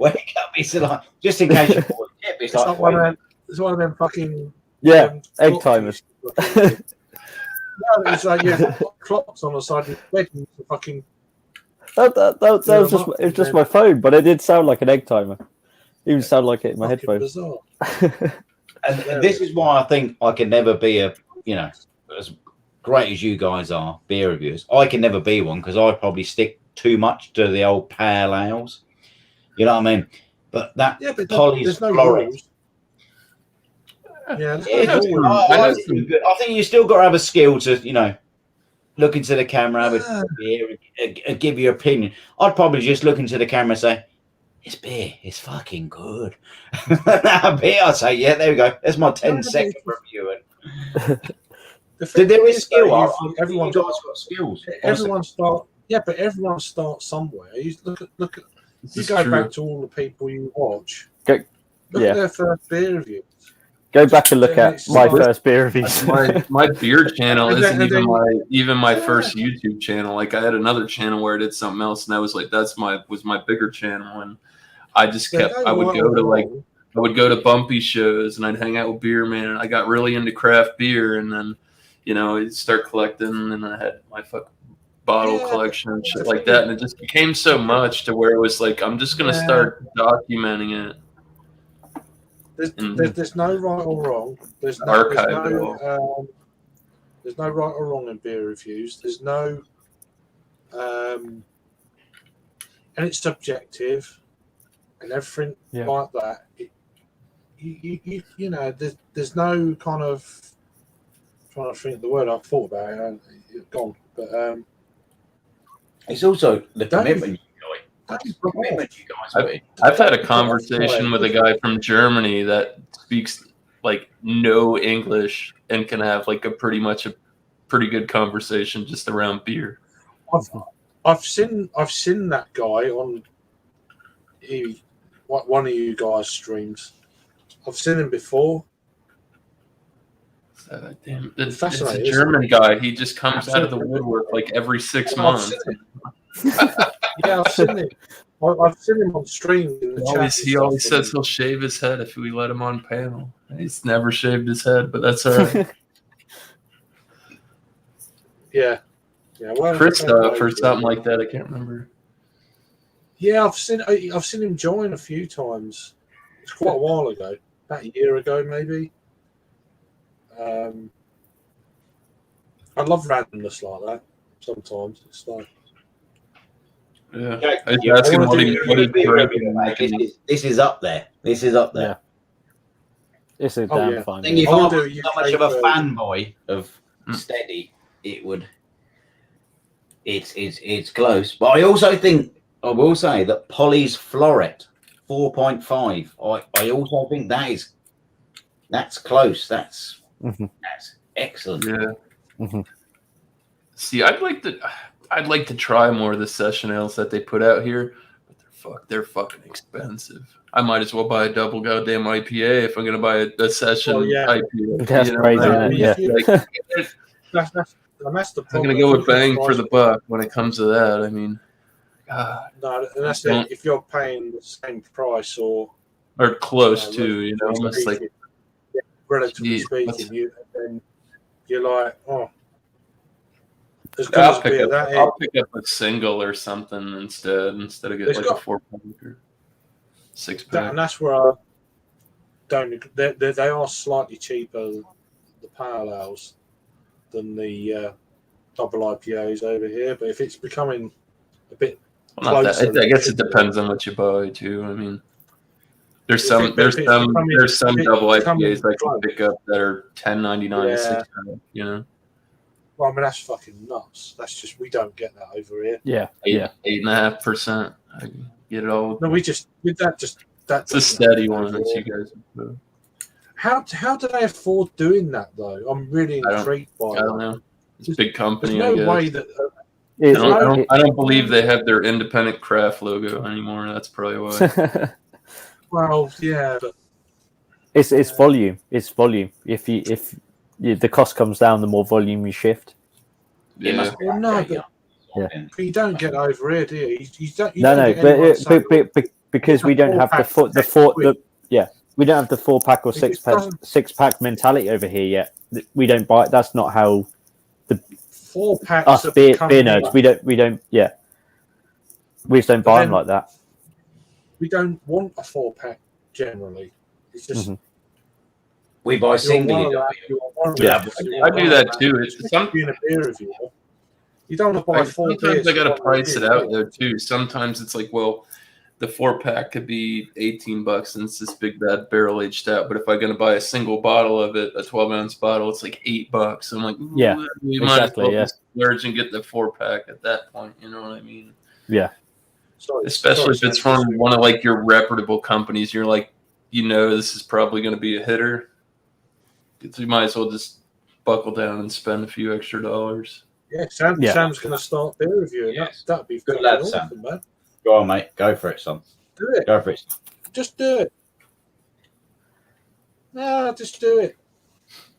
It's like, just in case you fall asleep. It's It's like, not one of them. It's one of them fucking Yeah, egg clock timers. things. No, it's like clocks on the side of your bed. And you fucking That was just my phone, but it did sound like an egg timer. It even sounded like it in my fucking headphones. bizarre. and this is why I think I can never be as great as you guys are, beer reviewers. I can never be one because I probably stick too much to the old pale ales. You know what I mean? But that But Holly's there's no Florence. rules. Yeah, Yeah, there's no rules. I think you still got to have a skill to, look into the camera, have a beer, and give your opinion. I'd probably just look into the camera and say, "It's beer. It's fucking good." Beer, I'd say, "Yeah, there we go. That's my 10-second review." There is skill. Everyone's got skills. Everyone starts somewhere. You look at. You This go is true. back to all the people you watch. Go- Look yeah. at their first beer review. Go back and look at It's my like- first beer reviews. My beer channel And then- isn't and even then- my first YouTube channel. Like I had another channel where I did something else, and I was like, was my bigger channel, and I just kept. I would go to bumpy shows, and I'd hang out with Beer Man, and I got really into craft beer, and then I'd start collecting, and I had my fucking bottle collection and shit like that, and it just became so much to where it was like I'm just gonna start documenting it. There's no right or wrong. There's no right or wrong in beer reviews. There's no, and it's subjective, and everything like that. There's no kind of trying to think of the word. I've thought about it and it's gone, but It's also the commitment commitment you guys made. I've had a conversation with a guy from Germany that speaks like no English and can have like a pretty good conversation just around beer. I've seen that guy on one of you guys' streams. I've seen him before. Damn, it's a German guy. He just comes out of the woodwork like every 6 months. Yeah, I've seen him. I've seen him on stream. In the He always says he'll shave his head if we let him on panel. He's never shaved his head, but that's all right. Yeah. Well, Christoph or something like that. I can't remember. Yeah, I've seen him join a few times. It's quite a while ago, about a year ago, maybe. I love randomness like that. Sometimes it's like, yeah. Okay. I was asking what he This is up there. This is up there. It's a Oh, damn yeah. fine. I think if I I will do was a not UK much of a version. fanboy of Steady, it would. It's close, but I also think I will say that Polly's Floret 4.5. I also think that's close. That's excellent. Yeah. See, I'd like to try more of the session ales that they put out here, but they're fucking expensive. I might as well buy a double goddamn IPA if I'm gonna buy a session IPA. That's crazy, isn't it? Yeah. That's the I'm problem. gonna go with bang for the buck when it comes to that. I mean, God, No, and that's it. If you're paying the same price or close to, almost like relatively Gee, speaking, then you're like, oh, as good I'll as beer that is. I'll pick up a single or something instead of getting like a 4-pack or 6-pack. And that's where I don't. They are slightly cheaper, the pale ales, than the double IPAs over here. But if it's becoming a bit Well, not closer, that. I guess it depends on what you buy too. I mean, there's some double IPAs I can pick up that are $10.99, $6. Well, I mean, that's fucking nuts. That's just, we don't get that over here. Yeah. 8.5%. I can get it all. No, that's It's a steady one that you guys do. How do they afford doing that though? I'm really intrigued by I don't know. It's a big company. There's no I way guess. that. I don't believe they have their independent craft logo anymore. That's probably why. Well, yeah, but it's volume. It's volume. If the cost comes down, the more volume you shift. Yeah. well, no, but you don't get over here, do you? You don't get anyone saying, but because we don't have we don't have the 4-pack or 6-pack mentality over here yet. We don't buy. That's not how 4-packs us beer nerds. We don't. Yeah, we just don't buy them like that. We don't want a 4-pack generally. It's just we buy singly. I do that too. It's being a beer reviewer. You don't want to buy 4 beers. Sometimes I gotta price it out though too. Sometimes it's like, well, the 4-pack could be $18 and it's this big bad barrel aged stout. But if I'm gonna buy a single bottle of it, a 12-ounce bottle, it's like $8. I'm like, we might as well splurge and get the 4-pack at that point. You know what I mean? Yeah. Especially if it's from one of like your reputable companies, you're like, this is probably going to be a hitter. You might as well just buckle down and spend a few extra dollars. Yeah, Sam's going to start beer reviewing. Yes. That'd be Good lad, awesome, Sam. man. Go on, mate. Go for it, son. Do it. Go for it. Just do it. No, just do it.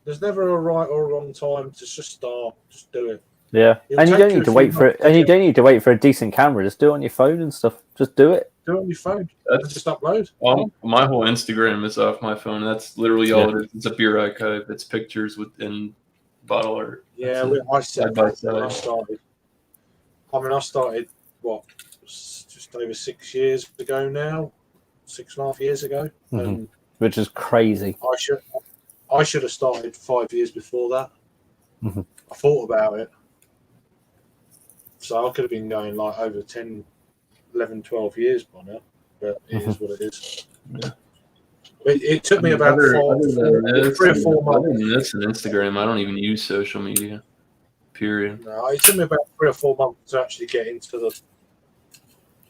There's never a right or a wrong time to just start. Just do it. Yeah, and you don't need to wait for it. And you don't need to wait for a decent camera. Just do it on your phone and stuff. Just do it. Do it on your phone. Just upload. My whole Instagram is off my phone. That's literally all it is. It's a beer archive. It's pictures within bottle art. Yeah, I said that when I started. I started just over 6 years ago now, 6.5 years ago, and which is crazy. I should have started 5 years before that. I thought about it, so I could have been going like over 10, 11, 12 years by now. But it is what it is. Yeah. It took me about 3 or 4 months. Other than this and Instagram, I don't even use social media. Period. No, it took me about 3 or 4 months to actually get into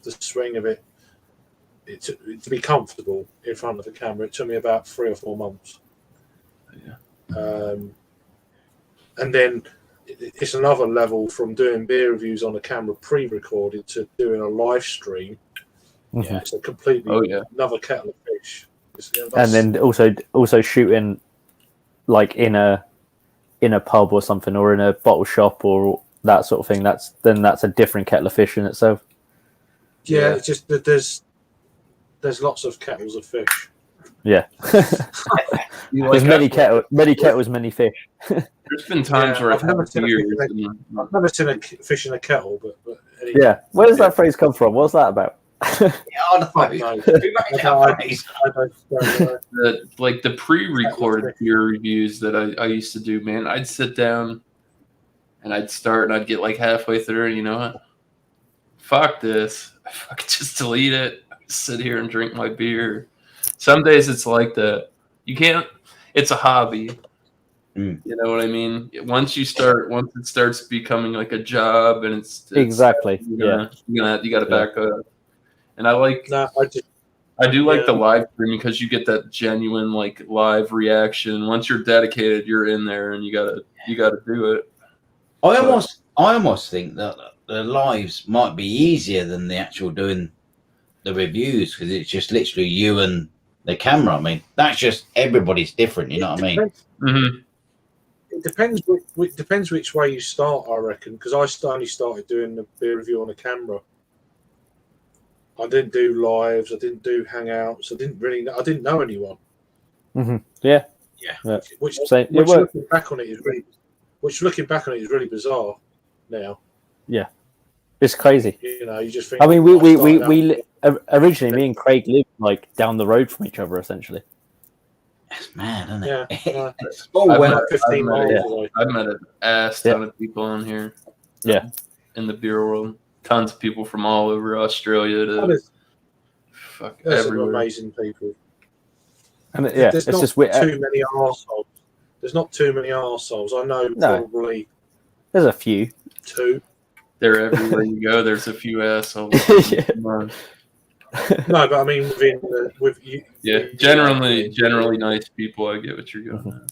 the swing of it, to be comfortable in front of the camera, it took me about 3 or 4 months. And then it's another level from doing beer reviews on a camera pre-recorded to doing a live stream. Mhm. It's a completely another kettle of fish. And then also shooting like in a pub or something, or in a bottle shop or that sort of thing. That's a different kettle of fish in itself. Yeah, it's just that there's lots of kettles of fish. Yeah. There's many kettles, many fish. There's been times where I've never seen a fish in a kettle, but anyway. Yeah. Where does that phrase come from? What's that about? The pre-recorded beer reviews that I used to do, man, I'd sit down and I'd start and I'd get like halfway through, and you know what? Fuck this. I could just delete it, sit here and drink my beer. Some days it's like that. You can't, it's a hobby. You know what I mean? Once it starts becoming like a job, and it's exactly. you got to back up. And I do like the live stream because you get that genuine like live reaction. Once you're dedicated, you're in there, and you gotta do it. I almost think that the lives might be easier than the actual doing the reviews, because it's just literally you and the camera. I mean, that's just, everybody's different. You know what I mean? Mm-hmm. It depends which way you start, I reckon, because I only started doing the beer review on a camera. I didn't do lives. I didn't do hangouts. I didn't know anyone. Mm-hmm. Yeah. Which Same. looking back on it is really bizarre now. Yeah, it's crazy. You know, you just think. I mean, we originally, me and Craig lived like down the road from each other, essentially. That's mad, isn't it? Yeah. I've went 15 miles away. I've met an ass ton of people on here. Yeah. In the beer world. Tons of people from all over Australia There's everywhere. some amazing people. And there's not too many arseholes. There's not too many arseholes. I know probably there's a few. 2. They're everywhere you go. There's a few assholes. No, but I mean generally nice people. I get what you're going at.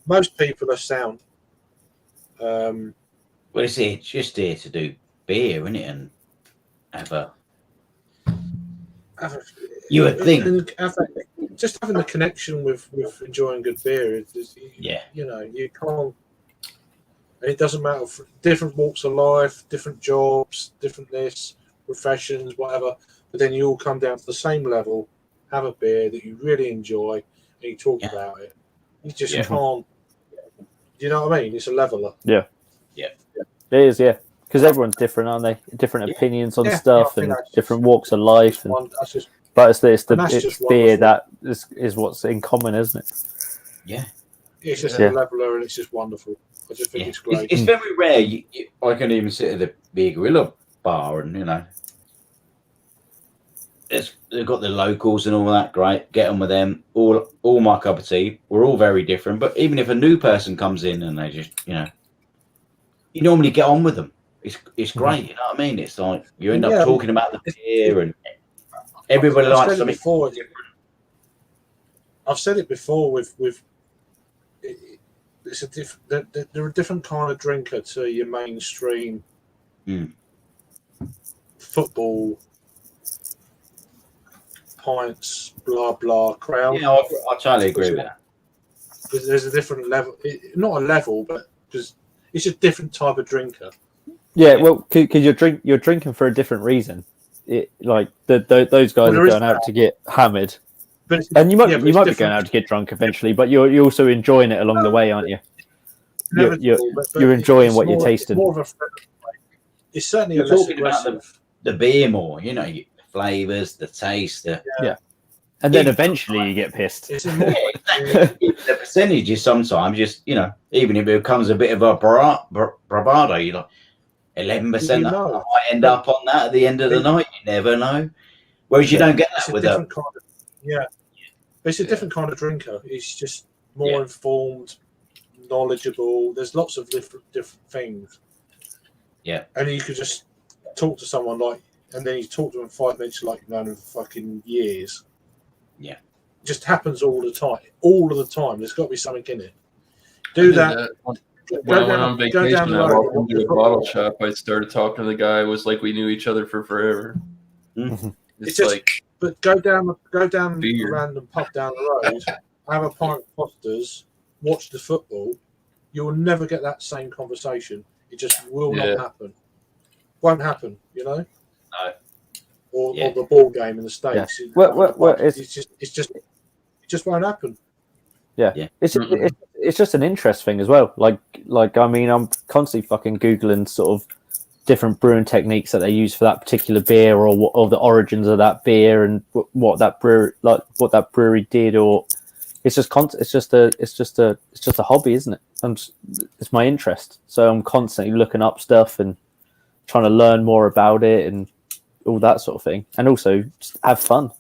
Most people are sound. Well, it's just here to do beer, isn't it? And you would think just having the connection with enjoying good beer. You know, you can't. And it doesn't matter for different walks of life, different jobs, different professions, whatever. But then you all come down to the same level, have a beer that you really enjoy, and you talk about it. You just can't. You know what I mean? It's a leveler. Yeah. It is, yeah. Because everyone's different, aren't they? Different opinions on stuff and different walks of life. But it's beer that is what's in common, isn't it? Yeah. It's just a leveler, and it's just wonderful. I just think it's great. It's very rare. I can even sit at the Beer Gorilla bar, and you know, they've got the locals and all that. Great, get on with them. All my cup of tea. We're all very different, but even if a new person comes in and they just, you know, you normally get on with them. It's great. You know what I mean? It's like you end up talking about the beer, and everybody likes something different. I've said it before with it's a they're a different kind of drinker to your mainstream football pints, blah blah crowd. Yeah, I totally agree with that. There's a different level, not a level, but just it's a different type of drinker. Yeah, well, because you're drinking for a different reason. Like those guys are going out to get hammered. And you might be going out to get drunk eventually, but you're also enjoying it along the way, aren't you? You're enjoying what you're tasting. It's certainly you're talking about the beer more, you know, the flavors, the taste. And then eventually you get pissed. The percentage is sometimes just, you know, even if it becomes a bit of a bravado, you're like 11%. I might end up on that at the end of the night. You never know. Whereas you don't get that with a it's a different kind of drinker. It's just more informed, knowledgeable. There's lots of different things. Yeah. And you could just talk to someone like and then you talk to them 5 minutes like you've known them for fucking years. Yeah. It just happens all the time. All of the time. There's got to be something in it. Do that. When I went on vacation, I walked road. into a bottle shop. I started talking to the guy. It was like we knew each other for forever. It's just- like, But go down a Beer. random pub down the road, have a pint of Foster's, watch the football. You'll never get that same conversation. It just will Yeah. not happen. Won't happen, you know. No. Or Yeah. the ball game in the States. Yeah. Well, it just won't happen. It's just an interest thing as well. Like I mean, I'm constantly fucking googling sort of different brewing techniques that they use for that particular beer, or the origins of that beer, and what that brewery did, or it's just a hobby, isn't it? It's my interest, so I'm constantly looking up stuff and trying to learn more about it and all that sort of thing, and also just have fun.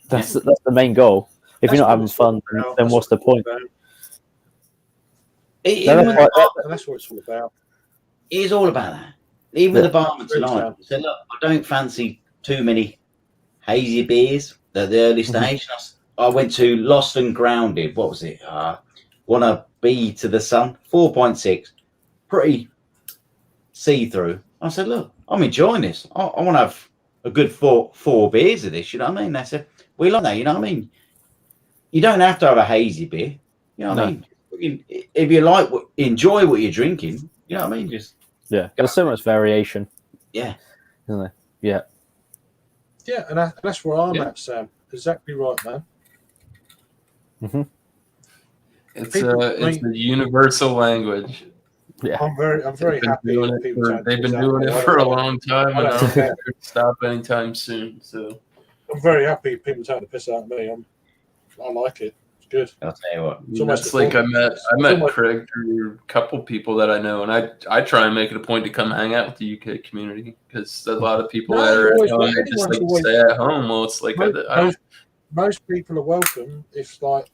That's the main goal. If you're not having fun, then what's the point? That's what it's all about. It is all about that. Even the barman Really tonight said, "Look, I don't fancy too many hazy beers at the early stage." I went to Lost and Grounded. What was it? Wanna Be to the Sun, 4.6, pretty see-through. I said, "Look, I'm enjoying this. I want to have a good four beers of this." You know what I mean? They said, "We like that." You know what I mean? You don't have to have a hazy beer. You know what I mean? If you enjoy what you're drinking, you know what I mean? Just there's so much variation. Yeah, isn't there? Yeah. Yeah, and that's where I'm at, Sam. Exactly right, man. it's a universal language. Yeah, I'm very happy. They've been doing it for a long time, and I don't think they're going to stop anytime soon. So I'm very happy people take the piss out of me. I like it. It's good. I'll tell you what. It's almost It's like I met almost- Craig through a couple people that I know, and I try and make it a point to come hang out with the UK community, because a lot of people No, that are always- at home, they just like to always- stay at home. Well, it's like Most people are welcome. It's like,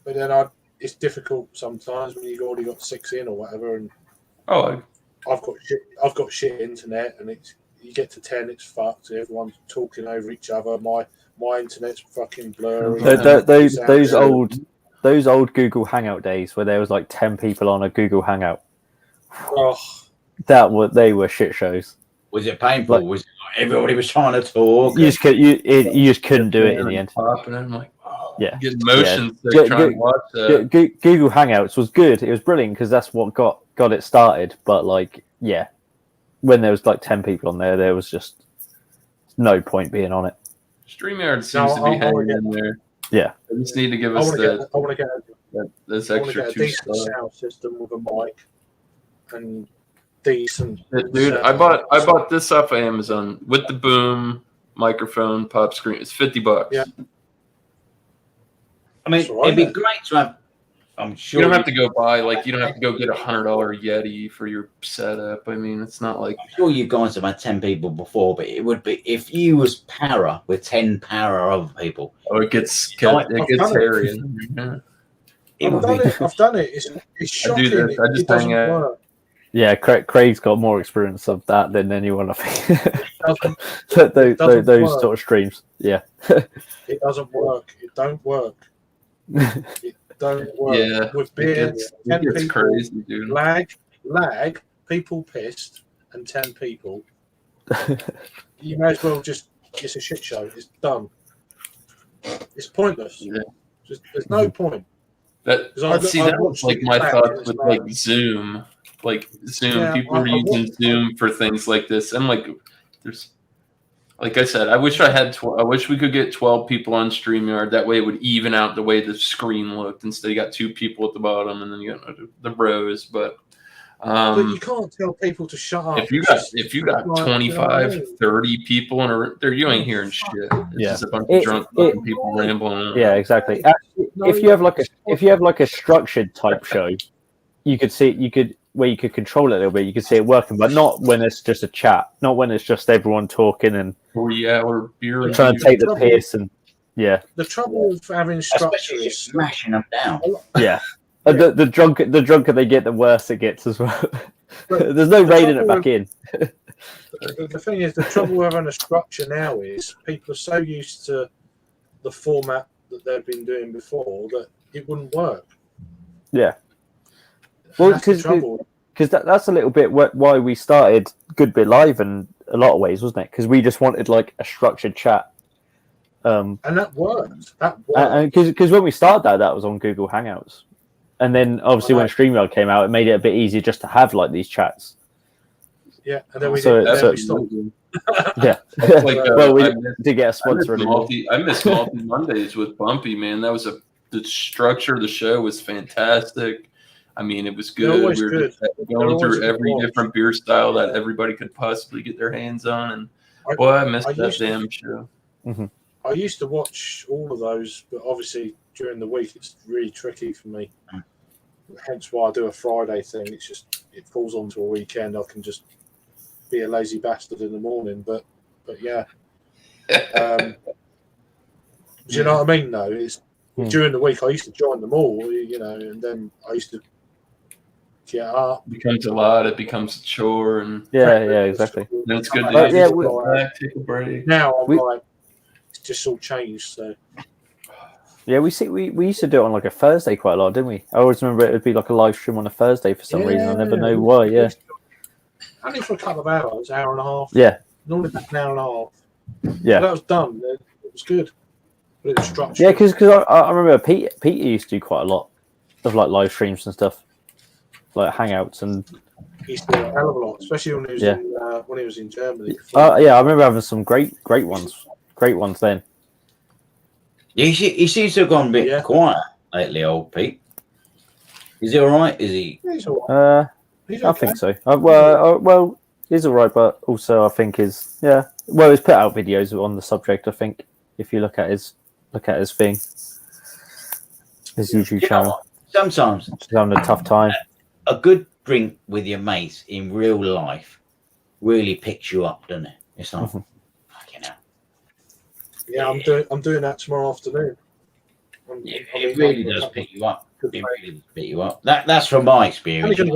but then it's difficult sometimes when you've already got 6 in or whatever, and I've got shit internet, and you get to 10, it's fucked. Everyone's talking over each other. My internet's fucking blurry. Those old Google Hangout days where there was like 10 people on a Google Hangout. Oh, They were shit shows. Was it painful? Was it like everybody was trying to talk? You just couldn't do it in the end. Popping, I'm like, Yeah, getting motion sick trying to watch that. Google Hangouts was good. It was brilliant because that's what got it started. But like, yeah, when there was like 10 people on there, there was just no point being on it. StreamYard seems to be hanging in there. Yeah, they just need to give I us want to get this I want to extra get a 2 decent stars. sound system with a mic and decent. Dude, I bought this off of Amazon with the boom microphone, pop screen. It's $50. Yeah. I mean, it'd be great to have. I'm sure You don't have to go buy you don't have to go get a $100 Yeti for your setup. I mean, it's not like I'm sure you guys have had 10 people before, but it would be if you was para with 10 para other people. it gets I've hairy. I've done it. It's shocking. this. I just it doesn't hang out. work. yeah. Craig's got more experience of that than anyone, I think. It doesn't those work. sort of streams. Yeah. It doesn't work. It don't work. It don't work. Yeah, With beer, it 10 gets people, crazy, dude. lag, people pissed, and 10 people. You may as well just. It's a shit show. It's done. It's pointless. Yeah. There's no point. That 'Cause I that was watched like it my back, thoughts it's with like- Zoom. Like Zoom, Yeah, people were I using watched- Zoom for things like this, and like there's, like I said, I wish I had. I wish we could get 12 people on StreamYard. That way, it would even out the way the screen looked. Instead, you got 2 people at the bottom, and then you got the rows. But But you can't tell people to shut up. if you got Like, 25, 30 people in a room, you ain't hearing shit. It's Yeah. just a bunch of drunk fucking people rambling. Yeah, exactly. If you have like a structured type show, you could where you could control it a little bit. You could see it working, but not when it's just a chat. Not when it's just everyone talking and 3-hour beer trying to take the piss and yeah, The trouble with having structure Especially is smashing them down. yeah. The drunker they get, the worse it gets as well. There's no reining it back in. The thing is, the trouble with having a structure now is people are so used to the format that they've been doing before that it wouldn't work. Yeah. Well, That's the trouble. because that's a little bit why we started Good Bit Live in a lot of ways, wasn't it? Because we just wanted like a structured chat. And that worked. That worked. Because when we started that was on Google Hangouts, and then obviously when StreamYard came out, it made it a bit easier just to have like these chats. Yeah, and then we Absolutely. Yeah. Like, well, we I did get a sponsor. I missed Multi Mondays with Bumpy, man. That was the structure of the show was fantastic. I mean, it was good. always We were good. just They're going always through good every watch. different beer style that everybody could possibly get their hands on, and boy, I missed that used to- damn show. I used to watch all of those, but obviously during the week it's really tricky for me. Hence why I do a Friday thing. It's just it falls onto a weekend. I can just be a lazy bastard in the morning. But yeah, do you know what I mean? Though it's during the week I used to join them all, you know, and then I used to get up. It becomes a lot. It becomes a chore, and Yeah, exactly. then it's good to But, yeah, go back, take a break. Now I'm like, it's just all changed. So Yeah, we used to do it on like a Thursday quite a lot, didn't we? I always remember it would be like a live stream on a Thursday for some reason. I never know why. Yeah. only for a couple of hours, hour and a half. Yeah. Normally about an hour and a half. Yeah. But that was done. It was good. But it was structured. Yeah, because I remember Pete used to do quite a lot of like live streams and stuff, like hangouts and. He used to do a hell of a lot, especially when he was in Germany. Yeah, I remember having some great ones then. Yeah, he seems to have gone a bit quiet lately, old Pete. Is he all right? Is he? He's all right. He's I okay. think so. Well, he's all right, but also I think he's he's put out videos on the subject. I think if you look at his thing, his YouTube channel. Sometimes he's having a tough time. A good drink with your mates in real life really picks you up, doesn't it? It's like, fucking hell. Yeah, I'm doing that tomorrow afternoon. It really does pick you up. It really does pick you up. That's from my experience. I'm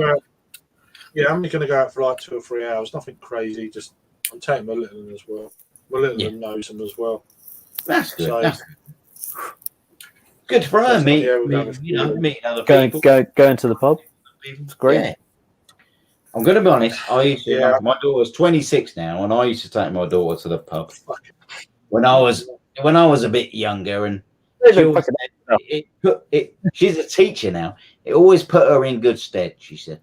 only going to go out for like 2 or 3 hours. Nothing crazy. Just I'm taking my little one as well. My little one knows him as well. That's good. So, That's good for her. Meeting other people. Going to the pub. It's great. Yeah. I'm going to be honest. I used to. My daughter's 26 now, and I used to take my daughter to the pub when I was a bit younger, and she's a teacher now. It always put her in good stead. She said,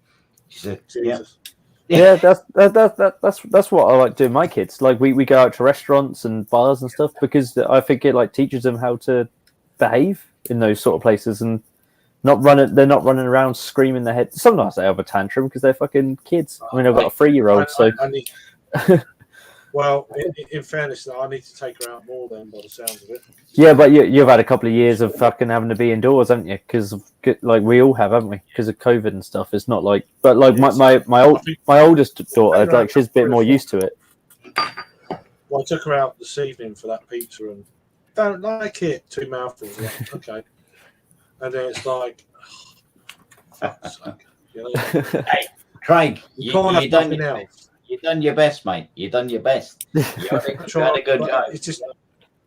Yeah, that's what I like doing. My kids like we go out to restaurants and bars and stuff because I think it like teaches them how to behave in those sort of places and they're not running around screaming their head. Sometimes they have a tantrum because they're fucking kids. I mean, I've got a 3-year-old, so. Well, in fairness, I need to take her out more then, by the sounds of it. Yeah, but you've had a couple of years of fucking having to be indoors, haven't you? Because like we all have, haven't we? Because of COVID and stuff. It's not like, but like my oldest daughter, like she's a bit more used to it. Well, I took her out this evening for that pizza and don't like it. 2 mouthfuls. Like, okay. And then it's like, fuck's sake, you know? Hey, Craig, you can't have nothing else. You've done your best, mate. You've done your best. You had a good go. It's just,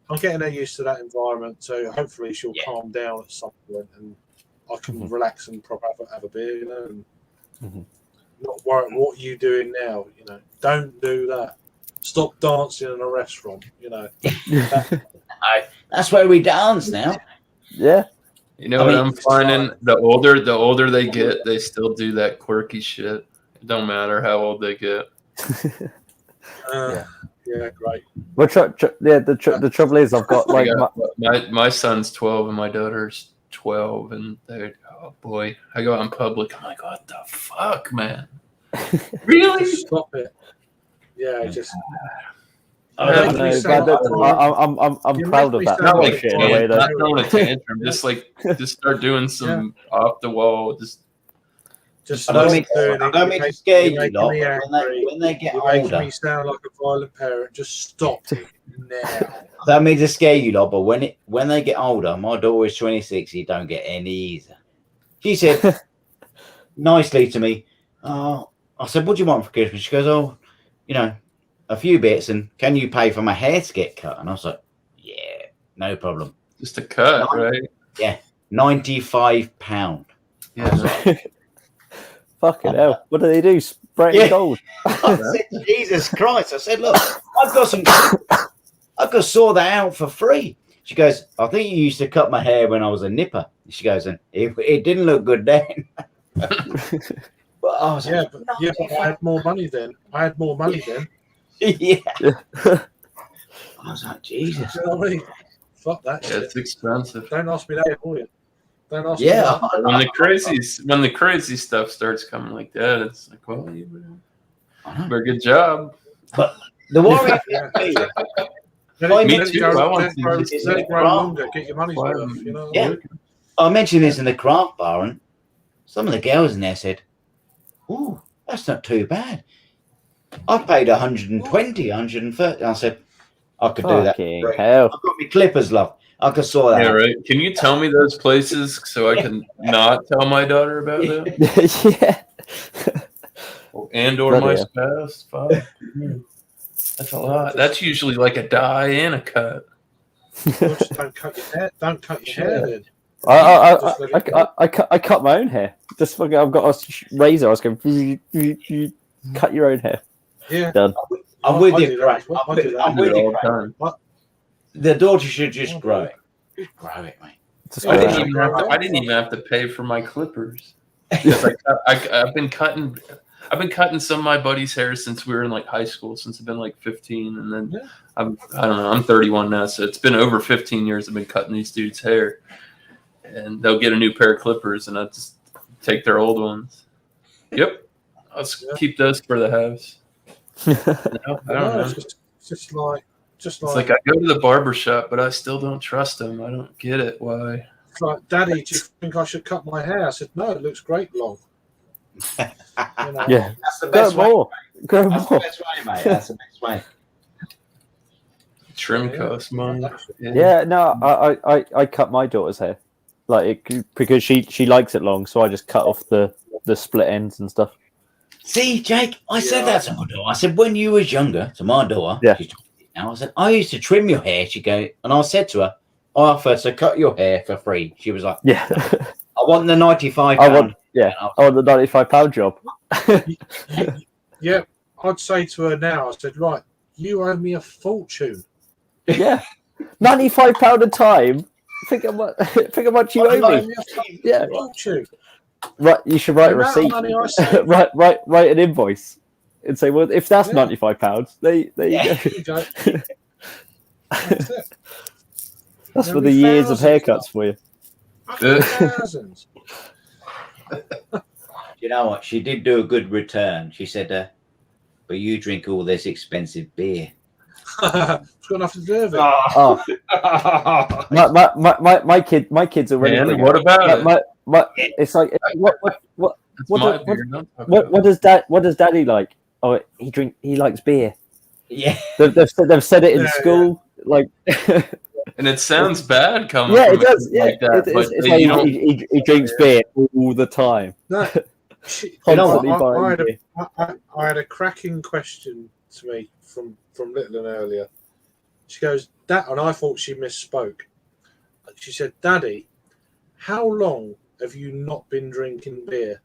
I'm getting her used to that environment, so hopefully she'll calm down at some point and I can relax and probably have a beer, you know, and not worry what you doing now, you know. Don't do that. Stop dancing in a restaurant, you know. That's where we dance now. Yeah. You know what I'm finding? The older they get, they still do that quirky shit. It don't matter how old they get. Yeah, great. Well, the trouble is, I've got like my son's 12 and my daughter's 12, and they're boy, I go out in public. I'm like, what the fuck, man? Really? Just stop it. Yeah, just. I'm proud of that. Not like shit in a way not that. throwing a tantrum. Just start doing some off the wall. I don't mean to scare you lot, when they get older. Me sound like a violent parent. Just stop it now. I don't mean to scare you lot, but when they get older, my daughter is 26. You don't get any easier. She said nicely to me, "Oh," I said, "What do you want for Christmas?" She goes, "Oh, a few bits, and can you pay for my hair to get cut? And I was like, yeah, no problem. Just a cut, right? Yeah, £95. Yeah. Fucking hell. What do they do? Spray it in gold. I said, Jesus Christ. I said, look, I've got to sort that out for free. She goes, I think you used to cut my hair when I was a nipper. She goes, and it didn't look good then. But I was but I had more money then. yeah. I was like, Jesus. You know what I mean? Fuck that Yeah, shit. it's expensive. Don't ask me that, will you? Don't ask me Yeah. that. When the crazy stuff starts coming like that, it's like, well, you better good job. But the worry Me too. I want Let it grow longer. Get your money's worth. You know. Yeah. I mentioned this in the craft bar, and some of the girls in there said, "Oh, that's not too bad. I paid 120, 130." I said, "I could do that. Hell. I've got my clippers, love. I could sort that." Yeah, out. right. Can you tell me those places so I can not tell my daughter about them? Yeah. And or my spouse? Fuck. That's a lot. That's usually like a dye and a cut. Just don't cut your hair. Don't cut your hair then. I cut my own hair. Just fucking, I've got a razor. I was going, cut your own hair. Yeah. Done. I'm with you, do Craig. that as well. I'm I do with that. you, Craig. The daughter should just grow it. Just grow it, mate. I didn't even have to pay for my clippers. I've been cutting some of my buddies' hair since we were in like high school, since I've been like 15, and then I don't know, I'm 31 now, so it's been over 15 years I've been cutting these dudes' hair, and they'll get a new pair of clippers, and I just take their old ones. Yep, I'll keep those for the house. I don't know. It's just like It's like I go to the barber shop, but I still don't trust them. I don't get it. Why? It's like, Daddy, do you think I should cut my hair? I said, no, it looks great long. You know? Yeah. That's the best Go way. more. Go That's more. the best way, mate. That's the best way. Trim costs money. Yeah, no, I cut my daughter's hair, because she likes it long, so I just cut off the split ends and stuff. See, Jake, I said that to my daughter. I said, when you was younger, to my daughter, she's 20 now, I said, I used to trim your hair. She go, and I said to her, I offer to cut your hair for free. She was like, Yeah. I want the £95. I want the £95 job. Yeah, I'd say to her now, I said, right, you owe me a fortune. Yeah. £95 a time. Think how much you owe me. Yeah. Fortune. Right, you should write a The amount of receipt. money I saved. write an invoice and say, well, if that's £95, there you go. You go. That's it. That's for There'll the be years of thousands. haircuts for you. Thousands. You know what? She did do a good return. She said, but you drink all this expensive beer. It's got nothing to do with it. Oh. my kids are ready. Man, what about it? It's like what What does daddy like? Oh, he likes beer. Yeah. They've said it in school, like. And it sounds bad coming. Yeah, from it does. a kid Yeah, like that, but it's you like don't- he drinks beer all the time. No. You know what? I had a cracking question to me from Little earlier. She goes, "That," and I thought she misspoke. She said, "Daddy, how long have you not been drinking beer?"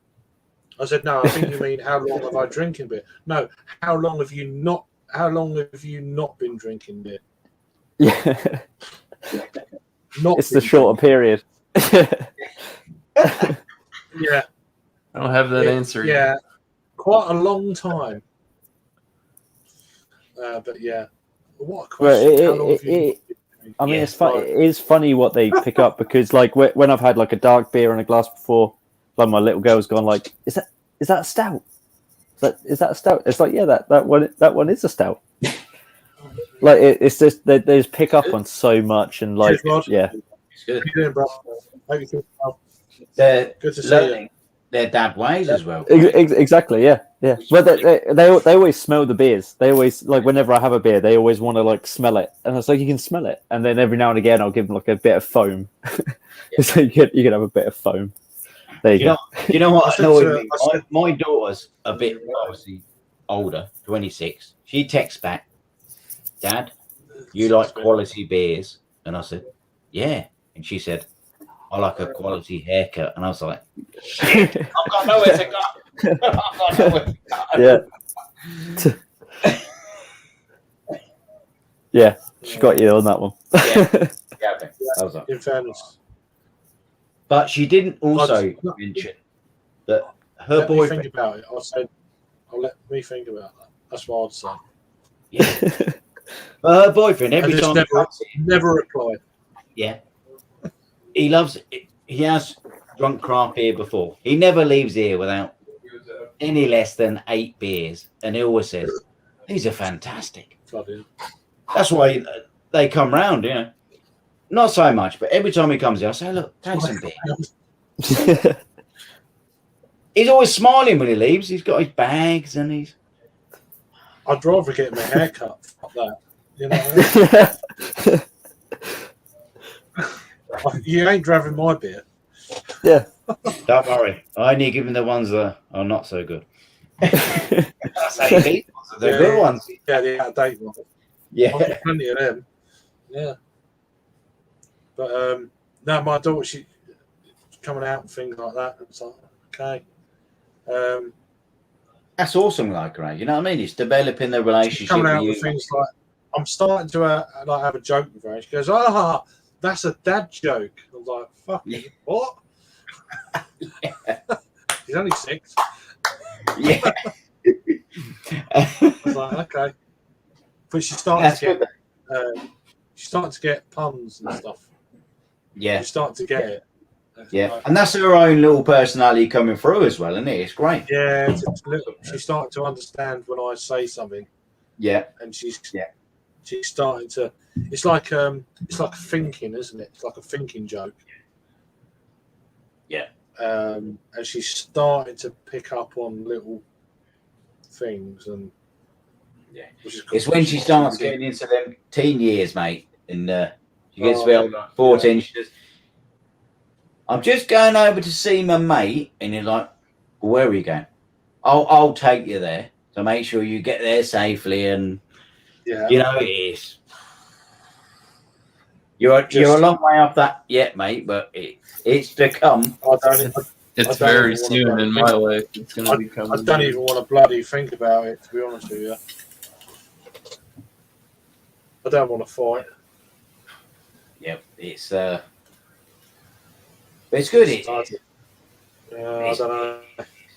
I said, "No, I think you mean how long have I drinking beer? No, how long have you not been drinking beer?" Yeah, Not it's the been shorter period. Yeah. I don't have that answer. Yeah, quite a long time. But yeah, what a Well, question. How long have you I mean, it's funny. It is funny what they pick up because, like, when I've had like a dark beer in a glass before, like my little girl's gone, like, is that a stout? Is that a stout? It's like, yeah, that one is a stout. Like it's just they just pick up on so much and like, yeah. It's good. How you doing, bro? Hope you feel well. They're Good to see learning their dad ways as well. Exactly, yeah. But they always smell the beers. They always, like, whenever I have a beer, they always want to like smell it, and it's like, you can smell it. And then every now and again, I'll give them like a bit of foam. So you can have a bit of foam. There you go. You know what annoyed me? My daughter's a bit, obviously, older, 26. She texts back, Dad, you like quality beers? And I said, yeah. And she said, I like a quality haircut. And I was like, shit, I've got nowhere to go. I've got nowhere to go. Yeah. Yeah, she got you on that one. Yeah, I was like, In fairness, but she didn't also mention that her let me boyfriend. think about it. I said, "I'll let me think about that." That's what I'd say. Yeah. But her boyfriend, every And just time he comes in, never reply. yeah, he loves it. He has drunk craft beer before. He never leaves here without any less than 8 beers, and he always says, "These are fantastic." Bloody hell. That's why they come round, you know. Not so much, but every time he comes here, I say, "Look, take some beer." He's always smiling when he leaves. He's got his bags and he's. I'd rather get my hair cut. Fuck that. You know what I mean? You ain't driving my beer. Yeah. Don't worry. I only give him the ones that are not so good. I say these ones are the good ones. Yeah, the out-of-date ones. Yeah. I've got plenty of them. Yeah. But no, my daughter, she coming out and things like that. It's like, okay. That's awesome, like, right? You know what I mean? It's developing the relationship Coming out with with you. things like, I'm starting to like have a joke with her. She goes, "Ah, that's a dad joke." I was like, "Fucking what?" He's only 6. Yeah. I was like, okay. But she's starting That's to get she's starting to get puns and stuff. Yeah. She's starting to get it. Yeah. And that's her own little personality coming through as well, isn't it? It's great. Yeah, she's starting to understand when I say something. Yeah. And she's starting to. It's like thinking, isn't it? It's like a thinking joke. Yeah. And she's starting to pick up on little things, and yeah, which is cool. It's when she starts getting into them teen years, mate, and she gets to be like 14. She says, "I'm just going over to see my mate," and you're like, well, "Where are you going?" I'll take you there. So make sure you get there safely, and you know it is. You're a long way off that yet, mate, but it's to come. It's very soon in my life. It's going to be coming. I don't even want to bloody think about it, to be honest with you. I don't want to fight. Yeah, it's good. I don't know.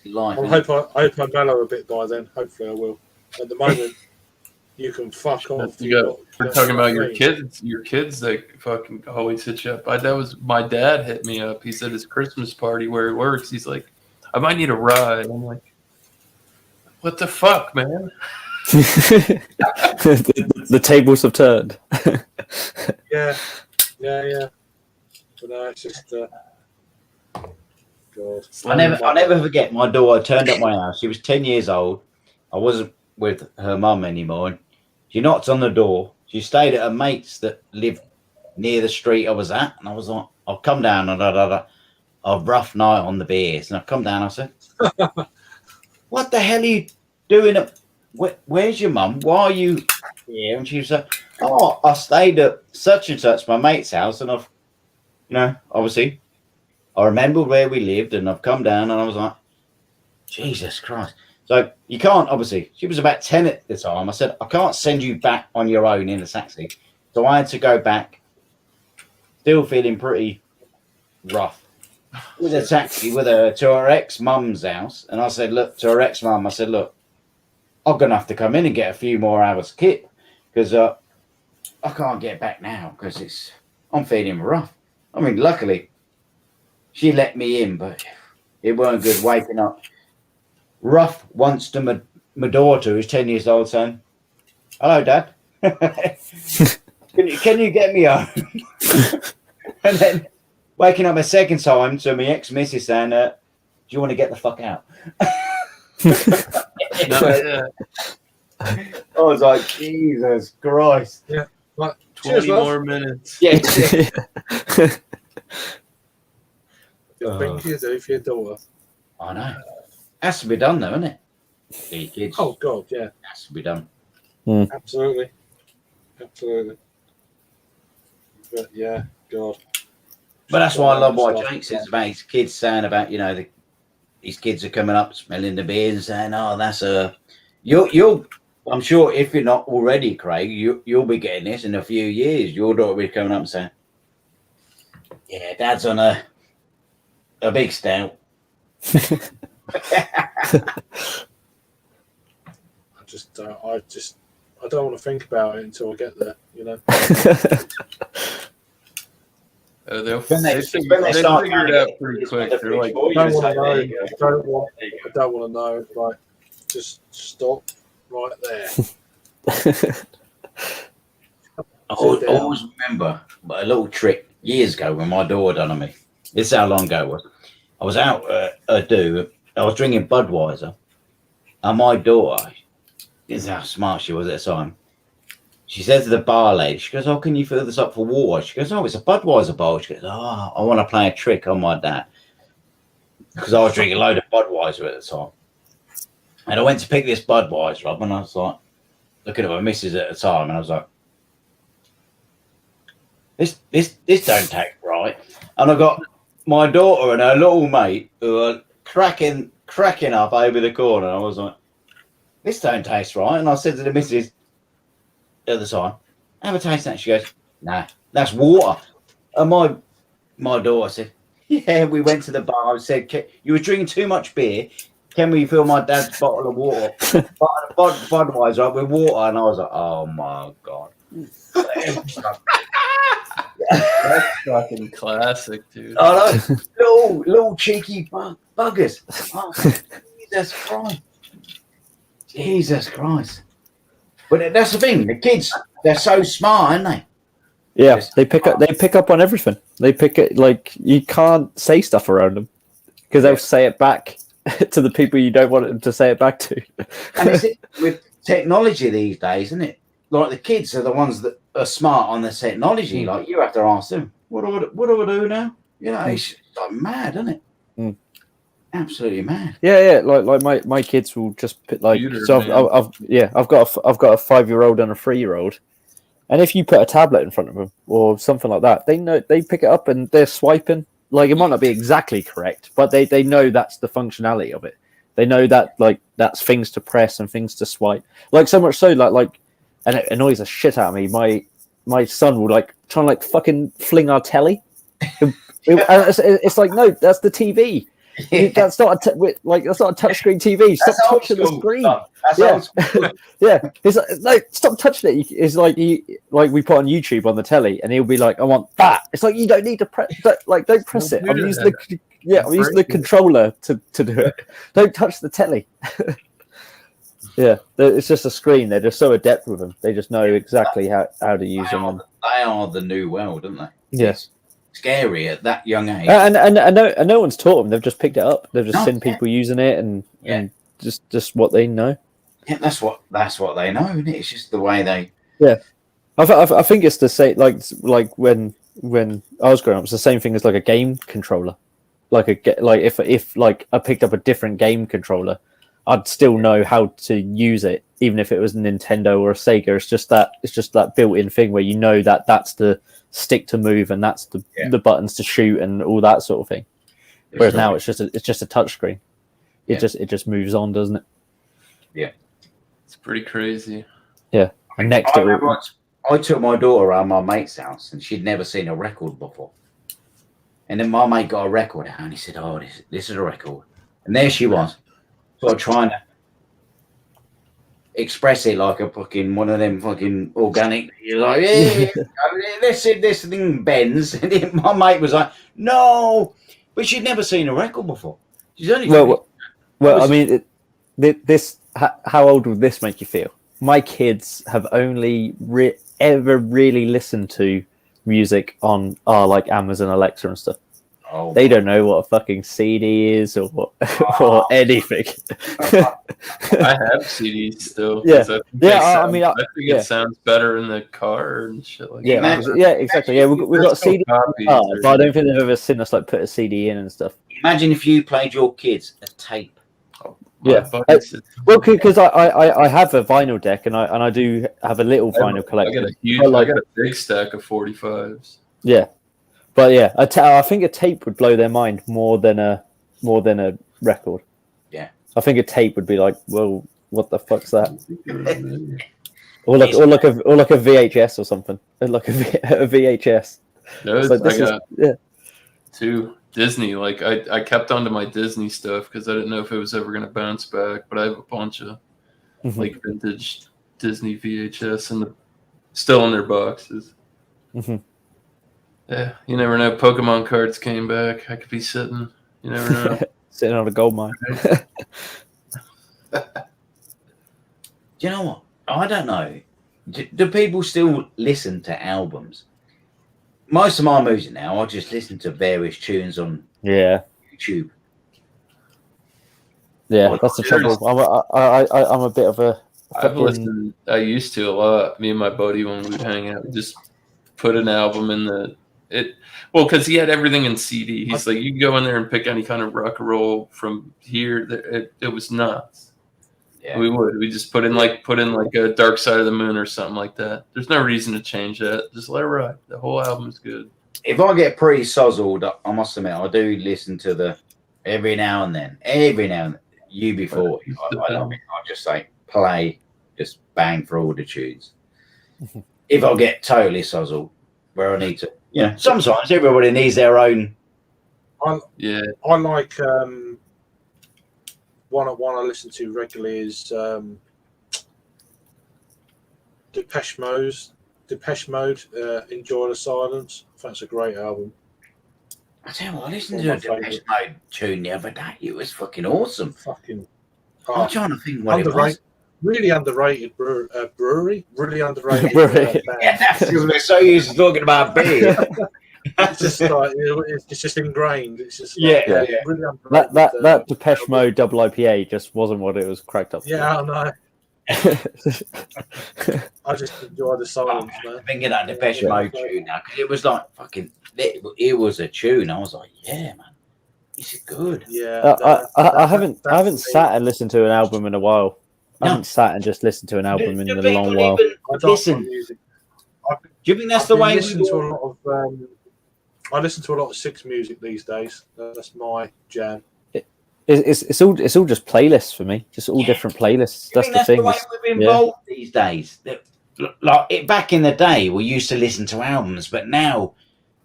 Life, I hope I mellow a bit by then. Hopefully I will. At the moment, you can fuck off. We're talking about your kids that fucking always hit you up. That was my dad hit me up. He said his Christmas party where he works, he's like, I might need a ride. I'm like, what the fuck, man? the tables have turned. Yeah. But no, it's just God. I never forget my daughter turned up my house. She was 10 years old. I wasn't with her mum anymore. And she knocked on the door. She stayed at her mate's that lived near the street I was at. And I was like, I'll come down and a rough night on the beers. And I've come down. I said, what the hell are you doing? Where's your mum? Why are you here? And she was like, oh, I stayed at such and such, my mate's house. And I've, obviously, I remembered where we lived. And I've come down and I was like, Jesus Christ. So you can't, obviously, she was about 10 at the time. I said, I can't send you back on your own in a taxi. So I had to go back, still feeling pretty rough, with a taxi with her to her ex-mum's house. And I said, look, to her ex-mum, I said, look, I'm going to have to come in and get a few more hours kit because I can't get back now because I'm feeling rough. I mean, luckily, she let me in, but it weren't good waking up. Rough wants to my daughter, who's 10 years old, saying, hello, Dad. can you get me home? And then waking up a second time to my ex-missus saying, do you want to get the fuck out? I was like, Jesus Christ. Yeah. Like, 20 more minutes. Yeah. Good thing you do for your daughter. I know. Has to be done though, isn't it? The kids. Oh God, yeah, has to be done. absolutely. But yeah, God. But that's why I love what Jake says about his kids saying about, you know, his kids are coming up smelling the beer and saying, "Oh, that's a." You'll. I'm sure if you're not already, Craig, you'll be getting this in a few years. Your daughter will be coming up and saying, "Yeah, Dad's on a big stout." I don't want to think about it until I get there. You know. They start figure it out pretty quick. They're like, I don't want to know. Like, just stop right there. I always remember a little trick years ago when my daughter done on me. This is how long ago it was. I was out I was drinking Budweiser, and my daughter, this is how smart she was at the time. She said to the bar lady, she goes, "Oh, can you fill this up for water?" She goes, "Oh, it's a Budweiser bowl." She goes, "Oh, I want to play a trick on my dad." Because I was drinking a load of Budweiser at the time. And I went to pick this Budweiser up, and I was like, looking at my missus at the time, and I was like, this don't taste right. And I got my daughter and her little mate who are cracking up over the corner. I was like, this don't taste right. And I said to the missus at the time, "Have a taste of that." She goes, "Nah, that's water." And my daughter said, "Yeah, we went to the bar and said, you were drinking too much beer. Can we fill my dad's bottle of water, Budweiser up with water?" And I was like, "Oh my God." that's fucking classic, dude. Oh, no, little cheeky buggers. Oh, Jesus Christ. But that's the thing. The kids, they're so smart, aren't they? Yeah, they pick up on everything. They pick it, like, you can't say stuff around them because they'll say it back to the people you don't want them to say it back to. And it's with technology these days, isn't it? Like, the kids are the ones that are smart on the technology. Like, you have to ask them, what do I do now? You know, it's like mad, isn't it? Absolutely mad. Yeah. Like my kids will just put, like, so I've got a 5-year-old and a 3-year-old, and if you put a tablet in front of them or something like that, they know, they pick it up and they're swiping. Like, it might not be exactly correct, but they know that's the functionality of it. They know that, like, that's things to press and things to swipe. Like, so much so like, and it annoys the shit out of me. My son will, like, try and, like, fucking fling our telly. It's like, no, that's the TV. That's not that's not a touchscreen TV. Stop touching the screen. Yeah. It's like, no, stop touching it. It's like we put on YouTube on the telly, and he'll be like, "I want that." It's like, you don't need to press. Don't press it. I'm using the controller to do it. Don't touch the telly. Yeah, it's just a screen. They're just so adept with them. They just know exactly how to use them. They are the new world, aren't they? Yes. Scary at that young age. And no one's taught them. They've just picked it up. They've just seen people using it, and just what they know. Yeah, that's what they know, isn't it? It's just the way they. Yeah, I think it's the same. Like when I was growing up, it's the same thing as like a game controller. Like if like I picked up a different game controller, I'd still know how to use it, even if it was a Nintendo or a Sega. It's just that built-in thing where you know that that's the stick to move and that's the buttons to shoot and all that sort of thing. Whereas now it's just a touch screen. It just moves on, doesn't it? Yeah, it's pretty crazy. Yeah, and next I took my daughter around my mate's house and she'd never seen a record before. And then my mate got a record out and he said, "Oh, this is a record." And there she was, sort of trying to express it like a fucking one of them fucking organic. You're like, "Yeah, this thing bends." And then my mate was like, "No," but she'd never seen a record before. She's only I mean, how old would this make you feel? My kids have only ever really listened to music on like Amazon Alexa and stuff. Oh, they don't know what a fucking CD is or anything. I have CDs still. Yeah, I think it sounds better in the car and shit like that. Yeah, exactly. Yeah, we've got CD, but I don't think they've ever seen us like put a CD in and stuff. Imagine if you played your kids a tape. Yeah. buddy said- Well, because I have a vinyl deck, and I do have a little vinyl I collection. got a huge, But, like, I got a big stack of 45s. yeah, but yeah, I think a tape would blow their mind more than a record. Yeah. I think a tape would be like, well, what the fuck's that? Or like a VHS or something, like a VHS. No, It's like, this I got is, two Disney. Like I kept onto my Disney stuff because I didn't know if it was ever gonna bounce back. But I have a bunch of Mhm. like vintage Disney VHS and still in their boxes. Mhm. Yeah, you never know. Pokemon cards came back. I could be sitting. You never know. sitting on a gold mine. Do you know what? I don't know. Do people still listen to albums? Most of my music now, I just listen to various tunes on Yeah, YouTube. yeah, that's the trouble. I'm a bit of a I've fucking, listened. I used to a lot. Me and my buddy when we would hang out, we'd just put an album in well, because he had everything in CD. He's like, you can go in there and pick any kind of rock and roll from here. It was nuts. Yeah. We just put in like a Dark Side of the Moon or something like that. There's no reason to change that. Just let it ride. The whole album is good. If I get pretty sozzled, I must admit, I do listen to the every now and then. UB40. I love it. I just say play, just bang for all the tunes. If I get totally sozzled, where I need to, sometimes everybody needs their own. Yeah. I like one I listen to regularly is Depeche Mode. Enjoy the Silence. I think it's a great album. I tell you what, I listened to a Depeche Mode tune the other day. It was fucking awesome. I'm trying to think what it was. Really underrated brewery. Really underrated Brewery. band. Yeah, because we're so used to talking about beer. It's just like it's just ingrained. It's just like, Yeah. really underrated. that Depeche Mode double IPA just wasn't what it was cracked up. Yeah, I know. I just enjoy the silence, man. Thinking that Depeche Mode tune now because it was like fucking. It was a tune. I was like, yeah, man, this is good. Yeah, I haven't sat and listened to an album in a while. I haven't sat and just listened to an album in a long while. Listen, do you think that's the way we listen to a lot of? I listen to a lot of Six music these days. That's my jam. It's all just playlists for me. Just all different playlists. That's the thing. The way we've involved these days. Like back in the day, we used to listen to albums, but now,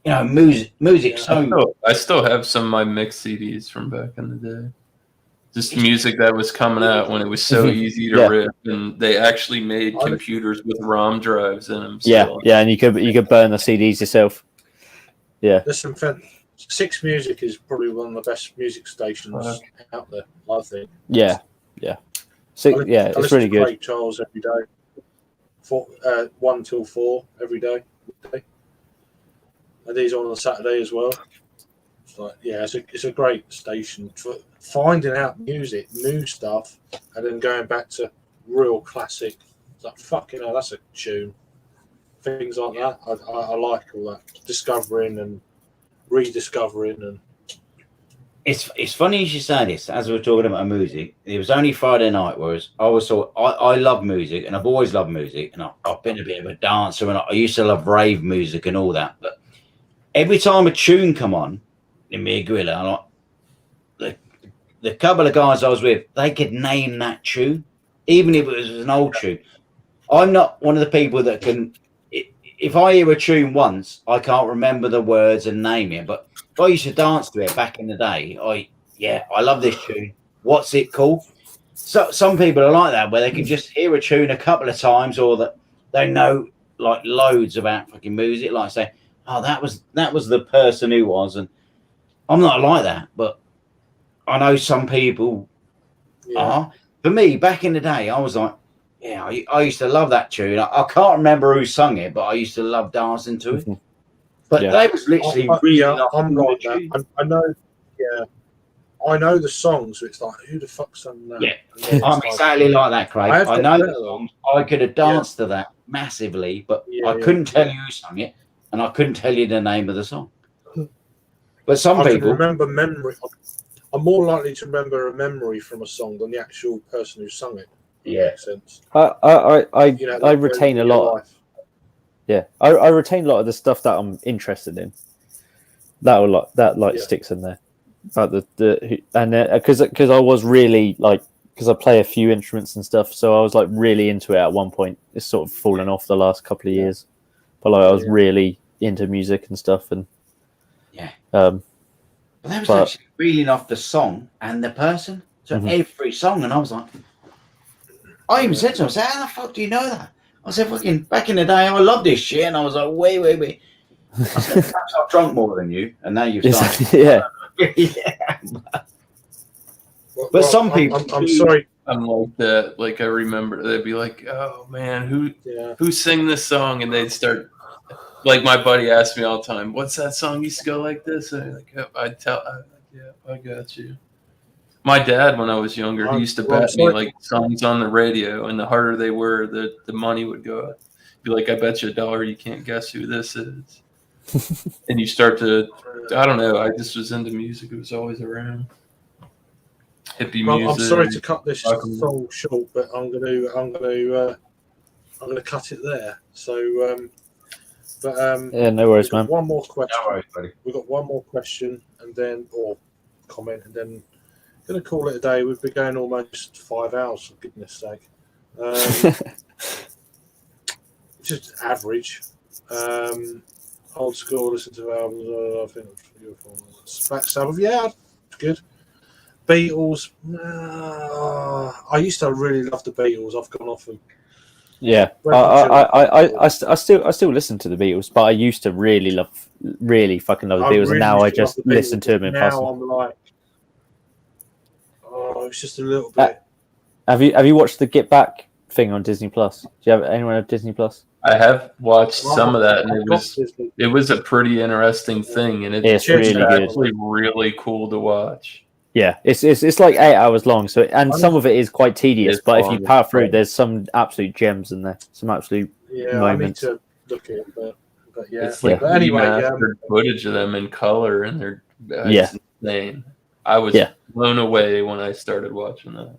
music. I still have some of my mixed CDs from back in the day. Just music that was coming out when it was so easy to rip, and they actually made computers with ROM drives in them. Yeah, and you could burn the CDs yourself. Yeah, There's some Six Music is probably one of the best music stations out there. I think. Yeah. It's really good. Craig Charles every day. 1 till 4 every day. And these on Saturday as well. It's like, it's a great station for finding out music, new stuff, and then going back to real classic. It's like, fucking hell, that's a tune. Things like that. I like all that. Discovering and rediscovering. And It's funny you should say this. As we were talking about music, it was only Friday night, whereas I love music, and I've always loved music, and I've been a bit of a dancer, and I used to love rave music and all that. But every time a tune come on in me gorilla, the couple of guys I was with, they could name that tune, even if it was an old tune. I'm not one of the people that can. If I hear a tune once, I can't remember the words and name it. But if I used to dance to it back in the day, I love this tune. What's it called? So some people are like that, where they can just hear a tune a couple of times, or that they know like loads about fucking music. Like say, oh, that was the person who was, and I'm not like that, but I know some people are. For me, back in the day, I was like, yeah, I used to love that tune. I can't remember who sung it, but I used to love dancing to it. But they was literally I'm like that. I know. Yeah, I know the songs. So it's like, who the fuck sung that? Yeah, I'm exactly like that, Craig. I know the songs. I could have danced to that massively, but I couldn't tell you who sung it, and I couldn't tell you the name of the song. But some people remember memory. I'm more likely to remember a memory from a song than the actual person who sung it. Yeah. Makes sense. I retain a lot. Yeah, I retain a lot of the stuff that I'm interested in. That sticks in there. About because I was really because I play a few instruments and stuff, so I was like really into it at one point. It's sort of fallen off the last couple of years, but I was really into music and stuff, and But that was actually reeling off the song and the person. So every song, and I was like, I even said to him, I said, how the fuck do you know that? I said, fucking back in the day, I loved this shit, and I was like, wait. I said, perhaps I've drunk more than you, and now you've started. Yeah. But some people, I'm sorry. I'm like that. Like I remember, they'd be like, "Oh man, who sang this song?" And they'd start. Like my buddy asked me all the time, "What's that song used to go like this?" And I'd tell, "Yeah, I got you." My dad, when I was younger, he used to bet me like songs on the radio, and the harder they were, the money would go up. Be like, "I bet you $1 you can't guess who this is." And you start to, I don't know. I just was into music. It was always around. Hippie music. I'm sorry to cut this song short, but I'm gonna cut it there. So, yeah, no worries, man. One more question. No worries, buddy. We've got one more question, and then or comment, and then gonna call it a day. We've been going almost 5 hours, for goodness sake. Just average. Old school, listen to albums. I think Black Sabbath, yeah, good. Beatles. I used to really love the Beatles. I've gone off them. Yeah, I still listen to the Beatles, but I used to really fucking love the Beatles, and now I just listen to them in passing. Now I'm like, it's just a little bit. Have you watched the Get Back thing on Disney Plus? Do you have anyone have Disney Plus? I have watched some of that, and it was a pretty interesting thing, and it's really actually really cool to watch. Yeah, it's like 8 hours long, so some of it is quite tedious, but if you power through, there's some absolute gems in there, some absolute moments. I need to look at it, but yeah. It's like anyway, footage of them in color, and they're insane. I was blown away when I started watching that.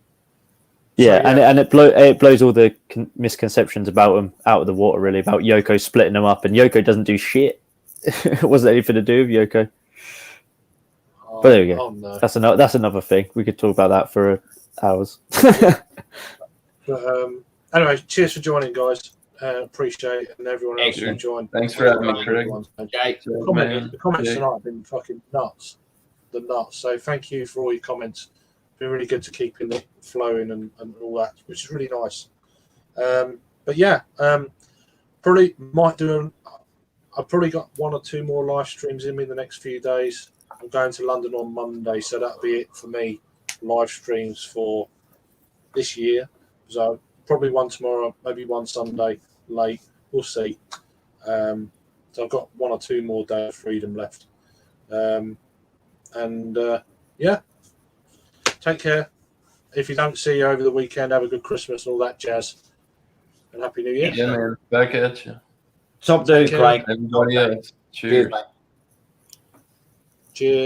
Yeah, and it blows all the misconceptions about them out of the water, really, about Yoko splitting them up, and Yoko doesn't do shit. It wasn't anything to do with Yoko. But there we go. No. That's another thing. We could talk about that for hours. But anyway, cheers for joining, guys. Appreciate it, and everyone else who joined. Thanks for having me, Craig. The comments tonight have been fucking nuts. So thank you for all your comments. It's been really good to keep it flowing and all that, which is really nice. But yeah, probably might do. I've probably got 1 or 2 more live streams in me in the next few days. I'm going to London on Monday, so that'll be it for me. Live streams for this year. So probably one tomorrow, maybe one Sunday late. We'll see. So I've got 1 or 2 more days of freedom left. Yeah, take care. If you don't see you over the weekend, have a good Christmas and all that jazz. And Happy New Year. Yeah, man. Back at you. Top dude, Craig. Everybody else. Cheers. Cheers, mate. Cheers.